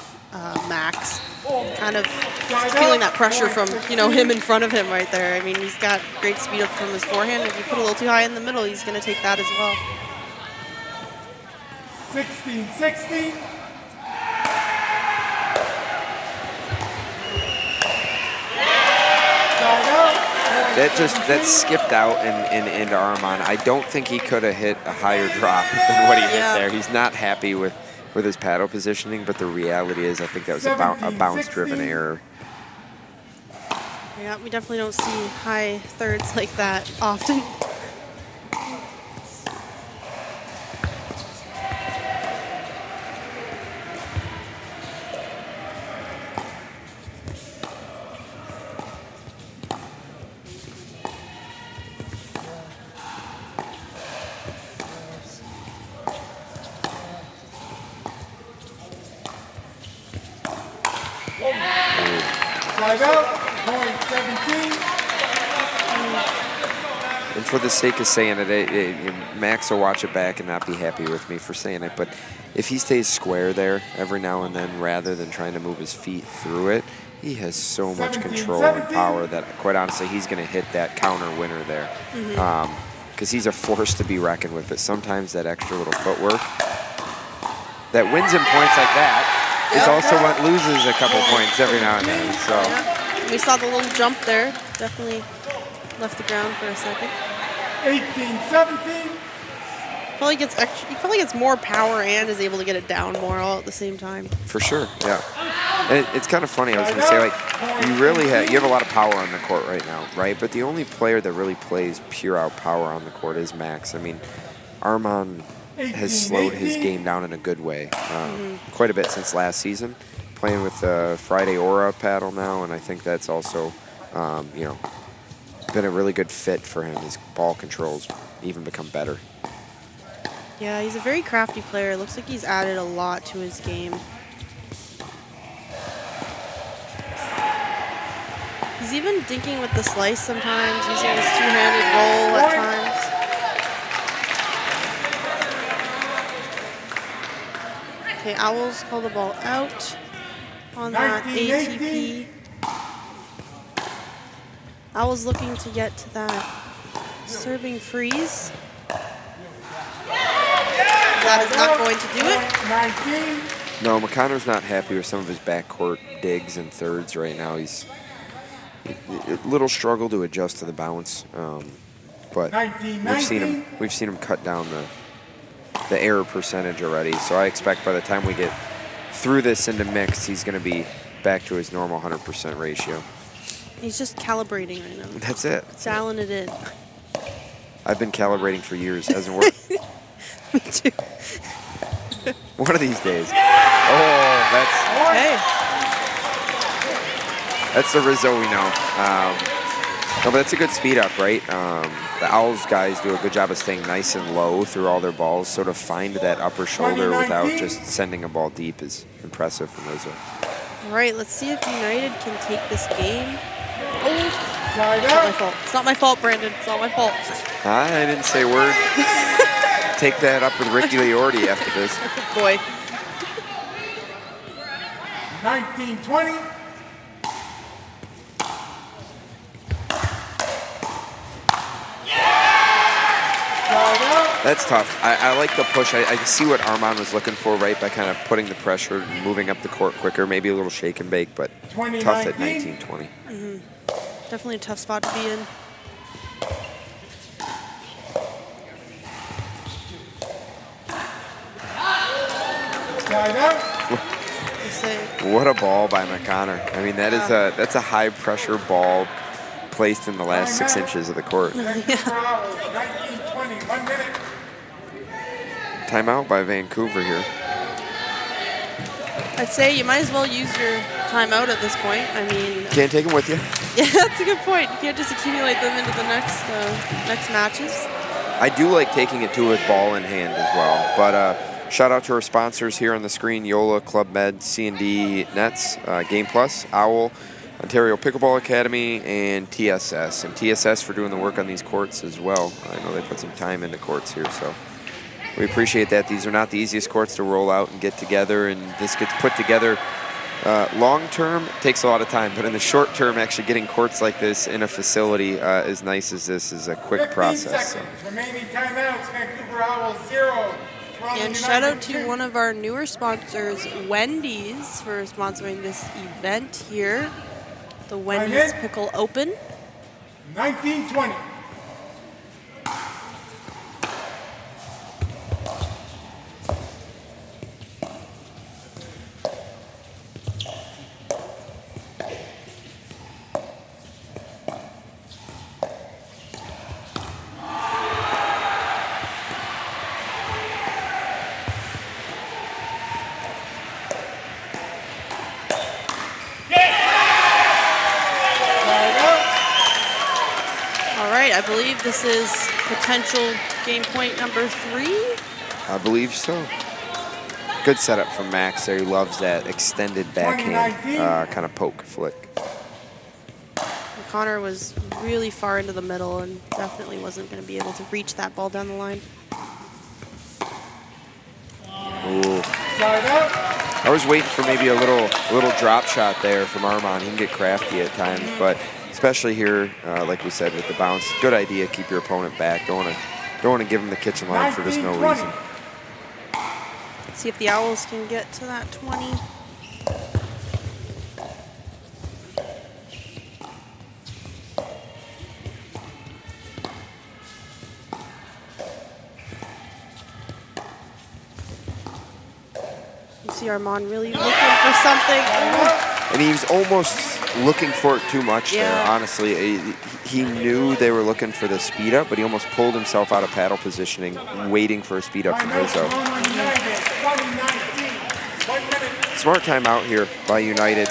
Max. Kind of feeling that pressure from him in front of him right there. I mean, he's got great speed up from his forehand. If you put a little too high in the middle, he's going to take that as well. 16-16. That skipped out and into Armand. I don't think he could have hit a higher drop than what he hit there. He's not happy with his paddle positioning, but the reality is I think that was a bounce-driven error. Yeah, we definitely don't see high thirds like that often. Side out, point 17. And for the sake of saying it, Max will watch it back and not be happy with me for saying it, but if he stays square there every now and then rather than trying to move his feet through it, he has so much control and power that, quite honestly, he's going to hit that counter winner there. Because he's a force to be reckoned with, but sometimes that extra little footwork that wins him points like that is also what loses a couple points every now and then. So We saw the little jump there. Definitely left the ground for a second. 18-17. Probably gets extra. He probably gets more power and is able to get it down more all at the same time. For sure, yeah. And it's kind of funny. I was going to say, like, you have a lot of power on the court right now, right? But the only player that really plays pure out power on the court is Max. I mean, Armand has slowed his game down in a good way, quite a bit since last season. Playing with the Friday Aura paddle now, and I think that's also, you know, been a really good fit for him. His ball controls even become better. Yeah, he's a very crafty player. Looks like he's added a lot to his game. He's even dinking with the slice sometimes, using his two-handed roll at times. Okay, Owls call the ball out on that ATP. Owls looking to get to that serving freeze. That is not going to do it. No, McConnor's not happy with some of his backcourt digs and thirds right now. He's a little struggle to adjust to the bounce, but we've seen him cut down the error percentage already. So I expect by the time we get through this into mixed, he's going to be back to his normal 100% ratio. He's just calibrating right now. That's it. Dialing it in. I've been calibrating for years. It hasn't worked. Me too. One of these days. Oh, that's the Rizzo we know. No, but that's a good speed up, right? The Owls guys do a good job of staying nice and low through all their balls. Sort of find that upper shoulder without just sending a ball deep is impressive from Rizzo. All right, let's see if United can take this game. Oh, it's not my fault. It's not my fault, Brandon. It's not my fault. I didn't say a word. Take that up with Ricky Liordi after this. Good boy. 19-20. That's tough. I like the push. I see what Armand was looking for, right, by kind of putting the pressure and moving up the court quicker. Maybe a little shake and bake, but tough at 19-20. Definitely a tough spot to be in. What a ball by McConnor. I mean, that's a high pressure ball placed in the last 6 inches of the court. Timeout by Vancouver here. I'd say you might as well use your timeout at this point. I mean, Can't take them with you. yeah, that's a good point. You can't just accumulate them into the next matches. I do like taking it too with ball in hand as well. But shout out to our sponsors here on the screen: Yola, Club Med, C&D Nets, Game Plus, Owl, Ontario Pickleball Academy, and TSS. And TSS for doing the work on these courts as well. I know they put some time into courts here, so we appreciate that. These are not the easiest courts to roll out and get together, and this gets put together long term. Takes a lot of time, but in the short term, actually getting courts like this in a facility as nice as this is a quick process. So. Remaining timeouts, Vancouver Owls 0. And shout out to one of our newer sponsors, Wendy's, for sponsoring this event here. The Wendy's Pickle Open. 19-20. I believe this is potential game point number 3. I believe so. Good setup from Max there. He loves that extended backhand kind of poke flick. Connor was really far into the middle and definitely wasn't going to be able to reach that ball down the line. Ooh. I was waiting for maybe a little drop shot there from Armand. He can get crafty at times, but especially here, like we said, with the bounce, good idea. Keep your opponent back. Don't want to give him the kitchen line for just no reason. Let's see if the Owls can get to that 20. see Armand really looking for something. And he was almost looking for it too much there, honestly. He knew they were looking for the speed up, but he almost pulled himself out of paddle positioning, waiting for a speed up from Rizzo. Smart timeout here by United.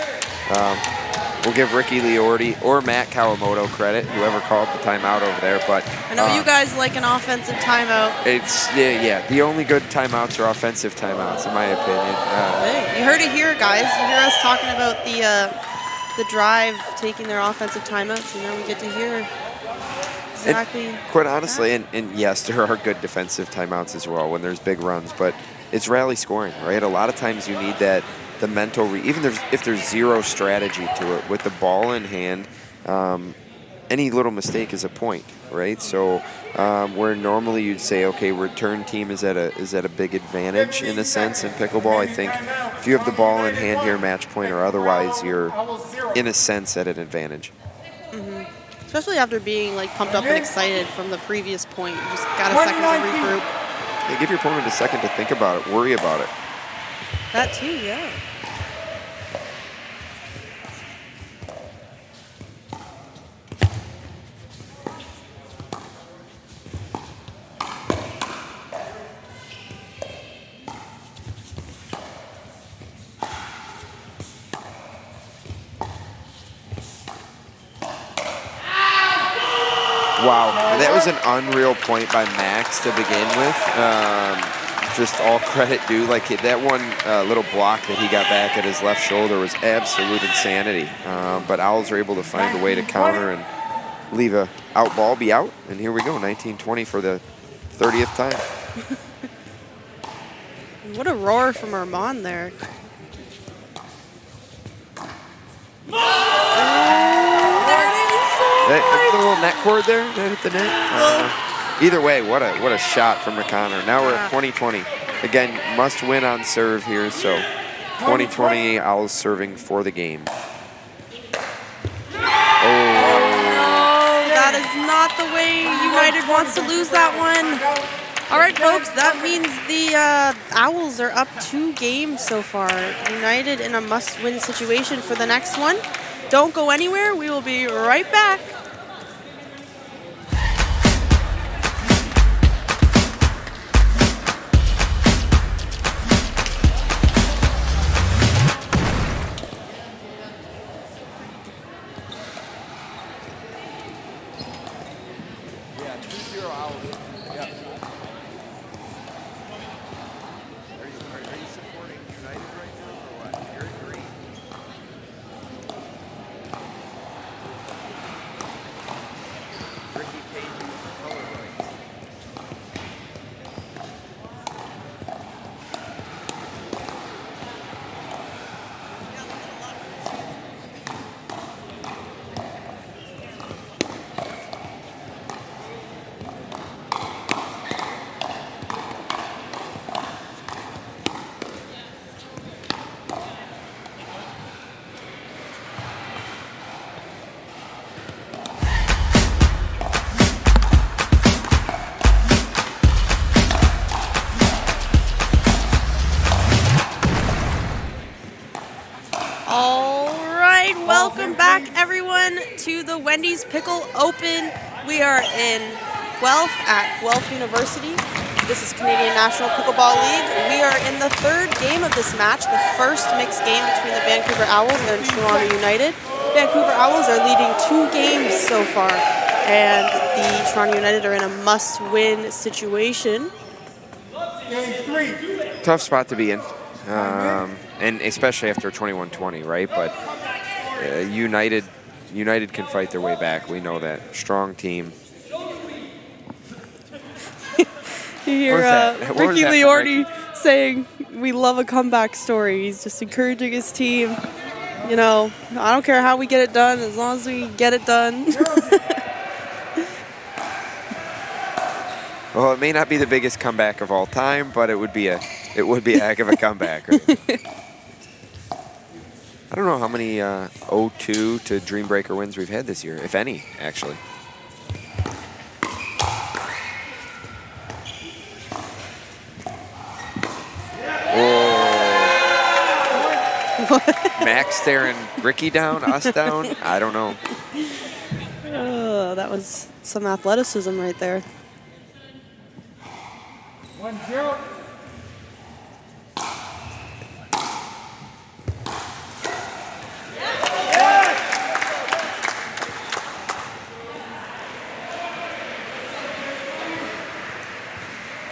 We'll give Ricky Liordi or Matt Kawamoto credit, whoever called the timeout over there. But I know you guys like an offensive timeout. It's the only good timeouts are offensive timeouts, in my opinion. Hey, you heard it here, guys. You hear us talking about the drive taking their offensive timeouts, and now we get to hear exactly. And quite honestly, and yes, there are good defensive timeouts as well when there's big runs, but it's rally scoring, right? A lot of times you need that. The mental, even if there's zero strategy to it, with the ball in hand, any little mistake is a point, right? So where normally you'd say, okay, return team is at a big advantage in a sense in pickleball. I think if you have the ball in hand here, match point or otherwise, you're in a sense at an advantage. Mm-hmm. Especially after being like pumped up and excited from the previous point, you just got a second to regroup. Yeah, give your opponent a second to think about it, worry about it. That too, yeah. Wow, that was an unreal point by Max to begin with. Just all credit due. Like that one little block that he got back at his left shoulder was absolute insanity. But Owls are able to find a way to counter and leave a out ball be out. And here we go, 19-20 for the 30th time. What a roar from Armand there. That little net cord there, that hit the net. Either way, what a shot from McConnor. Now we're at 20-20. Again, must win on serve here, so 20-20 Owls serving for the game. Oh no, that is not the way United wants to lose that one. All right, folks, that means the Owls are up 2 games so far. United in a must-win situation for the next one. Don't go anywhere. We will be right back. Welcome back, everyone, to the Wendy's Pickle Open. We are in Guelph at Guelph University. This is Canadian National Pickleball League. We are in the 3rd game of this match, the first mixed game between the Vancouver Owls and Toronto United. Vancouver Owls are leading 2 games so far, and the Toronto United are in a must-win situation. Tough spot to be in, and especially after 21-20, right? But United can fight their way back. We know that. Strong team. You hear Ricky Liordi saying, "We love a comeback story." He's just encouraging his team. You know, I don't care how we get it done, as long as we get it done. Well, it may not be the biggest comeback of all time, but it would be a heck of a comeback. Right? I don't know how many 0-2 to Dreambreaker wins we've had this year, if any, actually. Oh, Max staring Ricky down, us down. I don't know. Oh, that was some athleticism right there. 1-0.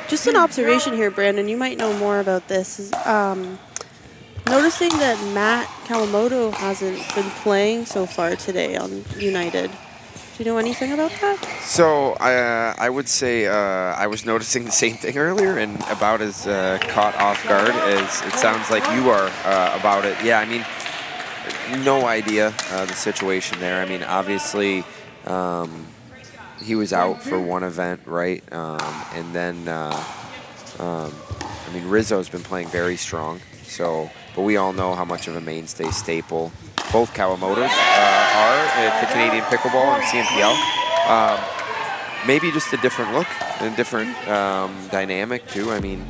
Just an observation here, Brandon. You might know more about this. Is, noticing that Matt Kawamoto hasn't been playing so far today on United. Do you know anything about that? So I would say I was noticing the same thing earlier and about as caught off guard as it sounds like you are about it. Yeah, I mean, no idea the situation there. I mean, obviously he was out for one event, right? And then, I mean, Rizzo's been playing very strong. So, but we all know how much of a mainstay staple both Kawamotos are at the Canadian Pickleball and CNPL. Maybe just a different look and a different dynamic too. I mean,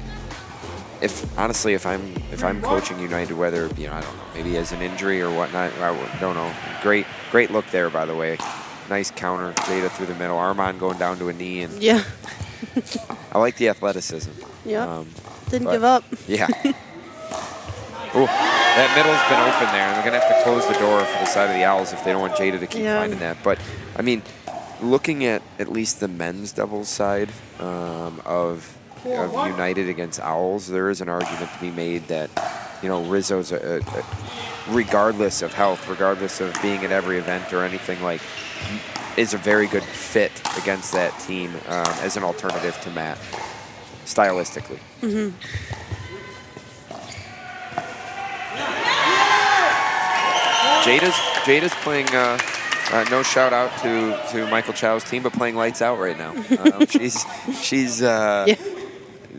honestly, if I'm coaching United, whether I don't know, maybe as an injury or whatnot, I don't know. Great look there, by the way. Nice counter, Jada through the middle. Armand going down to a knee, and yeah, I like the athleticism. Yeah, didn't give up. Yeah. Oh, that middle's been open there, and they're gonna have to close the door for the side of the Owls if they don't want Jada to keep finding that. But I mean, looking at least the men's doubles side of United against Owls, there is an argument to be made that Rizzo's regardless of health, regardless of being at every event or anything, like, is a very good fit against that team as an alternative to Matt, stylistically. Mm-hmm. Jada's playing. No shout out to Michael Chow's team, but playing lights out right now.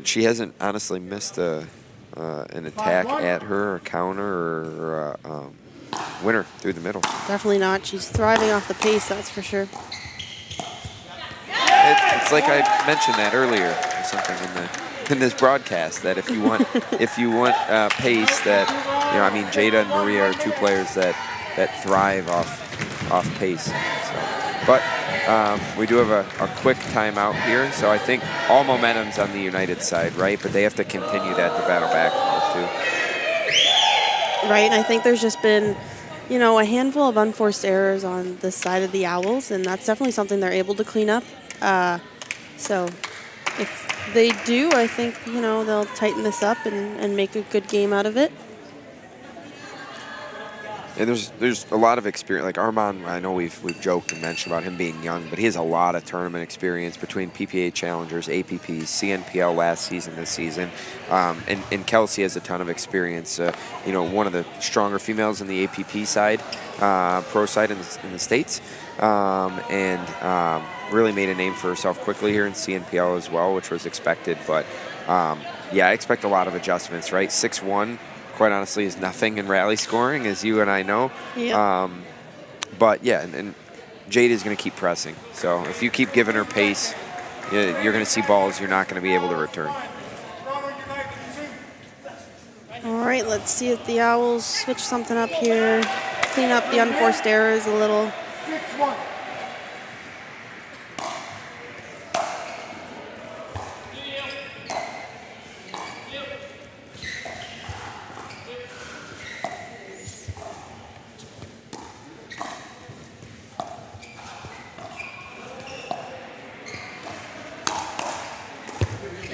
She hasn't honestly missed an attack at her, or counter, or winner through the middle. Definitely not. She's thriving off the pace, that's for sure. It's like I mentioned that earlier or something in this broadcast, that if you want pace, that I mean, Jada and Maria are two players that thrive off pace. So, but we do have a quick timeout here, so I think all momentum's on the United side, right? But they have to continue that to battle back too. Right, and I think there's just been, a handful of unforced errors on this side of the Owls, and that's definitely something they're able to clean up. So if they do, I think, they'll tighten this up and make a good game out of it. And there's a lot of experience. Like Armand, I know we've joked and mentioned about him being young, but he has a lot of tournament experience between PPA Challengers, APPs, CNPL last season, this season. And Kelsey has a ton of experience. One of the stronger females in the APP side, pro side in the States. And really made a name for herself quickly here in CNPL as well, which was expected. But, yeah, I expect a lot of adjustments, right? 6-1. Quite honestly, is nothing in rally scoring, as you and I know. Yeah. But yeah, and Jade is going to keep pressing. So if you keep giving her pace, you're going to see balls you're not going to be able to return. All right, let's see if the Owls switch something up here, clean up the unforced errors a little. 6-1.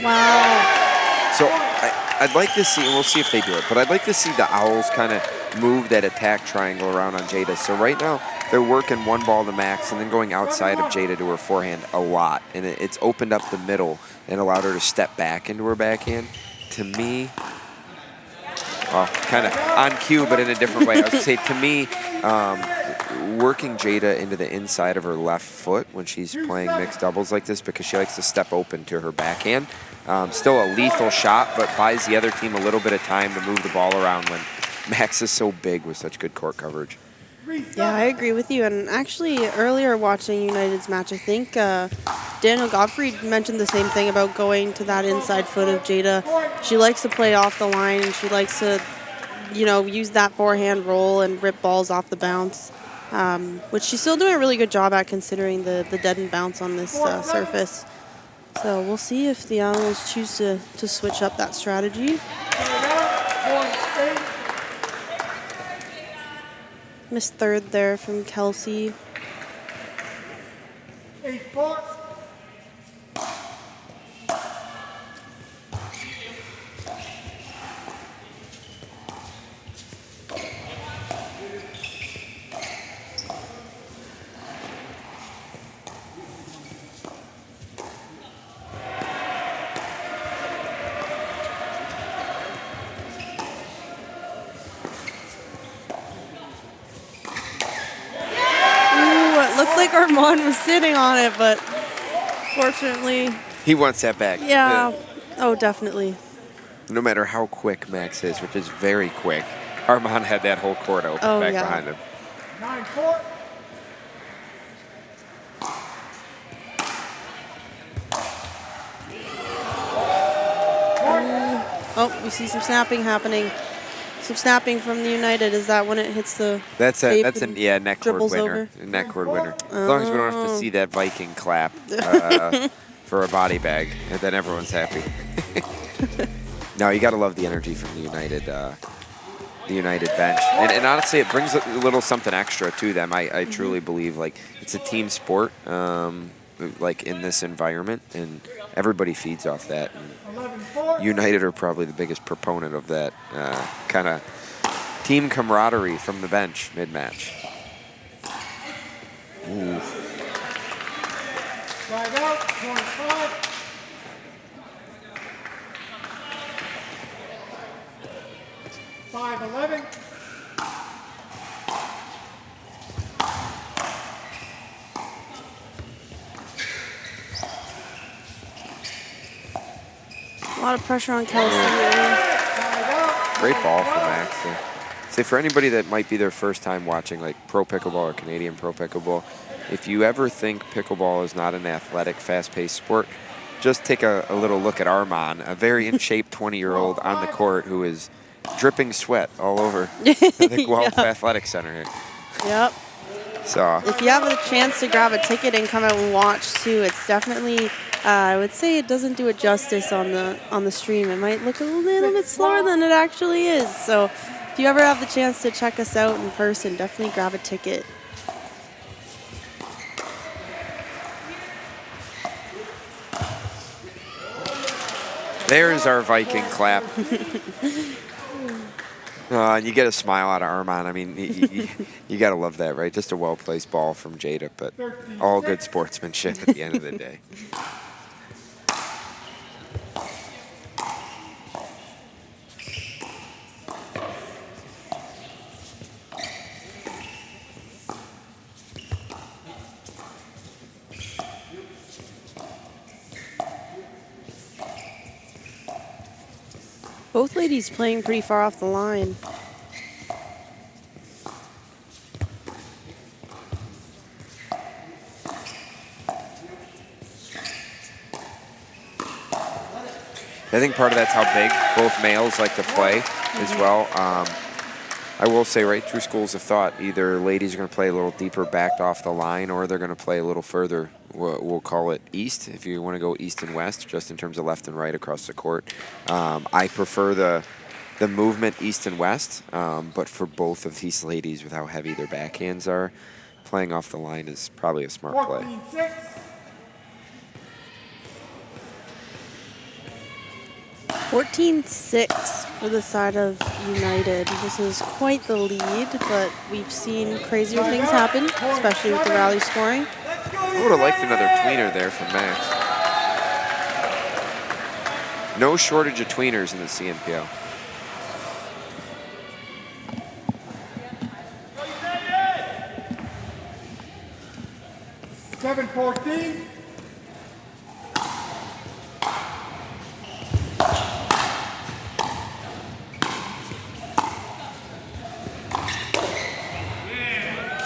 Wow. So I'd like to see, and we'll see if they do it, but I'd like to see the Owls kind of move that attack triangle around on Jada. So right now, they're working one ball to Max and then going outside of Jada to her forehand a lot. And it's opened up the middle and allowed her to step back into her backhand. To me, kind of on cue, but in a different way. I was going to say, to me, working Jada into the inside of her left foot when she's playing mixed doubles like this, because she likes to step open to her backhand. Still a lethal shot, but buys the other team a little bit of time to move the ball around when Max is so big with such good court coverage. Yeah, I agree with you. And actually, earlier watching United's match, I think Daniel Gottfried mentioned the same thing about going to that inside foot of Jada. She likes to play off the line, and she likes to you know, use that forehand roll and rip balls off the bounce, which she's still doing a really good job at considering the deadened bounce on this surface. So we'll see if the Animals choose to switch up that strategy. Missed third there from Kelsey. 8-4. Looked like Armand was sitting on it, but fortunately, He wants that back. yeah. Oh, definitely. No matter how quick Max is, which is very quick, Armand had that whole court open back behind him. 9-4. Oh, we see some snapping happening. Some snapping from the United. Is that when it hits the That's tape a and neck cord dribbles winner. over? A neck cord winner. As long as we don't have to see that Viking clap for a body bag, and then everyone's happy. No, you got to love the energy from the United bench, and honestly, it brings a little something extra to them. I truly believe like it's a team sport, like in this environment, and everybody feeds off that. And United are probably the biggest proponent of that kind of team camaraderie from the bench mid-match. Ooh. Side out, 25. $5-11. A lot of pressure on Kelsey. Great ball from Max. Say for anybody that might be their first time watching like pro pickleball or Canadian pro pickleball, if you ever think pickleball is not an athletic, fast-paced sport, just take a little look at Armand, a very in-shape 20-year-old on the court who is dripping sweat all over the Guelph Athletic Center here. Yep. So if you have a chance to grab a ticket and come out and watch too, it's definitely, I would say it doesn't do it justice on the stream. It might look a little bit slower than it actually is. So if you ever have the chance to check us out in person, definitely grab a ticket. there's our Viking clap. And you get a smile out of Armand. I mean, you got to love that, right? Just a well-placed ball from Jada, but all good sportsmanship at the end of the day. Both ladies playing pretty far off the line. I think part of that's how big both males like to play as well. I will say right through schools of thought, either ladies are going to play a little deeper backed off the line or they're going to play a little further, we'll call it east, if you want to go east and west, just in terms of left and right across the court. I prefer the movement east and west, but for both of these ladies, with how heavy their backhands are, playing off the line is probably a smart play. 14-6. 14-6 for the side of United. This is quite the lead, but we've seen crazier things happen, especially with the rally scoring. I would have liked another tweener there from Max. No shortage of tweeners in the CNPL. $7-14.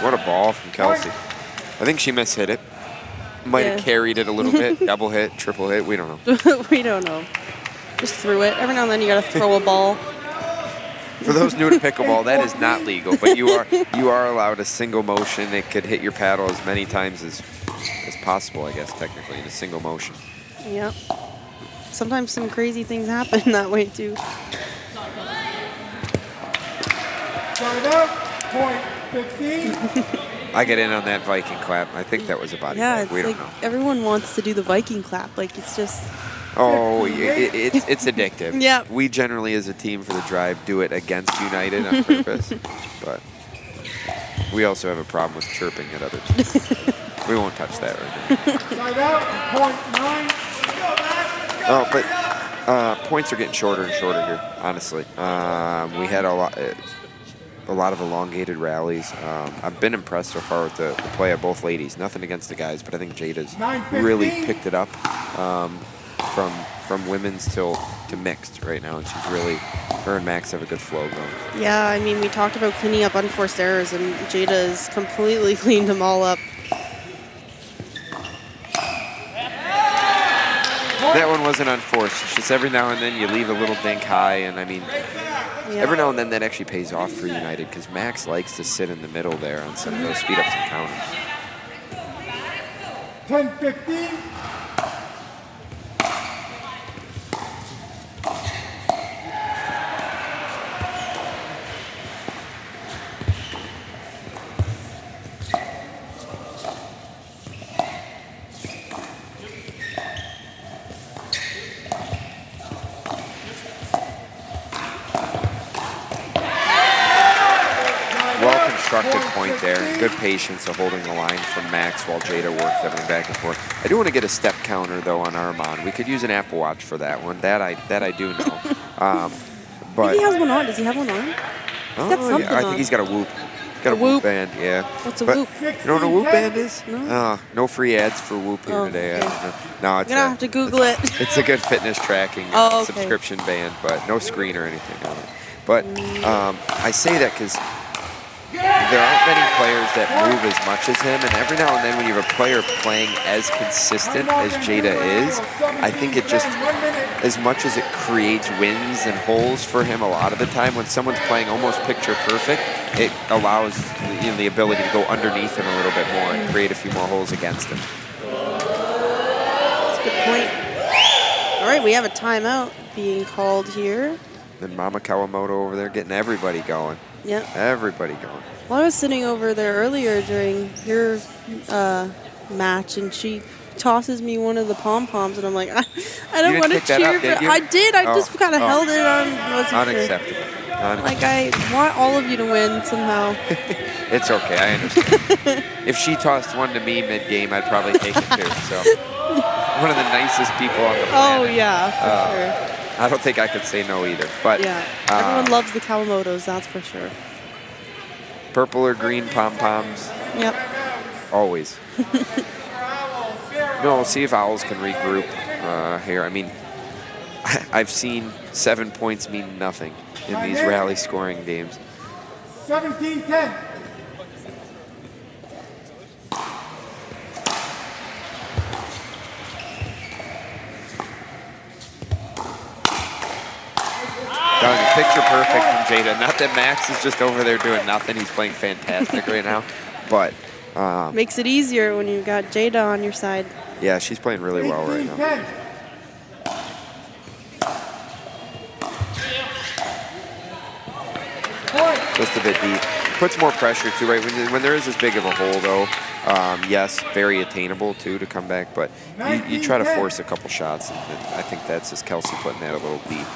What a ball from Kelsey. I think she mishit it. Might have carried it a little bit. Double hit, triple hit. We don't know. We don't know. Just threw it. Every now and then you got to throw a ball. For those new to pickleball, that is not legal, but you are allowed a single motion. It could hit your paddle as many times as possible, I guess, technically, in a single motion. Yep. Sometimes some crazy things happen that way, too. Start out, point 15. I get in on that Viking clap. I think that was a body Yeah, bag. We it's don't like know. everyone wants to do the Viking clap. Like, it's just... Oh, it's addictive. Yeah. We generally, as a team for the drive, do it against United on purpose, but we also have a problem with chirping at other teams. We won't touch that right now. Start out, point 9. Oh, but points are getting shorter and shorter here, honestly. We had a lot of elongated rallies. I've been impressed so far with the play of both ladies. Nothing against the guys, but I think Jada's really picked it up from women's to mixed right now, and she's really, her and Max have a good flow going. Yeah, I mean, we talked about cleaning up unforced errors, and Jada has completely cleaned them all up. That one wasn't unforced. It's just every now and then you leave a little dink high, and I mean, every now and then that actually pays off for United because Max likes to sit in the middle there on some of those speed ups and counters. 10-15. Constructed point there. Good patience of holding the line from Max while Jada works everything back and forth. I do want to get a step counter though on Armand. We could use an Apple Watch for that one. That I do know. But he has one on. Does he have one on? Oh yeah, I think he's got a Whoop. Got a Whoop band, yeah. What's a but Whoop? You know what a Whoop band is? No. No free ads for Whoop here today. Okay. No, it's I'm gonna have to Google it. It's a good fitness tracking subscription band, but no screen or anything on it. But I say that because there aren't many players that move as much as him, and every now and then when you have a player playing as consistent as Jada is, I think it just, as much as it creates wins and holes for him a lot of the time, when someone's playing almost picture perfect, it allows the ability to go underneath him a little bit more and create a few more holes against him. That's a good point. All right, we have a timeout being called here. Then Mama Kawamoto over there getting everybody going. Yep. Everybody going. Well, I was sitting over there earlier during your match, and she tosses me one of the pom-poms, and I'm like, I don't want to cheer for it. I did. I just kind of held it on. Unacceptable. Like, I want all of you to win somehow. It's okay. I understand. If she tossed one to me mid-game, I'd probably take it too. So, one of the nicest people on the planet. Oh, yeah, for sure. I don't think I could say no either. But yeah, everyone loves the Kawamotos, that's for sure. Purple or green pom-poms. Yep. Always. No, we'll see if Owls can regroup here. I mean, I've seen 7 points mean nothing in these rally scoring games. 17-10. Picture perfect from Jada. Not that Max is just over there doing nothing. He's playing fantastic right now. But makes it easier when you've got Jada on your side. Yeah, she's playing really well right now. Just a bit deep. Puts more pressure too, right? When there is this big of a hole though, yes, very attainable too to come back, but you try to force a couple shots, and I think that's just Kelsey putting that a little deep.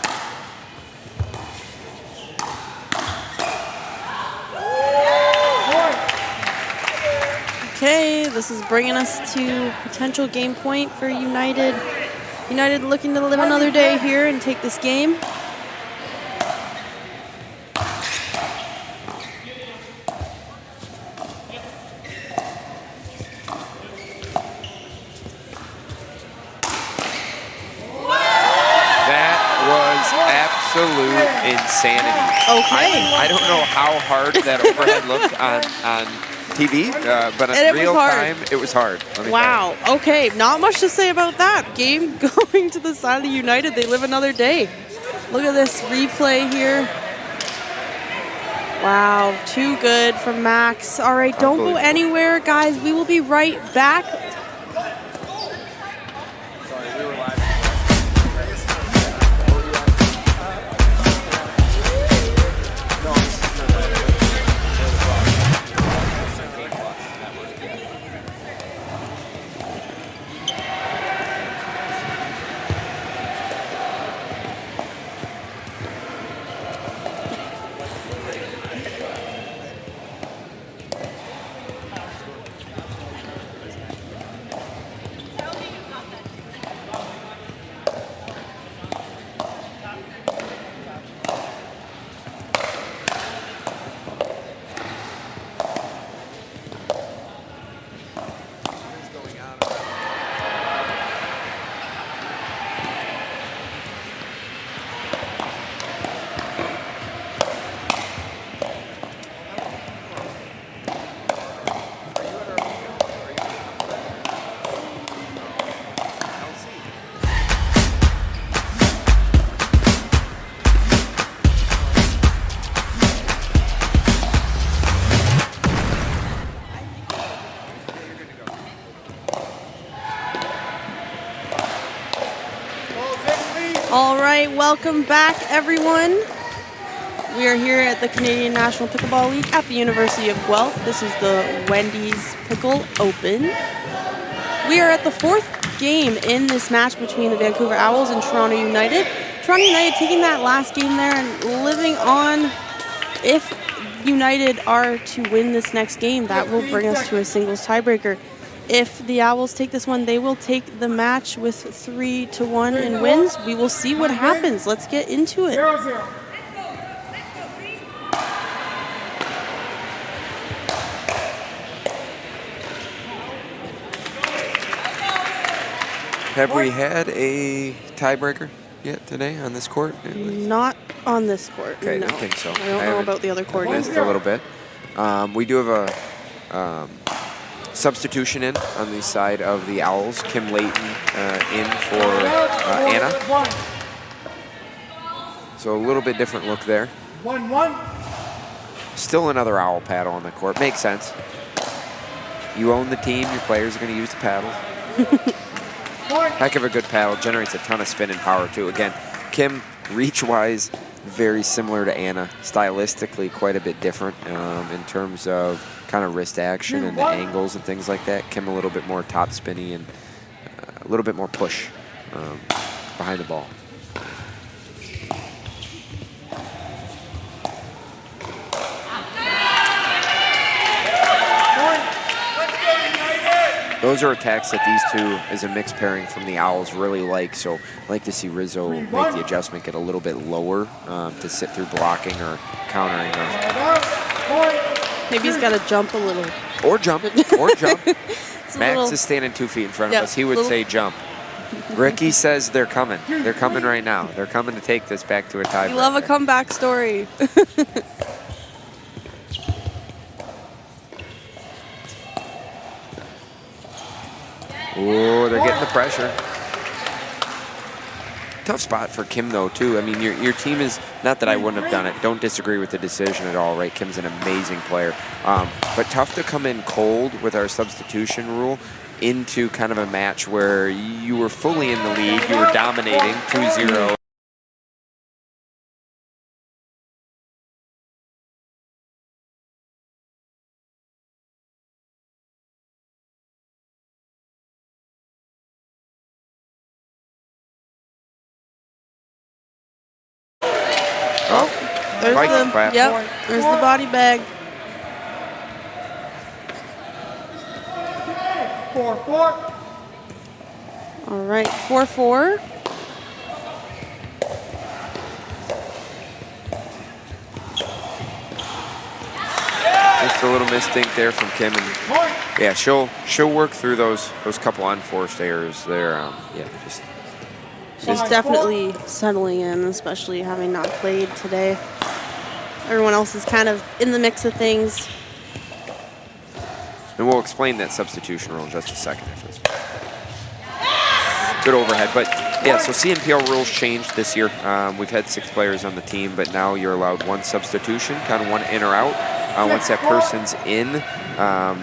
Okay, this is bringing us to potential game point for United. United looking to live another day here and take this game. That was absolute insanity. Okay. I don't know how hard that overhead looked on TV, but in real time, it was hard. Wow. Okay, not much to say about that. Game going to the side of United. They live another day. Look at this replay here. Wow, too good from Max. All right, don't go anywhere, guys. We will be right back. All right, welcome back, everyone. We are here at the Canadian National Pickleball League at the University of Guelph. This is the Wendy's Pickle Open. We are at the fourth game in this match between the Vancouver Owls and Toronto United. Toronto United taking that last game there and living on. If United are to win this next game, that will bring us to a singles tiebreaker. If the Owls take this one, they will take the match with 3-1 in wins. We will see what happens. Let's get into it. 0-0. Have we had a tiebreaker yet today on this court? Not on this court. Okay, no. I don't think so. I don't know about the other court. Missed a little bit. We do have a substitution in on the side of the Owls. Kim Layton in for Anna. So a little bit different look there. 1-1. Still another Owl paddle on the court. Makes sense. You own the team. Your players are going to use the paddle. Heck of a good paddle. Generates a ton of spin and power, too. Again, Kim, reach-wise, very similar to Anna. Stylistically, quite a bit different in terms of kind of wrist action and the angles and things like that. Kim a little bit more top spinny and a little bit more push behind the ball. Those are attacks that these two, as a mixed pairing from the Owls, really like. So I'd like to see Rizzo make the adjustment, get a little bit lower to sit through blocking or countering those. Maybe he's got to jump a little. Or jump, or jump. Max little, is standing 2 feet in front of us. He would say jump. Ricky says they're coming. They're coming right now. They're coming to take this back to a tie. You love a comeback story. Oh, they're getting the pressure. Tough spot for Kim, though, too. I mean, your team is, not that I wouldn't have done it. Don't disagree with the decision at all, right? Kim's an amazing player. But tough to come in cold with our substitution rule into kind of a match where you were fully in the lead. You were dominating 2-0. There's the body bag. 4-4. All right, 4-4. Just a little mistake there from Kim, and yeah, she'll work through those couple unforced errors there. Yeah, She's definitely settling in, especially having not played today. Everyone else is kind of in the mix of things. And we'll explain that substitution rule in just a second. good overhead. But yeah, so CNPL rules changed this year. We've had 6 players on the team, but now you're allowed 1 substitution, kind of 1 in or out. Once that person's in,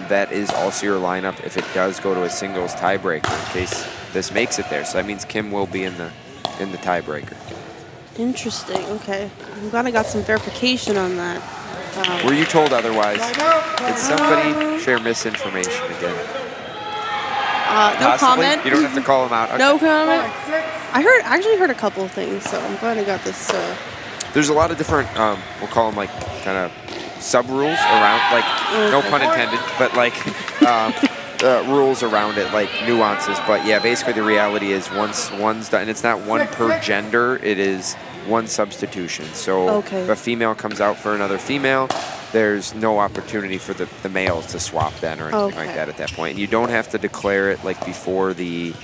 that is also your lineup if it does go to a singles tiebreaker in case this makes it there. So that means Kim will be in the tiebreaker. Interesting. Okay. I'm glad I got some verification on that. Were you told otherwise? Did somebody share misinformation again? No Possibly? comment. You don't have to call them out. Okay. No comment. I actually heard a couple of things, so I'm glad I got this. There's a lot of different, we'll call them like kind of sub-rules around, like, no pun intended, but like rules around it, like nuances. But yeah, basically the reality is once one's done, and it's not 1 per gender, it is 1 substitution. So if a female comes out for another female, there's no opportunity for the males to swap then or anything like that at that point. And you don't have to declare it like before the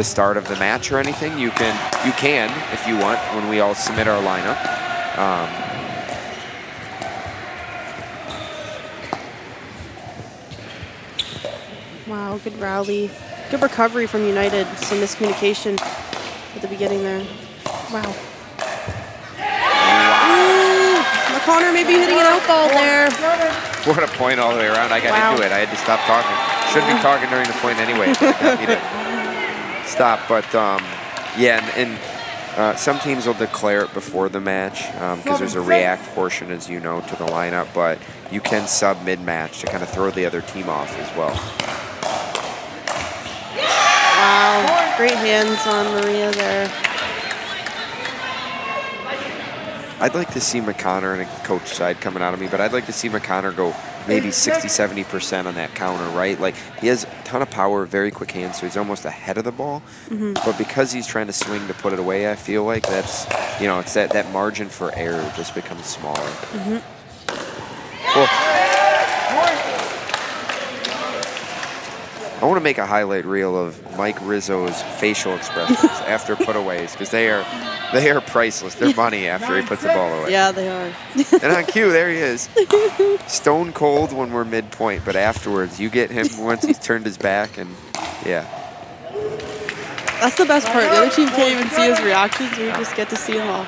start of the match or anything. You can if you want when we all submit our lineup. Wow, good rally. Good recovery from United. Some miscommunication at the beginning there. Wow. McConnor may be hitting an out ball there. What a point all the way around. I got into it. I had to stop talking. Shouldn't be talking during the point anyway. I need to stop. But yeah, and some teams will declare it before the match because there's a react portion, as you know, to the lineup. But you can sub mid-match to kind of throw the other team off as well. Wow, great hands on Maria there. I'd like to see McConnor and a coach side coming out of me, but I'd like to see McConnor go maybe 60-70% on that counter, right? Like, he has a ton of power, very quick hands, so he's almost ahead of the ball. But because he's trying to swing to put it away, I feel like that's, you know, it's that margin for error just becomes smaller. Well, I want to make a highlight reel of Mike Rizzo's facial expressions after putaways because they are priceless. They're money after he puts the ball away. Yeah, they are. And on cue, there he is. Stone cold when we're midpoint, but afterwards, you get him once he's turned his back, and yeah. That's the best part. The other team can't even see his reactions. We just get to see them all.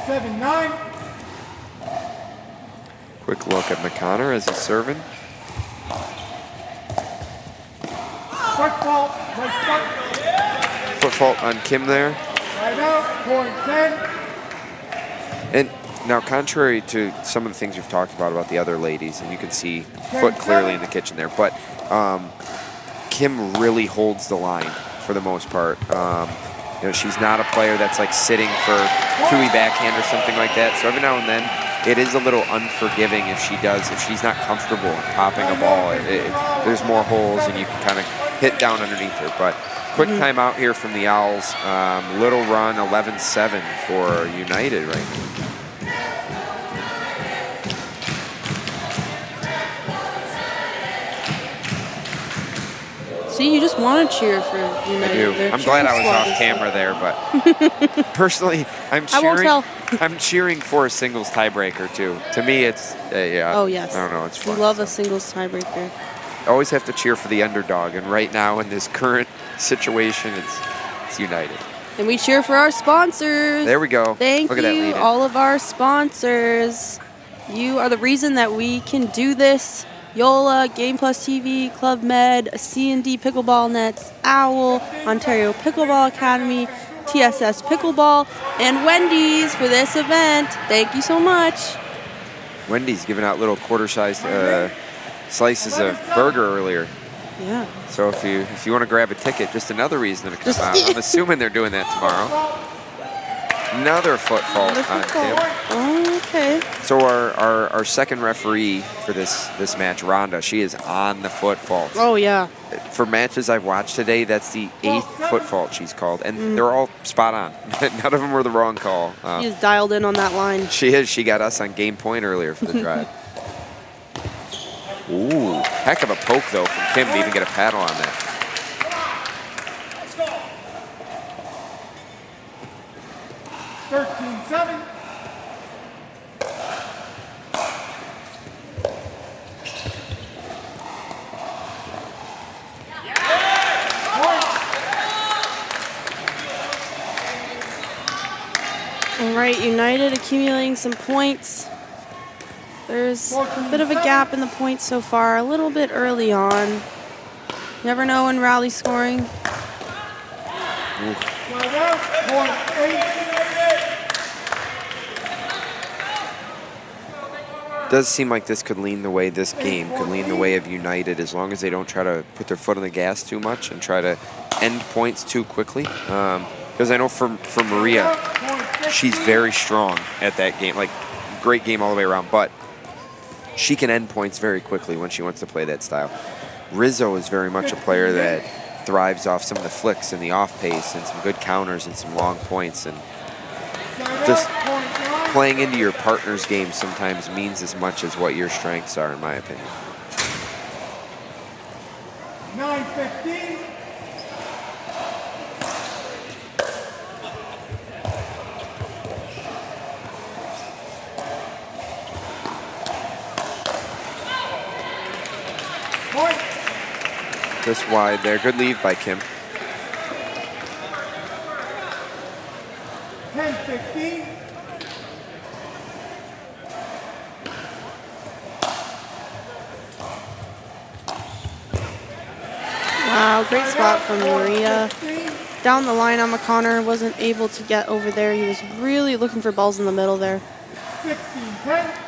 7-9. Quick look at McConnor as he's serving. Foot fault, right foot. Foot fault on Kim there. Right out, point 10. And now, contrary to some of the things we've talked about the other ladies, and you can see foot clearly in the kitchen there, but Kim really holds the line for the most part. You know, she's not a player that's like sitting for two-way backhand or something like that. So every now and then, it is a little unforgiving if she's not comfortable popping a ball. There's more holes and you can kind of hit down underneath her. But quick timeout here from the Owls. Little run, 11-7 for United right now. See, you just want to cheer for United. I do. I'm glad I was off camera there, but personally, I'm cheering for a singles tiebreaker too. To me, it's yeah. Oh yes. I don't know. It's fun. We love a singles tiebreaker. Always have to cheer for the underdog, and right now in this current situation, it's United. And we cheer for our sponsors. There we go. Thank Look at that you, lead-in. all of our sponsors. You are the reason that we can do this. Yola, Game Plus TV, Club Med, C&D Pickleball Nets, Owl, Ontario Pickleball Academy, TSS Pickleball, and Wendy's for this event. Thank you so much. Wendy's giving out little quarter-sized slices of burger earlier. Yeah. So if you want to grab a ticket, just another reason to come out. I'm assuming they're doing that tomorrow. Another foot fault on Kim. Oh, okay. So our second referee for this match, Rhonda, she is on the foot fault. Oh, yeah. For matches I've watched today, that's the 8th foot fault she's called, and they're all spot on. None of them were the wrong call. She is dialed in on that line. She is. She got us on game point earlier for the drive. Ooh, heck of a poke, though, from Kim to even get a paddle on that. Let's go. 13-7. right, United accumulating some points. There's a bit of a gap in the points so far, a little bit early on. Never know when rally scoring. Does seem like this could lean the way, this game could lean the way of United, as long as they don't try to put their foot on the gas too much and try to end points too quickly. Because I know for Maria, she's very strong at that game, like great game all the way around, but she can end points very quickly when she wants to play that style. Rizzo is very much a player that thrives off some of the flicks and the off pace and some good counters and some long points, and just playing into your partner's game sometimes means as much as what your strengths are, in my opinion. 9-15. Just wide there. Good leave by Kim. 10-15. Wow, great spot from Maria. Down the line on McConnor, wasn't able to get over there. He was really looking for balls in the middle there. 16-10.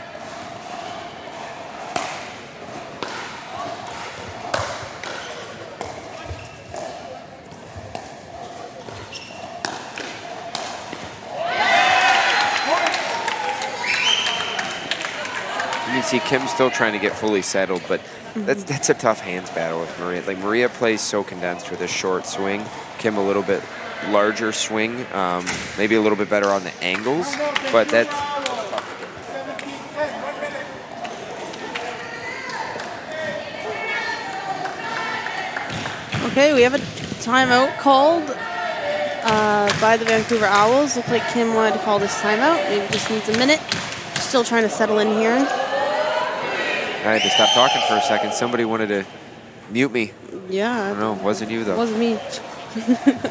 You can see Kim still trying to get fully settled, but that's a tough hands battle with Maria. Like, Maria plays so condensed with a short swing. Kim a little bit larger swing, maybe a little bit better on the angles, but that's... Okay, we have a timeout called by the Vancouver Owls. Looks like Kim wanted to call this timeout. Maybe just needs a minute. Still trying to settle in here. I had to stop talking for a second. Somebody wanted to mute me. Yeah. I don't know. It wasn't you, though. It wasn't me.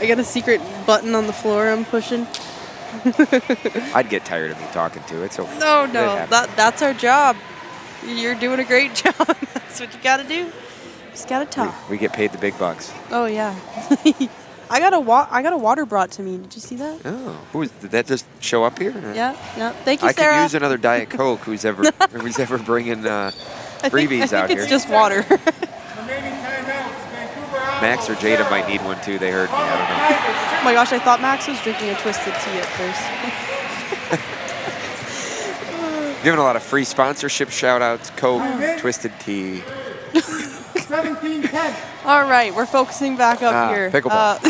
I got a secret button on the floor I'm pushing. I'd get tired of me talking to it. So No, that's our job. You're doing a great job. That's what you got to do. Just got to talk. We get paid the big bucks. Oh, yeah. I got a water brought to me. Did you see that? Oh, did that just show up here? Yeah. Thank you, I Sarah. could use another Diet Coke. Who's ever bringing freebies out here? It's just water. Max or Jada might need one too. They heard me. I don't know. Oh my gosh, I thought Max was drinking a Twisted Tea at first. Giving a lot of free sponsorship shout outs. Coke, Twisted Tea. 17-10. All right, we're focusing back up here. Pickleball.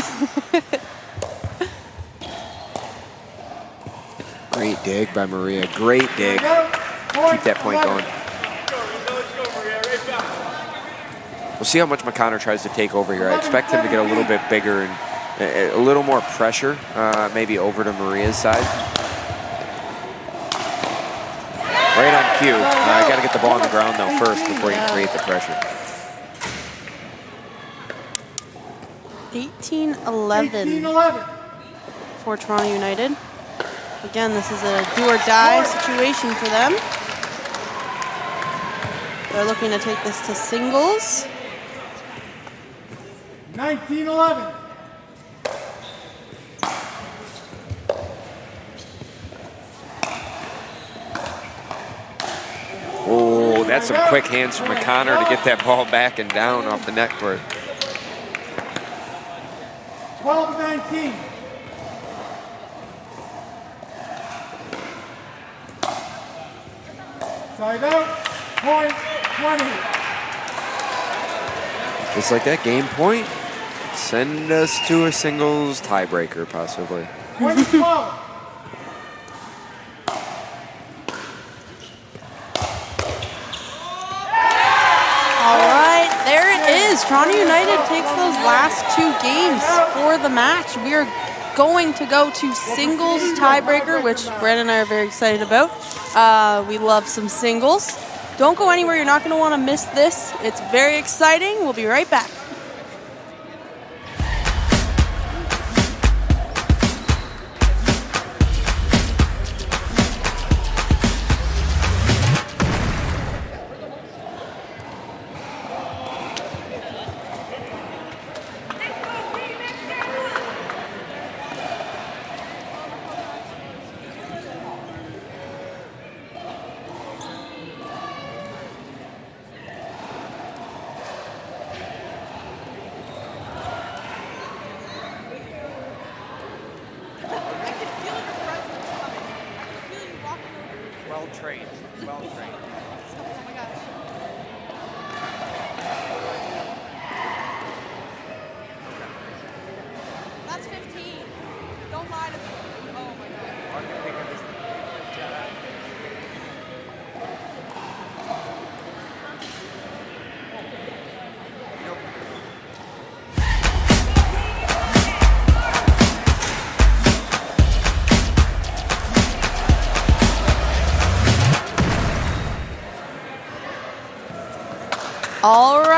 Great dig by Maria. Great dig. Keep that point going. We'll see how much McConnor tries to take over here. I expect him to get a little bit bigger and a little more pressure, maybe over to Maria's side. Right on cue. I got to get the ball on the ground, though, first before you create the pressure. 18-11 for Toronto United. Again, this is a do-or-die situation for them. They're looking to take this to singles. 19-11. Oh, that's some quick hands from McConnor to get that ball back and down off the net court. 12-19. Side out, point 20. Just like that, game point. Send us to a singles tiebreaker, possibly. 20-12. All right, there it is. Toronto United takes those last two games for the match. We are going to go to singles tiebreaker, which Brandon and I are very excited about. We love some singles. Don't go anywhere. You're not going to want to miss this. It's very exciting. We'll be right back.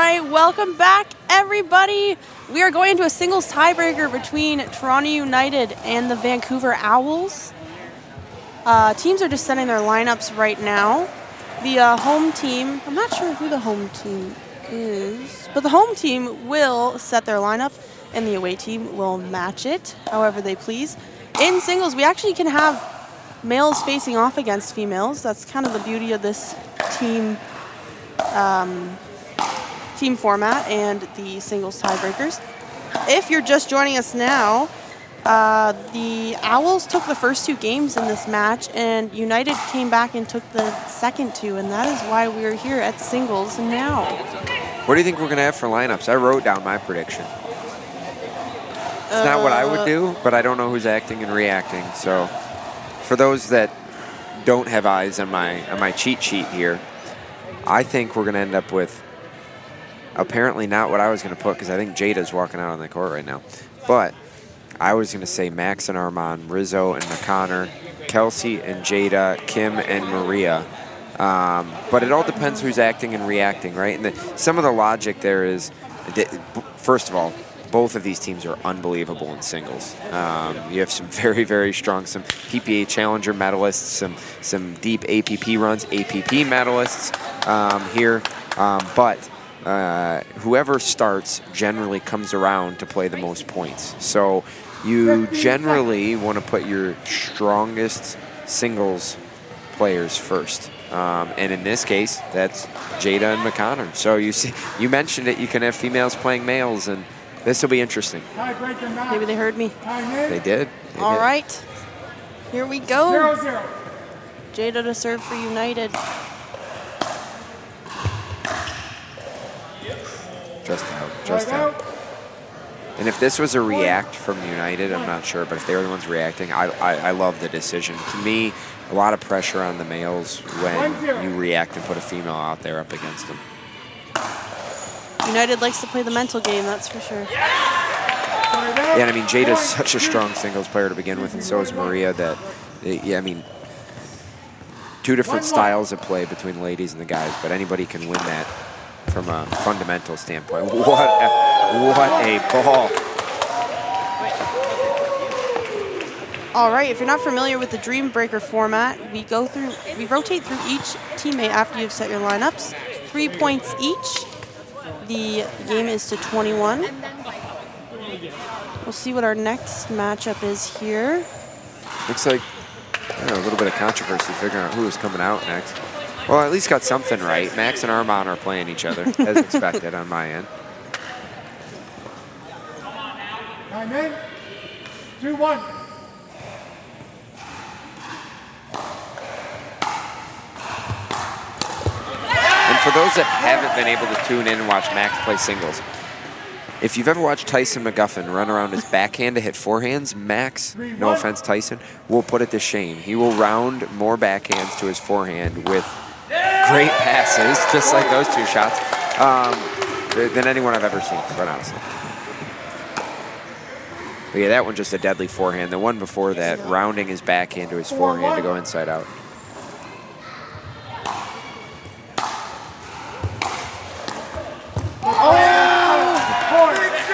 right, welcome back, everybody. We are going into a singles tiebreaker between Toronto United and the Vancouver Owls. Teams are just setting their lineups right now. The home team, I'm not sure who the home team is, but the home team will set their lineup and the away team will match it however they please. In singles, we actually can have males facing off against females. That's kind of the beauty of this team format and the singles tiebreakers. If you're just joining us now, the Owls took the first 2 games in this match, and United came back and took the second 2, and that is why we're here at singles now. What do you think we're going to have for lineups? I wrote down my prediction. It's not what I would do, but I don't know who's acting and reacting. So for those that don't have eyes on my cheat sheet here, I think we're going to end up with apparently not what I was going to put, because I think Jada's walking out on the court right now. But I was going to say Max and Armand, Rizzo and McConnor, Kelsey and Jada, Kim and Maria. But it all depends who's acting and reacting, right? And some of the logic there is, first of all, both of these teams are unbelievable in singles. You have some very, very strong, some PPA Challenger medalists, some deep APP runs, APP medalists here. But whoever starts generally comes around to play the most points. So you generally want to put your strongest singles players first. And in this case, that's Jada and McConnor. So you mentioned it, you can have females playing males, and this will be interesting. Maybe they heard me. They did. All right. Here we go. 0-0. Jada to serve for United. Just out. And if this was a react from United, I'm not sure, but if they were the ones reacting, I love the decision. To me, a lot of pressure on the males when you react and put a female out there up against them. United likes to play the mental game, that's for sure. Yeah, and I mean, Jada's such a strong singles player to begin with, and so is Maria. That, yeah, I mean, 2 different styles of play between the ladies and the guys, but anybody can win that from a fundamental standpoint. What a ball. All right, if you're not familiar with the Dream Breaker format, we rotate through each teammate after you've set your lineups. 3 points each. The game is to 21. We'll see what our next matchup is here. Looks like a little bit of controversy figuring out who is coming out next. Well, at least got something right. Max and Armand are playing each other, as expected on my end. Time in. 2-1. And for those that haven't been able to tune in and watch Max play singles, if you've ever watched Tyson McGuffin run around his backhand to hit forehands, Max, no offense Tyson, will put it to shame. He will round more backhands to his forehand with great passes, just like those 2 shots, than anyone I've ever seen, quite honestly. But yeah, that one just a deadly forehand. The one before that, rounding his backhand to his forehand to go inside out.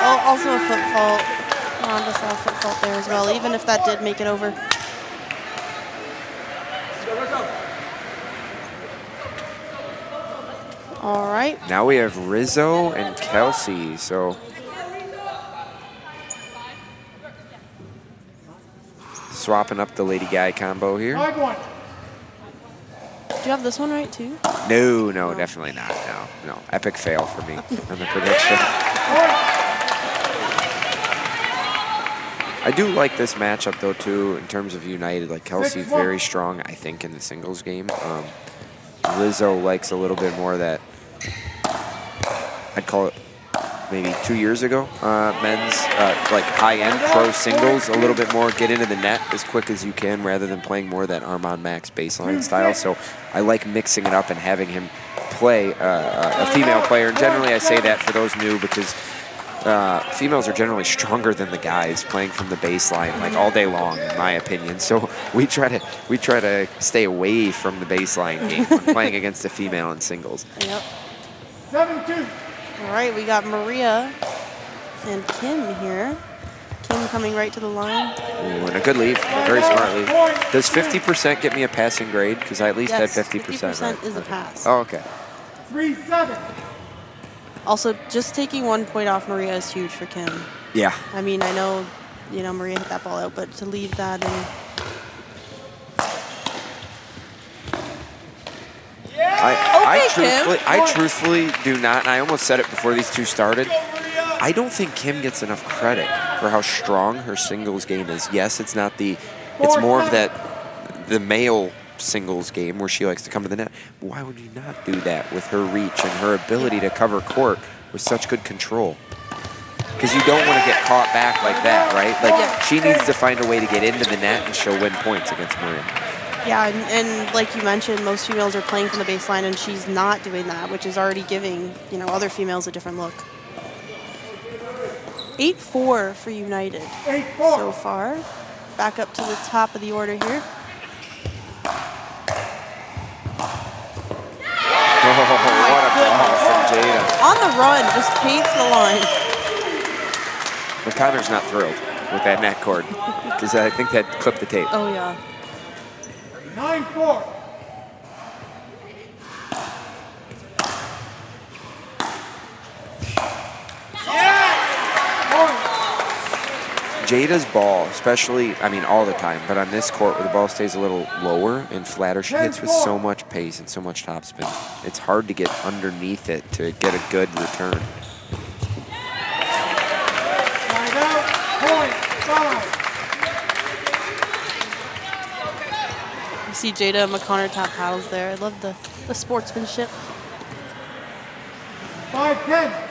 Oh, also a foot fault. Ronda saw a foot fault there as well, even if that did make it over. All right. Now we have Rizzo and Kelsey, so swapping up the lady guy combo here. 5-1. Do you have this one right too? No, definitely not. No. Epic fail for me on the prediction. I do like this matchup though too in terms of United. Like Kelsey's very strong, I think, in the singles game. Rizzo likes a little bit more of that. I'd call it maybe 2 years ago. Men's like high-end pro singles, a little bit more get into the net as quick as you can rather than playing more of that Armand Max baseline style. So I like mixing it up and having him play a female player. And generally I say that for those new because females are generally stronger than the guys playing from the baseline like all day long, in my opinion. So we try to stay away from the baseline game when playing against a female in singles. Yep. 7-2. All right, we got Maria and Kim here. Kim coming right to the line. Ooh, and a good leave. Very smart leave. Does 50% get me a passing grade? Because I at least Yes, had 50%. 50% right? is a pass. Oh, okay. 3-7. Also, just taking 1 point off Maria is huge for Kim. Yeah. I mean, I know, Maria hit that ball out, but to leave that and I truthfully do not, and I almost said it before these two started, I don't think Kim gets enough credit for how strong her singles game is. Yes, it's not it's more of the male singles game where she likes to come to the net. But why would you not do that with her reach and her ability to cover court with such good control? Because you don't want to get caught back like that, right? Like, she needs to find a way to get into the net and she'll win points against Maria. yeah, and like you mentioned, most females are playing from the baseline, and she's not doing that, which is already giving other females a different look. 8-4 for United so far. Back up to the top of the order here. Oh, what a ball from Jada. On the run, just paints the line. But Connor's not thrilled with that net cord because I think that clipped the tape. Oh, yeah. 9-4. Jada's ball, especially, I mean, all the time, but on this court where the ball stays a little lower and flatter, she hits with so much pace and so much topspin. It's hard to get underneath it to get a good return. You see Jada McConnor top paddles there. I love the sportsmanship. 5-10.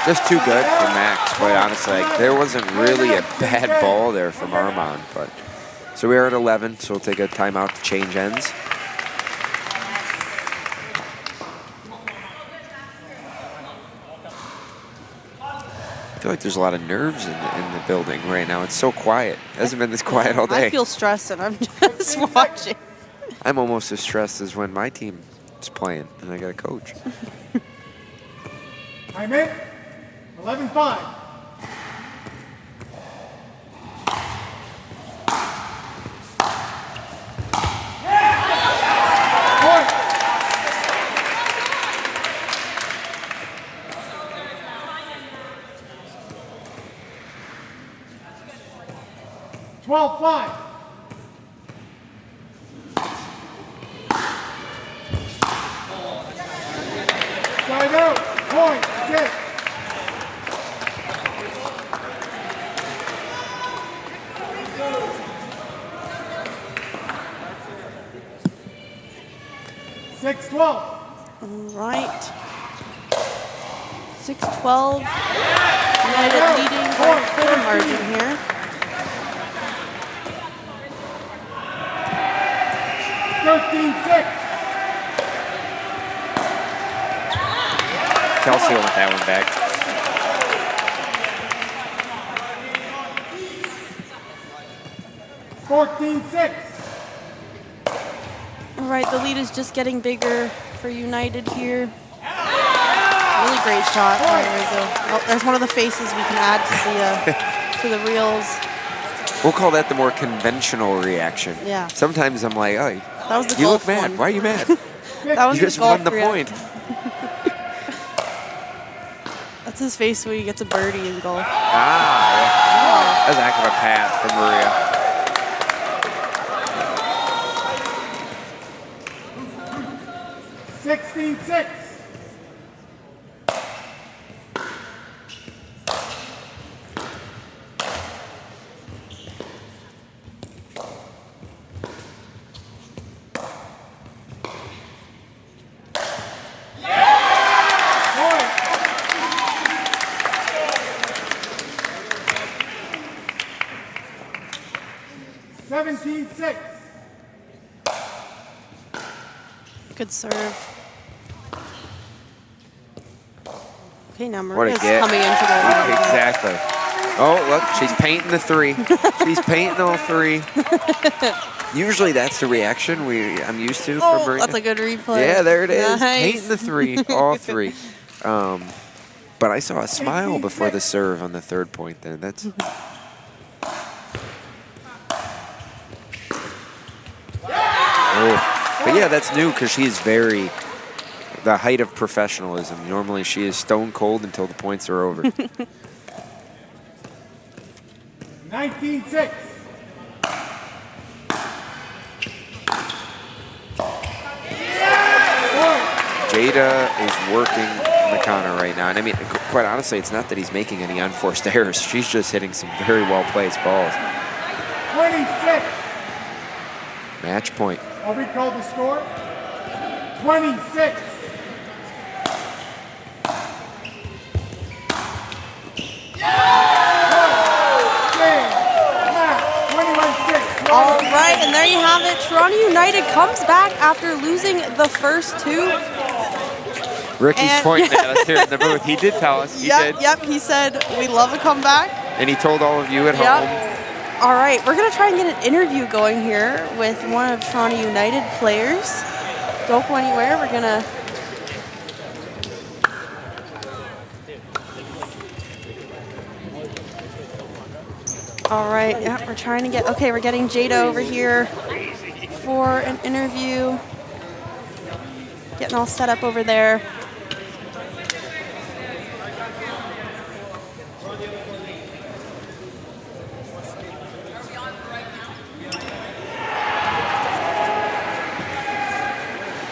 Just too good for Max, quite honestly. Like, there wasn't really a bad ball there from Armand, but so we are at 11, so we'll take a timeout to change ends. I feel like there's a lot of nerves in the building right now. It's so quiet. It hasn't been this quiet all day. I feel stressed, and I'm just watching. I'm almost as stressed as when my team is playing and I got a coach. I'm in. 11-5. Point. $12-5. Side out. Point. 6. $6-12. All right. 6-12. United leading by a clear margin here. Kelsey will want that one back. All right, the lead is just getting bigger for United here. Really great shot. Oh, there's one of the faces we can add to the reels. We'll call that the more conventional reaction. Yeah. Sometimes I'm like, oh, That was the you look golf mad. one. Why are you mad? That was You the just golf won the point. That's his face when he gets a birdie in golf. That was a heck of a pass from Maria. 16-6. Good serve. Okay, now What a Maria's get. coming into the line. Exactly. Oh, look, she's painting the 3. She's painting all 3. Usually that's the reaction I'm used to from Marina. That's a good replay. Yeah, there it is. Nice. Painting the 3, all 3. But I saw a smile before the serve on the 3rd point there. That's... Oh. But yeah, that's new because she's very... the height of professionalism. Normally she is stone cold until the points are over. 19-6. Jada is working Nakano right now. And I mean, quite honestly, it's not that he's making any unforced errors. She's just hitting some very well-placed balls. 26. Match point. I'll recall the score. 26. All right, and there you have it. Toronto United comes back after losing the first 2. Ricky's pointing at us here in the booth. He did tell us. He did. Yep, he said, we love a comeback. And he told all of you at home. All right, we're going to try and get an interview going here with one of Toronto United players. Don't go anywhere. We're going to... All right, yeah, we're trying to get... Okay, we're getting Jada over here for an interview. Getting all set up over there.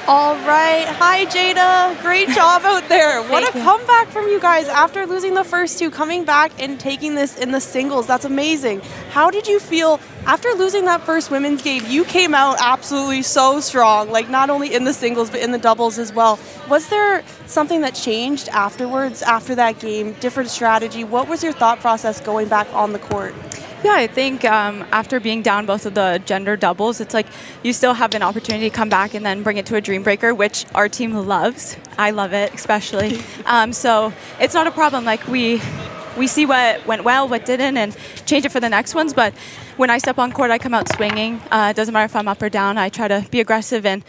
All right. Hi, Jada. Great job out there. What a comeback from you guys after losing the first 2, coming back and taking this in the singles. That's amazing. How did you feel after losing that first women's game? You came out absolutely so strong, like not only in the singles, but in the doubles as well. Was there something that changed afterwards, after that game, different strategy? What was your thought process going back on the court? Yeah, I think after being down both of the gender doubles, it's like you still have an opportunity to come back and then bring it to a dream breaker, which our team loves. I love it, especially. So it's not a problem. Like we see what went well, what didn't, and change it for the next ones. But when I step on court, I come out swinging. It doesn't matter if I'm up or down. I try to be aggressive and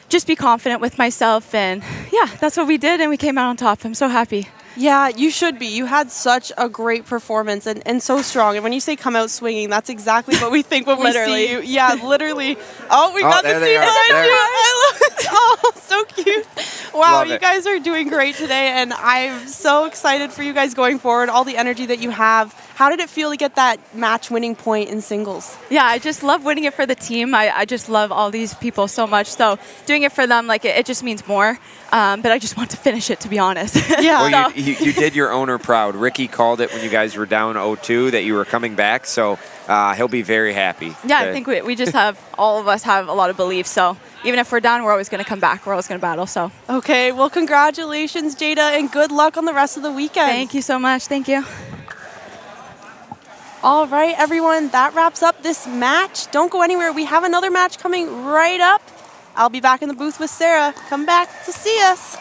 just be confident with myself. And yeah, that's what we did, and we came out on top. I'm so happy. Yeah, you should be. You had such a great performance and so strong. And when you say come out swinging, that's exactly what we think when we see you. Yeah, literally. Oh, we got the seat behind you. I love it. Oh, so cute. Wow, you guys are doing great today. And I'm so excited for you guys going forward, all the energy that you have. How did it feel to get that match winning point in singles? Yeah, I just love winning it for the team. I just love all these people so much. So doing it for them, like it just means more. But I just want to finish it, to be honest. Yeah. Well, you did your owner proud. Ricky called it when you guys were down 0-2 that you were coming back, so he'll be very happy. Yeah, I think we just have, all of us have a lot of belief. So even if we're down, we're always going to come back. We're always going to battle. So okay, well, congratulations, Jada, and good luck on the rest of the weekend. Thank you so much. Thank you. All right, everyone, that wraps up this match. Don't go anywhere. We have another match coming right up. I'll be back in the booth with Sarah. Come back to see us.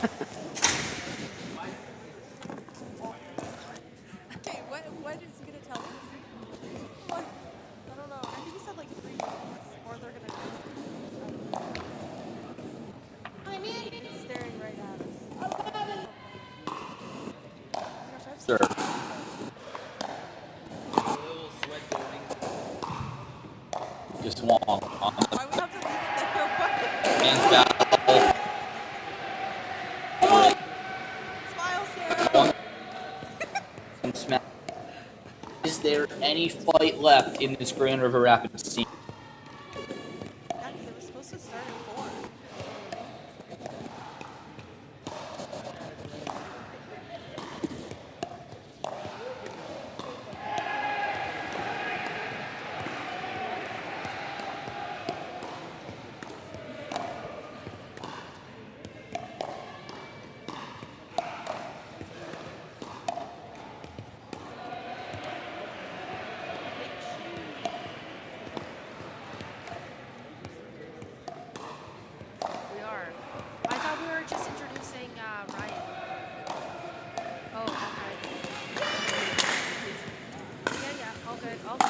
What is he gonna tell us? What? I don't know. I think he said like 3 minutes, or they're gonna. He's staring right at us. Sir. Just one on the men's battle. One smack. Is there any fight left in this Grand River Rapids scene? Yeah, because it was supposed to start at 4. We are. I thought we were just introducing Ryan. Oh, okay. Yeah, all good, all good.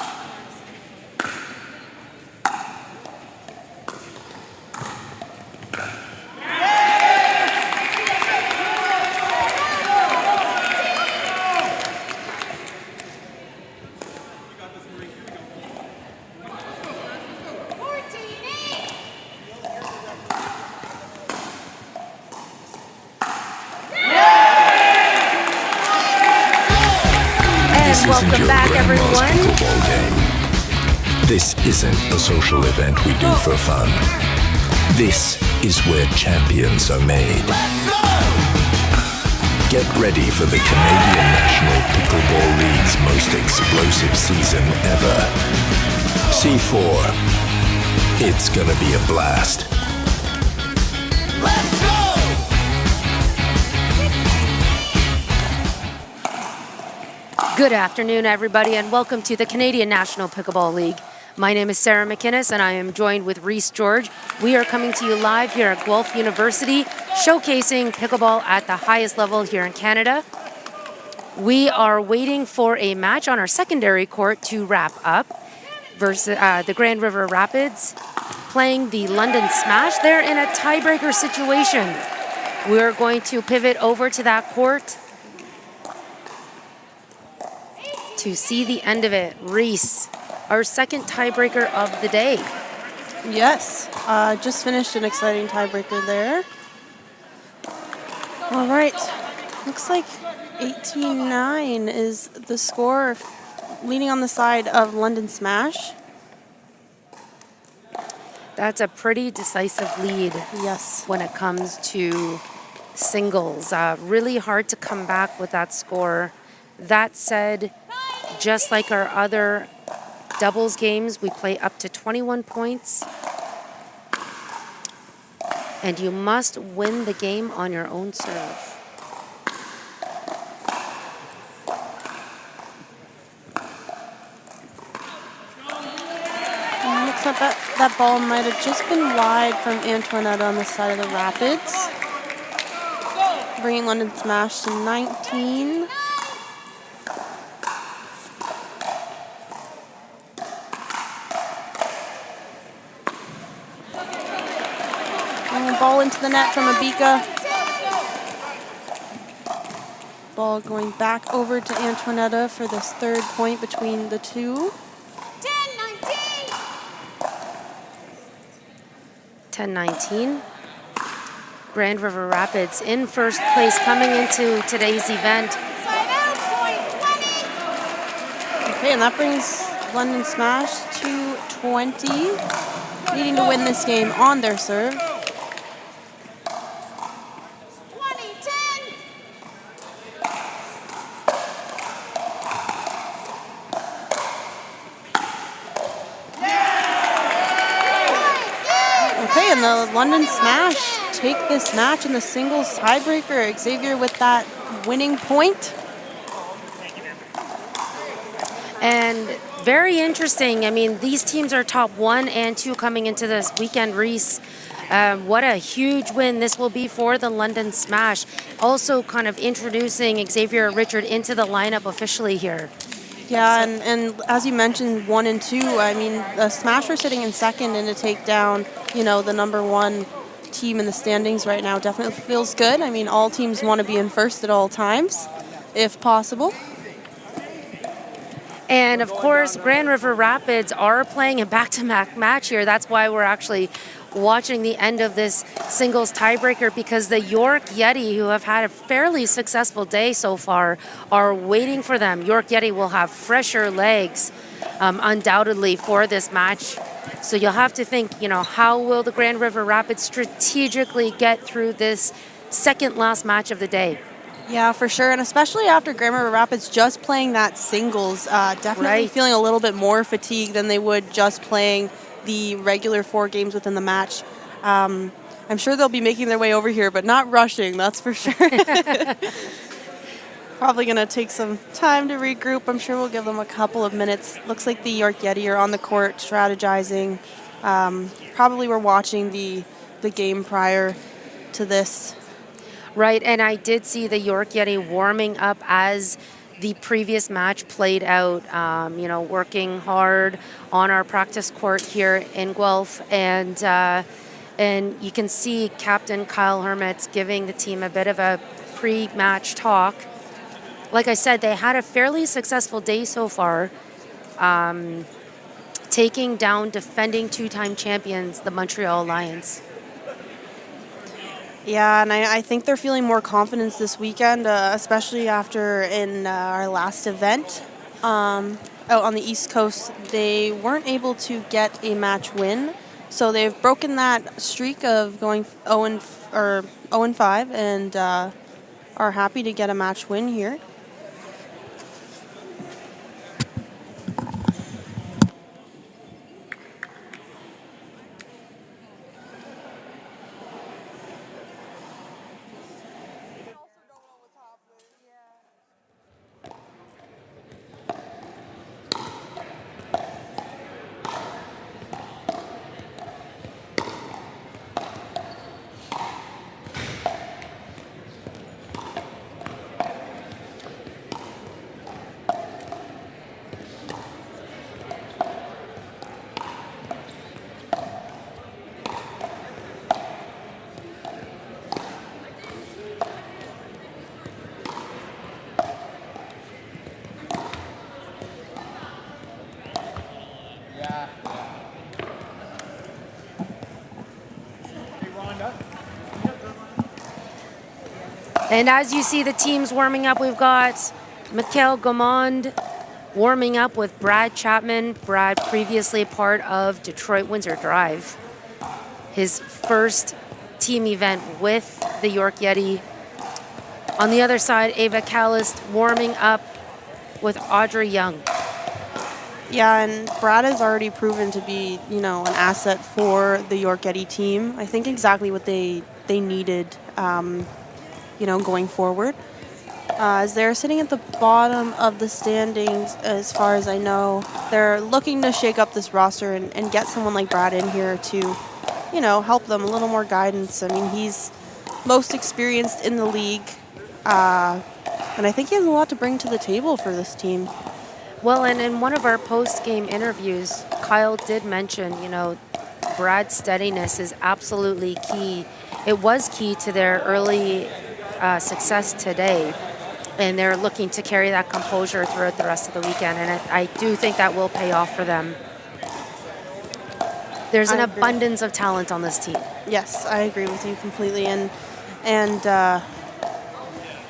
This welcome isn't your back, grandma's everyone. pickleball game. This isn't a social event we do for fun. This is where champions are made. Get ready for the Canadian National Pickleball League's most explosive season ever. C4. It's gonna be a blast. Good afternoon, everybody, and welcome to the Canadian National Pickleball League. My name is Sarah McInnes, and I am joined with Reese George. We are coming to you live here at Guelph University, showcasing pickleball at the highest level here in Canada. We are waiting for a match on our secondary court to wrap up versus the Grand River Rapids playing the London Smash. They're in a tiebreaker situation. We're going to pivot over to that court to see the end of it. Reese, our second tiebreaker of the day. Yes, just finished an exciting tiebreaker there. All right, looks like 18-9 is the score, leaning on the side of London Smash. That's a pretty decisive lead. Yes. When it comes to singles. Really hard to come back with that score. That said, just like our other doubles games, we play up to 21 points. And you must win the game on your own serve. Looks like that ball might have just been wide from Antoinette on the side of the Rapids. Bringing London Smash to 19. Ball into the net from Abika. Ball going back over to Antoinetta for this third point between the two. 10-19. Grand River Rapids in first place coming into today's event. Okay, and that brings London Smash to 20, needing to win this game on their serve. Okay, and the London Smash take this match in the singles tiebreaker. Xavier with that winning point. And very interesting. I mean, these teams are top 1 and 2 coming into this weekend, Reese. What a huge win this will be for the London Smash. Also kind of introducing Xavier Richard into the lineup officially here. Yeah, and as you mentioned, 1 and 2, I mean, the Smash are sitting in second, and to take down, you know, the #1 team in the standings right now definitely feels good. I mean, all teams want to be in first at all times, if possible. And of course, Grand River Rapids are playing a back-to-back match here. That's why we're actually watching the end of this singles tiebreaker, because the York Yeti, who have had a fairly successful day so far, are waiting for them. York Yeti will have fresher legs, undoubtedly, for this match. So you'll have to think, you know, how will the Grand River Rapids strategically get through this second last match of the day? Yeah, for sure, and especially after Grand River Rapids just playing that singles, definitely Right. feeling a little bit more fatigued than they would just playing the regular 4 games within the match. I'm sure they'll be making their way over here, but not rushing, that's for sure. Probably going to take some time to regroup. I'm sure we'll give them a couple of minutes. Looks like the York Yeti are on the court strategizing. Probably were watching the game prior to this. Right, and I did see the York Yeti warming up as the previous match played out, you know, working hard on our practice court here in Guelph. And you can see Captain Kyle Hermits giving the team a bit of a pre-match talk. Like I said, they had a fairly successful day so far, taking down defending 2-time champions, the Montreal Lions. Yeah, and I think they're feeling more confidence this weekend, especially after in our last event out on the East Coast, they weren't able to get a match win. So they've broken that streak of going 0-5 and are happy to get a match win here. And as you see the teams warming up, we've got Mikhail Gaumond warming up with Brad Chapman. Brad, previously part of Detroit Windsor Drive. His first team event with the York Yeti. On the other side, Ava Callist warming up with Audrey Young. Yeah, and Brad has already proven to be, you know, an asset for the York Yeti team. I think exactly what they needed, you know, going forward. As they're sitting at the bottom of the standings, as far as I know, they're looking to shake up this roster and get someone like Brad in here to, you know, help them, a little more guidance. I mean, he's most experienced in the league, and I think he has a lot to bring to the table for this team. Well, and in one of our post-game interviews, Kyle did mention, you know, Brad's steadiness is absolutely key. It was key to their early success today, and they're looking to carry that composure throughout the rest of the weekend, and I do think that will pay off for them. There's an abundance of talent on this team. Yes, I agree with you completely. And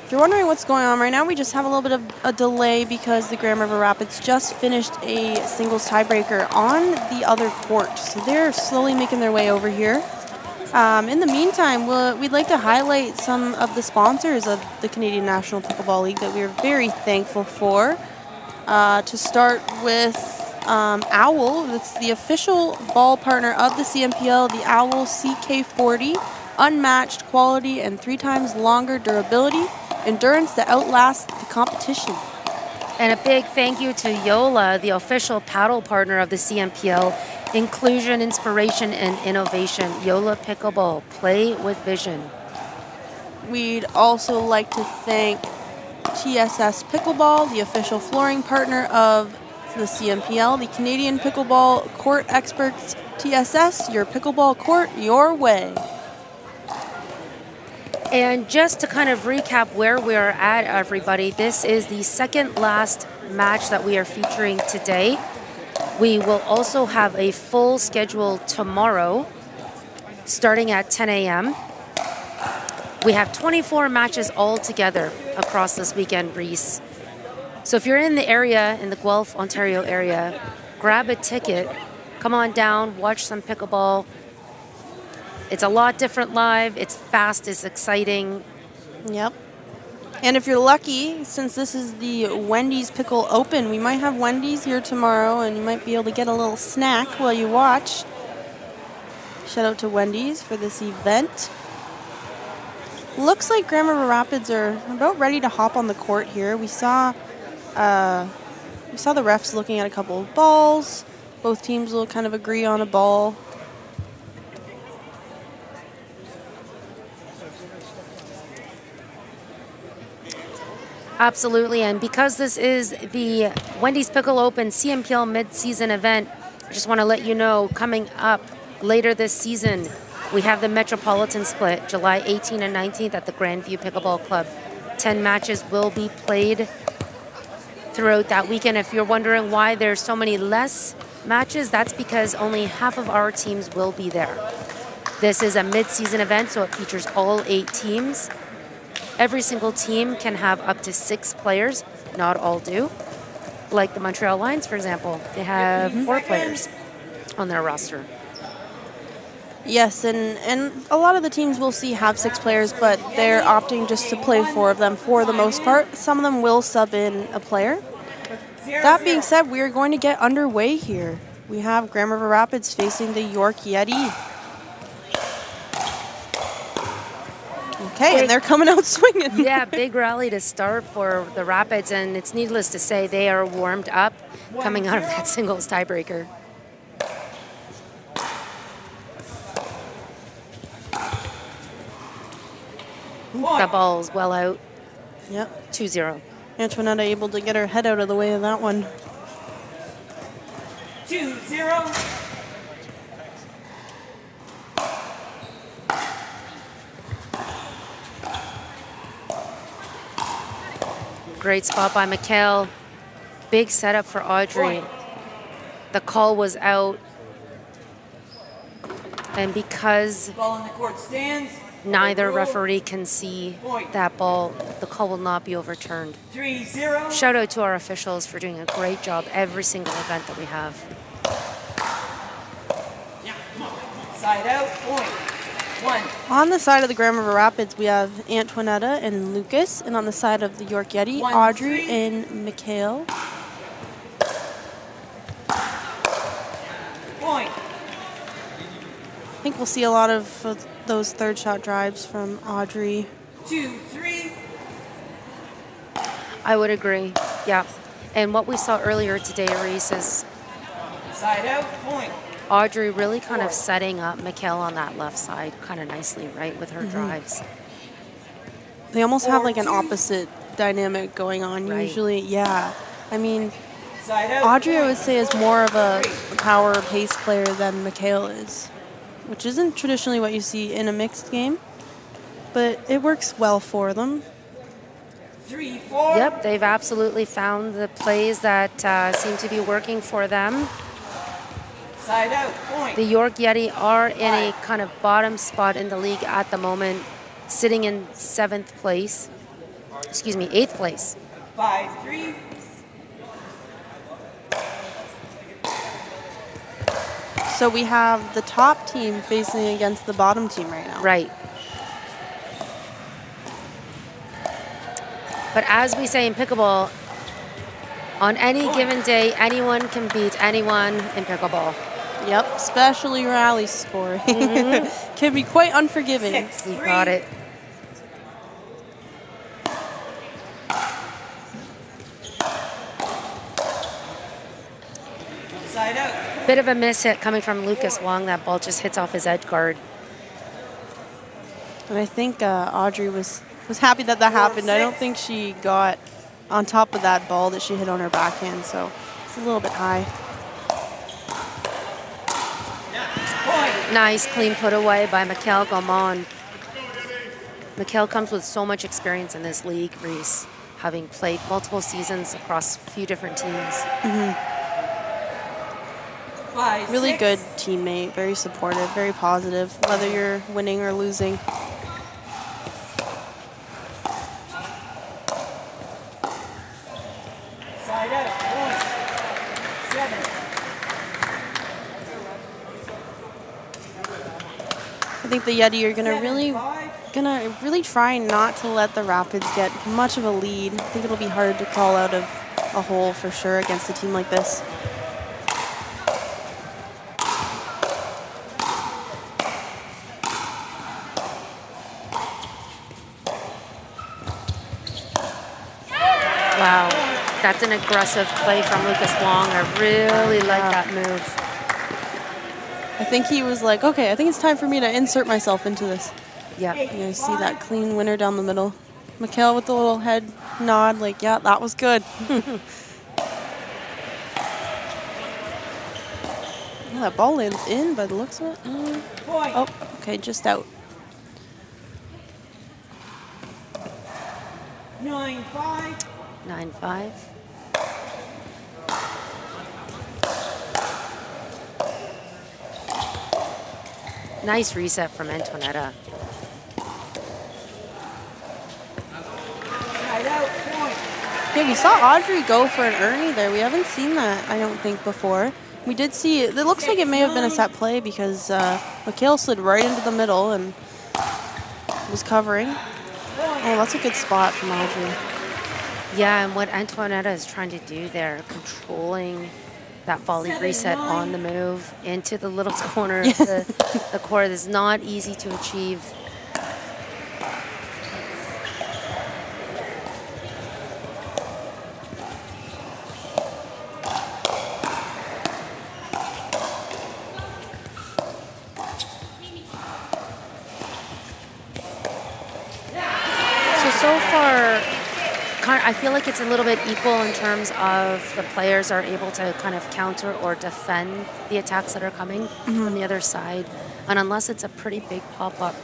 if you're wondering what's going on right now, we just have a little bit of a delay because the Grand River Rapids just finished a singles tiebreaker on the other court. So they're slowly making their way over here. In the meantime, we'd like to highlight some of the sponsors of the Canadian National Pickleball League that we are very thankful for. To start with Owl, that's the official ball partner of the CNPL, the Owl CK40, unmatched quality and 3 times longer durability, endurance that outlasts the competition. And a big thank you to Yola, the official paddle partner of the CNPL. Inclusion, inspiration, and innovation. Yola Pickleball. Play with vision. We'd also like to thank TSS Pickleball, the official flooring partner of the CMPL, the Canadian Pickleball Court Experts. TSS, your pickleball court, your way. And just to kind of recap where we're at, everybody, this is the second last match that we are featuring today. We will also have a full schedule tomorrow, starting at 10 a.m. We have 24 matches all together across this weekend, Reese. So if you're in the area, in the Guelph, Ontario area, grab a ticket, come on down, watch some pickleball. It's a lot different live. It's fast, it's exciting. Yep. And if you're lucky, since this is the Wendy's Pickle Open, we might have Wendy's here tomorrow, and you might be able to get a little snack while you watch. Shout out to Wendy's for this event. Looks like Grand River Rapids are about ready to hop on the court here. We saw the refs looking at a couple of balls. Both teams will kind of agree on a ball. Absolutely, and because this is the Wendy's Pickle Open CMPL mid-season event, I just want to let you know, coming up later this season, we have the Metropolitan Split, July 18th and 19th at the Grandview Pickleball Club. 10 matches will be played throughout that weekend. If you're wondering why there's so many less matches, that's because only half of our teams will be there. This is a mid-season event, so it features all 8 teams. Every single team can have up to 6 players. Not all do. Like the Montreal Lions, for example. They have 4 players on their roster. Yes, and a lot of the teams we'll see have 6 players, but they're opting just to play 4 of them for the most part. Some of them will sub in a player. That being said, we are going to get underway here. We have Grand River Rapids facing the York Yeti. Okay, and they're coming out swinging. Yeah, big rally to start for the Rapids, and it's needless to say they are warmed up coming out of that singles tiebreaker. That ball's well out. Yep. 2-0. Antoinette able to get her head out of the way of that one. 2-0. Great spot by Mikhail. Big setup for Audrey. The call was out. And because Ball in the court stands. neither referee can see that ball, the call will not be overturned. 3-0. Shout out to our officials for doing a great job every single event that we have. Side out, point. 1. On the side of the Grand River Rapids, we have Antoinetta and Lucas, and on the side of the York Yeti, Audrey and Mikhail. Point. I think we'll see a lot of those third shot drives from Audrey. 2-3. I would agree, yeah. And what we saw earlier today, Reese, is Side out, point. Audrey really kind of setting up Mikhail on that left side kind of nicely, right, with her drives. They almost have like an opposite dynamic going on usually. Yeah. I mean, Audrey, I would say, is more of a power pace player than Mikhail is, which isn't traditionally what you see in a mixed game, but it works well for them. 3-4. Yep, they've absolutely found the plays that seem to be working for them. Side out, point. The York Yeti are in a kind of bottom spot in the league at the moment, sitting in 8th place. 5-3. So we have the top team facing against the bottom team right now. Right. But as we say in pickleball, on any given day, anyone can beat anyone in pickleball. Yep, especially rally scoring. Can be quite unforgiving. You got it. Side out. Bit of a miss hit coming from Lucas Wong. That ball just hits off his edge guard. And I think Audrey was happy that happened. I don't think she got on top of that ball that she hit on her backhand, so it's a little bit high. Nice clean put away by Mikhail Gaumont. Mikhail comes with so much experience in this league, Reese, having played multiple seasons across a few different teams. Really good teammate, very supportive, very positive, whether you're winning or losing. Side out. 7. I think the Yeti are gonna really try not to let the Rapids get much of a lead. I think it'll be hard to crawl out of a hole for sure against a team like this. Wow, that's an aggressive play from Lucas Wong. I really like that move. I think he was like, okay, I think it's time for me to insert myself into this. Yeah. You see that clean winner down the middle. Mikhail with the little head nod, like, yeah, that was good. Oh, that ball lands in by the looks of it. Oh, okay, just out. 9-5. 9-5. Nice reset from Antoinetta. Side out. Point. Yeah, we saw Audrey go for an Ernie there. We haven't seen that, I don't think, before. We did see, it looks like it may have been a set play because Mikhail slid right into the middle and was covering. Oh, that's a good spot from Audrey. Yeah, and what Antoinetta is trying to do there, controlling that volley reset on the move into the little corner of the court, is not easy to achieve. So far, I feel like it's a little bit equal in terms of the players are able to kind of counter or defend the attacks that are coming from the other side. And unless it's a pretty big pop-up,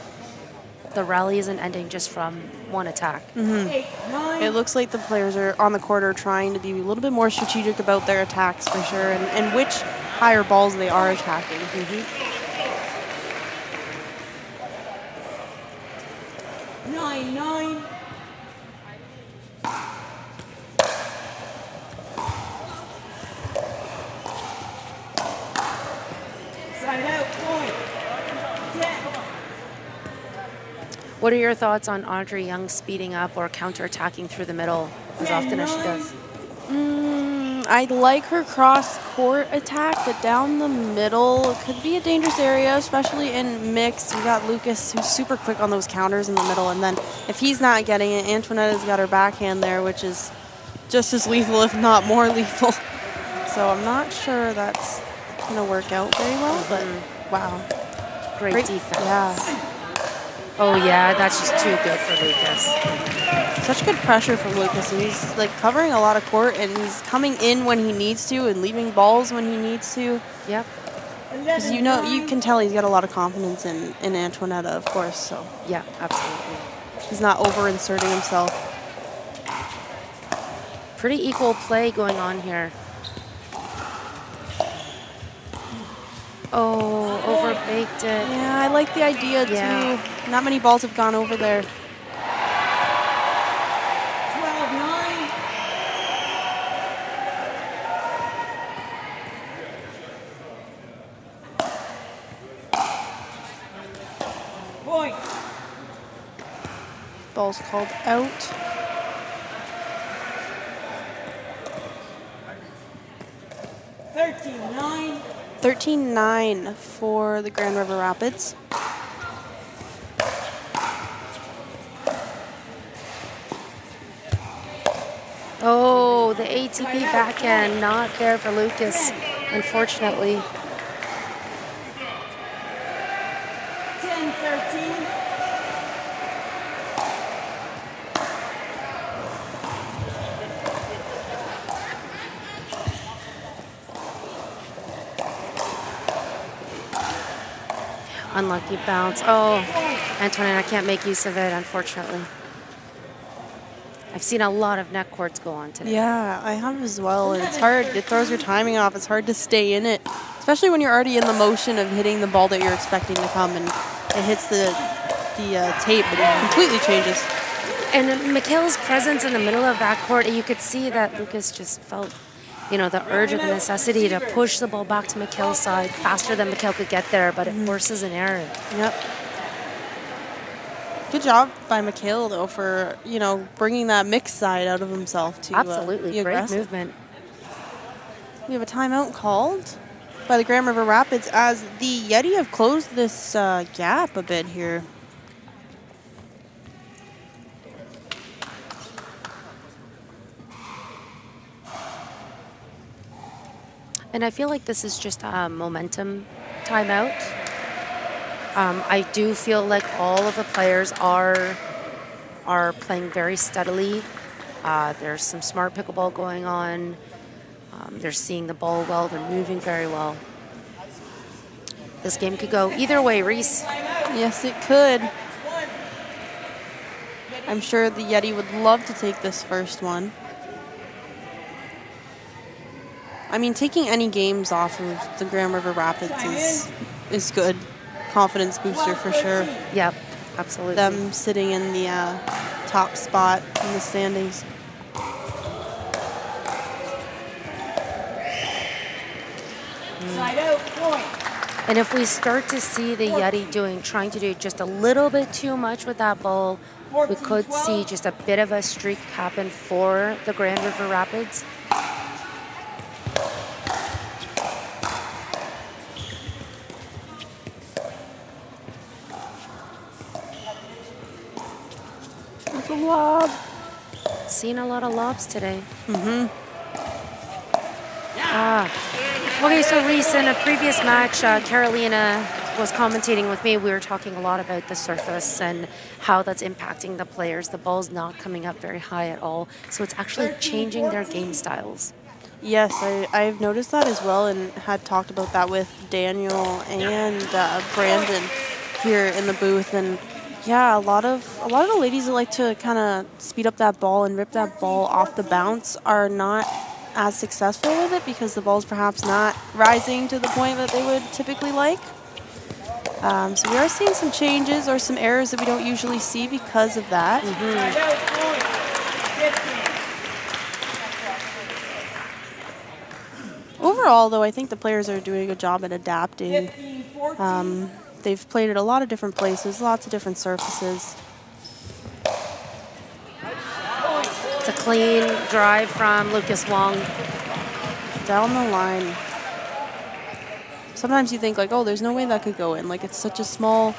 the rally isn't ending just from one attack. It looks like the players are on the court are trying to be a little bit more strategic about their attacks for sure, and which higher balls they are attacking. 9-9. Side out. Point. 10. What are your thoughts on Audrey Young speeding up or counterattacking through the middle as often as she does? I like her cross-court attack, but down the middle could be a dangerous area, especially in mixed. You got Lucas, who's super quick on those counters in the middle, and then if he's not getting it, Antoinetta's got her backhand there, which is just as lethal, if not more lethal. So I'm not sure that's going to work out very well, but wow. Great defense. Yeah. Oh, yeah, that's just too good for Lucas. Such good pressure from Lucas, and he's like covering a lot of court, and he's coming in when he needs to and leaving balls when he needs to. Yep. Because you can tell he's got a lot of confidence in Antoinetta, of course. So yeah, absolutely. He's not over-inserting himself. Pretty equal play going on here. Oh, overbaked it. Yeah, I like the idea too. Not many balls have gone over there. 12-9. Point. Ball's called out. $13-9. 13-9 for the Grand River Rapids. Oh, the ATP backhand not there for Lucas, unfortunately. 13. Unlucky bounce. Oh, Antoinette, I can't make use of it, unfortunately. I've seen a lot of net courts go on today. Yeah, I have as well. And it's hard. It throws your timing off. It's hard to stay in it, especially when you're already in the motion of hitting the ball that you're expecting to come, and it hits the tape and it completely changes. And Mikhail's presence in the middle of that court, you could see that Lucas just felt, you know, the urge or the necessity to push the ball back to Mikhail's side faster than Mikhail could get there, but it forces an error. Yep. Good job by Mikhail, though, for, you know, bringing that mixed side out of himself to Absolutely, be great aggressive. movement. We have a timeout called by the Grand River Rapids as the Yeti have closed this gap a bit here. And I feel like this is just a momentum timeout. I do feel like all of the players are playing very steadily. There's some smart pickleball going on. They're seeing the ball well. They're moving very well. This game could go either way, Reese. Yes, it could. I'm sure the Yeti would love to take this first one. I mean, taking any games off of the Grand River Rapids is good. Confidence booster for sure. Yep, absolutely. Them sitting in the top spot in the standings. Side out, point. And if we start to see the Yeti trying to do just a little bit too much with that ball, we could see just a bit of a streak happen for the Grand River Rapids. It's a lob. Seen a lot of lobs today. Okay, so Reese, in a previous match, Carolina was commentating with me. We were talking a lot about the surface and how that's impacting the players. The ball's not coming up very high at all, so it's actually changing their game styles. Yes, I've noticed that as well, and had talked about that with Daniel and Brandon here in the booth. And yeah, a lot of the ladies that like to kind of speed up that ball and rip that ball off the bounce are not as successful with it because the ball's perhaps not rising to the point that they would typically like. So we are seeing some changes or some errors that we don't usually see because of that. Overall, though, I think the players are doing a good job at adapting. They've played at a lot of different places, lots of different surfaces. It's a clean drive from Lucas Wong. Down the line. Sometimes you think like, oh, there's no way that could go in. Like, it's such a small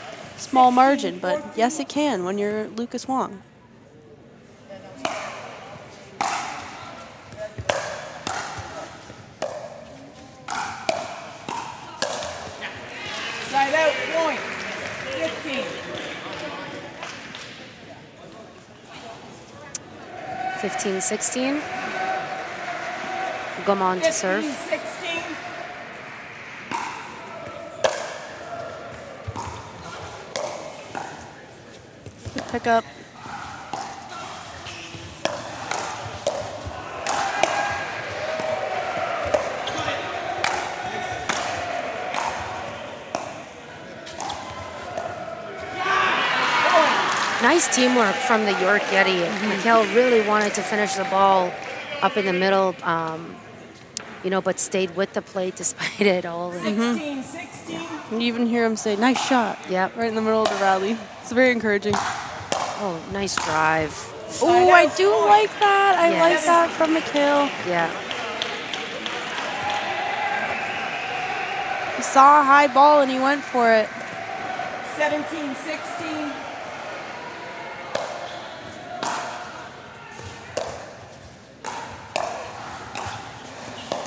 margin, but yes, it can when you're Lucas Wong. Side out, point. 15. 15-16. Gaumont to serve. 16. Good pickup. Nice teamwork from the York Yeti. Mikhail really wanted to finish the ball up in the middle, but stayed with the play despite it all. 16, 16. And you even hear him say, nice shot. Yep. Right in the middle of the rally. It's very encouraging. Oh, nice drive. Oh, I do like that. I like that from Mikhail. Yeah. He saw a high ball and he went for it. 17, 16.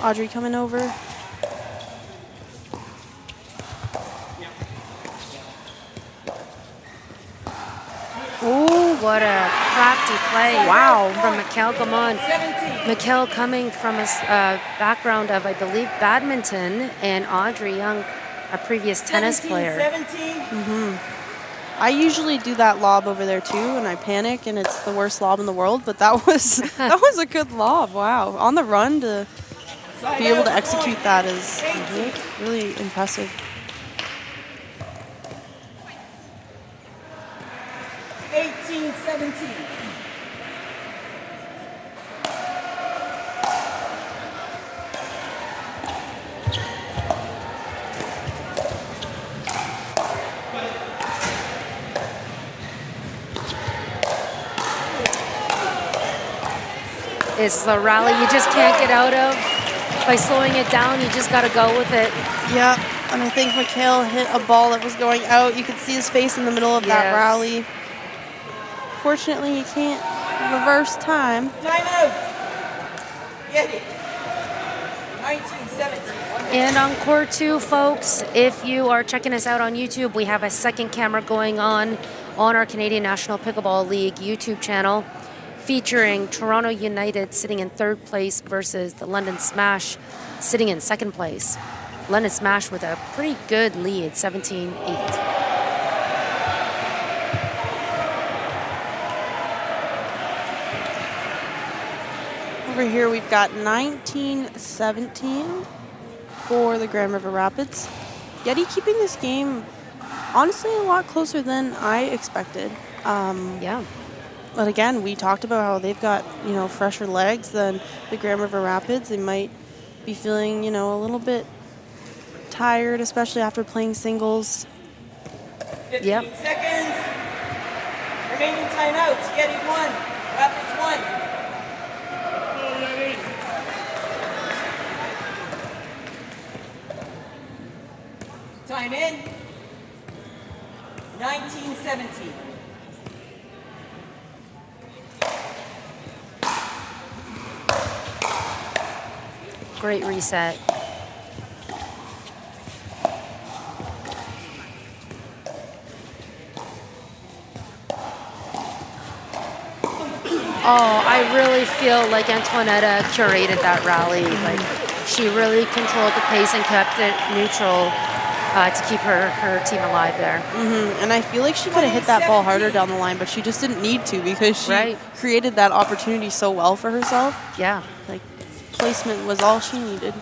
Audrey coming over. what a crafty play. Wow. From Mikkel. Come on. 17. Mikkel coming from a background of, I believe, badminton, and Audrey Young, a previous tennis 17, player. 17. I usually do that lob over there too, and I panic, and it's the worst lob in the world. But that was a good lob. Wow, on the run to be able to execute that is really impressive. 18, 17. It's the rally you just can't get out of. By slowing it down, you just got to go with it. Yep, and I think Mikhail hit a ball that was going out. You could see his face in the middle of that rally. Fortunately, he can't reverse time. Timeout. Get it. 19, 17. And on court 2, folks, if you are checking us out on YouTube, we have a second camera going on our Canadian National Pickleball League YouTube channel, featuring Toronto United sitting in 3rd place versus the London Smash sitting in 2nd place. London Smash with a pretty good lead, 17-8. Over here, we've got 19-17 for the Grand River Rapids. Yeti keeping this game, honestly, a lot closer than I expected. Yeah. But again, we talked about how they've got, fresher legs than the Grand River Rapids. They might be feeling, a little bit tired, especially after playing singles. 15 seconds. Remaining timeouts. Yeti 1. Rapids 1. Time in. 19-17. Great reset. Oh, I really feel like Antoinetta curated that rally. Like, she really controlled the pace and kept it neutral to keep her team alive there. And I feel like she could have hit that ball harder down the line, but she just didn't need to because she created that opportunity so well for herself. Yeah. Like, placement was all she needed.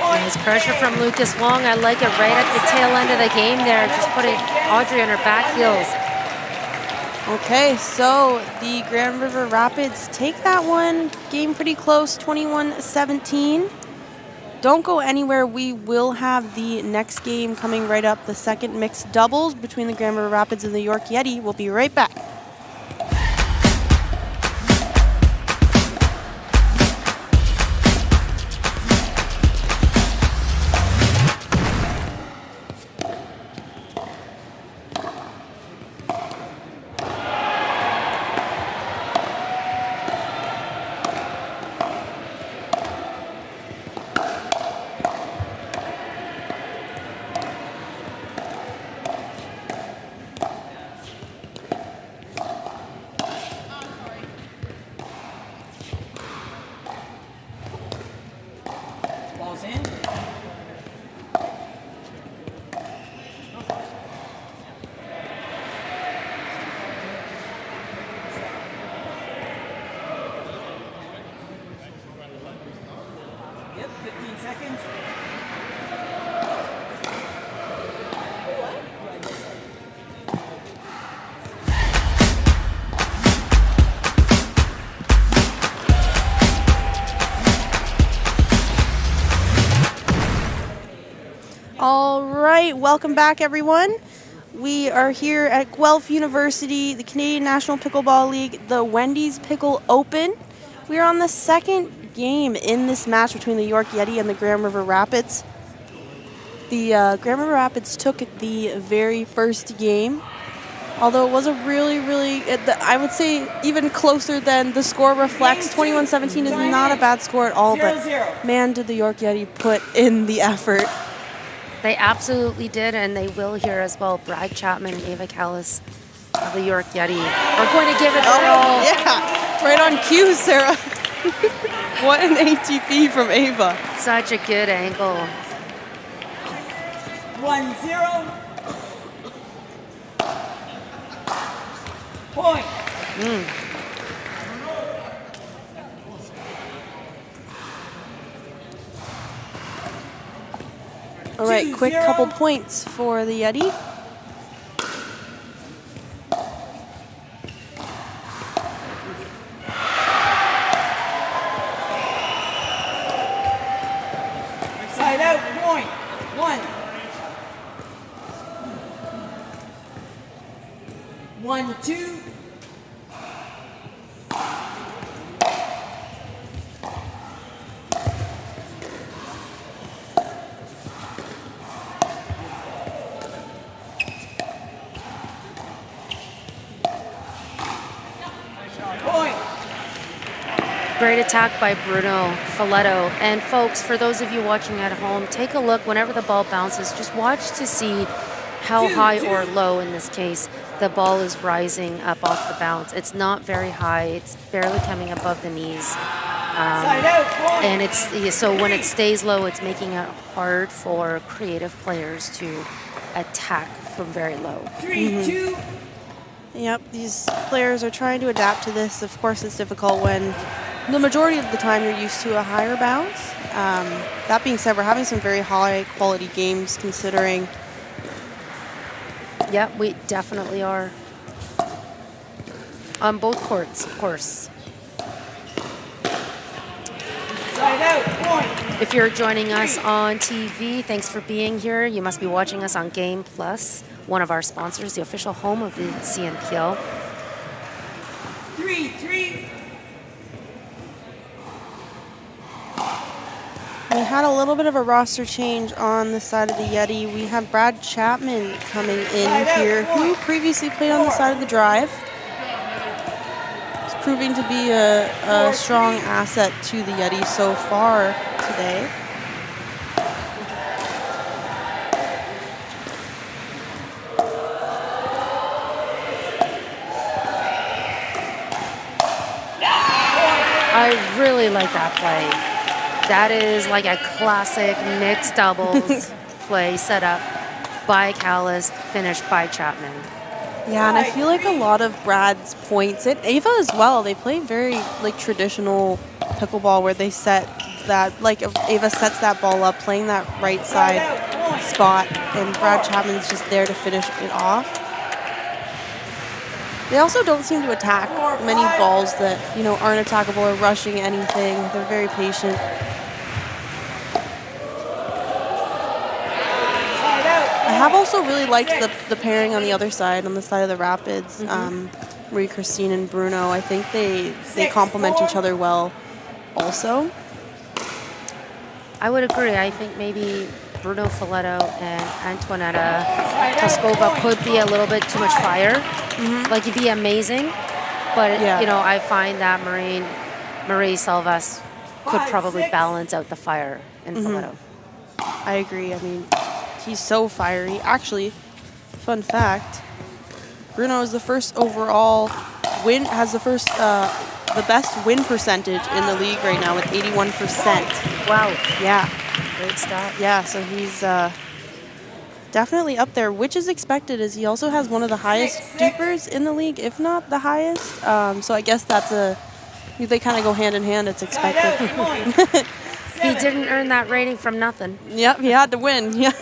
Nice pressure from Lucas Wong. I like it right at the tail end of the game there, just putting Audrey on her back heels. Okay, so the Grand River Rapids take that one. Game pretty close, 21-17. Don't go anywhere. We will have the next game coming right up, the second mixed doubles between the Grand River Rapids and the York Yeti. We'll be right back. Ball's in. Yep, 15 seconds. All right, welcome back, everyone. We are here at Guelph University, the Canadian National Pickleball League, the Wendy's Pickle Open. We are on the second game in this match between the York Yeti and the Grand River Rapids. The Grand River Rapids took the very first game Although it was a really, I would say even closer than the score reflects. 21-17 is not a bad score at all, but man, did the York Yeti put in the effort. They absolutely did, and they will here as well. Brad Chapman and Ava Callis of the York Yeti are going to give it their all. Yeah, right on cue, Sarah. What an ATP from Ava. Such a good angle. 1-0. Point. All right, quick couple points for the Yeti. Side out. Point. 1. 1-2. Point. Great attack by Bruno Folletto. And folks, for those of you watching at home, take a look whenever the ball bounces. Just watch to see how high or low, in this case, the ball is rising up off the bounce. It's not very high. It's barely coming above the knees. And so when it stays low, it's making it hard for creative players to attack from very low. 3-2. Yep, these players are trying to adapt to this. Of course, it's difficult when the majority of the time you're used to a higher bounce. That being said, we're having some very high quality games considering. Yep, we definitely are. On both courts, of course. Side out. Point. If you're joining us on TV, thanks for being here. You must be watching us on Game Plus, one of our sponsors, the official home of the CNPL. 3-3. We had a little bit of a roster change on the side of the Yeti. We have Brad Chapman coming in here, who previously played on the side of the drive. He's proving to be a strong asset to the Yeti so far today. I really like that play. That is like a classic mixed doubles play set up by Callis, finished by Chapman. Yeah, and I feel like a lot of Brad's points, and Ava as well, they play very like traditional pickleball where they set that, like Ava sets that ball up, playing that right side spot, and Brad Chapman's just there to finish it off. They also don't seem to attack many balls that, aren't attackable or rushing anything. They're very patient. I have also really liked the pairing on the other side, on the side of the Rapids. Marie Christine and Bruno. I think they complement each other well also. I would agree. I think maybe Bruno Folletto and Antoinetta Toskova could be a little bit too much fire. Like, it'd be amazing, but I find that Marie Salvas could probably balance out the fire in Folletto. I agree. I mean, he's so fiery. Actually, fun fact, Bruno is the first overall win, has the best win percentage in the league right now with 81%. Wow. Yeah. Great stat. Yeah, so he's definitely up there, which is expected, as he also has one of the highest dupers in the league, if not the highest. So I guess they kind of go hand in hand. It's expected. He didn't earn that rating from nothing. Yep, he had to win. Yeah,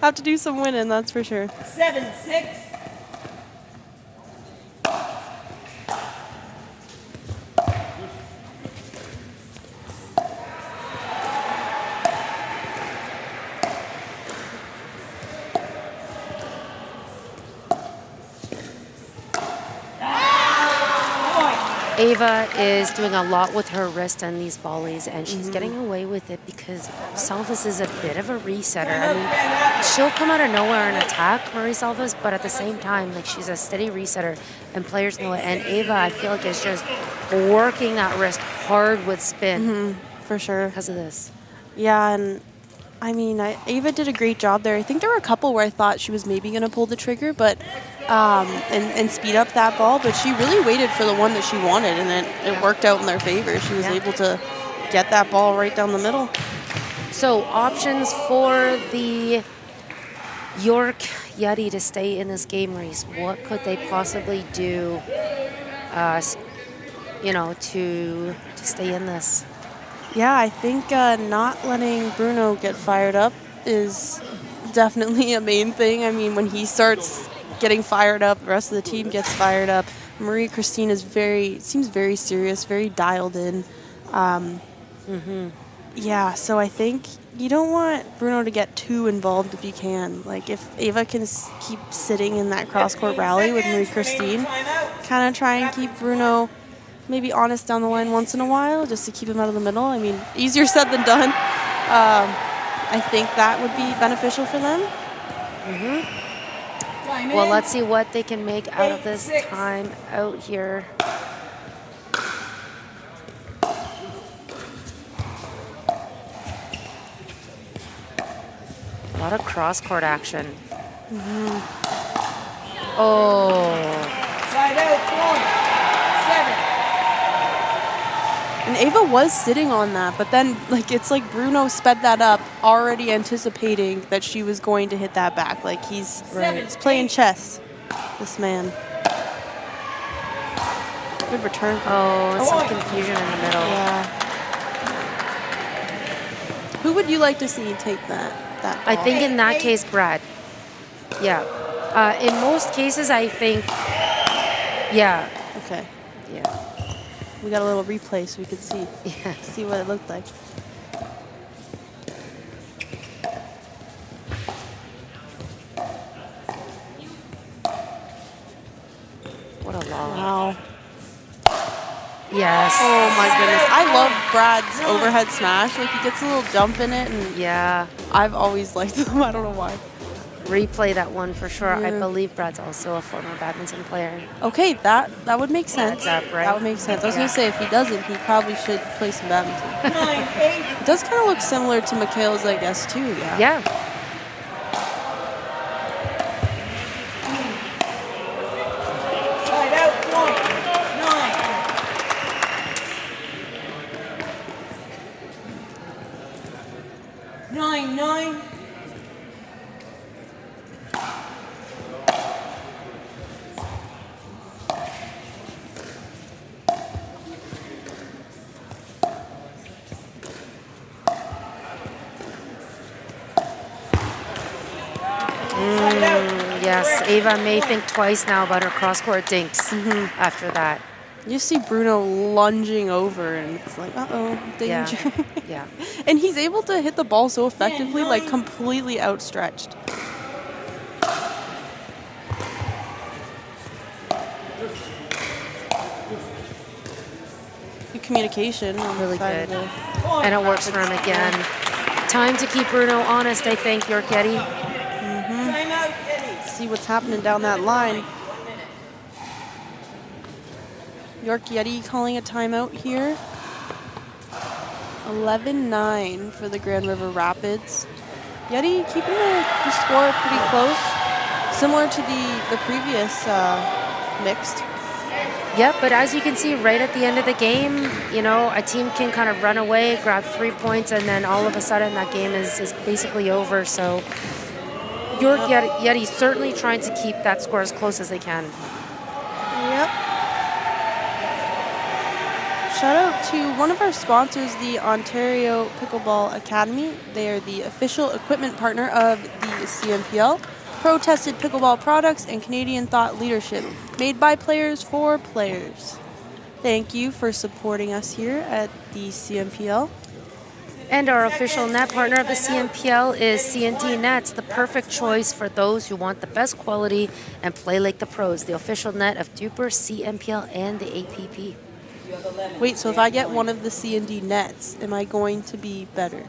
have to do some winning, that's for sure. 7-6. Ava is doing a lot with her wrist and these volleys, and she's getting away with it because Salvis is a bit of a resetter. I mean, she'll come out of nowhere and attack Marie Salvis, but at the same time, like, she's a steady resetter, and players know it. And Ava, I feel like, is just working that wrist hard with spin. For sure. Because of this. Yeah, and I mean, Ava did a great job there. I think there were a couple where I thought she was maybe going to pull the trigger, but and speed up that ball, but she really waited for the one that she wanted, and it worked out in their favor. She was able to get that ball right down the middle. So options for the York Yeti to stay in this game, Reese. What could they possibly do, to stay in this? Yeah, I think not letting Bruno get fired up is definitely a main thing. I mean, when he starts getting fired up, the rest of the team gets fired up. Marie-Christine seems very serious, very dialed in. Yeah, so I think you don't want Bruno to get too involved if you can. Like, if Ava can keep sitting in that cross-court rally with Marie-Christine, kind of try and keep Bruno maybe honest down the line once in a while, just to keep him out of the middle. I mean, easier said than done. I think that would be beneficial for them. Well, let's see what they can make out of this time out here. A lot of cross-court action. Oh. Side out, 7. And Ava was sitting on that, but then it's like Bruno sped that up, already anticipating that she was going to hit that back. Like, he's playing chess, this man. Good return. Oh, some confusion in the middle. Yeah. Who would you like to see take that ball? I think in that case, Brad. Yeah. In most cases, I think, yeah. Okay. Yeah. We got a little replay so we could see what it looked like. What a lob. Wow. Yes. Oh my goodness. I love Brad's overhead smash. Like, he gets a little jump in it, and yeah, I've always liked them. I don't know why. Replay that one for sure. Yeah. I believe Brad's also a former badminton player. Okay, that would make sense. That's up, right? That would make sense. I was going to say, if he doesn't, he probably should play some badminton. It does kind of look similar to Mikhail's, I guess, too. Yeah. Yeah. Side out, 9. 9. Yes, Ava may think twice now about her cross-court dinks after that. You see Bruno lunging over, and it's like, uh-oh, danger. Yeah. And he's able to hit the ball so effectively, like completely outstretched. Good communication on Really the side good. of And it works for him again. Time to keep Bruno honest, I think, York Yeti. See what's happening down that line. York Yeti calling a timeout here. 11-9 for the Grand River Rapids. Yeti keeping the score pretty close, similar to the previous mixed. Yep, but as you can see right at the end of the game, a team can kind of run away, grab 3 points, and then all of a sudden that game is basically over. So York Yeti certainly trying to keep that score as close as they can. Yep. Shout out to one of our sponsors, the Ontario Pickleball Academy. They are the official equipment partner of the CMPL. Pro-tested pickleball products and Canadian thought leadership, made by players for players. Thank you for supporting us here at the CMPL. And our official net partner of the CMPL is C&D Nets, the perfect choice for those who want the best quality and play like the pros. The official net of Duper, CMPL, and the APP. Wait, so if I get one of the C and D nets, am I going to be better?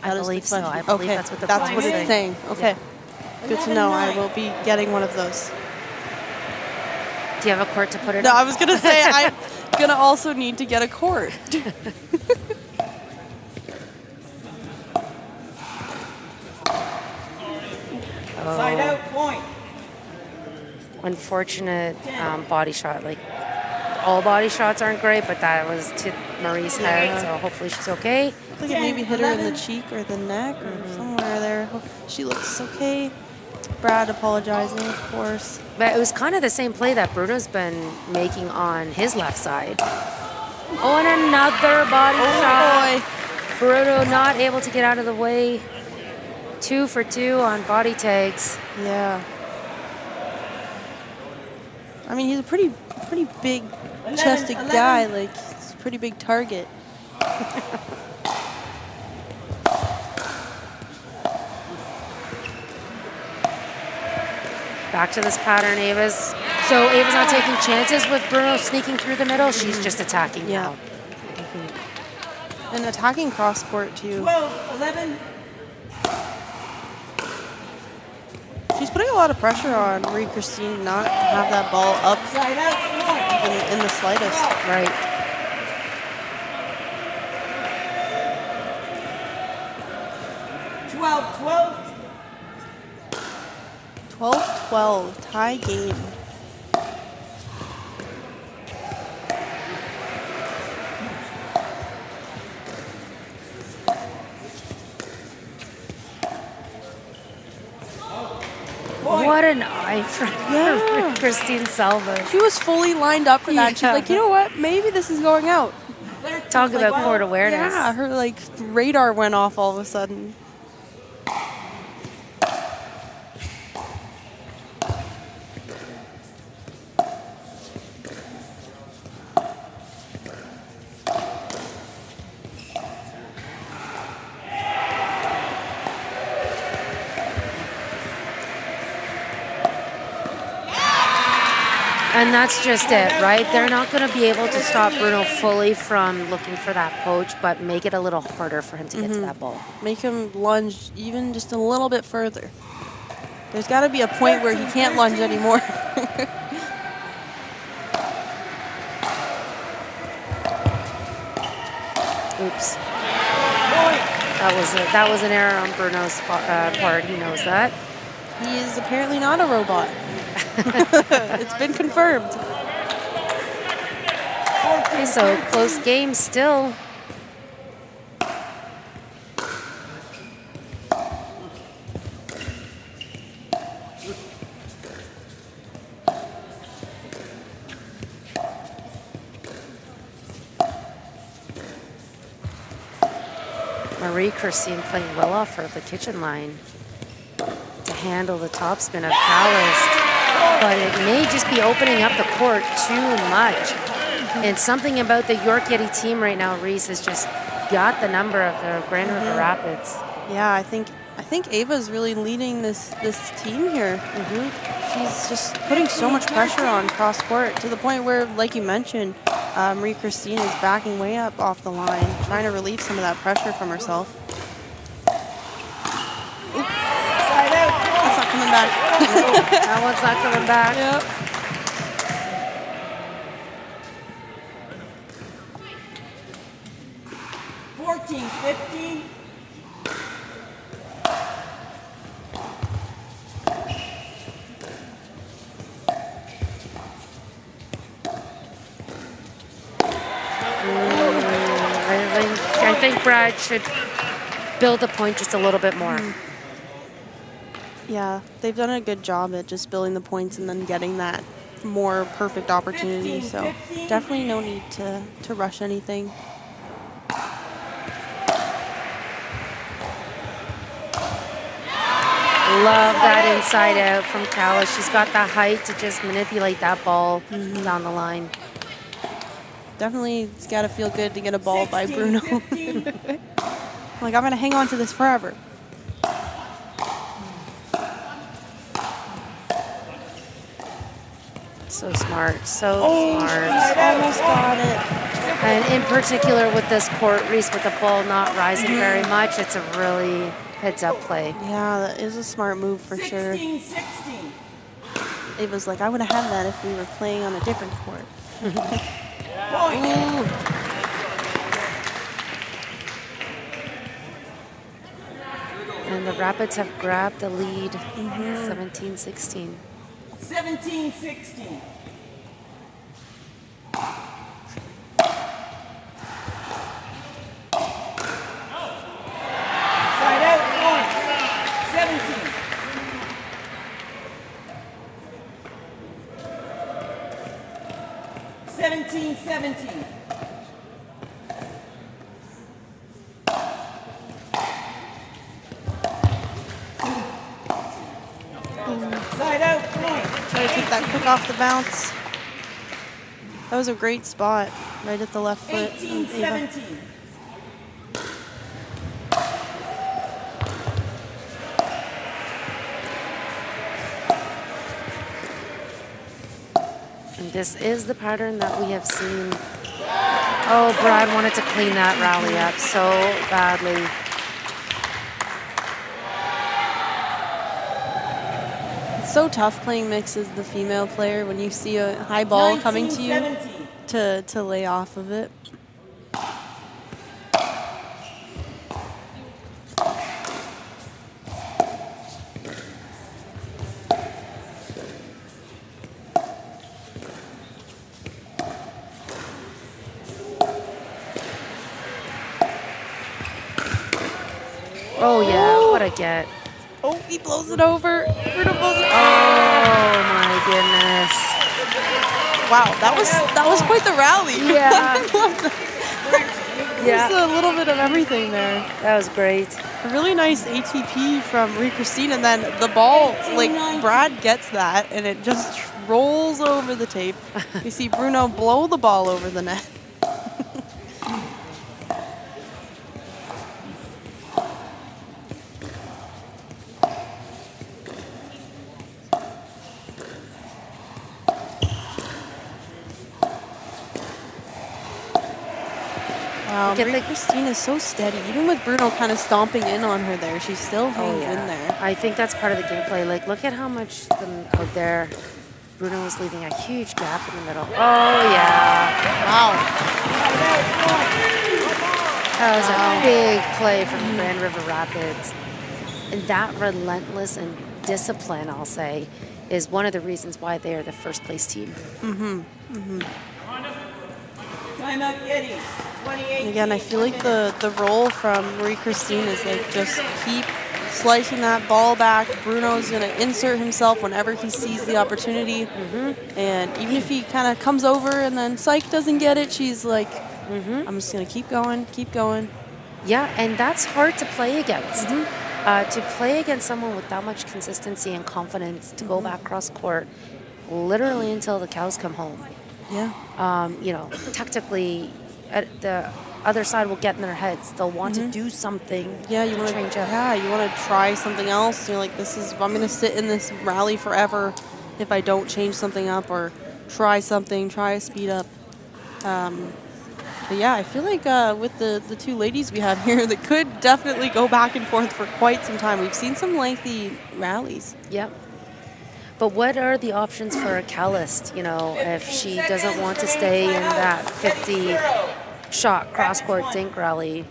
I That is the believe so. I question. believe Okay, that's what the that's plan what is it's saying. saying. Okay, good to know. I will be getting one of those. Do you have a court to put it No, on? I was gonna say I'm gonna also need to get a court. Side out, point. Unfortunate body shot. Like, all body shots aren't great, but that was to Marie's head, so hopefully she's okay. I think it maybe hit her in the cheek or the neck or somewhere there. She looks okay. Brad apologizing, of course. But it was kind of the same play that Bruno's been making on his left side. Oh, and another body shot. Boy. Bruno not able to get out of the way. 2 for 2 on body tags. Yeah. I mean, he's a pretty big chested guy. Like, he's a pretty big target. Back to this pattern, Ava's. So Ava's not taking chances with Bruno sneaking through the middle. She's just attacking now. And attacking cross court, too. 12, 11. She's putting a lot of pressure on Marie Christine to not have that ball up Side out, point. in the slightest. Right. Twelve, 12. 12-12, tie game. What an eye from Christine Salva. She was fully lined up for that. She's like, you know what? Maybe this is going out. Talk about court awareness. Yeah, her like radar went off all of a sudden. And that's just it, right? They're not going to be able to stop Bruno fully from looking for that poach, but make it a little harder for him to get to that ball. Make him lunge even just a little bit further. There's got to be a point where he can't lunge anymore. Oops. That was an error on Bruno's part. He knows that. He is apparently not a robot. It's been confirmed. Okay, so close game still. Marie Christine playing well off of the kitchen line to handle the topspin of Callis. But it may just be opening up the court too much. And something about the York Yeti team right now, Reese, has just got the number of the Grand River Rapids. Yeah, I think Ava's really leading this team here. She's just putting so much pressure on cross court to the point where, like you mentioned, Marie Christine is backing way up off the line, trying to relieve some of that pressure from herself. That's not coming back. That one's not coming back. Yep. $14, 15. I think Brad should build the point just a little bit more. Yeah, they've done a good job at just building the points and then getting that more perfect opportunity. So definitely no need to rush anything. Love that inside out from Callis. She's got the height to just manipulate that ball down the line. Definitely, it's got to feel good to get a ball by Bruno. Like, I'm going to hang on to this forever. So smart, so Oh, smart. she almost got it. And in particular with this court, Reese, with the ball not rising very much, it's a really heads-up play. Yeah, that is a smart move for sure. 16-16. It was like, I would have had that if we were playing on a different court. Point. And the Rapids have grabbed the lead, 17-16. 17-16. Side out, point. 17. 17-17. Side out, point. Try to take that quick off the bounce. That was a great spot, right at the left foot. 18-17. And this is the pattern that we have seen. Oh, Brad wanted to clean that rally up so badly. It's so tough playing mix as the female player when you see a high ball coming to you 19-17. to lay off of it. Oh yeah, what a get. Oh, he blows it over. Bruno blows it. Oh my goodness. Wow, that was quite the rally. Yeah. Just a little bit of everything there. That was great. A really nice ATP from Marie Christine, and then the ball, like Brad gets that, and it just rolls over the tape. You see Bruno blow the ball over the net. Wow, Marie Christine is so steady. Even with Bruno kind of stomping in on her there, she still hangs in there. I think that's part of the gameplay. Like, look at how much out there Bruno was leaving a huge gap in the middle. Oh, yeah. Wow. That was a big play from the Grand River Rapids. And that relentless and discipline, I'll say, is one of the reasons why they are the first place team. Timeout Yetis. 28. And again, I feel like the role from Marie Christine is like just keep slicing that ball back. Bruno's going to insert himself whenever he sees the opportunity. And even if he kind of comes over and then Psych doesn't get it, she's like, I'm just going to keep going, keep going. Yeah, and that's hard to play against. To play against someone with that much consistency and confidence to go back cross court literally until the cows come home. Yeah. You know, tactically, the other side will get in their heads. They'll want to do something. Yeah, you want to change up. Yeah, you want to try something else. You're like, I'm going to sit in this rally forever if I don't change something up or try something, try a speed up. But yeah, I feel like with the two ladies we have here, that could definitely go back and forth for quite some time. We've seen some lengthy rallies. Yep. But what are the options for a Callist, you know, if she doesn't want to stay in that 50-shot cross-court dink rally?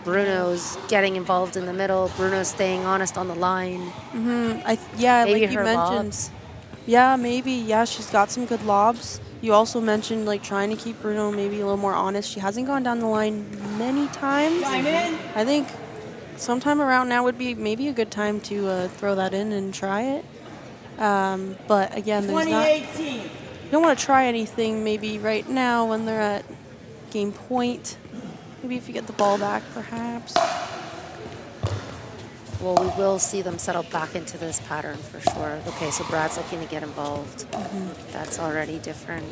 Bruno's getting involved in the middle. Bruno's staying honest on the line. Yeah, Maybe like you her mentioned. lobs. Yeah, maybe. Yeah, she's got some good lobs. You also mentioned like trying to keep Bruno maybe a little more honest. She hasn't gone down the line many times. I think sometime around now would be maybe a good time to throw that in and try it. But again, there's not. 2018. You don't want to try anything maybe right now when they're at game point. Maybe if you get the ball back, perhaps. Well, we will see them settle back into this pattern for sure. Okay, so Brad's looking to get involved. That's already different.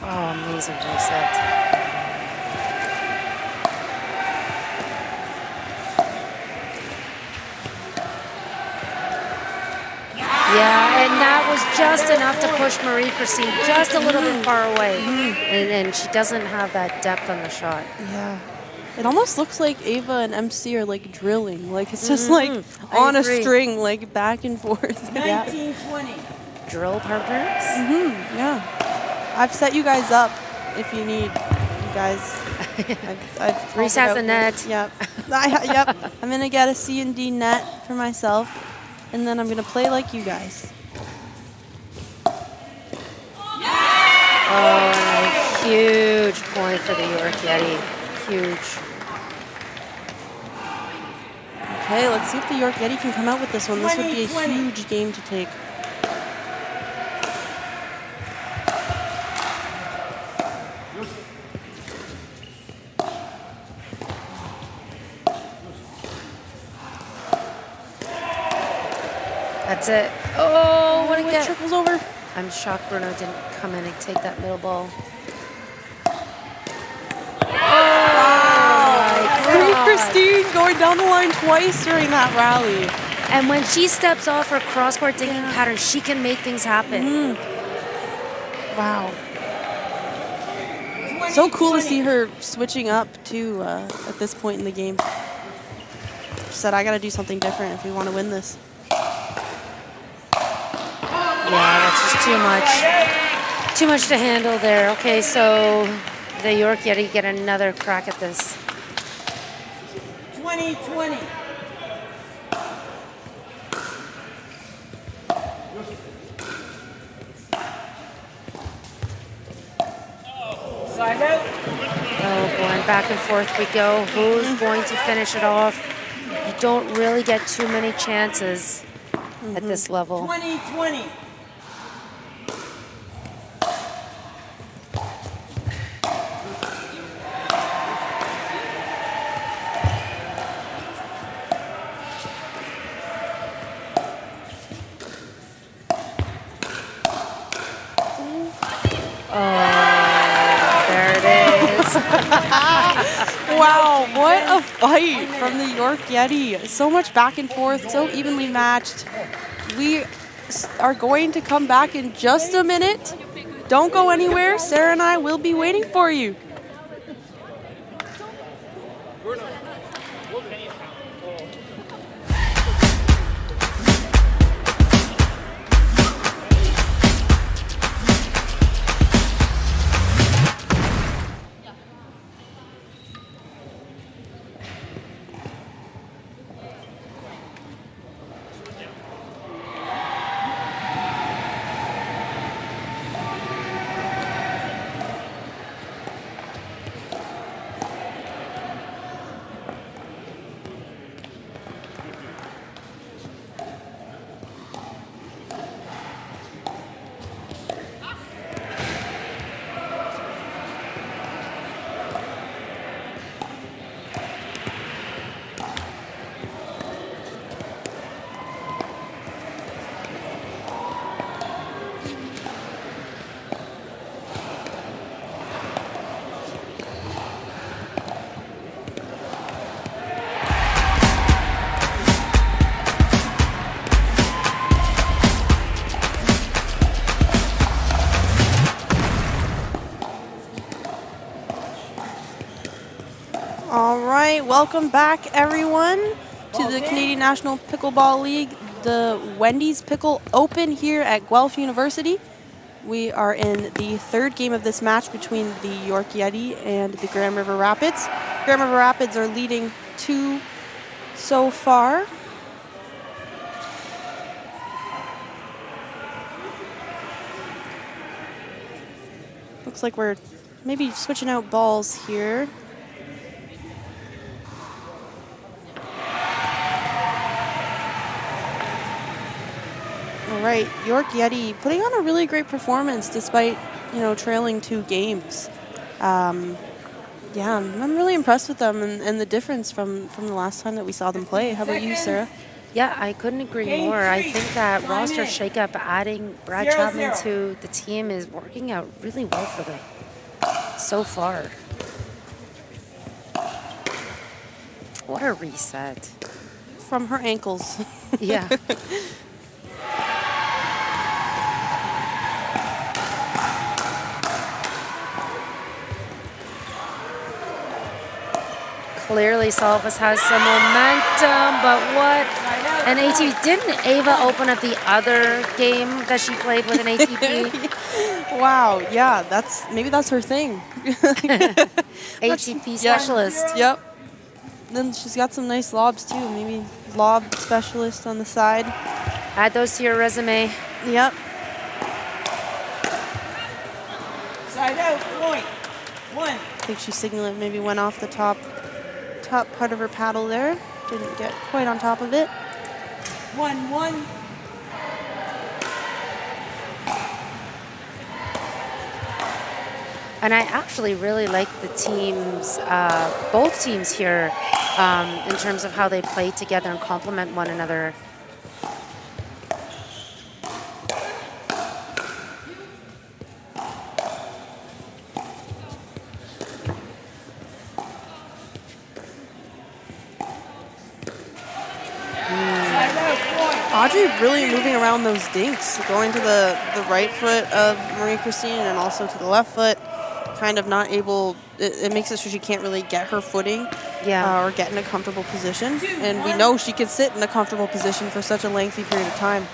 Oh, amazing reset. Yeah, and that was just enough to push Marie-Christine just a little bit far away. And she doesn't have that depth on the shot. Yeah. It almost looks like Ava and MC are like drilling. Like it's just like on a string, like back and forth. 19-20. Drill partners? Yeah. I've set you guys up if you need you guys. I've Reese has a net. Yep. Yep. I'm going to get a C&D net for myself, and then I'm going to play like you guys. Oh, and a huge point for the York Yeti. Huge. Okay, let's see if the York Yeti can come out with this one. This would be a huge game to take. That's it. Oh, what a it get. trickles over. I'm shocked Bruno didn't come in and take that middle ball. Marie-Christine going down the line twice during that rally. And when she steps off her cross-court dinking pattern, she can make things happen. Wow. So cool to see her switching up, too, at this point in the game. She said, I got to do something different if we want to win this. Yeah, that's just too much. Too much to handle there. Okay, so the York Yeti get another crack at this. 20-20. Side out. Oh boy, and back and forth we go. Who's going to finish it off? You don't really get too many chances at this level. 20-20. Wow, what a fight from the York Yeti. So much back and forth, so evenly matched. We are going to come back in just a minute. Don't go anywhere. Sarah and I will be waiting for you. All right, welcome back, everyone, to the Canadian National Pickleball League, the Wendy's Pickle Open here at Guelph University. We are in the third game of this match between the York Yeti and the Grand River Rapids. Grand River Rapids are leading 2 so far. Looks like we're maybe switching out balls here. All right, York Yeti putting on a really great performance despite, trailing 2 games. Yeah, I'm really impressed with them and the difference from the last time that we saw them play. How about you, Sarah? Yeah, I couldn't agree more. I think that roster shakeup, adding Brad Chapman to the team is working out really well for them so far. What a reset. From her ankles. Yeah. Clearly, Salvas has some momentum, but what? An ATP. Didn't Ava open up the other game that she played with an ATP? Wow, yeah, maybe that's her thing. ATP specialist. Yep. Then she's got some nice lobs too. Maybe lob specialist on the side. Add those to your resume. Yep. Side out, point. 1. I think she signaled maybe went off the top part of her paddle there. Didn't get quite on top of it. 1-1. And I actually really like the teams, both teams here, in terms of how they play together and complement one another. Audrey really moving around those dinks, going to the right foot of Marie-Christine and also to the left foot, kind of not able, it makes it so she can't really get her footing or get in a comfortable position. And we know she can sit in a comfortable position for such a lengthy period of time.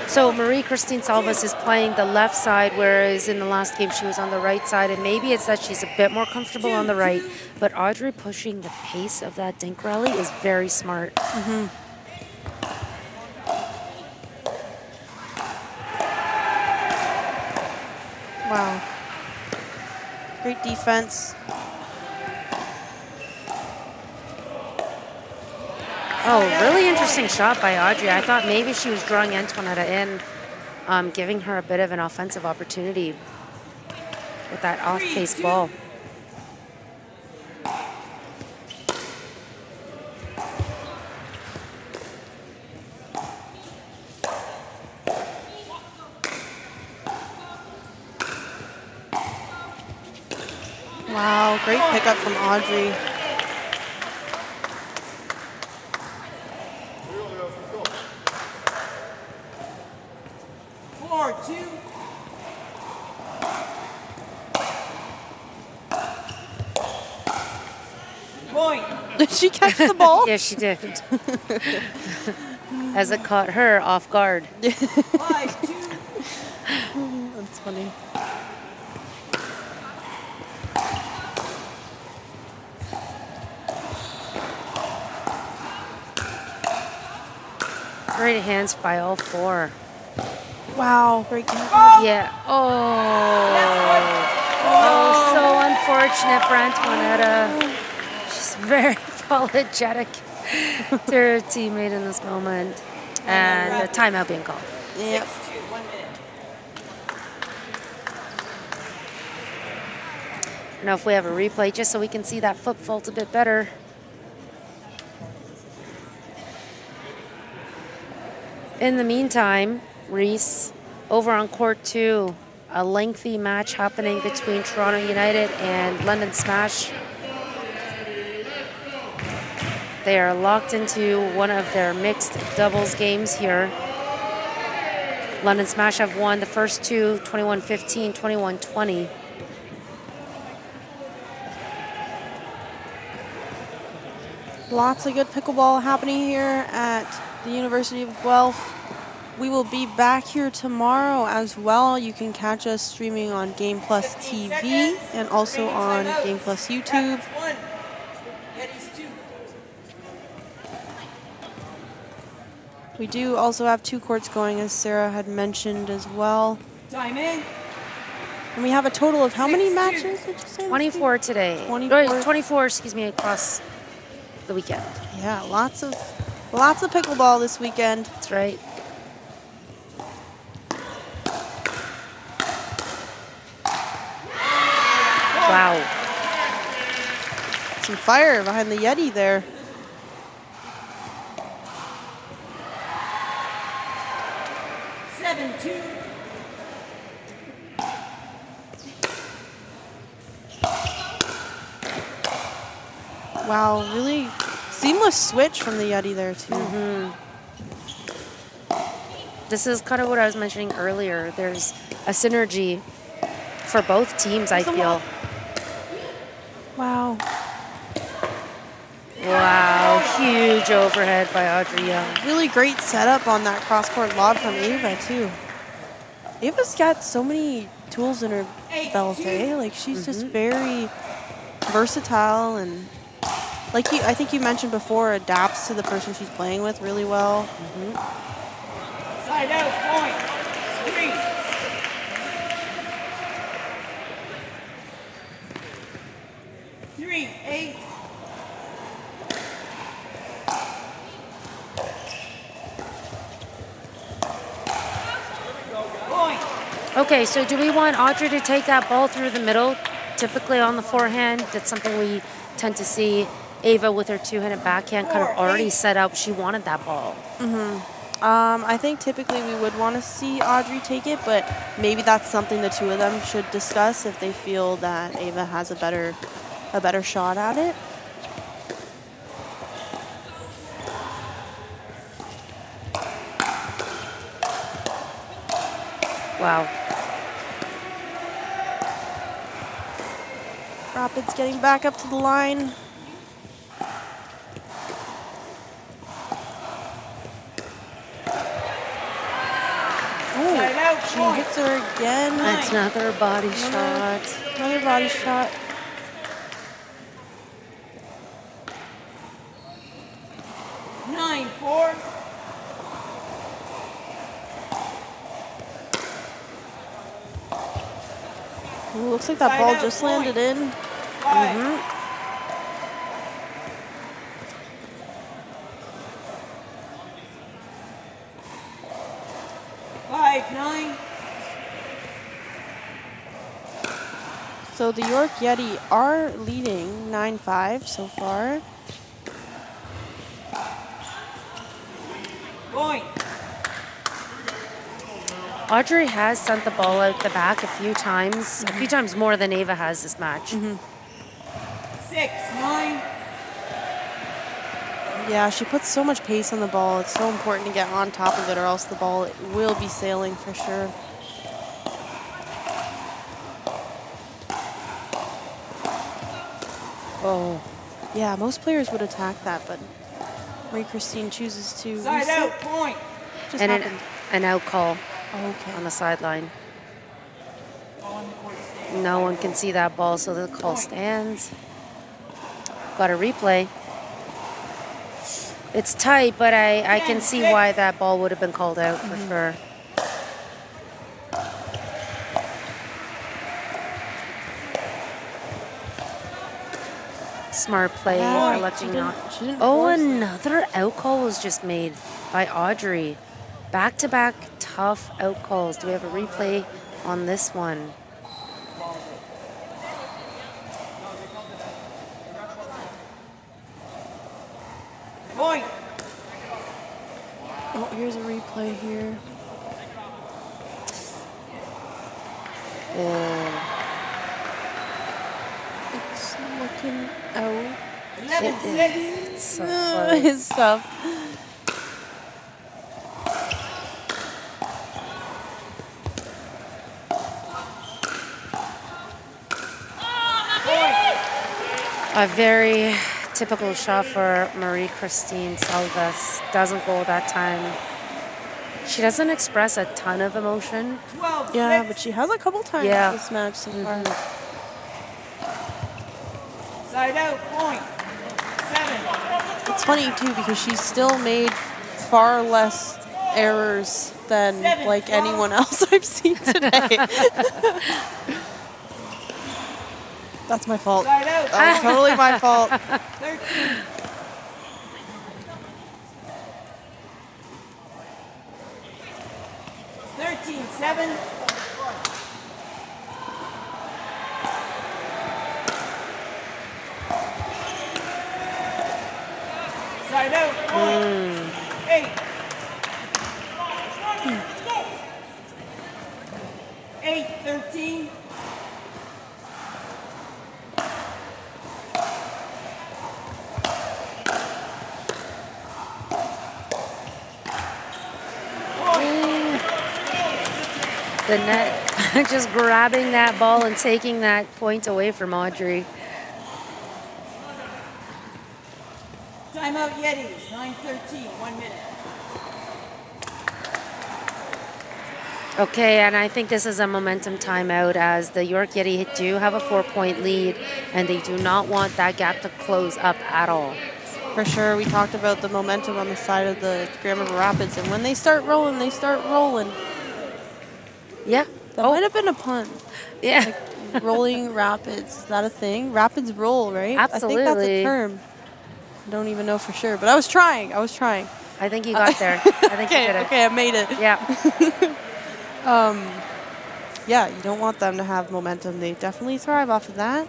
So Marie-Christine Salvas is playing the left side, whereas in the last game she was on the right side, and maybe it's that she's a bit more comfortable on the right, but Audrey pushing the pace of that dink rally is very smart. Wow. Great defense. Oh, really interesting shot by Audrey. I thought maybe she was drawing Antoinetta in, giving her a bit of an offensive opportunity with that off-pace ball. Wow, great pickup from Audrey. Did she catch the ball? Yes, she did. As it caught her off guard. That's funny. Great hands by all four. Wow, great game. Yeah. Oh, so unfortunate for Antoinetta. She's very apologetic to her teammate in this moment. And a timeout being called. Yep. I don't know if we have a replay just so we can see that foot fault a bit better. In the meantime, Reese, over on court 2, a lengthy match happening between Toronto United and London Smash. They are locked into one of their mixed doubles games here. London Smash have won the first two, 21-15, 21-20. Lots of good pickleball happening here at the University of Guelph. We will be back here tomorrow as well. You can catch us streaming on Game Plus TV and also on Game Plus YouTube. We do also have 2 courts going, as Sarah had mentioned as well. Diamond. And we have a total of how many matches did you say? 24 today. 24, excuse me, across the weekend. Yeah, lots of pickleball this weekend. That's right. Wow. Some fire behind the Yeti there. Wow, really seamless switch from the Yeti there too. This is kind of what I was mentioning earlier. There's a synergy for both teams, I feel. Wow. Wow, huge overhead by Audrey Young. Really great setup on that cross-court lob from Ava, too. Ava's got so many tools in her belt, eh? Like, she's just very versatile and, like I think you mentioned before, adapts to the person she's playing with really well. Side out, point. 3. 3, 8. Point. Okay, so do we want Audrey to take that ball through the middle, typically on the forehand? That's something we tend to see. Ava with her two-handed backhand kind of already set up. She wanted that ball. I think typically we would want to see Audrey take it, but maybe that's something the two of them should discuss if they feel that Ava has a better shot at it. Wow. Rapids getting back up to the line. She hits her again. That's another body shot. Another body shot. Nine, 4. Ooh, looks like that ball just landed in. 5, 9. So the York Yeti are leading 9-5 so far. Point. Audrey has sent the ball out the back a few times more than Ava has this match. 6, 9. Yeah, she puts so much pace on the ball. It's so important to get on top of it or else the ball will be sailing for sure. Oh. Yeah, most players would attack that, but Marie-Christine chooses to Side reset. out, point. Just And happened. an out call Okay. on the sideline. No one can see that ball, so the call stands. Got a replay. It's tight, but I can see why that ball would have been called out for sure. Smart play, Yeah, electing not. she didn't Oh, force it. another out call was just made by Audrey. Back-to-back tough out calls. Do we have a replay on this one? Point. Oh, here's a replay here. It's looking out. 11, 6. It's so close. It's tough. A very typical shot for Marie-Christine Salves. Doesn't go that time. She doesn't express a ton of emotion. 12, Yeah, 6. but she has a couple times Yeah. this match so far. Side out, point. 7. It's funny too because she's still made far less errors than like anyone else I've seen today. That's my fault. Side out. That was totally my fault. 13. Seven. Side out. 8. 8, 13. The net just grabbing that ball and taking that point away from Audrey. Timeout Yetis, 9:13, 1 minute. Okay, and I think this is a momentum timeout as the York Yeti do have a 4-point lead, and they do not want that gap to close up at all. For sure, we talked about the momentum on the side of the Grand River Rapids, and when they start rolling, they start rolling. Yeah. That might have been a pun. Yeah. Like rolling rapids. Is that a thing? Rapids roll, right? Absolutely. I think that's a term. I don't even know for sure, but I was trying. I think you got there. I think you did it. Okay, I made it. Yeah. Yeah, you don't want them to have momentum. They definitely thrive off of that.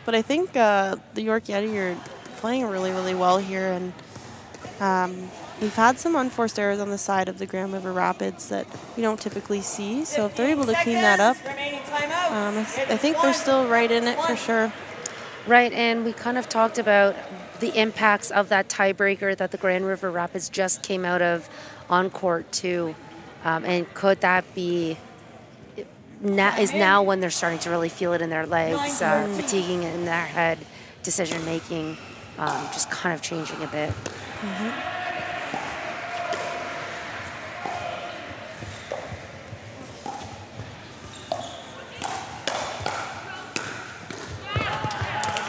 But I think the York Yeti are playing really, really well here, and we've had some unforced errors on the side of the Grand River Rapids that we don't typically see. So if they're able to clean that up, I think they're still right in it for sure. Right, and we kind of talked about the impacts of that tiebreaker that the Grand River Rapids just came out of on court too. And could that be now when they're starting to really feel it in their legs, fatiguing in their head, decision making, just kind of changing a bit.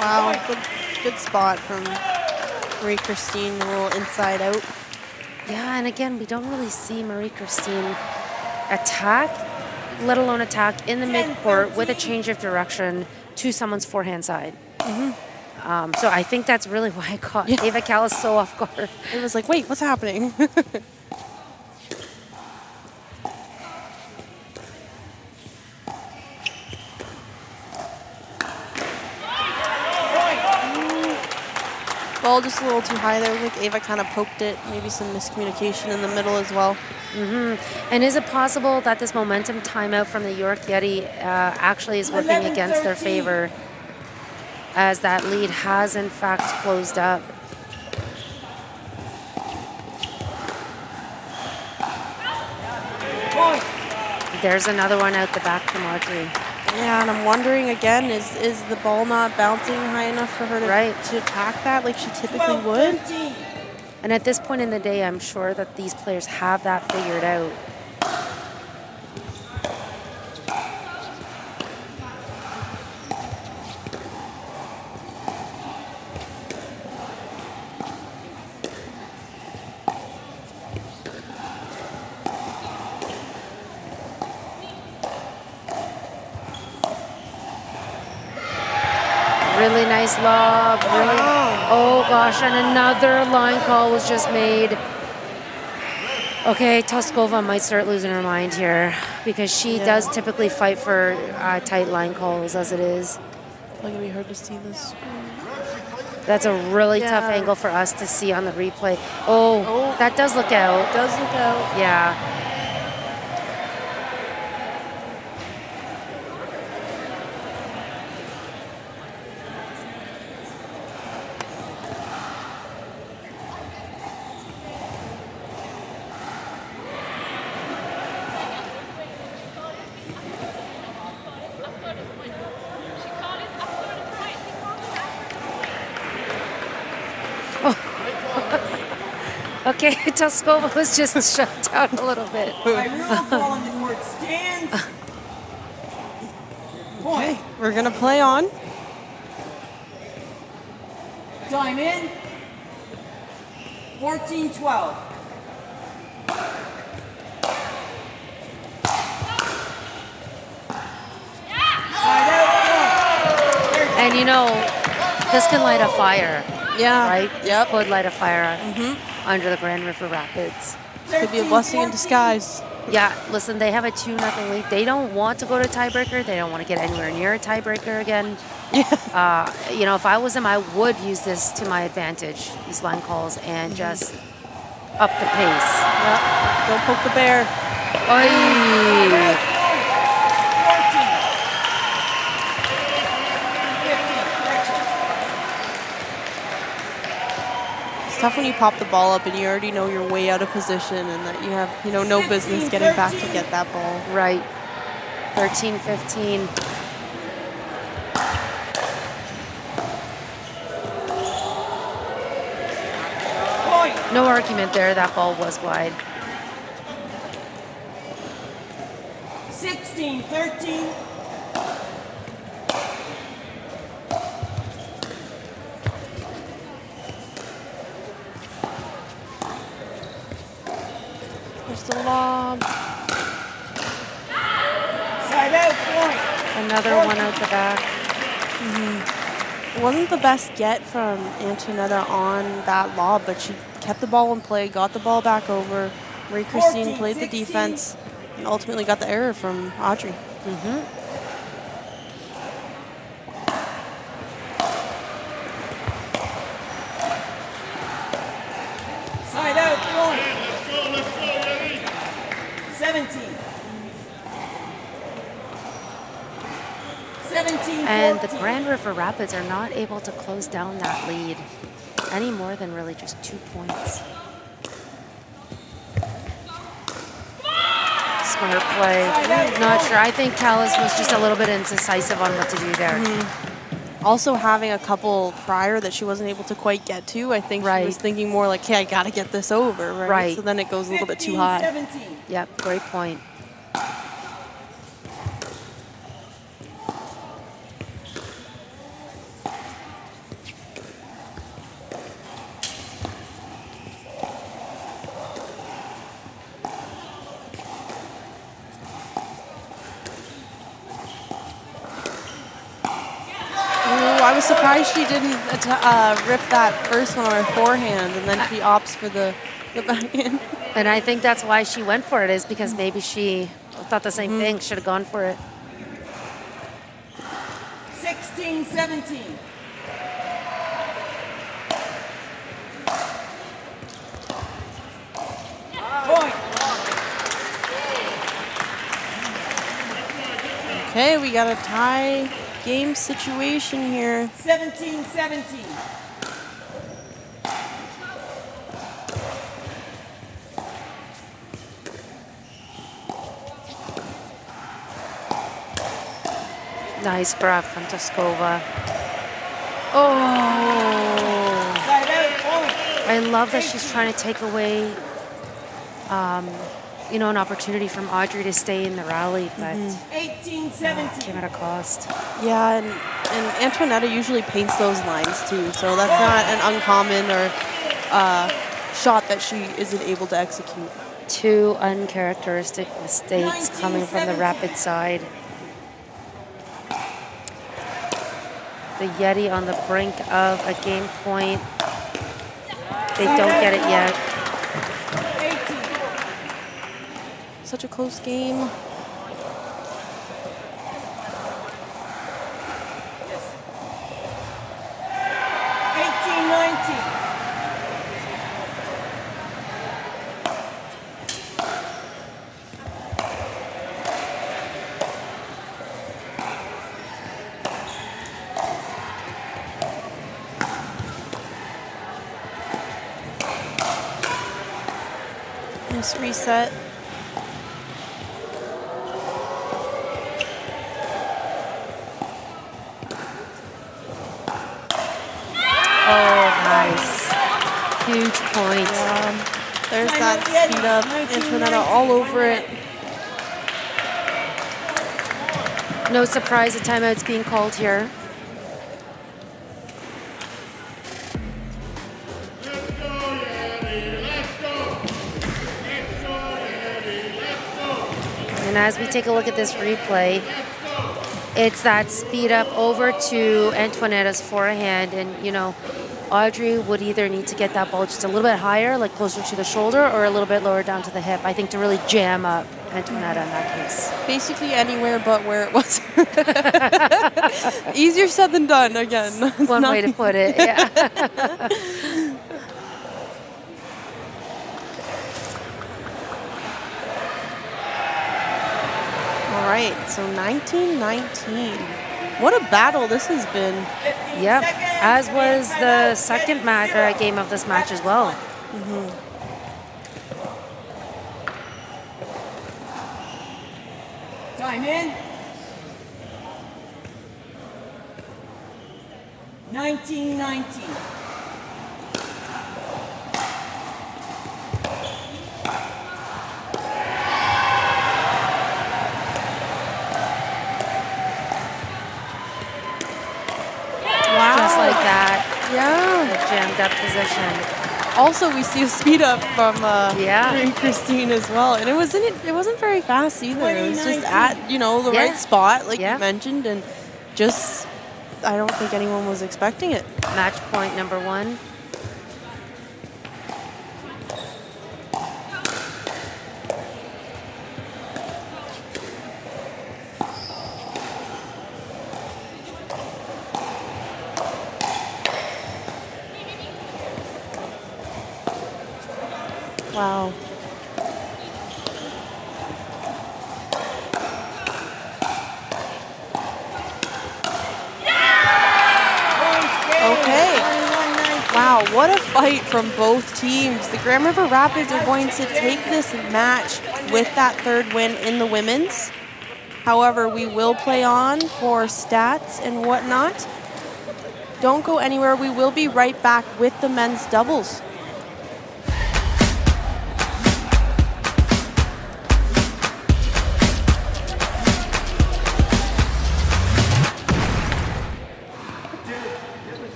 Wow, good spot from Marie-Christine, a little inside out. Yeah, and again, we don't really see Marie-Christine attack, let alone attack in the midcourt with a change of direction to someone's forehand side. So I think that's really why I caught Ava Callis so off guard. It was like, wait, what's happening? Ball just a little too high there. I think Ava kind of poked it. Maybe some miscommunication in the middle as well. And is it possible that this momentum timeout from the York Yeti actually is working against their favor, as that lead has in fact closed up? There's another one out the back from Audrey. Yeah, and I'm wondering again, is the ball not bouncing high enough for her to attack that like she typically would? And at this point in the day, I'm sure that these players have that figured out. Really nice lob. Really, oh gosh, and another line call was just made. Okay, Toskova might start losing her mind here because she does typically fight for tight line calls as it is. It's going to be hard to see this. That's a really tough angle for us to see on the replay. Oh, that does look out. It does look out. Yeah. Okay, Toskova was just shut down a little bit. Ball on the court stands. Okay, we're going to play on. Time in. 14-12. And you know, this can light a fire. Yeah. Right? Yep. Could light a fire under the Grand River Rapids. Could be a blessing in disguise. Yeah, listen, they have a 2-0 lead. They don't want to go to tiebreaker. They don't want to get anywhere near a tiebreaker again. Yeah. You know, if I was them, I would use this to my advantage, these line calls, and just up the pace. Yep. Don't poke the bear. Oy. It's tough when you pop the ball up and you already know you're way out of position and that you have, no business getting back to get that ball. Right. 13-15. No argument there. That ball was wide. 16-13. There's the lob. Side out point. Another one out the back. It wasn't the best get from Antonetta on that lob, but she kept the ball in play, got the ball back over. Marie Christine played the 14-16. defense, and ultimately got the error from Audrey. Side out point. 17. 17-14. And the Grand River Rapids are not able to close down that lead any more than really just 2 points. Smart play. Not sure. I think Callis was just a little bit indecisive on what to do there. Also having a couple prior that she wasn't able to quite get to, I think she was thinking more like, hey, I got to get this over, right? Right. So then it goes a little bit too high. 17. Yep, great point. I was surprised she didn't rip that first one on her forehand, and then she opts for the backhand. And I think that's why she went for it, is because maybe she thought the same thing, should have gone for it. 16-17. Point. Okay, we got a tie game situation here. 17-17. Nice grab from Toskova. Oh! Side out point. I love that she's trying to take away, you know, an opportunity from Audrey to stay in the rally, but 18-17. came at a cost. Yeah, and Antoinetta usually paints those lines too, so that's not an uncommon or shot that she isn't able to execute. Two uncharacteristic mistakes coming from the Rapid side. The Yeti on the brink of a game point. They don't get it yet. Such a close game. Nice reset. Oh, nice. Huge point. There's that speed up. Antoinetta all over it. No surprise a timeout's being called here. And as we take a look at this replay, it's that speed up over to Antoinetta's forehand. And, you know, Audrey would either need to get that ball just a little bit higher, like closer to the shoulder, or a little bit lower down to the hip, I think, to really jam up Antoinetta in that case. Basically anywhere but where it was. Easier said than done, again. One way to put it, yeah. All right, so 19-19. What a battle this has been. Yep, as was the second game of this match as well. Time in. 19-19. up position. Also, we see a speed up from Yeah. Christine as well, and it wasn't very fast either. It was just at the Yeah. right spot, like Yeah. you mentioned, and just I don't think anyone was expecting it. Match point number 1. Wow. Okay. Wow, what a fight from both teams. The Grand River Rapids are going to take this match with that 3rd win in the women's. However, we will play on for stats and whatnot. Don't go anywhere. We will be right back with the men's doubles.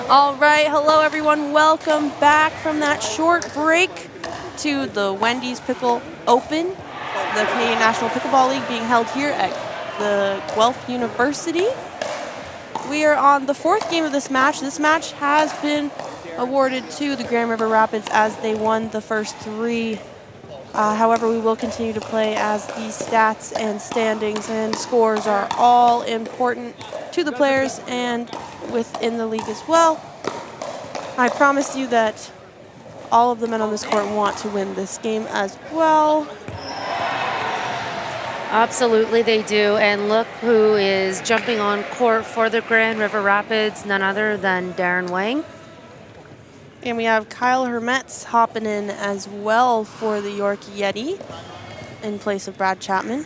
All right, hello everyone. Welcome back from that short break to the Wendy's Pickle Open, the Canadian National Pickleball League being held here at the Guelph University. We are on the 4th game of this match. This match has been awarded to the Grand River Rapids as they won the first 3. However, we will continue to play as the stats and standings and scores are all important to the players and within the league as well. I promise you that all of the men on this court want to win this game as well. Absolutely, they do. And look who is jumping on court for the Grand River Rapids, none other than Darren Wang. And we have Kyle Hermetz hopping in as well for the York Yeti in place of Brad Chapman.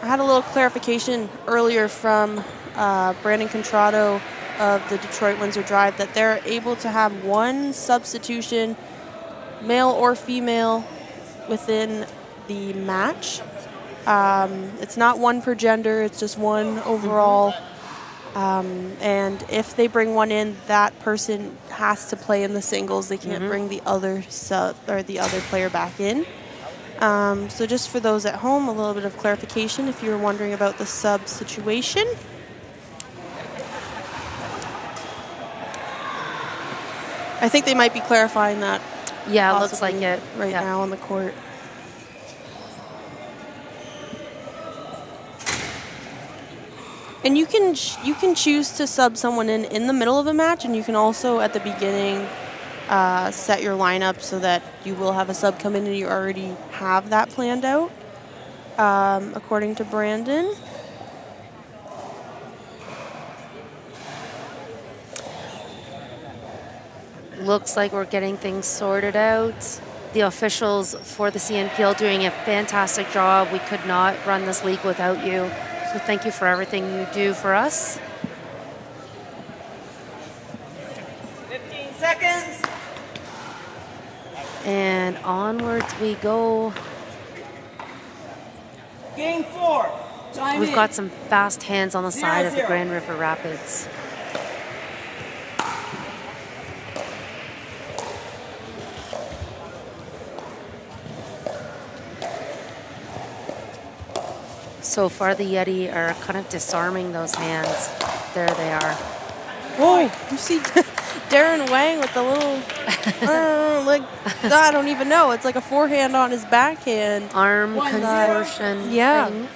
I had a little clarification earlier from Brandon Contrado of the Detroit Windsor Drive that they're able to have 1 substitution, male or female, within the match. It's not 1 per gender, it's just 1 overall. And if they bring 1 in, that person has to play in the singles. They can't bring the other sub or the other player back in. So just for those at home, a little bit of clarification if you were wondering about the sub situation. I think they might be clarifying that. Yeah, it looks like it right now on the court. And you can choose to sub someone in the middle of a match, and you can also at the beginning set your lineup so that you will have a sub come in and you already have that planned out, according to Brandon. Looks like we're getting things sorted out. The officials for the CNPL doing a fantastic job. We could not run this league without you. So thank you for everything you do for us. 15 seconds. And onwards we go. Game 4. Time We've in. got some fast hands on the side of the 0-0. Grand River Rapids. So far, the Yeti are kind of disarming those hands. There they are. Whoa, you see Darren Wang with the little, like, I don't even know. It's like a forehand on his backhand. Arm conversion. Yeah. Thing.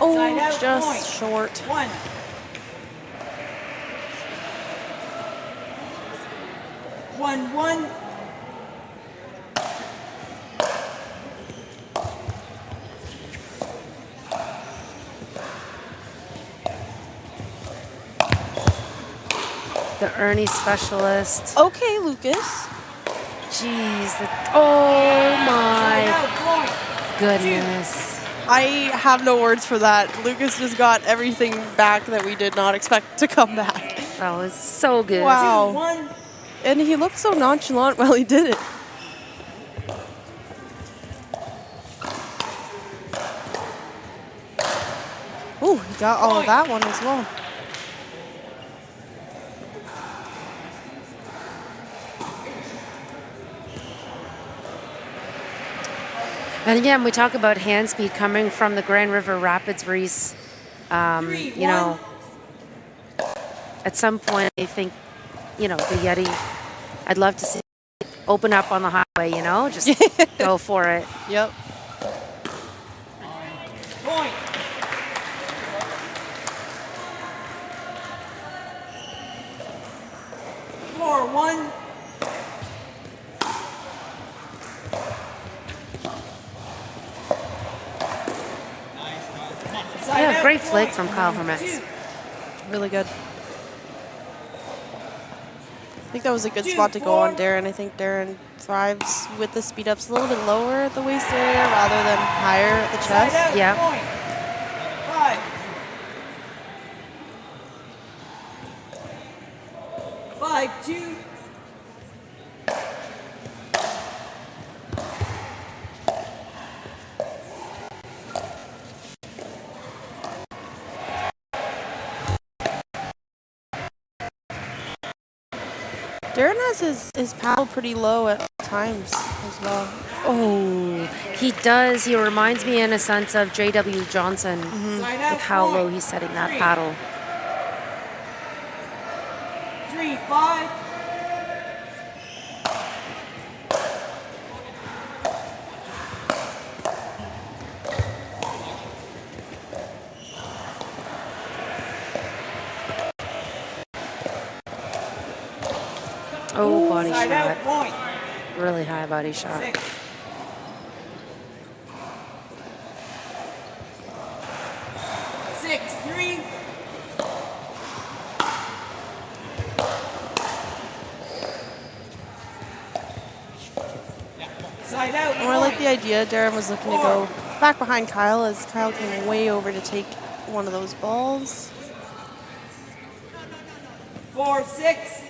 Oh, Side out, just point. short. 1. 1-1. The Ernie specialist. Okay, Lucas. Jeez. Oh Side my out, point. goodness. I have no words for that. Lucas just got everything back that we did not expect to come back. That was so good. Wow. 2-1. And he looked so nonchalant while he did it. Ooh, he got all of that one as well. And again, we talk about hand speed coming from the Grand River Rapids Reese. You know, at some point, I think, you know, the Yeti, I'd love to see it open up on the highway, you know, just go for it. Yep. Point. Floor 1. Side Yeah, out, great flick point. from Kyle Hermetz. Really good. I think that was a good spot to go on Darren. I think Darren thrives with the speed ups a little bit lower at the waist area rather than higher at the Side chest. out, Yep. point. 5. 5-2. Darren has his paddle pretty low at times as well. Oh, he does. He reminds me in a sense of J.W. Johnson Side out, with how point. low he's setting that paddle. 3-5. Oh, body Side shot. out, point. Really high body shot. 6. 6-3. Side out, Or I like point. the idea. Darren was looking to go back behind Kyle as Kyle came way over to take one of those balls. 4-6.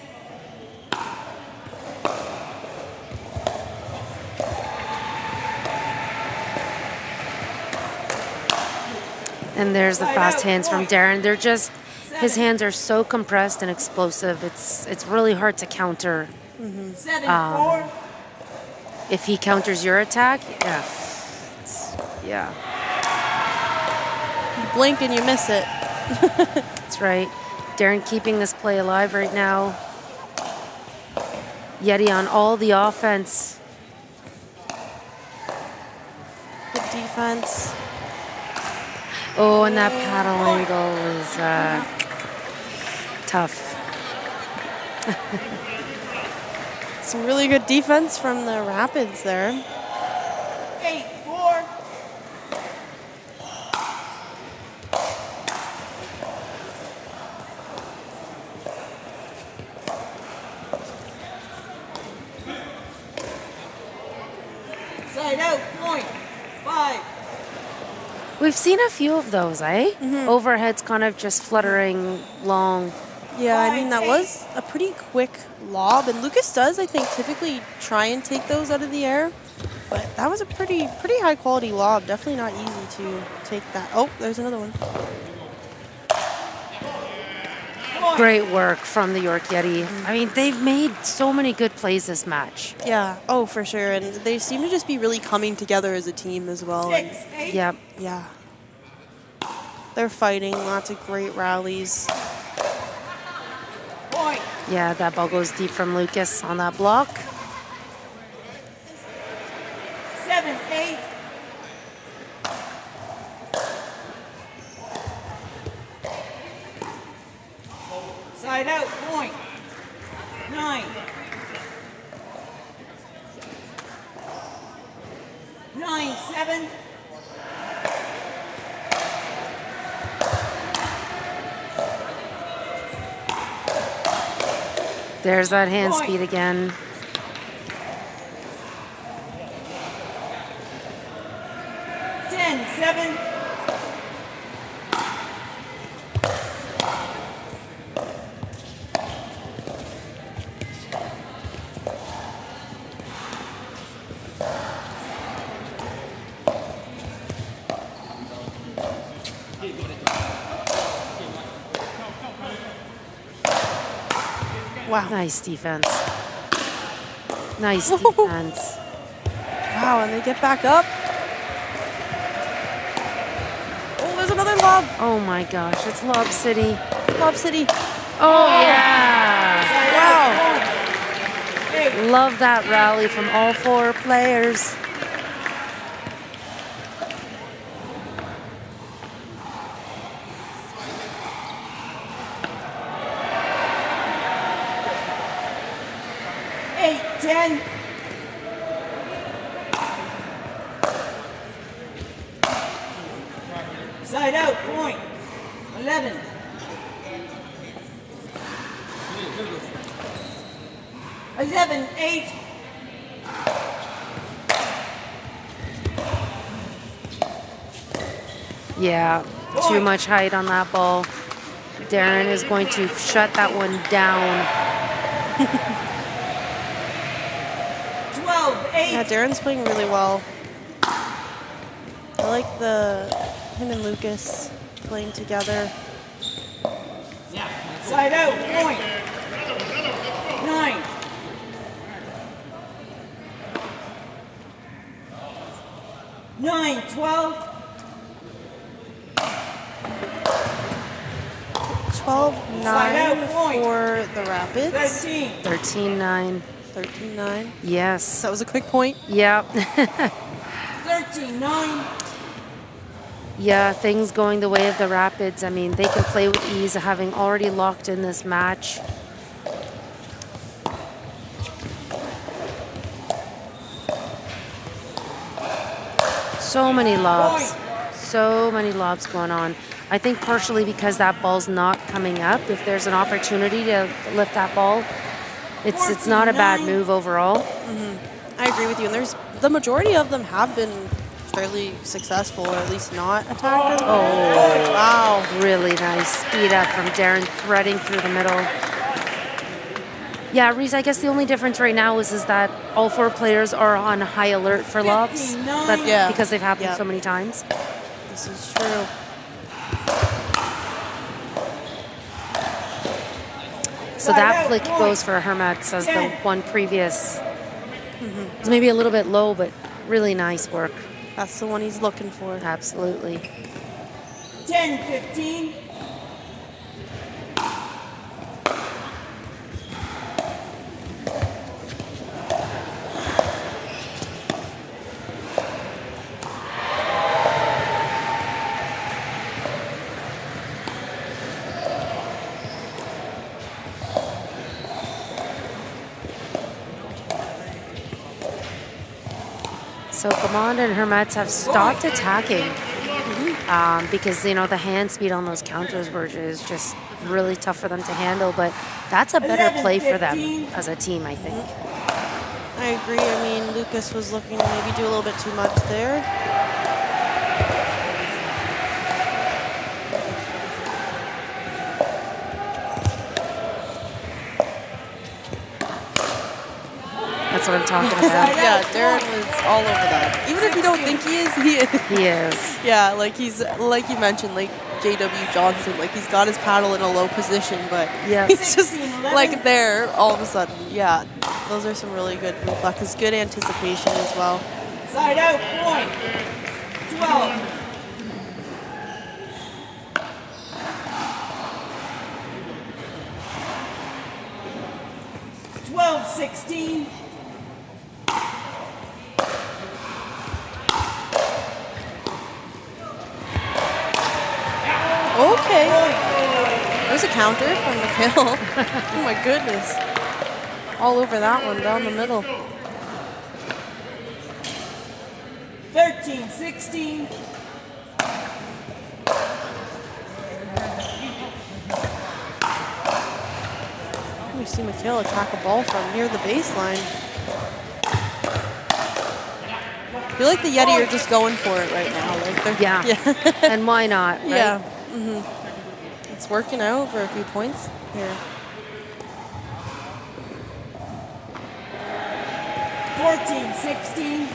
And there's the fast hands from Darren. They're just, his hands are so compressed and explosive. It's really hard to counter. 7-4. If he counters your attack, yeah. Yeah, You blink and you miss it. that's right. Darren keeping this play alive right now. Yeti on all the offense. Good defense. Oh, and that paddle angle is tough. Some really good defense from the Rapids there. 8-4. Side out, point. 5. We've seen a few of those, eh? Overheads kind of just fluttering long. Yeah, I mean, that was a pretty quick lob. And Lucas does, I think, typically try and take those out of the air. But that was a pretty high quality lob. Definitely not easy to take that. Oh, there's another one. Great work from the York Yeti. I mean, they've made so many good plays this match. Yeah, oh, for sure. And they seem to just be really coming together as a team as well. And Yep. yeah. They're fighting, lots of great rallies. Point. Yeah, that ball goes deep from Lucas on that block. 7-8. Side out, point. 9. 9-7. There's that hand speed again. Ten, 7. Wow. Nice defense. Nice defense. Wow, and they get back up. Oh, there's another lob. Oh my gosh, it's Lob City. Lob City. Oh yeah. Wow. Love that rally from all 4 players. Eight, 10. Side out, point. 11. 11-8. Yeah, too much height on that ball. Darren is going to shut that one down. 12-8. Yeah, Darren's playing really well. I like him and Lucas playing together. Side out, point. 9. 9-12. 12-9 for the Rapids. 13. 13-9. 13-9. Yes. That was a quick point. Yep. 13-9. Yeah, things going the way of the Rapids. I mean, they can play with ease, having already locked in this match. So many lobs. So many lobs going on. I think partially because that ball's not coming up. If there's an opportunity to lift that ball, it's not a bad move overall. I agree with you. And the majority of them have been fairly successful, or at least not attacking. Oh, wow. Really nice speed up from Darren, threading through the middle. Yeah, Reese, I guess the only difference right now is that all 4 players are on high alert for lobs, because they've happened so many times. This is true. So that flick goes for Hermets as the one previous. It's maybe a little bit low, but really nice work. That's the one he's looking for. Absolutely. 10-15. So Command and Hermets have stopped attacking because, the hand speed on those counters is just really tough for them to handle. But that's a better play for them as a team, I think. I agree. I mean, Lucas was looking to maybe do a little bit too much there. That's what I'm talking about. Yeah, Darren was all over that. Even if you don't think he is, he is. He is. Yeah, he's, like you mentioned, like J.W. Johnson, he's got his paddle in a low position, but he's just there all of a sudden. Yeah, those are some really good reflexes, good anticipation as well. Side out, point. 12. 16. Okay. There's a counter from McHale. Oh my goodness. All over that one, down the middle. 13, 16. We see McHale attack a ball from near the baseline. I feel like the Yeti are just going for it right now. Like they're, Yeah. And why not, right? Yeah. It's working out for a few points here. 14, 16.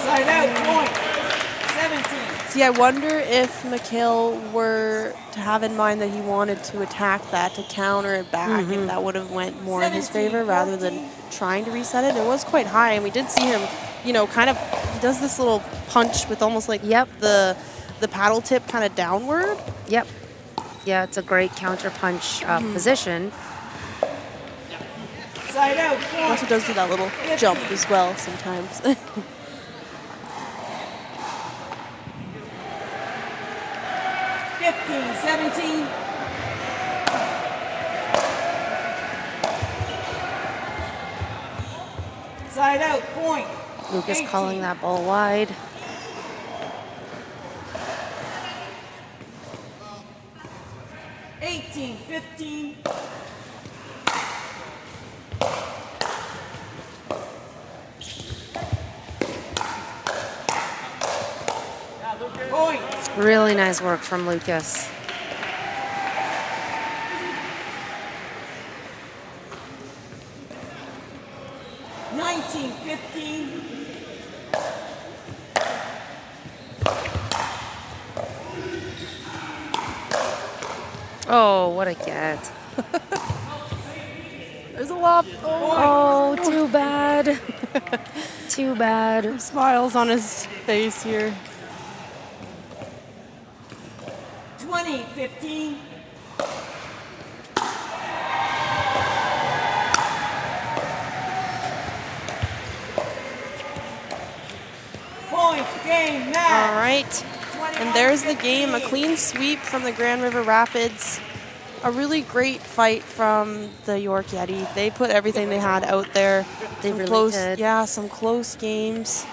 Side out, point. 17. See, I wonder if McHale were to have in mind that he wanted to attack that, to counter it back, if that would have went more in his favor rather than trying to reset it. It was quite high, and we did see him, you know, kind of, he does this little punch with almost like the paddle tip kind of downward. Yep. Yeah, it's a great counter punch position. Side out, He point. also does do that little jump as well sometimes. 15, 17. Side out, point. Lucas 18. calling that ball wide. $18, 15. Point. Really nice work from Lucas. $19, 15. Oh, what a get. There's a lot. Oh, too bad. Too bad. Smiles on his face here. 20, 15. Point, game, match. All right. And there's the game, a clean sweep from the Grand River Rapids. A really great fight from the York Yeti. They put everything they had out there. They Some really close, did. Yeah, some close games.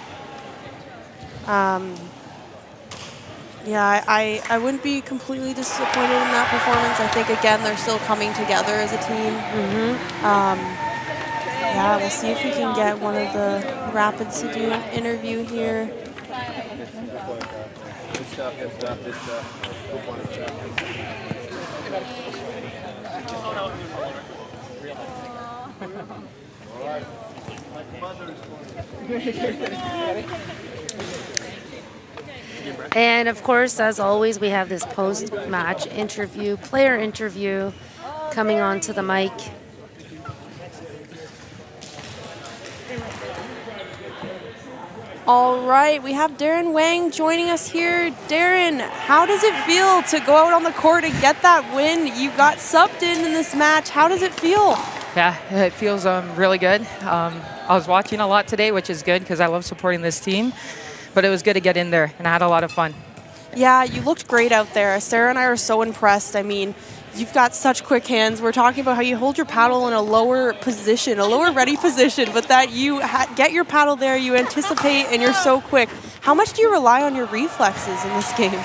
Yeah, I wouldn't be completely disappointed in that performance. I think, again, they're still coming together as a team. Yeah, we'll see if we can get one of the Rapids to do an interview here. And of course, as always, we have this post-match interview, player interview coming onto the mic. All right, we have Darren Wang joining us here. Darren, how does it feel to go out on the court and get that win? You got subbed in this match. How does it feel? Yeah, it feels really good. I was watching a lot today, which is good because I love supporting this team. But it was good to get in there, and I had a lot of fun. Yeah, you looked great out there. Sarah and I are so impressed. I mean, you've got such quick hands. We're talking about how you hold your paddle in a lower position, a lower ready position, but that you get your paddle there, you anticipate, and you're so quick. How much do you rely on your reflexes in this game?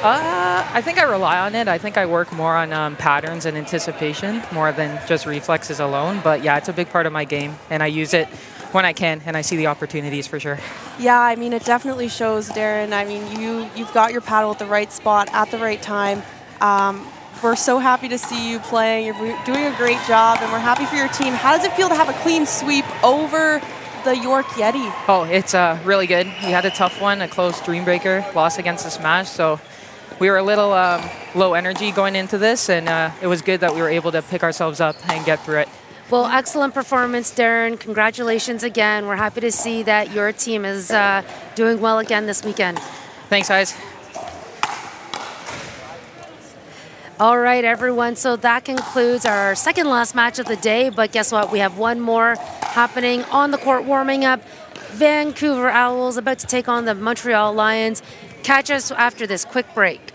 I think I rely on it. I think I work more on patterns and anticipation more than just reflexes alone. But yeah, it's a big part of my game, and I use it when I can, and I see the opportunities for sure. Yeah, I mean, it definitely shows, Darren. I mean, you've got your paddle at the right spot at the right time. We're so happy to see you playing. You're doing a great job, and we're happy for your team. How does it feel to have a clean sweep over the York Yeti? Oh, it's really good. We had a tough one, a close dream breaker, loss against the Smash. So we were a little low energy going into this, and it was good that we were able to pick ourselves up and get through it. Well, excellent performance, Darren. Congratulations again. We're happy to see that your team is doing well again this weekend. Thanks, guys. All right, everyone. So that concludes our second last match of the day. But guess what? We have one more happening on the court warming up. Vancouver Owls about to take on the Montreal Lions. Catch us after this quick break.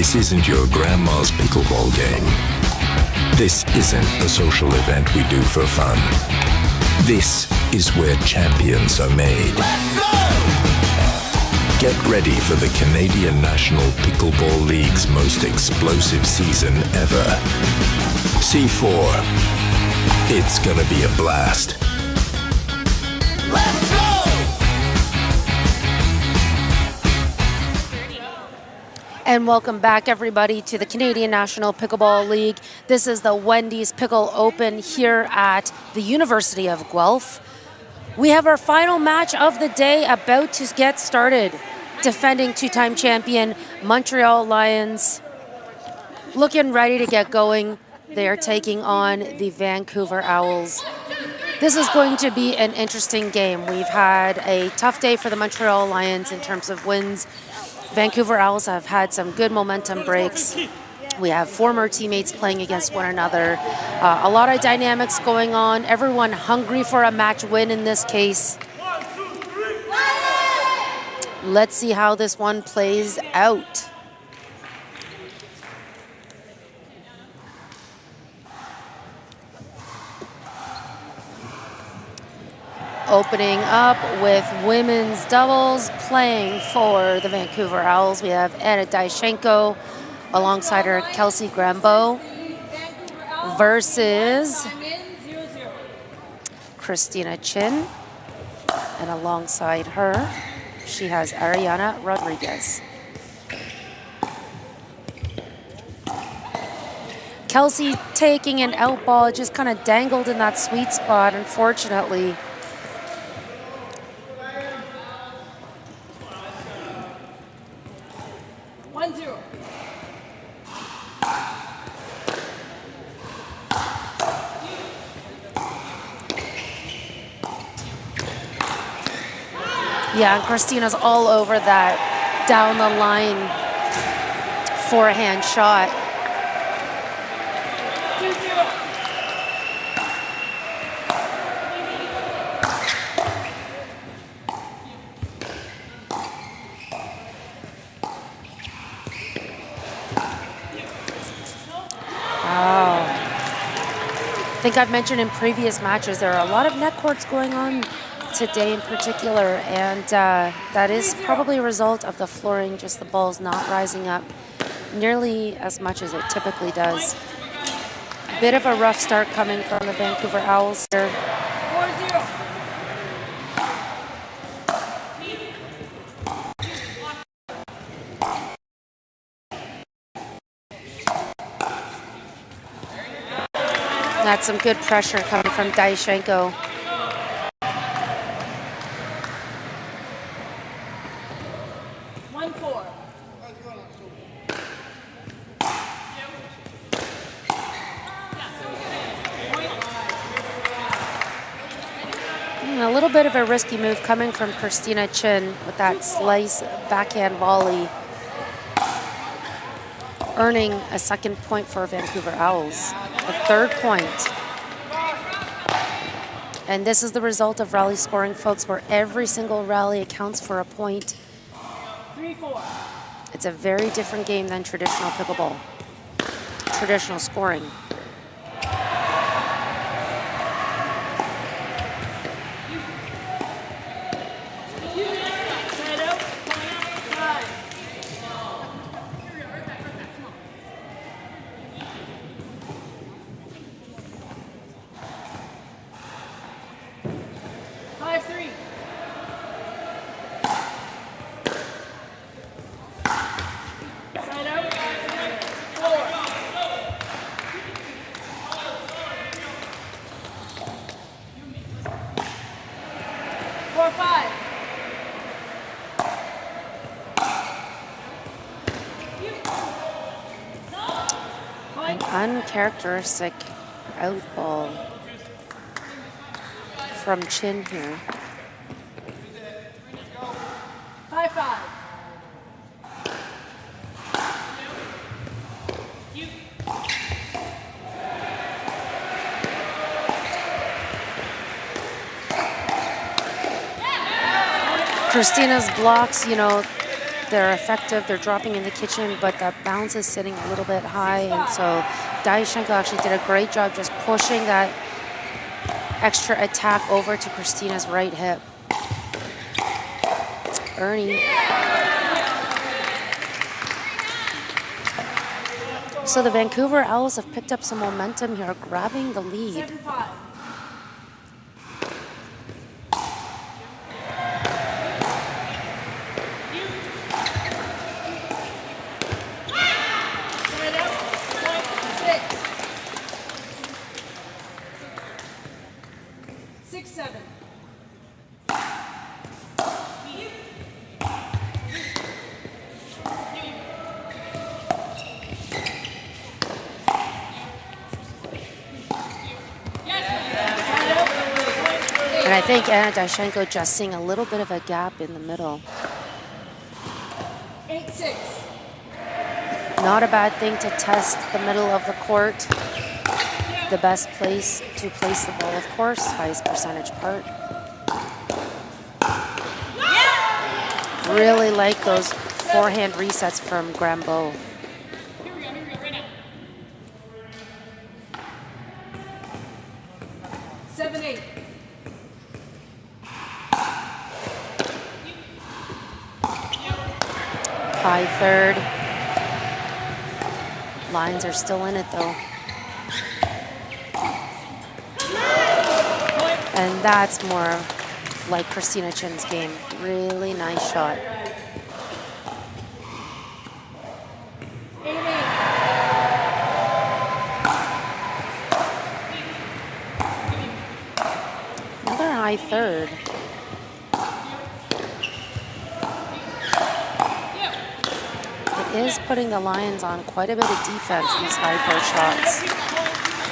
This isn't your grandma's pickleball game. This isn't a social event we do for fun. This is where champions are made. Get ready for the Canadian National Pickleball League's most explosive season ever. C4. It's gonna be a blast. Let's go! And welcome back, everybody, to the Canadian National Pickleball League. This is the Wendy's Pickle Open here at the University of Guelph. We have our final match of the day about to get started. Defending two-time champion Montreal Lions looking ready to get going. They are taking on the Vancouver Owls. This is going to be an interesting game. We've had a tough day for the Montreal Lions in terms of wins. Vancouver Owls have had some good momentum breaks. We have former teammates playing against one another. A lot of dynamics going on. Everyone hungry for a match win in this case. Let's see how this one plays out. Opening up with women's doubles, playing for the Vancouver Owls. We have Anna Dyashenko alongside her Kelsey Grambeau versus Christina Chin. And alongside her, she has Ariana Rodriguez. Kelsey taking an out ball, just kind of dangled in that sweet spot, unfortunately. Yeah, and Christina's all over that down the line forehand shot. Wow. I think I've mentioned in previous matches there are a lot of net courts going on today in particular, and that is probably a result of the flooring, just the balls not rising up nearly as much as it typically does. A bit of a rough start coming from the Vancouver Owls here. 4-0. That's some good pressure coming from Dyashenko. A little bit of a risky move coming from Christina Chin with that slice backhand volley, earning a second point for Vancouver Owls, a third point. And this is the result of rally scoring, folks, where every single rally accounts for a point. 3-4. It's a very different game than traditional pickleball, traditional scoring. Uncharacteristic out ball from Chin here. 5-5. Christina's blocks, you know, They're effective, they're dropping in the kitchen, but that bounce is sitting a little bit high, and so Daishenko actually did a great job just pushing that extra attack over to Christina's right hip. Ernie. So the Vancouver Owls have picked up some momentum here, grabbing the lead. 7-5. And I think Anna Daishenko just seeing a little bit of a gap in the middle. 8-6. Not a bad thing to test the middle of the court. The best place to place the ball, of course, highest percentage part. Really like those forehand resets from Grambeau. 7-8. High third. Lines are still in it though. And that's more like Christina Chin's game. Really nice shot. 8-8. Another high third. It is putting the Lions on quite a bit of defense, these high third shots.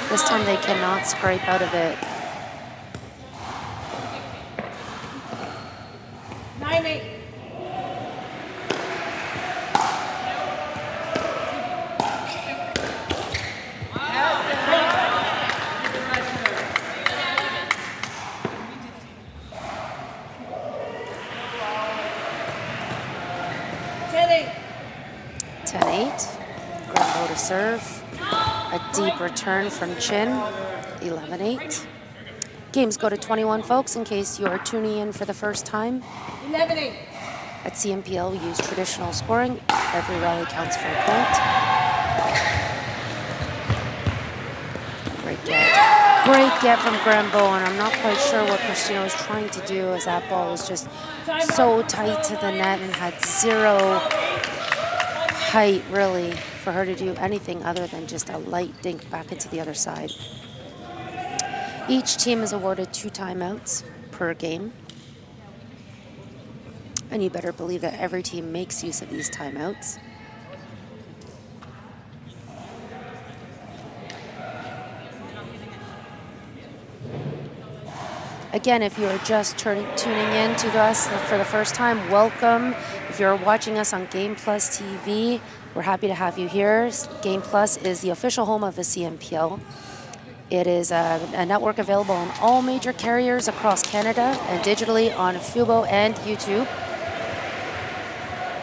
This time they cannot scrape out of it. 9-8. Grambeau to serve. A deep return from Chin. 11-8. Games go to 21, folks, in case you are tuning in for the first time. 11-8. At CMPL, we use traditional scoring. Every rally counts for a point. Great get. Great get from Grambeau, and I'm not quite sure what Christina was trying to do, as that ball was just so tight to the net and had zero height, really, for her to do anything other than just a light dink back into the other side. Each team is awarded 2 timeouts per game. And you better believe that every team makes use of these timeouts. Again, if you are just tuning in to us for the first time, welcome. If you're watching us on Game Plus TV, we're happy to have you here. Game Plus is the official home of the CMPL. It is a network available on all major carriers across Canada and digitally on Fubo and YouTube.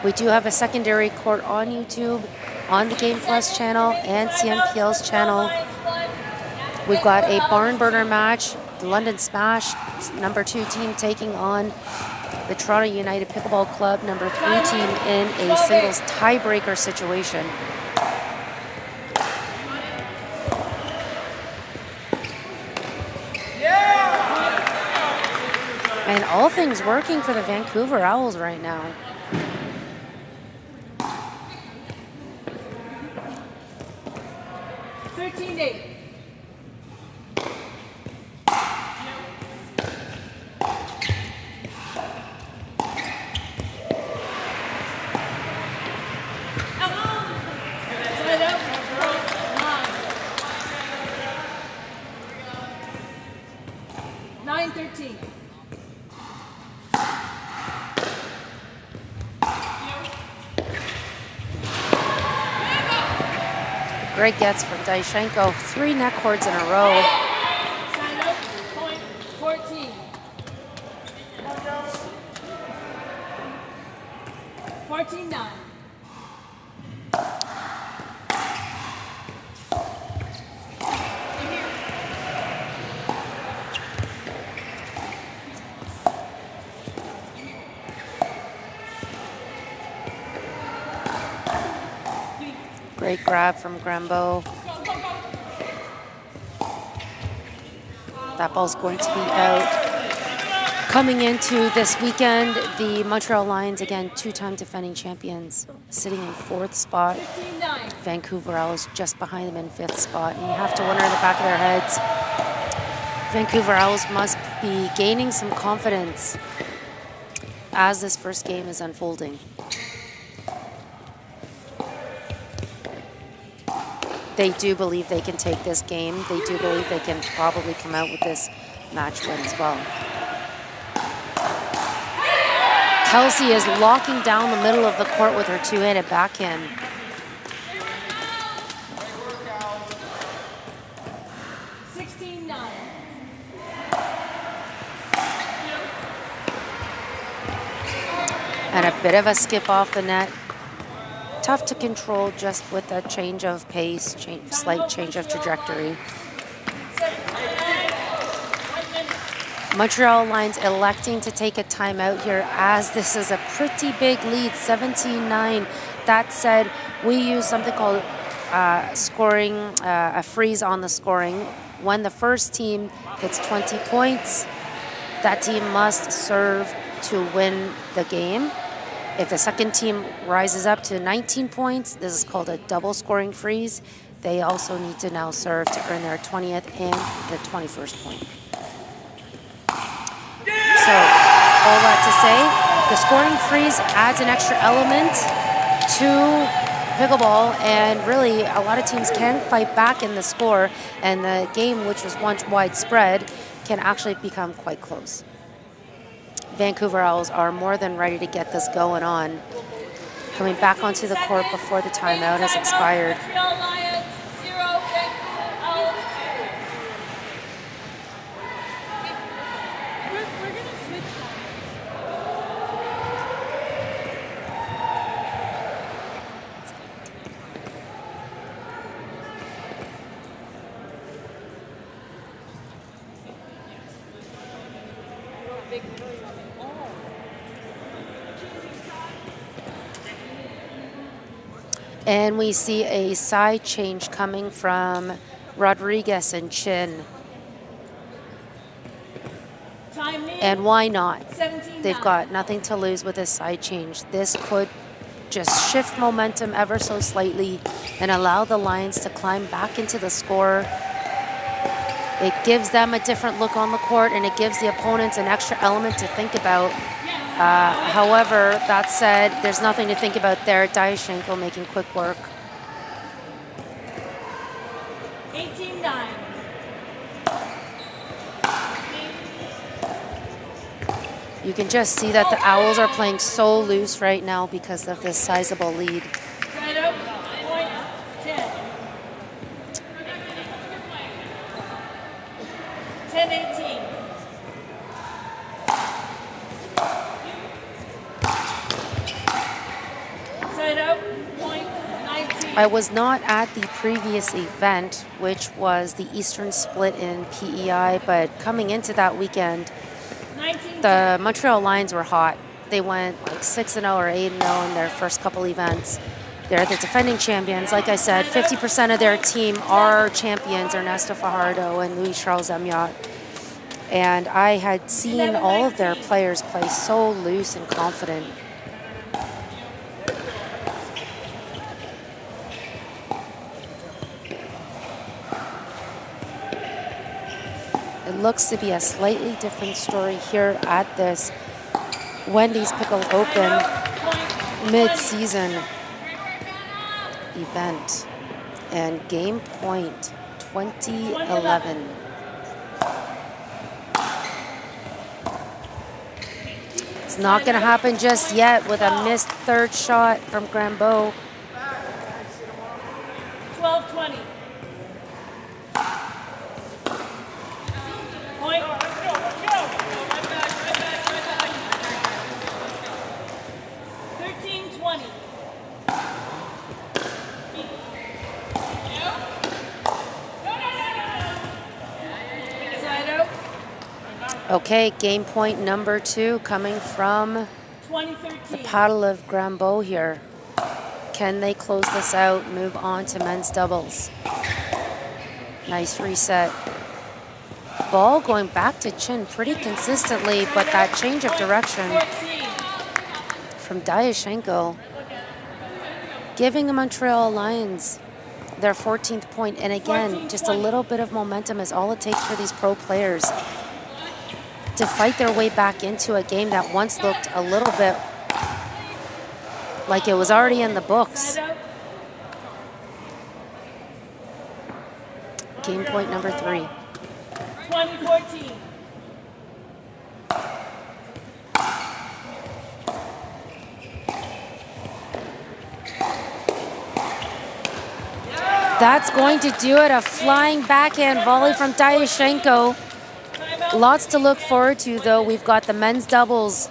We do have a secondary court on YouTube, on the Game Plus channel and CMPL's channel. We've got a barn burner match, the London Smash number 2 team taking on the Toronto United Pickleball Club number 3 team in a singles tiebreaker situation. And all things working for the Vancouver Owls right now. Great gets from Daishenko. 3 net cords in a row. Sign up, point 14. 14-9. Great grab from Grambeau. That ball's going to be out. Coming into this weekend, the Montreal Lions, again, two-time defending champions, sitting in 4th spot. Vancouver Owls just behind them in 5th spot. And you have to wonder in the back of their heads, Vancouver Owls must be gaining some confidence as this first game is unfolding. They do believe they can take this game. They do believe they can probably come out with this match win as well. Kelsey is locking down the middle of the court with her two-handed backhand. And a bit of a skip off the net. Tough to control just with a change of pace, slight change of trajectory. Montreal Lions electing to take a timeout here as this is a pretty big lead, 17-9. That said, we use something called scoring, a freeze on the scoring. When the first team hits 20 points, that team must serve to win the game. If the second team rises up to 19 points, this is called a double scoring freeze. They also need to now serve to earn their 20th and the 21st point. So, all that to say, the scoring freeze adds an extra element to pickleball, and really a lot of teams can fight back in the score, and the game, which was once widespread, can actually become quite close. Vancouver Owls are more than ready to get this going on. Coming back onto the court before the timeout has expired. And we see a side change coming from Rodriguez and Chin. And why not? They've got nothing to lose with this side change. This could just shift momentum ever so slightly and allow the Lions to climb back into the score. It gives them a different look on the court, and it gives the opponents an extra element to think about. However, that said, there's nothing to think about there. Dyashenko making quick work. 18-9. You can just see that the Owls are playing so loose right now because of this sizable lead. Side out, point 10. 10-18. Side out, point 19. I was not at the previous event, which was the Eastern Split in PEI, but coming into that weekend, the Montreal Lions were hot. They went like 6-0 or 8-0 in their first couple events. They're the defending champions. Like I said, 50% of their team are champions, Ernesto Fajardo and Louis-Charles Amiot. And I had seen all of their players play so loose and confident. It looks to be a slightly different story here at this Wendy's Pickle Open mid-season event. And game point 2011. It's not going to happen just yet with a missed third shot from Grambeau. 12-20. Point. 13-20. Side out. Okay, game point number 2 coming from 2013. the paddle of Grambeau here. Can they close this out, move on to men's doubles? Nice reset. Ball going back to Chin pretty consistently, but that change of direction from Dyashenko giving the Montreal Lions their 14th point. And again, just a little bit of momentum is all it takes for these pro players to fight their way back into a game that once looked a little bit like it was already in the books. Game point number 3. 2014. That's going to do it. A flying backhand volley from Dyashenko. Lots to look forward to, though. We've got the men's doubles.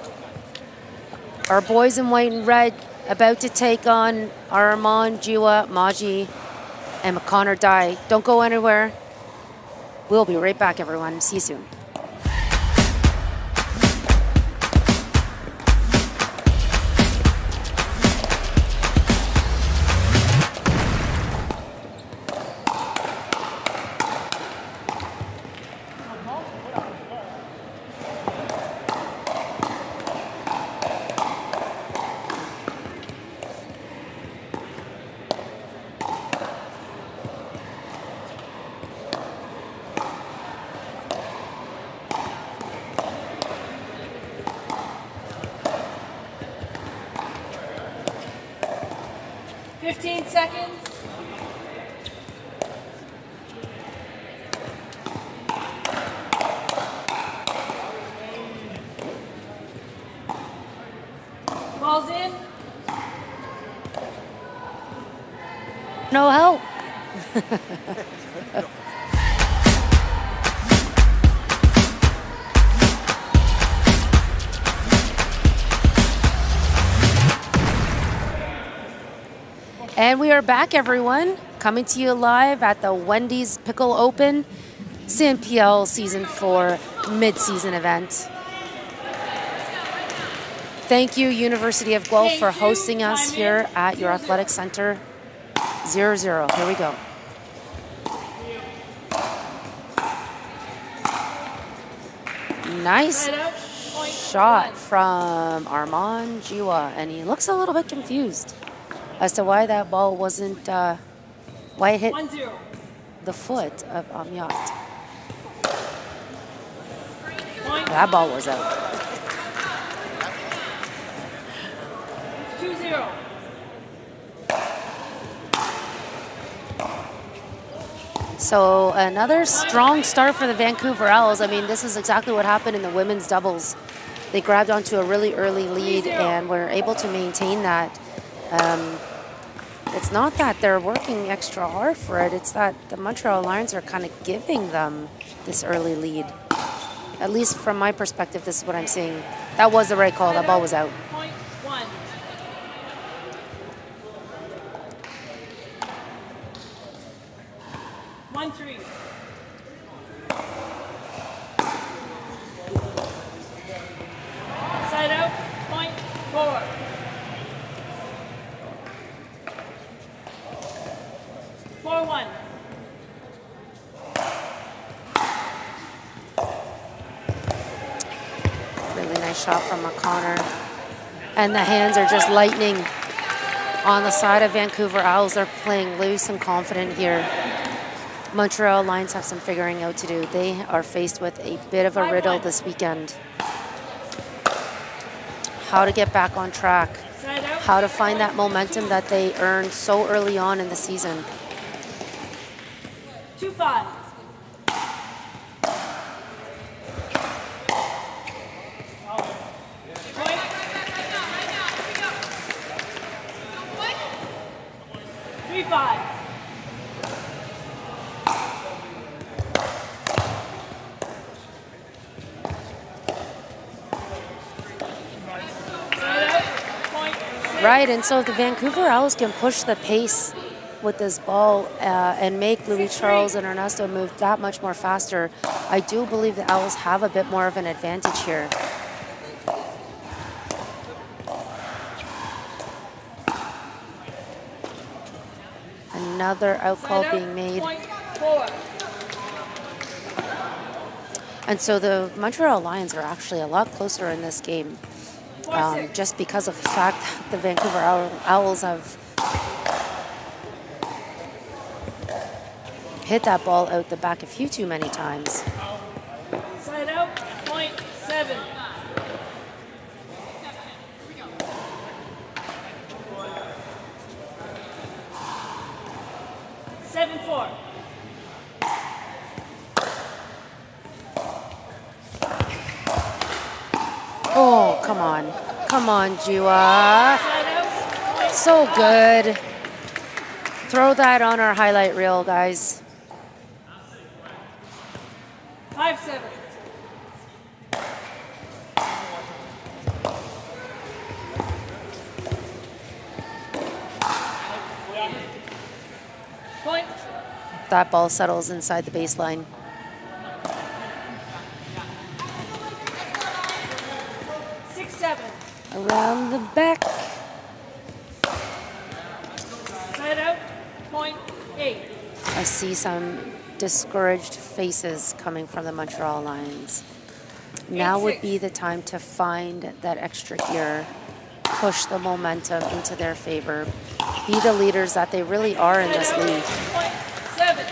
Our boys in white and red about to take on Armand, Jiwa, Maji, and McConnor Dye. Don't go anywhere. We'll be right back, everyone. See you soon. Ball's in. No help. And we are back, everyone, coming to you live at the Wendy's Pickle Open CNPL Season 4 Midseason event. Thank you, University of Guelph, for hosting us here at your athletic center. 0-0. Here we go. Nice shot from Armand Jiwa, and he looks a little bit confused as to why that ball wasn't, why it hit the foot of Amyat. That ball was out. 2-0. So another strong start for the Vancouver Owls. I mean, this is exactly what happened in the women's doubles. They grabbed onto a really early lead and were able to maintain that. It's not that they're working extra hard for it. It's that the Montreal Lions are kind of giving them this early lead. At least from my perspective, this is what I'm seeing. That was the right call. That ball was out. Point 1. One, 3. Side out. Point 4. Four, 1. Really nice shot from McConnor. And the hands are just lightning on the side of Vancouver Owls. They're playing loose and confident here. Montreal Lions have some figuring out to do. They are faced with a bit of a riddle this weekend. How to get back on track. How to find that momentum that they earned so early on in the season. 2-5. Three, 5. Right, and so if the Vancouver Owls can push the pace with this ball and make Louis Charles and Ernesto move that much more faster, I do believe the Owls have a bit more of an advantage here. another out call being made. And so the Montreal Lions are actually a lot closer in this game, just because of the fact that the Vancouver Owls have hit that ball out the back a few too many times. Side out, point 7. Seven, 4. Oh, come on. Come on, Jua. So good. Throw that on our highlight reel, guys. 5-7. Point. That ball settles inside the baseline. 6-7. Around the back. Side out, point 8. I see some discouraged faces coming from the Montreal Lions. Now would be the time to find that extra gear, push the momentum into their favor, be the leaders that they really are in this league. Point 7.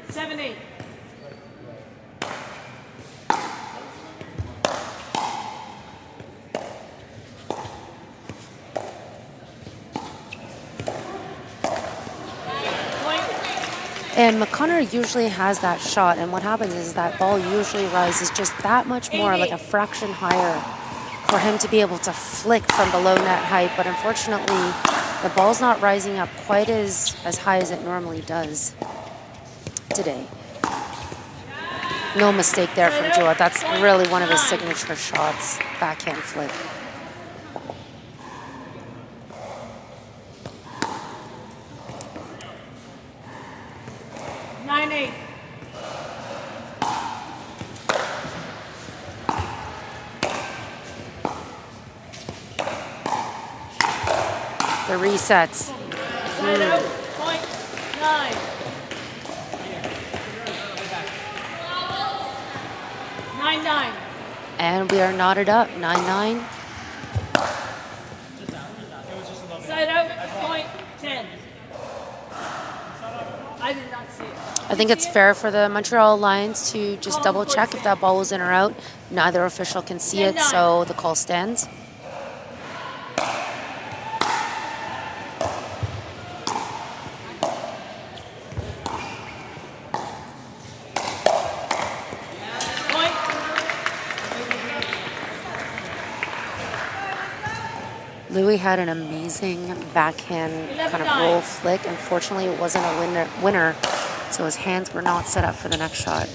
7-8. And McConnor usually has that shot, and what happens is that ball usually rises just that much more, like a fraction higher, for him to be able to flick from below net height. But unfortunately, the ball's not rising up quite as high as it normally does today. No mistake there from Joa. That's really one of his signature shots, backhand flick. The resets. Side out, point 9. 9-9. And we are knotted up, 9-9. Side out, point 10. I did not see it. I think it's fair for the Montreal Lions to just double check if that ball was in or out. Neither official can see it, so the call stands. Louis had an amazing backhand kind of roll flick. Unfortunately, it wasn't a winner, so his hands were not set up for the next shot.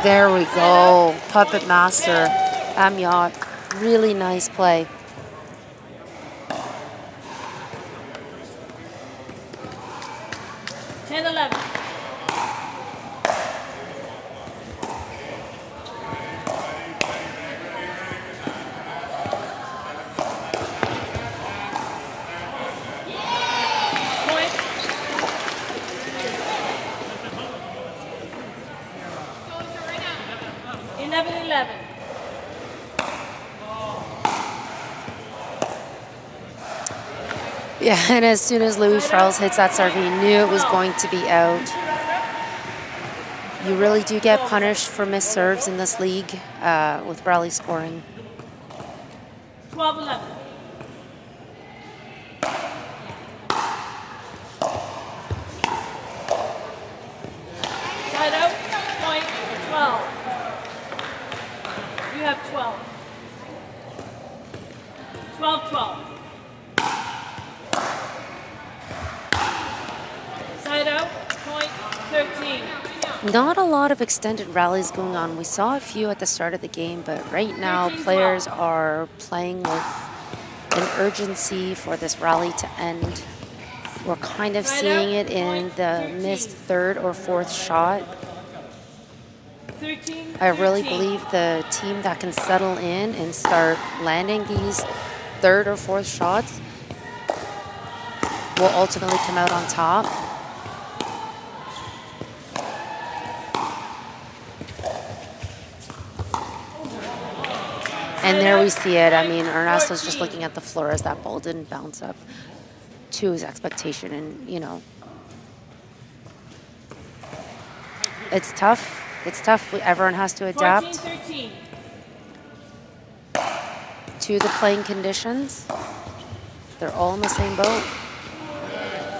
There we go. Puppet master, Amiot. Really nice play. Yeah, and as soon as Louis Charles hits that serve, he knew it was going to be out. You really do get punished for missed serves in this league with rally scoring. 12-11. Side out, point 12. You have 12. 12-12. Side out, point 13. Not a lot of extended rallies going on. We saw a few at the start of the game, but right now players are playing with an urgency for this rally to end. We're kind of seeing it in the missed third or fourth shot. 13, I really 13. believe the team that can settle in and start landing these third or fourth shots will ultimately come out on top. And there we see it. I mean, Ernesto's just looking at the floor as that ball didn't bounce up to his expectation. And, you know, it's tough. It's tough. Everyone has to adapt 14, 13. to the playing conditions. They're all in the same boat.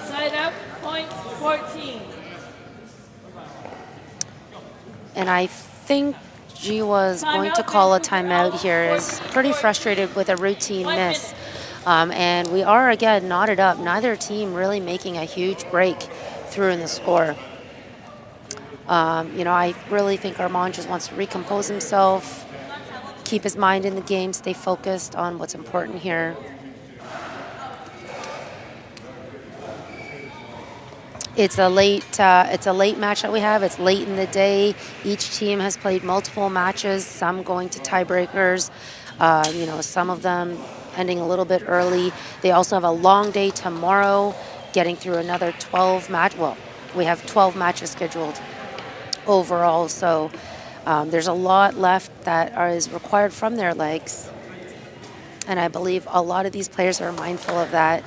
Side out, point 14. And I think G was going to call a timeout here. Is pretty frustrated with a routine miss. And we are, again, knotted up. Neither team really making a huge break through in the score. You know, I really think Armand just wants to recompose himself, keep his mind in the game, stay focused on what's important here. It's a late match that we have. It's late in the day. Each team has played multiple matches, some going to tiebreakers, you know, some of them ending a little bit early. They also have a long day tomorrow, getting through another 12 match. Well, we have 12 matches scheduled overall, so there's a lot left that is required from their legs. And I believe a lot of these players are mindful of that.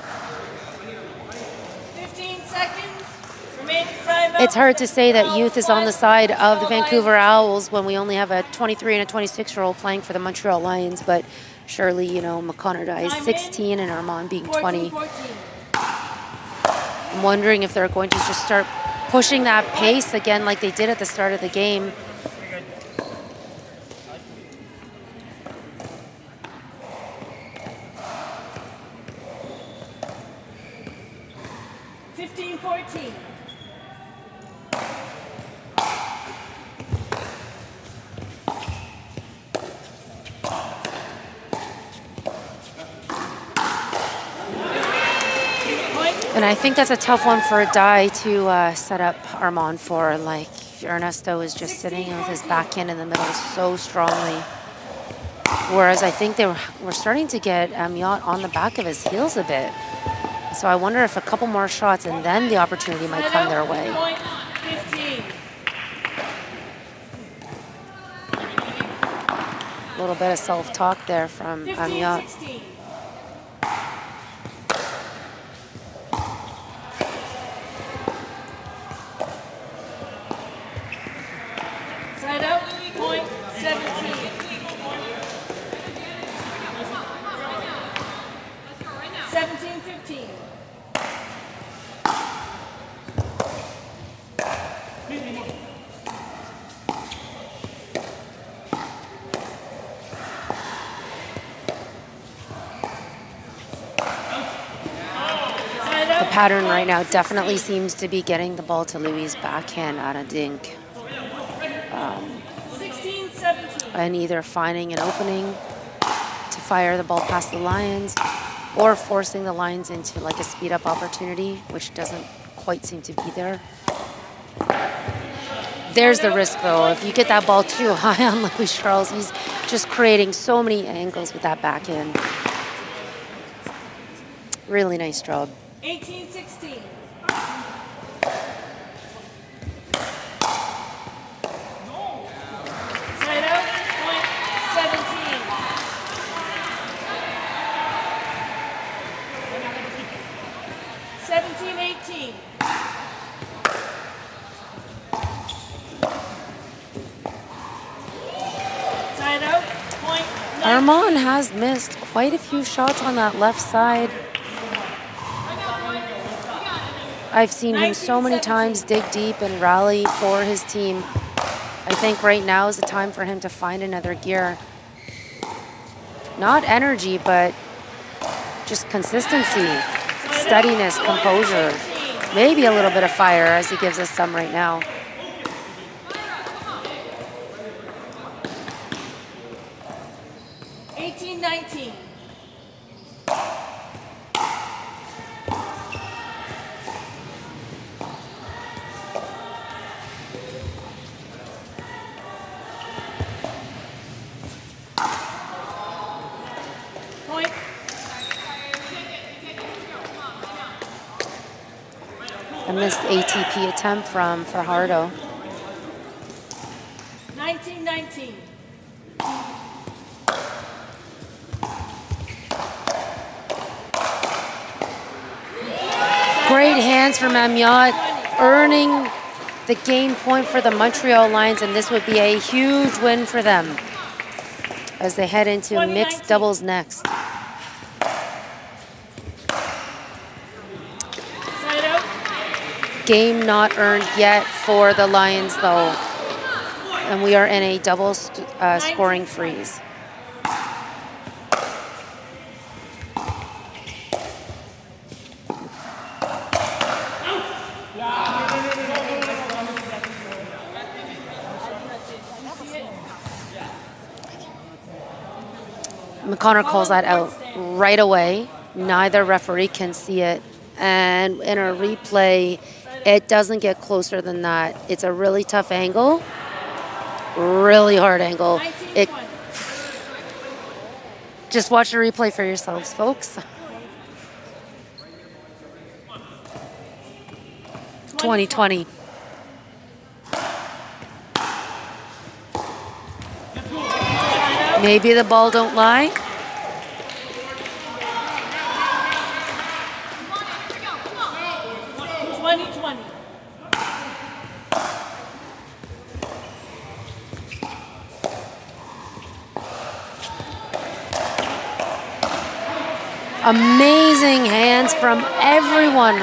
15 seconds. Remaining timeout. It's hard to say that youth is on the side of the Vancouver Owls when we only have a 23 and a 26-year-old playing for the Montreal Lions, but surely, you know, McConnor is 16 and Armand being 20. 14. I'm wondering if they're going to just start pushing that pace again like they did at the start of the game. And I think that's a tough one for a die to set up Armand for. Like, Ernesto is just sitting with his backhand in the middle so strongly. Whereas I think we're starting to get Amiot on the back of his heels a bit. So I wonder if a couple more shots and then the opportunity might come their way. Point 15. A little bit of self-talk there from 15, Amiot. 16. Side out, point 17. 17-15. The pattern right now definitely seems to be getting the ball to Louis' backhand out of dink. 16-17. And either finding an opening to fire the ball past the Lions or forcing the Lions into like a speed up opportunity, which doesn't quite seem to be there. There's the risk though. If you get that ball too high on Louis Charles, he's just creating so many angles with that backhand. Really nice job. 18-16. Side out, point 17. 17-18. Side out, point 19. Armand has missed quite a few shots on that left side. I've seen him so many times dig deep and rally for his team. I think right now is the time for him to find another gear. Not energy, but just consistency, steadiness, composure. Maybe a little bit of fire, as he gives us some right now. missed ATP attempt from Fajardo. 19-19. Great hands from Amiot, earning the game point for the Montreal Lions, and this would be a huge win for them as they head into mixed doubles next. Game not earned yet for the Lions, though, and we are in a double scoring freeze. McConnor calls that out right away. Neither referee can see it. And in a replay, it doesn't get closer than that. It's a really tough angle, really hard angle. Just watch the replay for yourselves, folks. 2020. Maybe the ball don't lie. Amazing hands from everyone.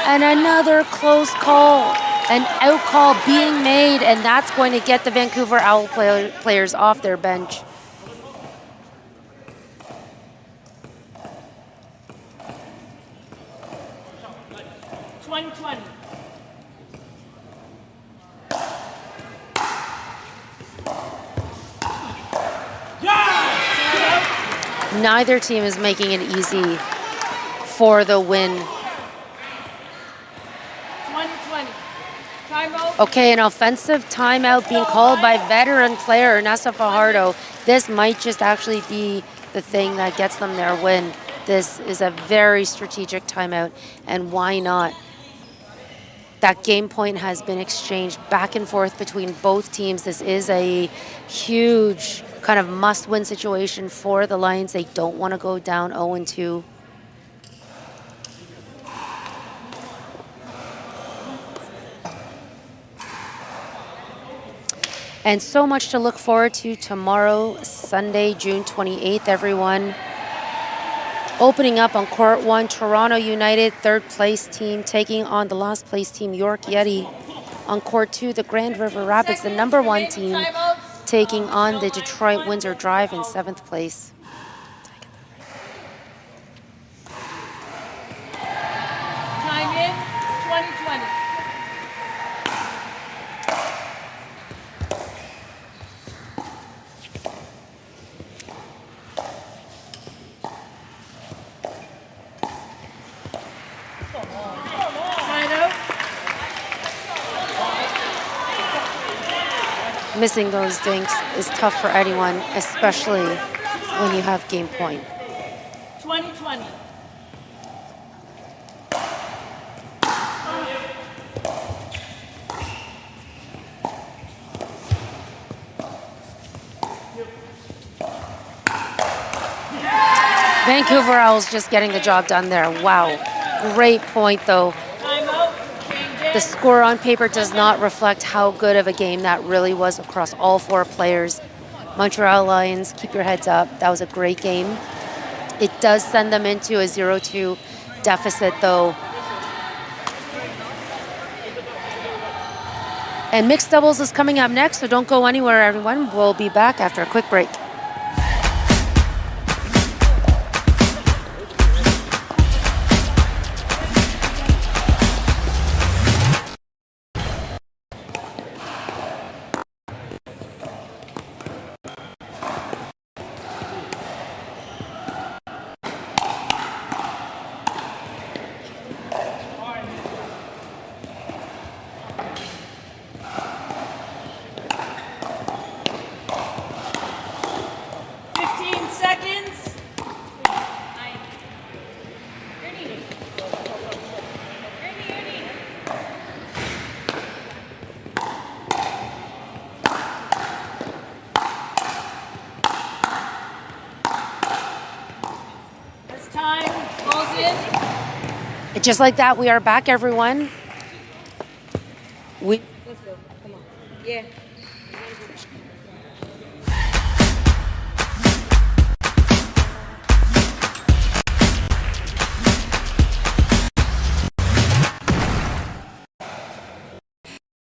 And another close call. An out call being made, and that's going to get the Vancouver Owl players off their bench. Neither team is making it easy for the win. 20-20. Timeout. Okay, an offensive timeout being called by veteran player Ernesto Fajardo. This might just actually be the thing that gets them their win. This is a very strategic timeout, and why not? That game point has been exchanged back and forth between both teams. This is a huge kind of must-win situation for the Lions. They don't want to go down 0-2. And so much to look forward to tomorrow, Sunday, June 28th, everyone. Opening up on Court 1, Toronto United, third place team, taking on the last place team, York Yeti. On Court 2, the Grand River Rapids, the number 1 team, taking on the Detroit Windsor Drive in 7th place. Time in, 20-20. Missing those dinks is tough for anyone, especially when you have game point. 20-20. Vancouver Owls just getting the job done there. Wow. Great point, though. The score on paper does not reflect how good of a game that really was across all 4 players. Montreal Lions, keep your heads up. That was a great game. It does send them into a 0-2 deficit, though. And mixed doubles is coming up next, so don't go anywhere, everyone. We'll be back after a quick break. Just like that, we are back, everyone. Let's go. Come on. Yeah.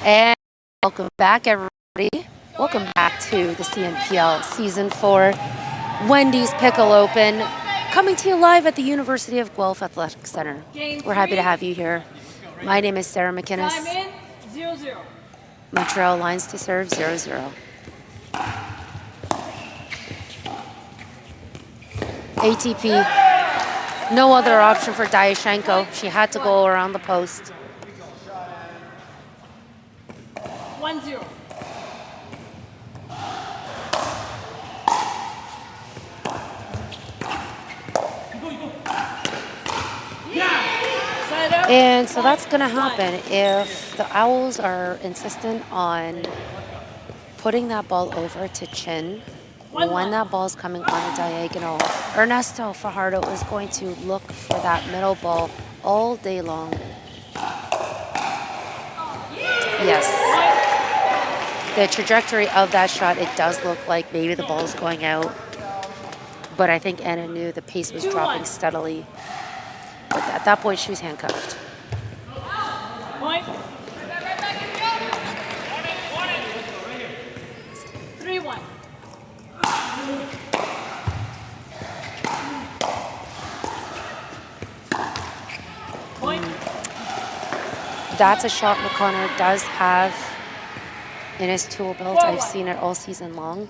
And welcome back, everybody. Welcome back to the CNPL Season 4 Wendy's Pickle Open, coming to you live at the University of Guelph Athletic Center. We're happy to have you here. My name is Sarah McInnes. Time in, 0-0. Montreal lines to serve 0-0. ATP, no other option for Dyashenko. She had to go around the post. 1-0. Side out. And so that's going to happen if the Owls are insistent on putting that ball over to Chin. When that ball is coming on a diagonal, Ernesto Fajardo is going to look for that middle ball all day long. Yes. The trajectory of that shot, it does look like maybe the ball is going out. But I think Anna knew the pace was dropping steadily. But at that point, she was handcuffed. Point. 3-1. Point. That's a shot McConnor does have in his tool belt. I've seen it all season long.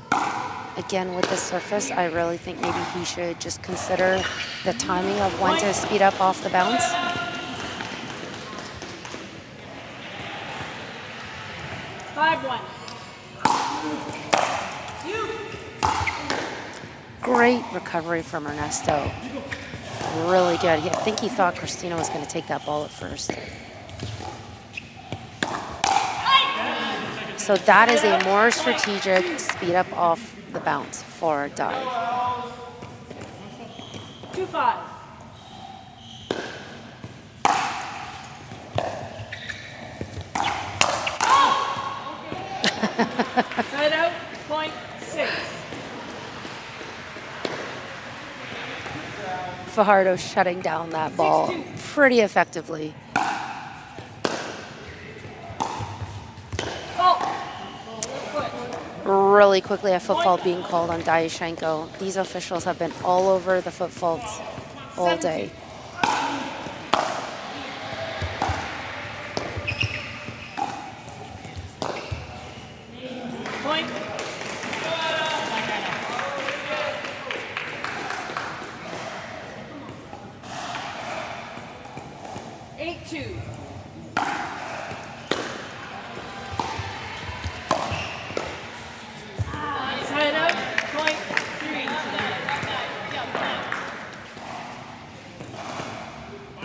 Again, with this surface, I really think maybe he should just consider the timing of when to speed up off the bounce. Great recovery from Ernesto. Really good. I think he thought Christina was going to take that ball at first. So that is a more strategic speed up off the bounce for Dye. 2-5. Side out, point 6. Fajardo shutting down that ball pretty effectively. Really quickly, a foot fault being called on Dyashenko. These officials have been all over the foot faults all day. Point. 8-2. Side out, point 3.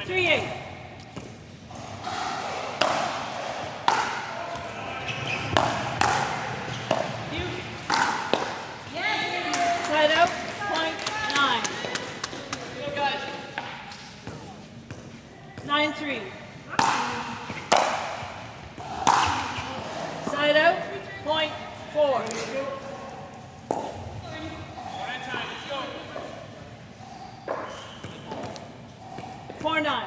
3-8. Side out, point 9. 9-3. Side out, point 4. 4-9.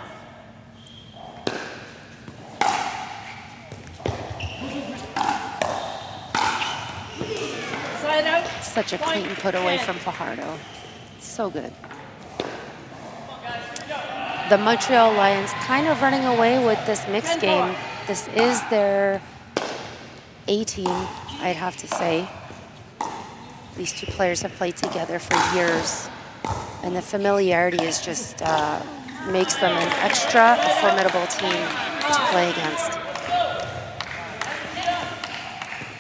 Side out. Such a clean put away from Fajardo. So good. The Montreal Lions kind of running away with this mixed game. This is their A team, I'd have to say. These two players have played together for years, and the familiarity is just makes them an extra formidable team to play against.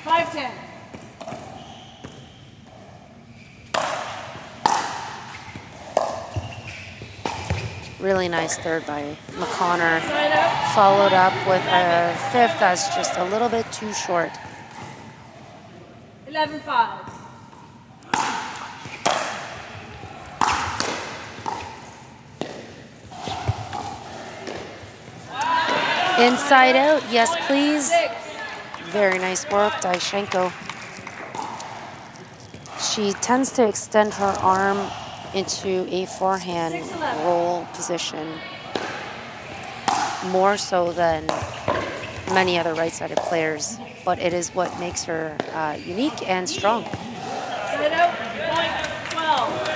5-10. Really nice third by McConnor, followed up with a fifth that's just a little bit too short. 11-5. Inside out, yes please. Very nice work, Daishenko. She tends to extend her arm into a forehand roll position more so than many other right-sided players, but it is what makes her unique and strong. Side out, point 12.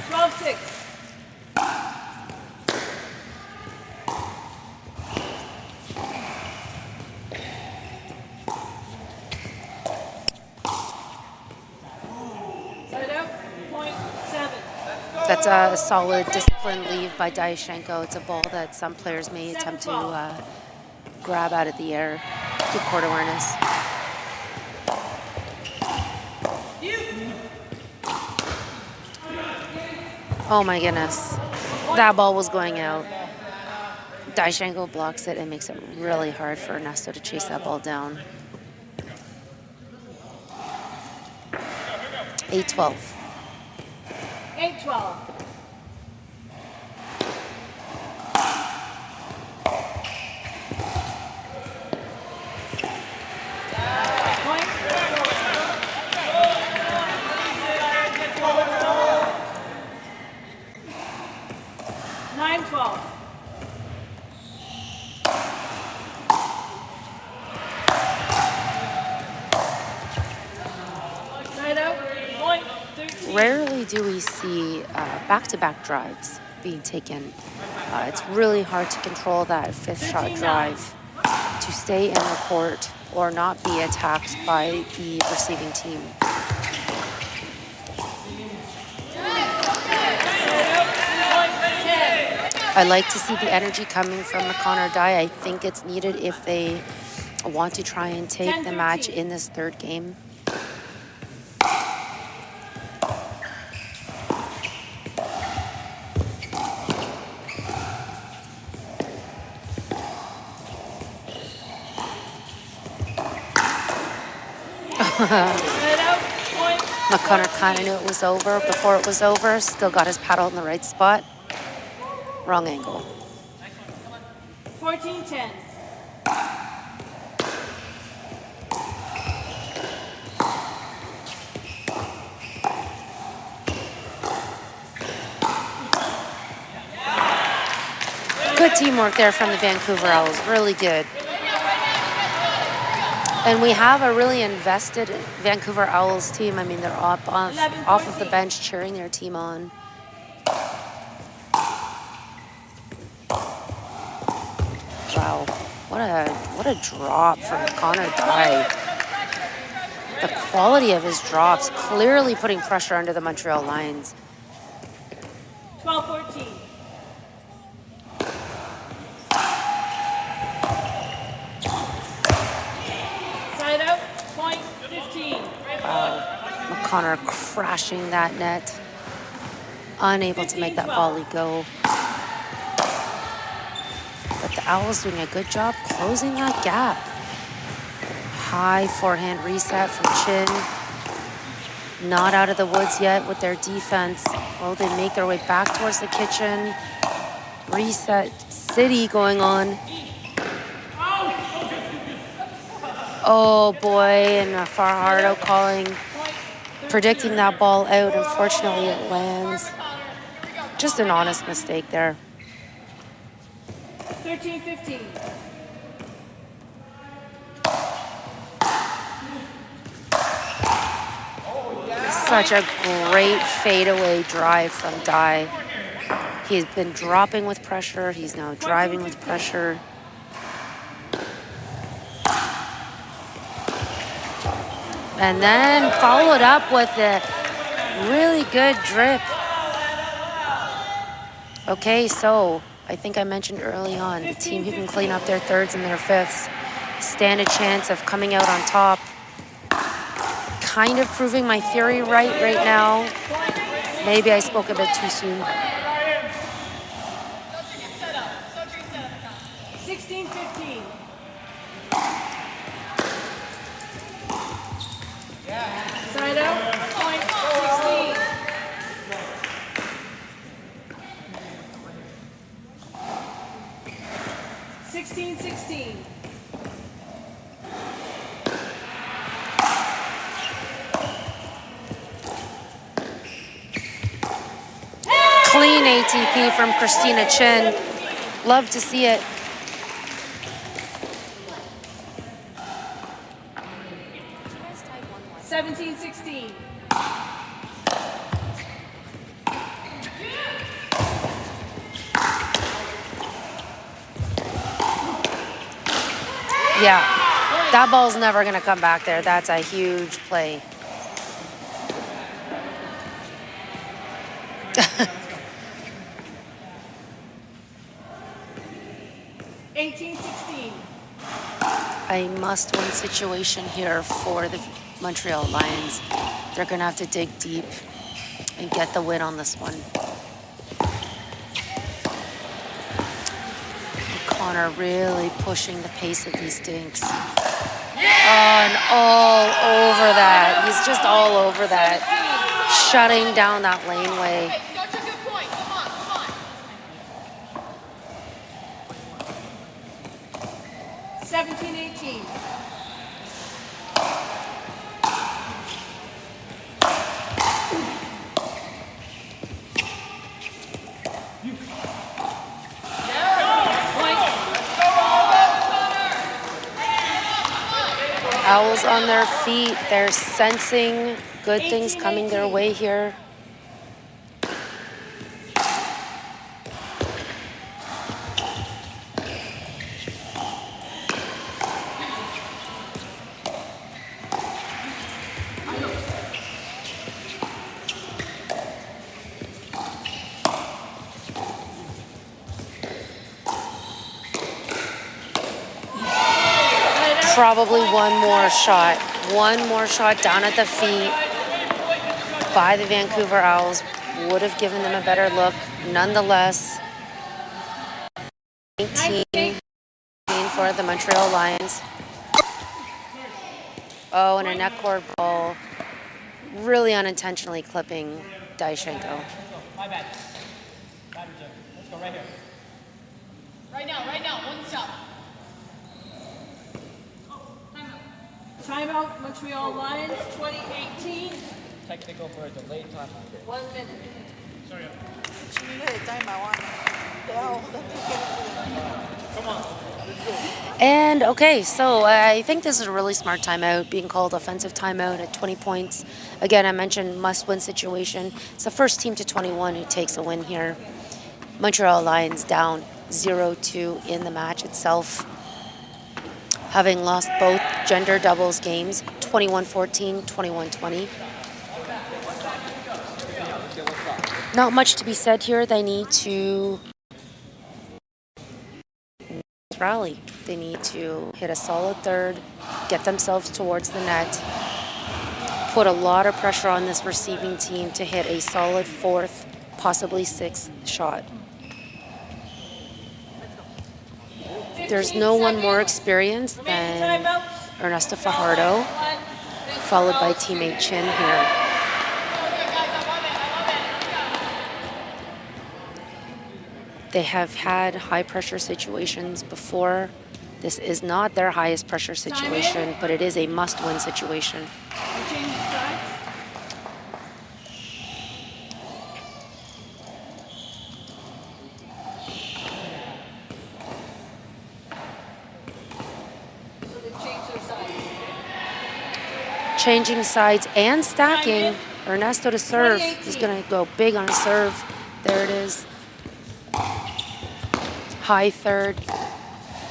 12-6. Side out, point 7. That's a solid, disciplined leave by Daishenko. It's a ball that some players may attempt to grab out of the air. Good court awareness. Oh my goodness. That ball was going out. Daishenko blocks it and makes it really hard for Ernesto to chase that ball down. 8-12. 8-12. Point 9-12. Side out, point 13. Rarely do we see back-to-back drives being taken. It's really hard to control that fifth shot drive to stay in the court or not be attacked by the receiving team. I like to see the energy coming from McConnor Dye. I think it's needed if they want to try and take the match in this third game. McConnor kind of knew it was over before it was over. Still got his paddle in the right spot. Wrong angle. 14-10. Good teamwork there from the Vancouver Owls. Really good. And we have a really invested Vancouver Owls team. I mean, they're off of the bench cheering their team on. Wow, what a drop from Connor Dye. The quality of his drops clearly putting pressure under the Montreal Lions. 12-14. Side out, point 15. Wow, McConnor crashing that net. Unable to make that volley go. But the Owls doing a good job closing that gap. High forehand reset from Chin. Not out of the woods yet with their defense. Well, they make their way back towards the kitchen. Reset city going on. Oh boy, and Fajardo calling, predicting that ball out. Unfortunately, it lands. Just an honest mistake there. 13-15. Such a great fadeaway drive from Dye. He's been dropping with pressure. He's now driving with pressure. And then followed up with a really good drip. Okay, so I think I mentioned early on, the team who can clean up their thirds and their fifths stand a chance of coming out on top. Kind of proving my theory right now. Maybe I spoke a bit too soon. 16-15. Side out, point 16. ATP from Christina Chin. Love to see it. Seventeen, 16. Yeah, that ball's never gonna come back there. That's a huge play. A must-win situation here for the Montreal Lions. They're gonna have to dig deep and get the win on this one. Connor really pushing the pace of these dinks. And all over that. He's just all over that. Shutting down that laneway. 17, 18. Owls on their feet. They're sensing good things coming their way here. Probably one more shot. One more shot down at the feet by the Vancouver Owls would have given them a better look. Nonetheless, 19 for the Montreal Lions. Oh, and a net cord ball. Really unintentionally clipping Daishenko. My bad. Let's go right here. Right now, one stop. Timeout, Montreal Lions, 2018. Technical for a delayed timeout. 1 minute. Sorry. Come on. And okay, so I think this is a really smart timeout, being called offensive timeout at 20 points. Again, I mentioned must-win situation. It's the first team to 21 who takes a win here. Montreal Lions down 0-2 in the match itself, having lost both gender doubles games, 21-14, 21-20. Not much to be said here. They need to rally. They need to hit a solid third, get themselves towards the net, put a lot of pressure on this receiving team to hit a solid fourth, possibly sixth shot. There's no one more experienced than Ernesto Fajardo, followed by teammate Chin here. They have had high pressure situations before. This is not their highest pressure situation, but it is a must-win situation. Changing sides and stacking. Ernesto to serve. He's going to go big on a serve. There it is. High third.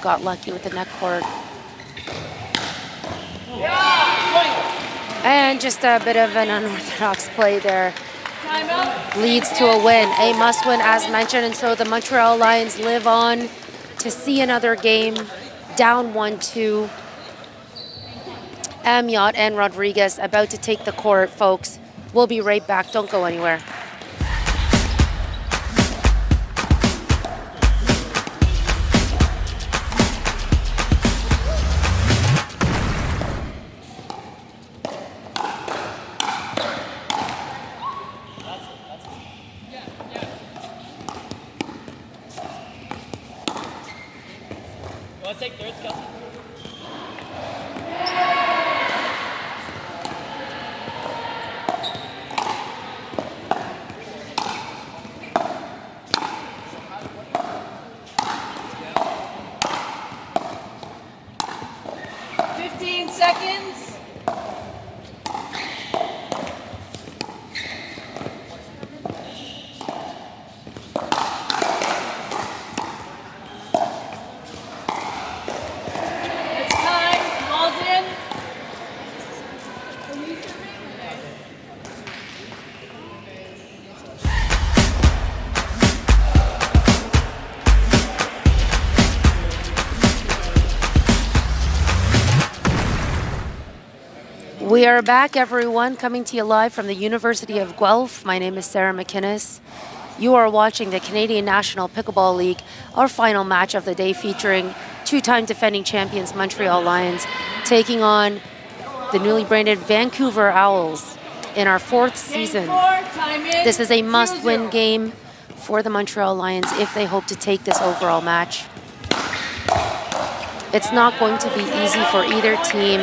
Got lucky with the net cord. And just a bit of an unorthodox play there. Leads to a win. A must-win as mentioned. And so the Montreal Lions live on to see another game. Down 1-2. Amiot and Rodriguez about to take the court, folks. We'll be right back. Don't go anywhere. You want to take thirds, Kelsey? 15 seconds. It's time. Ball's in. We are back, everyone, coming to you live from the University of Guelph. My name is Sarah McInnes. You are watching the Canadian National Pickleball League, our final match of the day featuring two-time defending champions Montreal Lions taking on the newly branded Vancouver Owls in our fourth season. This is a must-win game for the Montreal Lions if they hope to take this overall match. It's not going to be easy for either team.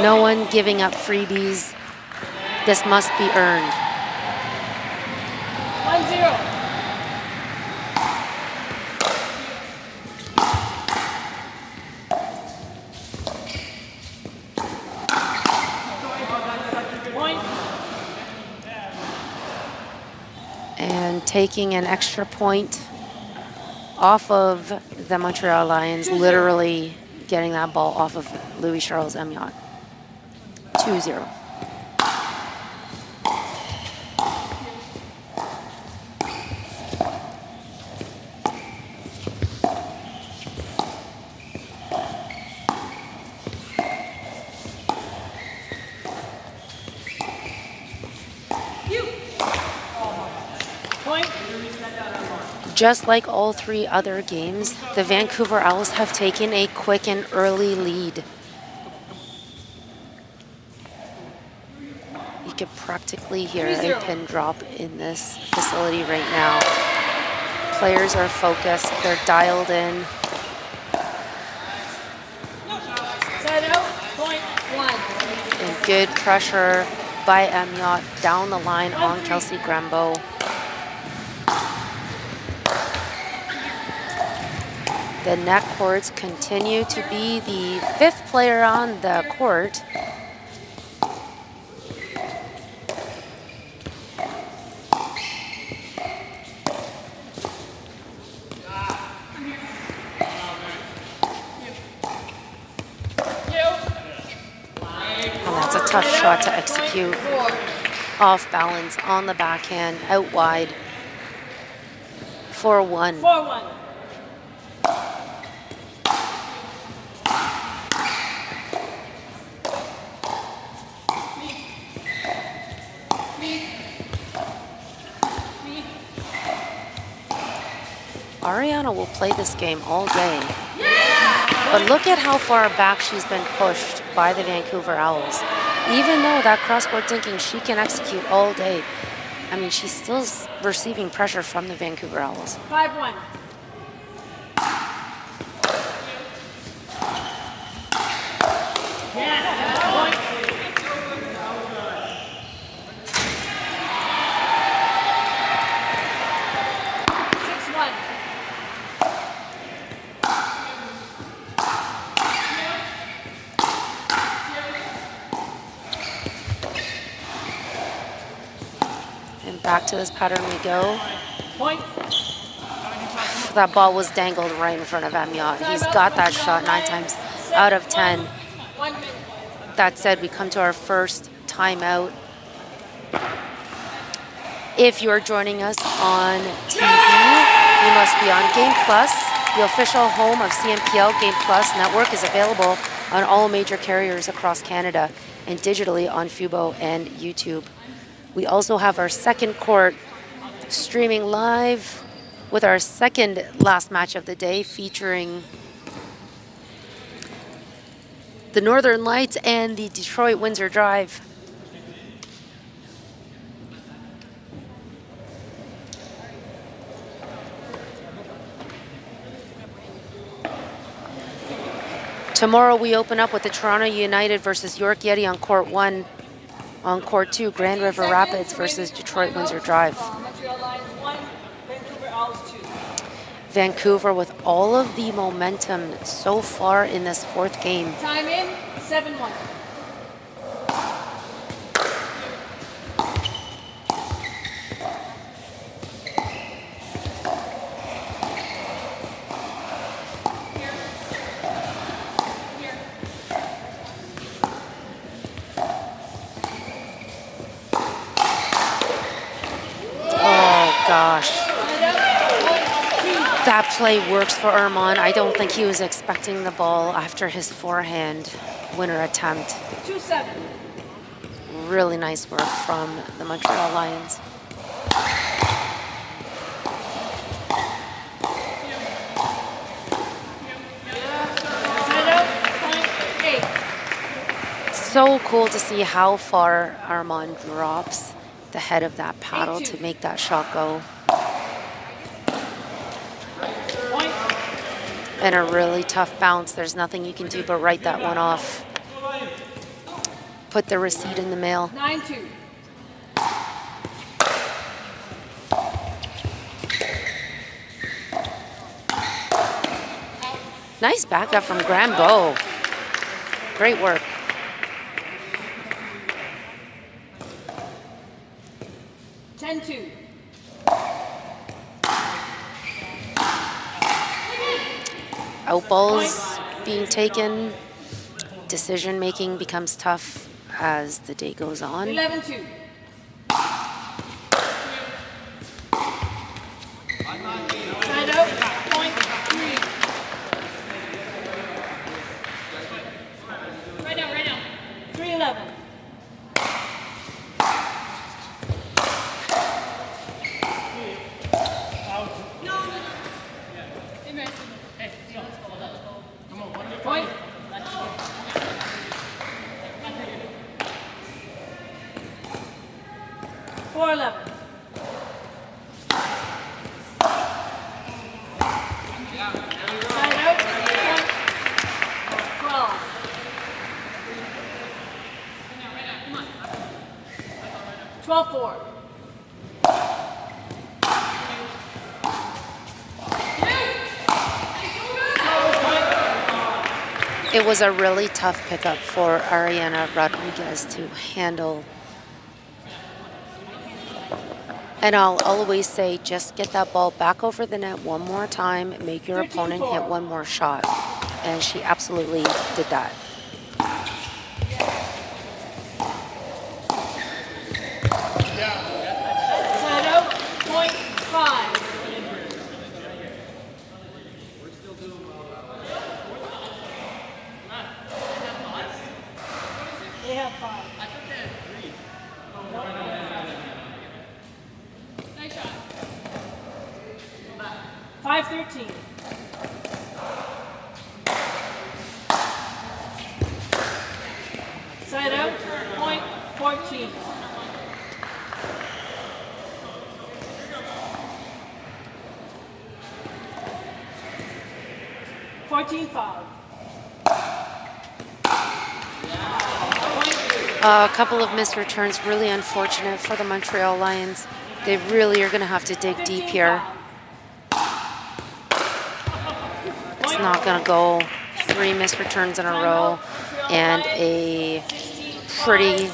No one giving up freebies. This must be earned. 1-0. Point. And taking an extra point off of the Montreal Lions, literally getting that ball off of Louis Charles Amiot. 2-0. Point. Just like all three other games, the Vancouver Owls have taken a quick and early lead. You could practically hear a pin drop in this facility right now. Players are focused, they're dialed in. Side out. Point. 1. And good pressure by Amiot down the line on Kelsey Grambeau. The net courts continue to be the fifth player on the court. And that's a tough shot to execute. Off balance on the backhand, out wide. 4-1. 4-1. Ariana will play this game all day. But look at how far back she's been pushed by the Vancouver Owls. Even though that cross-court thinking she can execute all day, I mean, she's still receiving pressure from the Vancouver Owls. 5-1. And back to this pattern we go. Point. That ball was dangled right in front of Amiot. He's got that shot 9 times out of 10. 1 minute. That said, we come to our first timeout. If you're joining us on TV, you must be on Game Plus. The official home of CMPL. Game Plus network is available on all major carriers across Canada and digitally on Fubo and YouTube. We also have our second court streaming live with our second last match of the day featuring the Northern Lights and the Detroit Windsor Drive. Tomorrow we open up with the Toronto United versus York Yeti on court 1. On court 2, Grand River Rapids versus Detroit Windsor Drive. Montreal Lions 1, Vancouver Owls 2. Vancouver with all of the momentum so far in this fourth game. Time in 7-1. Oh, gosh. That play works for Armand. I don't think he was expecting the ball after his forehand winner attempt. 2-7. Really nice work from the Montreal Lions. So cool to see how far Armand drops the head of that paddle to make that shot go. And a really tough bounce. There's nothing you can do but write that one off. Put the receipt in the mail. 9-2. Nice backup from Grambeau. Great work. Out balls being taken. Decision making becomes tough as the day goes on. 11-2. Side out, point 3. Right now. 3-11. Point. 4-11. Side out, point 12. 12-4. It was a really tough pickup for Ariana Rodriguez to handle. And I'll always say, just get that ball back over the net one more time, make your opponent hit one more shot. And she absolutely did that. Side out, point 5. They have 5. I thought they had 3. Nice shot. 5-13. Side out, point 14. 14-5. A couple of missed returns, really unfortunate for the Montreal Lions. They really are going to have to dig deep here. It's not going to go. 3 missed returns in a row and a pretty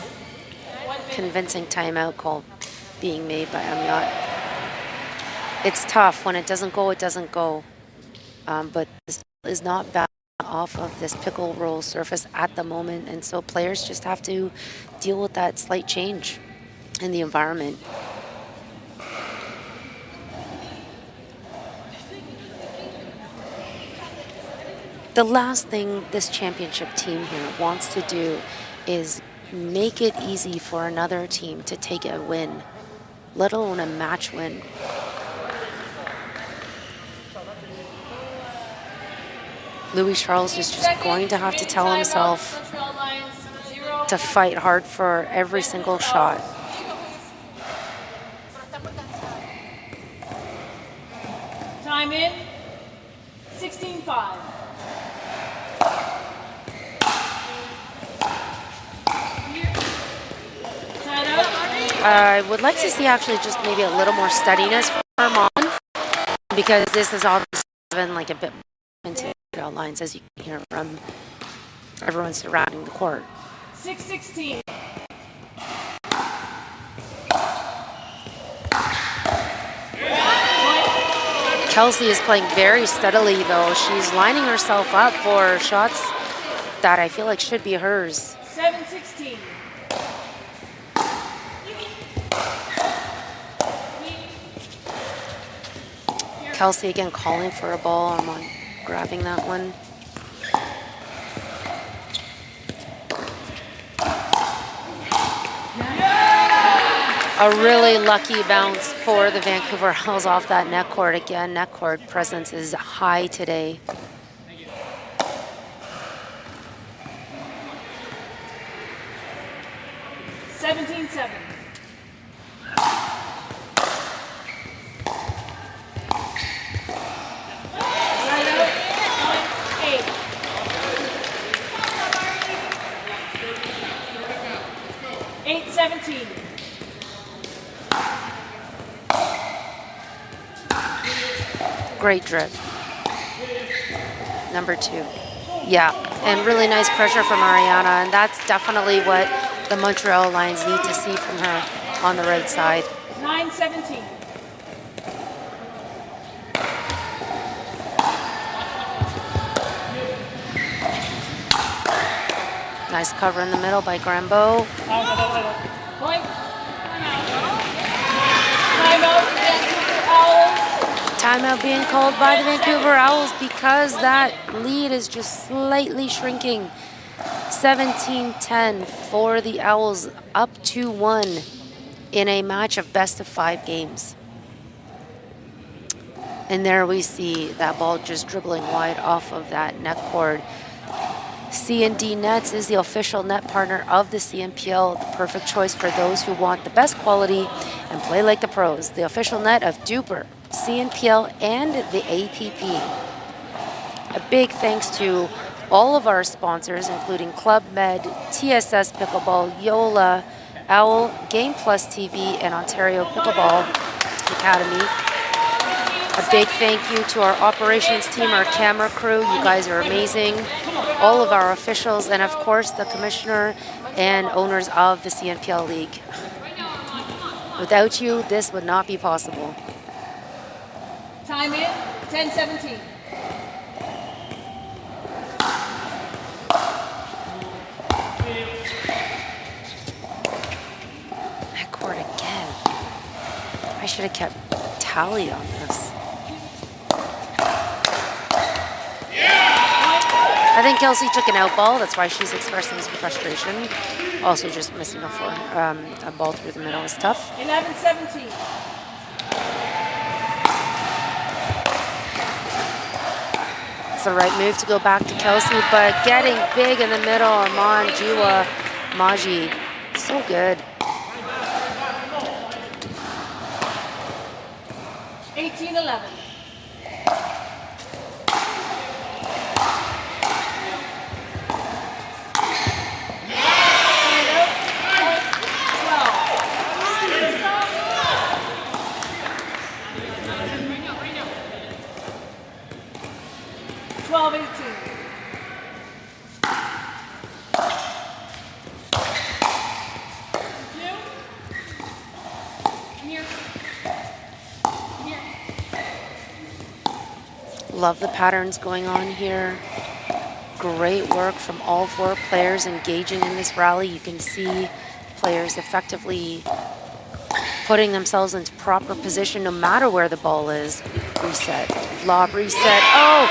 convincing timeout call being made by Amiot. It's tough. When it doesn't go, it doesn't go. But this is not bad off of this pickle roll surface at the moment, and so players just have to deal with that slight change in the environment. The last thing this championship team here wants to do is make it easy for another team to take a win, let alone a match win. Louis Charles is just going to have to tell himself to fight hard for every single shot. Time in, 16-5. I would like to see actually just maybe a little more steadiness from Armand, because this has obviously been like a bit into lines, as you can hear from Everyone's surrounding the court. 6-16. Kelsey is playing very steadily, though. She's lining herself up for shots that I feel like should be hers. 7-16. Kelsey again calling for a ball. I'm on grabbing that one. A really lucky bounce for the Vancouver Owls off that net court. Again, net court presence is high today. Great drip. Number 2. Yeah, and really nice pressure from Ariana, and that's definitely what the Montreal Lions need to see from her on the right side. 9-17. Nice cover in the middle by Grambo. Point. Timeout, Vancouver Owls. Timeout being called by the Vancouver Owls because that lead is just slightly shrinking. 17-10 for the Owls, up 2-1 in a match of best of 5 games. And there we see that ball just dribbling wide off of that net cord. C&D Nets is the official net partner of the CNPL, the perfect choice for those who want the best quality and play like the pros. The official net of Duper, CNPL, and the APP. A big thanks to all of our sponsors, including Club Med, TSS Pickleball, Yola, Owl, Game Plus TV, and Ontario Pickleball Academy. A big thank you to our operations team, our camera crew. You guys are amazing. All of our officials, and of course the commissioner and owners of the CNPL League. Without you, this would not be possible. Time in, 10-17. That court again. I should have kept tally on this. I think Kelsey took an out ball. That's why she's expressing some frustration. Also just missing a ball through the middle is tough. 11-17. It's the right move to go back to Kelsey, but getting big in the middle, Aman Jiwa Maji. So good. 18-11. Love the patterns going on here. Great work from all 4 players engaging in this rally. You can see players effectively putting themselves into proper position no matter where the ball is. Reset, lob, reset. Oh!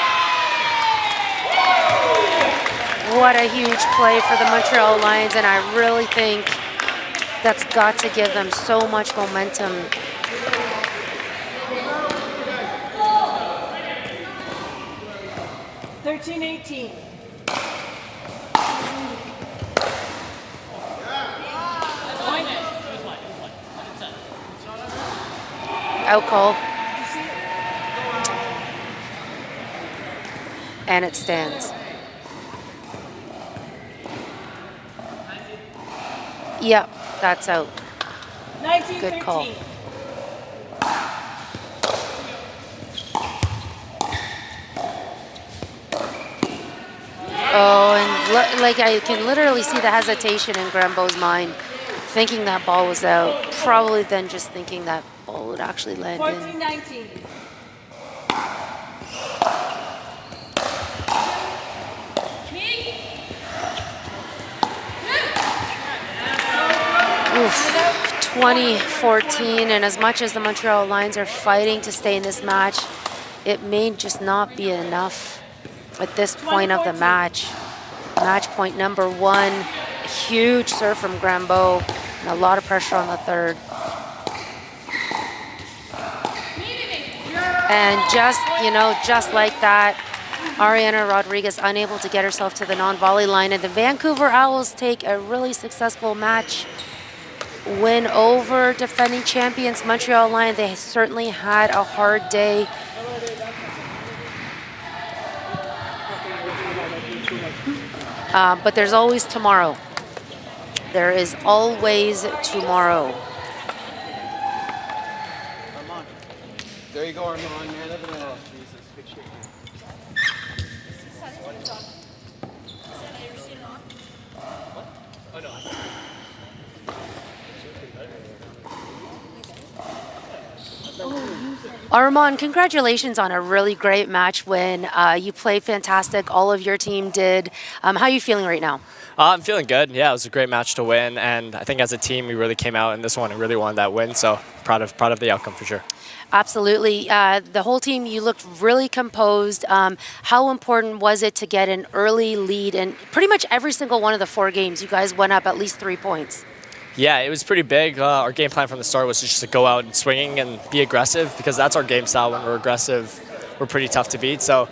What a huge play for the Montreal Lions, and I really think that's got to give them so much momentum. Out call. And it stands. Yep, that's out. Good call. Oh, and like I can literally see the hesitation in Grambo's mind, thinking that ball was out. Probably then just thinking that ball would actually land in. 14-19. Oof, 20-14, and as much as the Montreal Lions are fighting to stay in this match, it may just not be enough at this point of the match. Match point number 1, huge serve from Grambo, and a lot of pressure on the third. And just like that, Ariana Rodriguez unable to get herself to the non-volley line, and the Vancouver Owls take a really successful match win over defending champions Montreal Lions. They certainly had a hard day. But there's always tomorrow. There is always tomorrow. There you go, Armand, man. Oh, Jesus. Good shit. Oh, no. Armand, congratulations on a really great match win. You played fantastic. All of your team did. How are you feeling right now? I'm feeling good. Yeah, it was a great match to win, and I think as a team we really came out in this one and really wanted that win. So proud of the outcome for sure. Absolutely. The whole team, you looked really composed. How important was it to get an early lead? And pretty much every single one of the 4 games, you guys went up at least 3 points. Yeah, it was pretty big. Our game plan from the start was just to go out and swinging and be aggressive, because that's our game style. When we're aggressive, we're pretty tough to beat. So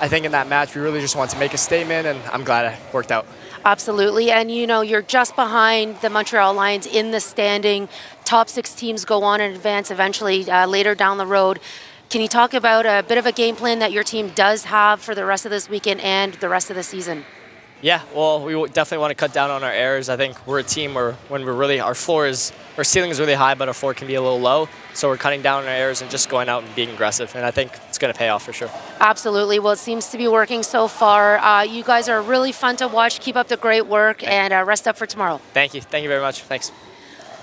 I think in that match, we really just wanted to make a statement, and I'm glad it worked out. Absolutely. And, you're just behind the Montreal Lions in the standing. Top 6 teams go on and advance eventually later down the road. Can you talk about a bit of a game plan that your team does have for the rest of this weekend and the rest of the season? Yeah, well, we definitely want to cut down on our errors. I think we're a team where when we're really, our ceiling is really high, but our floor can be a little low. So we're cutting down on our errors and just going out and being aggressive. And I think it's going to pay off for sure. Absolutely. Well, it seems to be working so far. You guys are really fun to watch. Keep up the great work, and rest up for tomorrow. Thank you. Thank you very much. Thanks.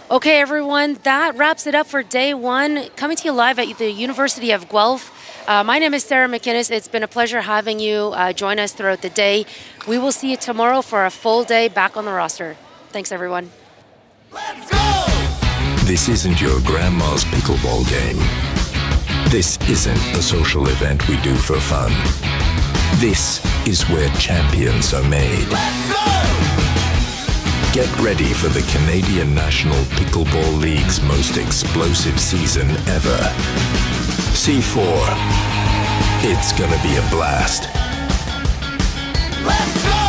Okay, everyone, that wraps it up for day 1. Coming to you live at the University of Guelph. My name is Sarah McInnes. It's been a pleasure having you join us throughout the day. We will see you tomorrow for a full day back on the roster. Thanks, everyone. This isn't your grandma's pickleball game. This isn't a social event we do for fun. This is where champions are made. Get ready for the Canadian National Pickleball League's most explosive season ever. C4. It's gonna be a blast. Let's go!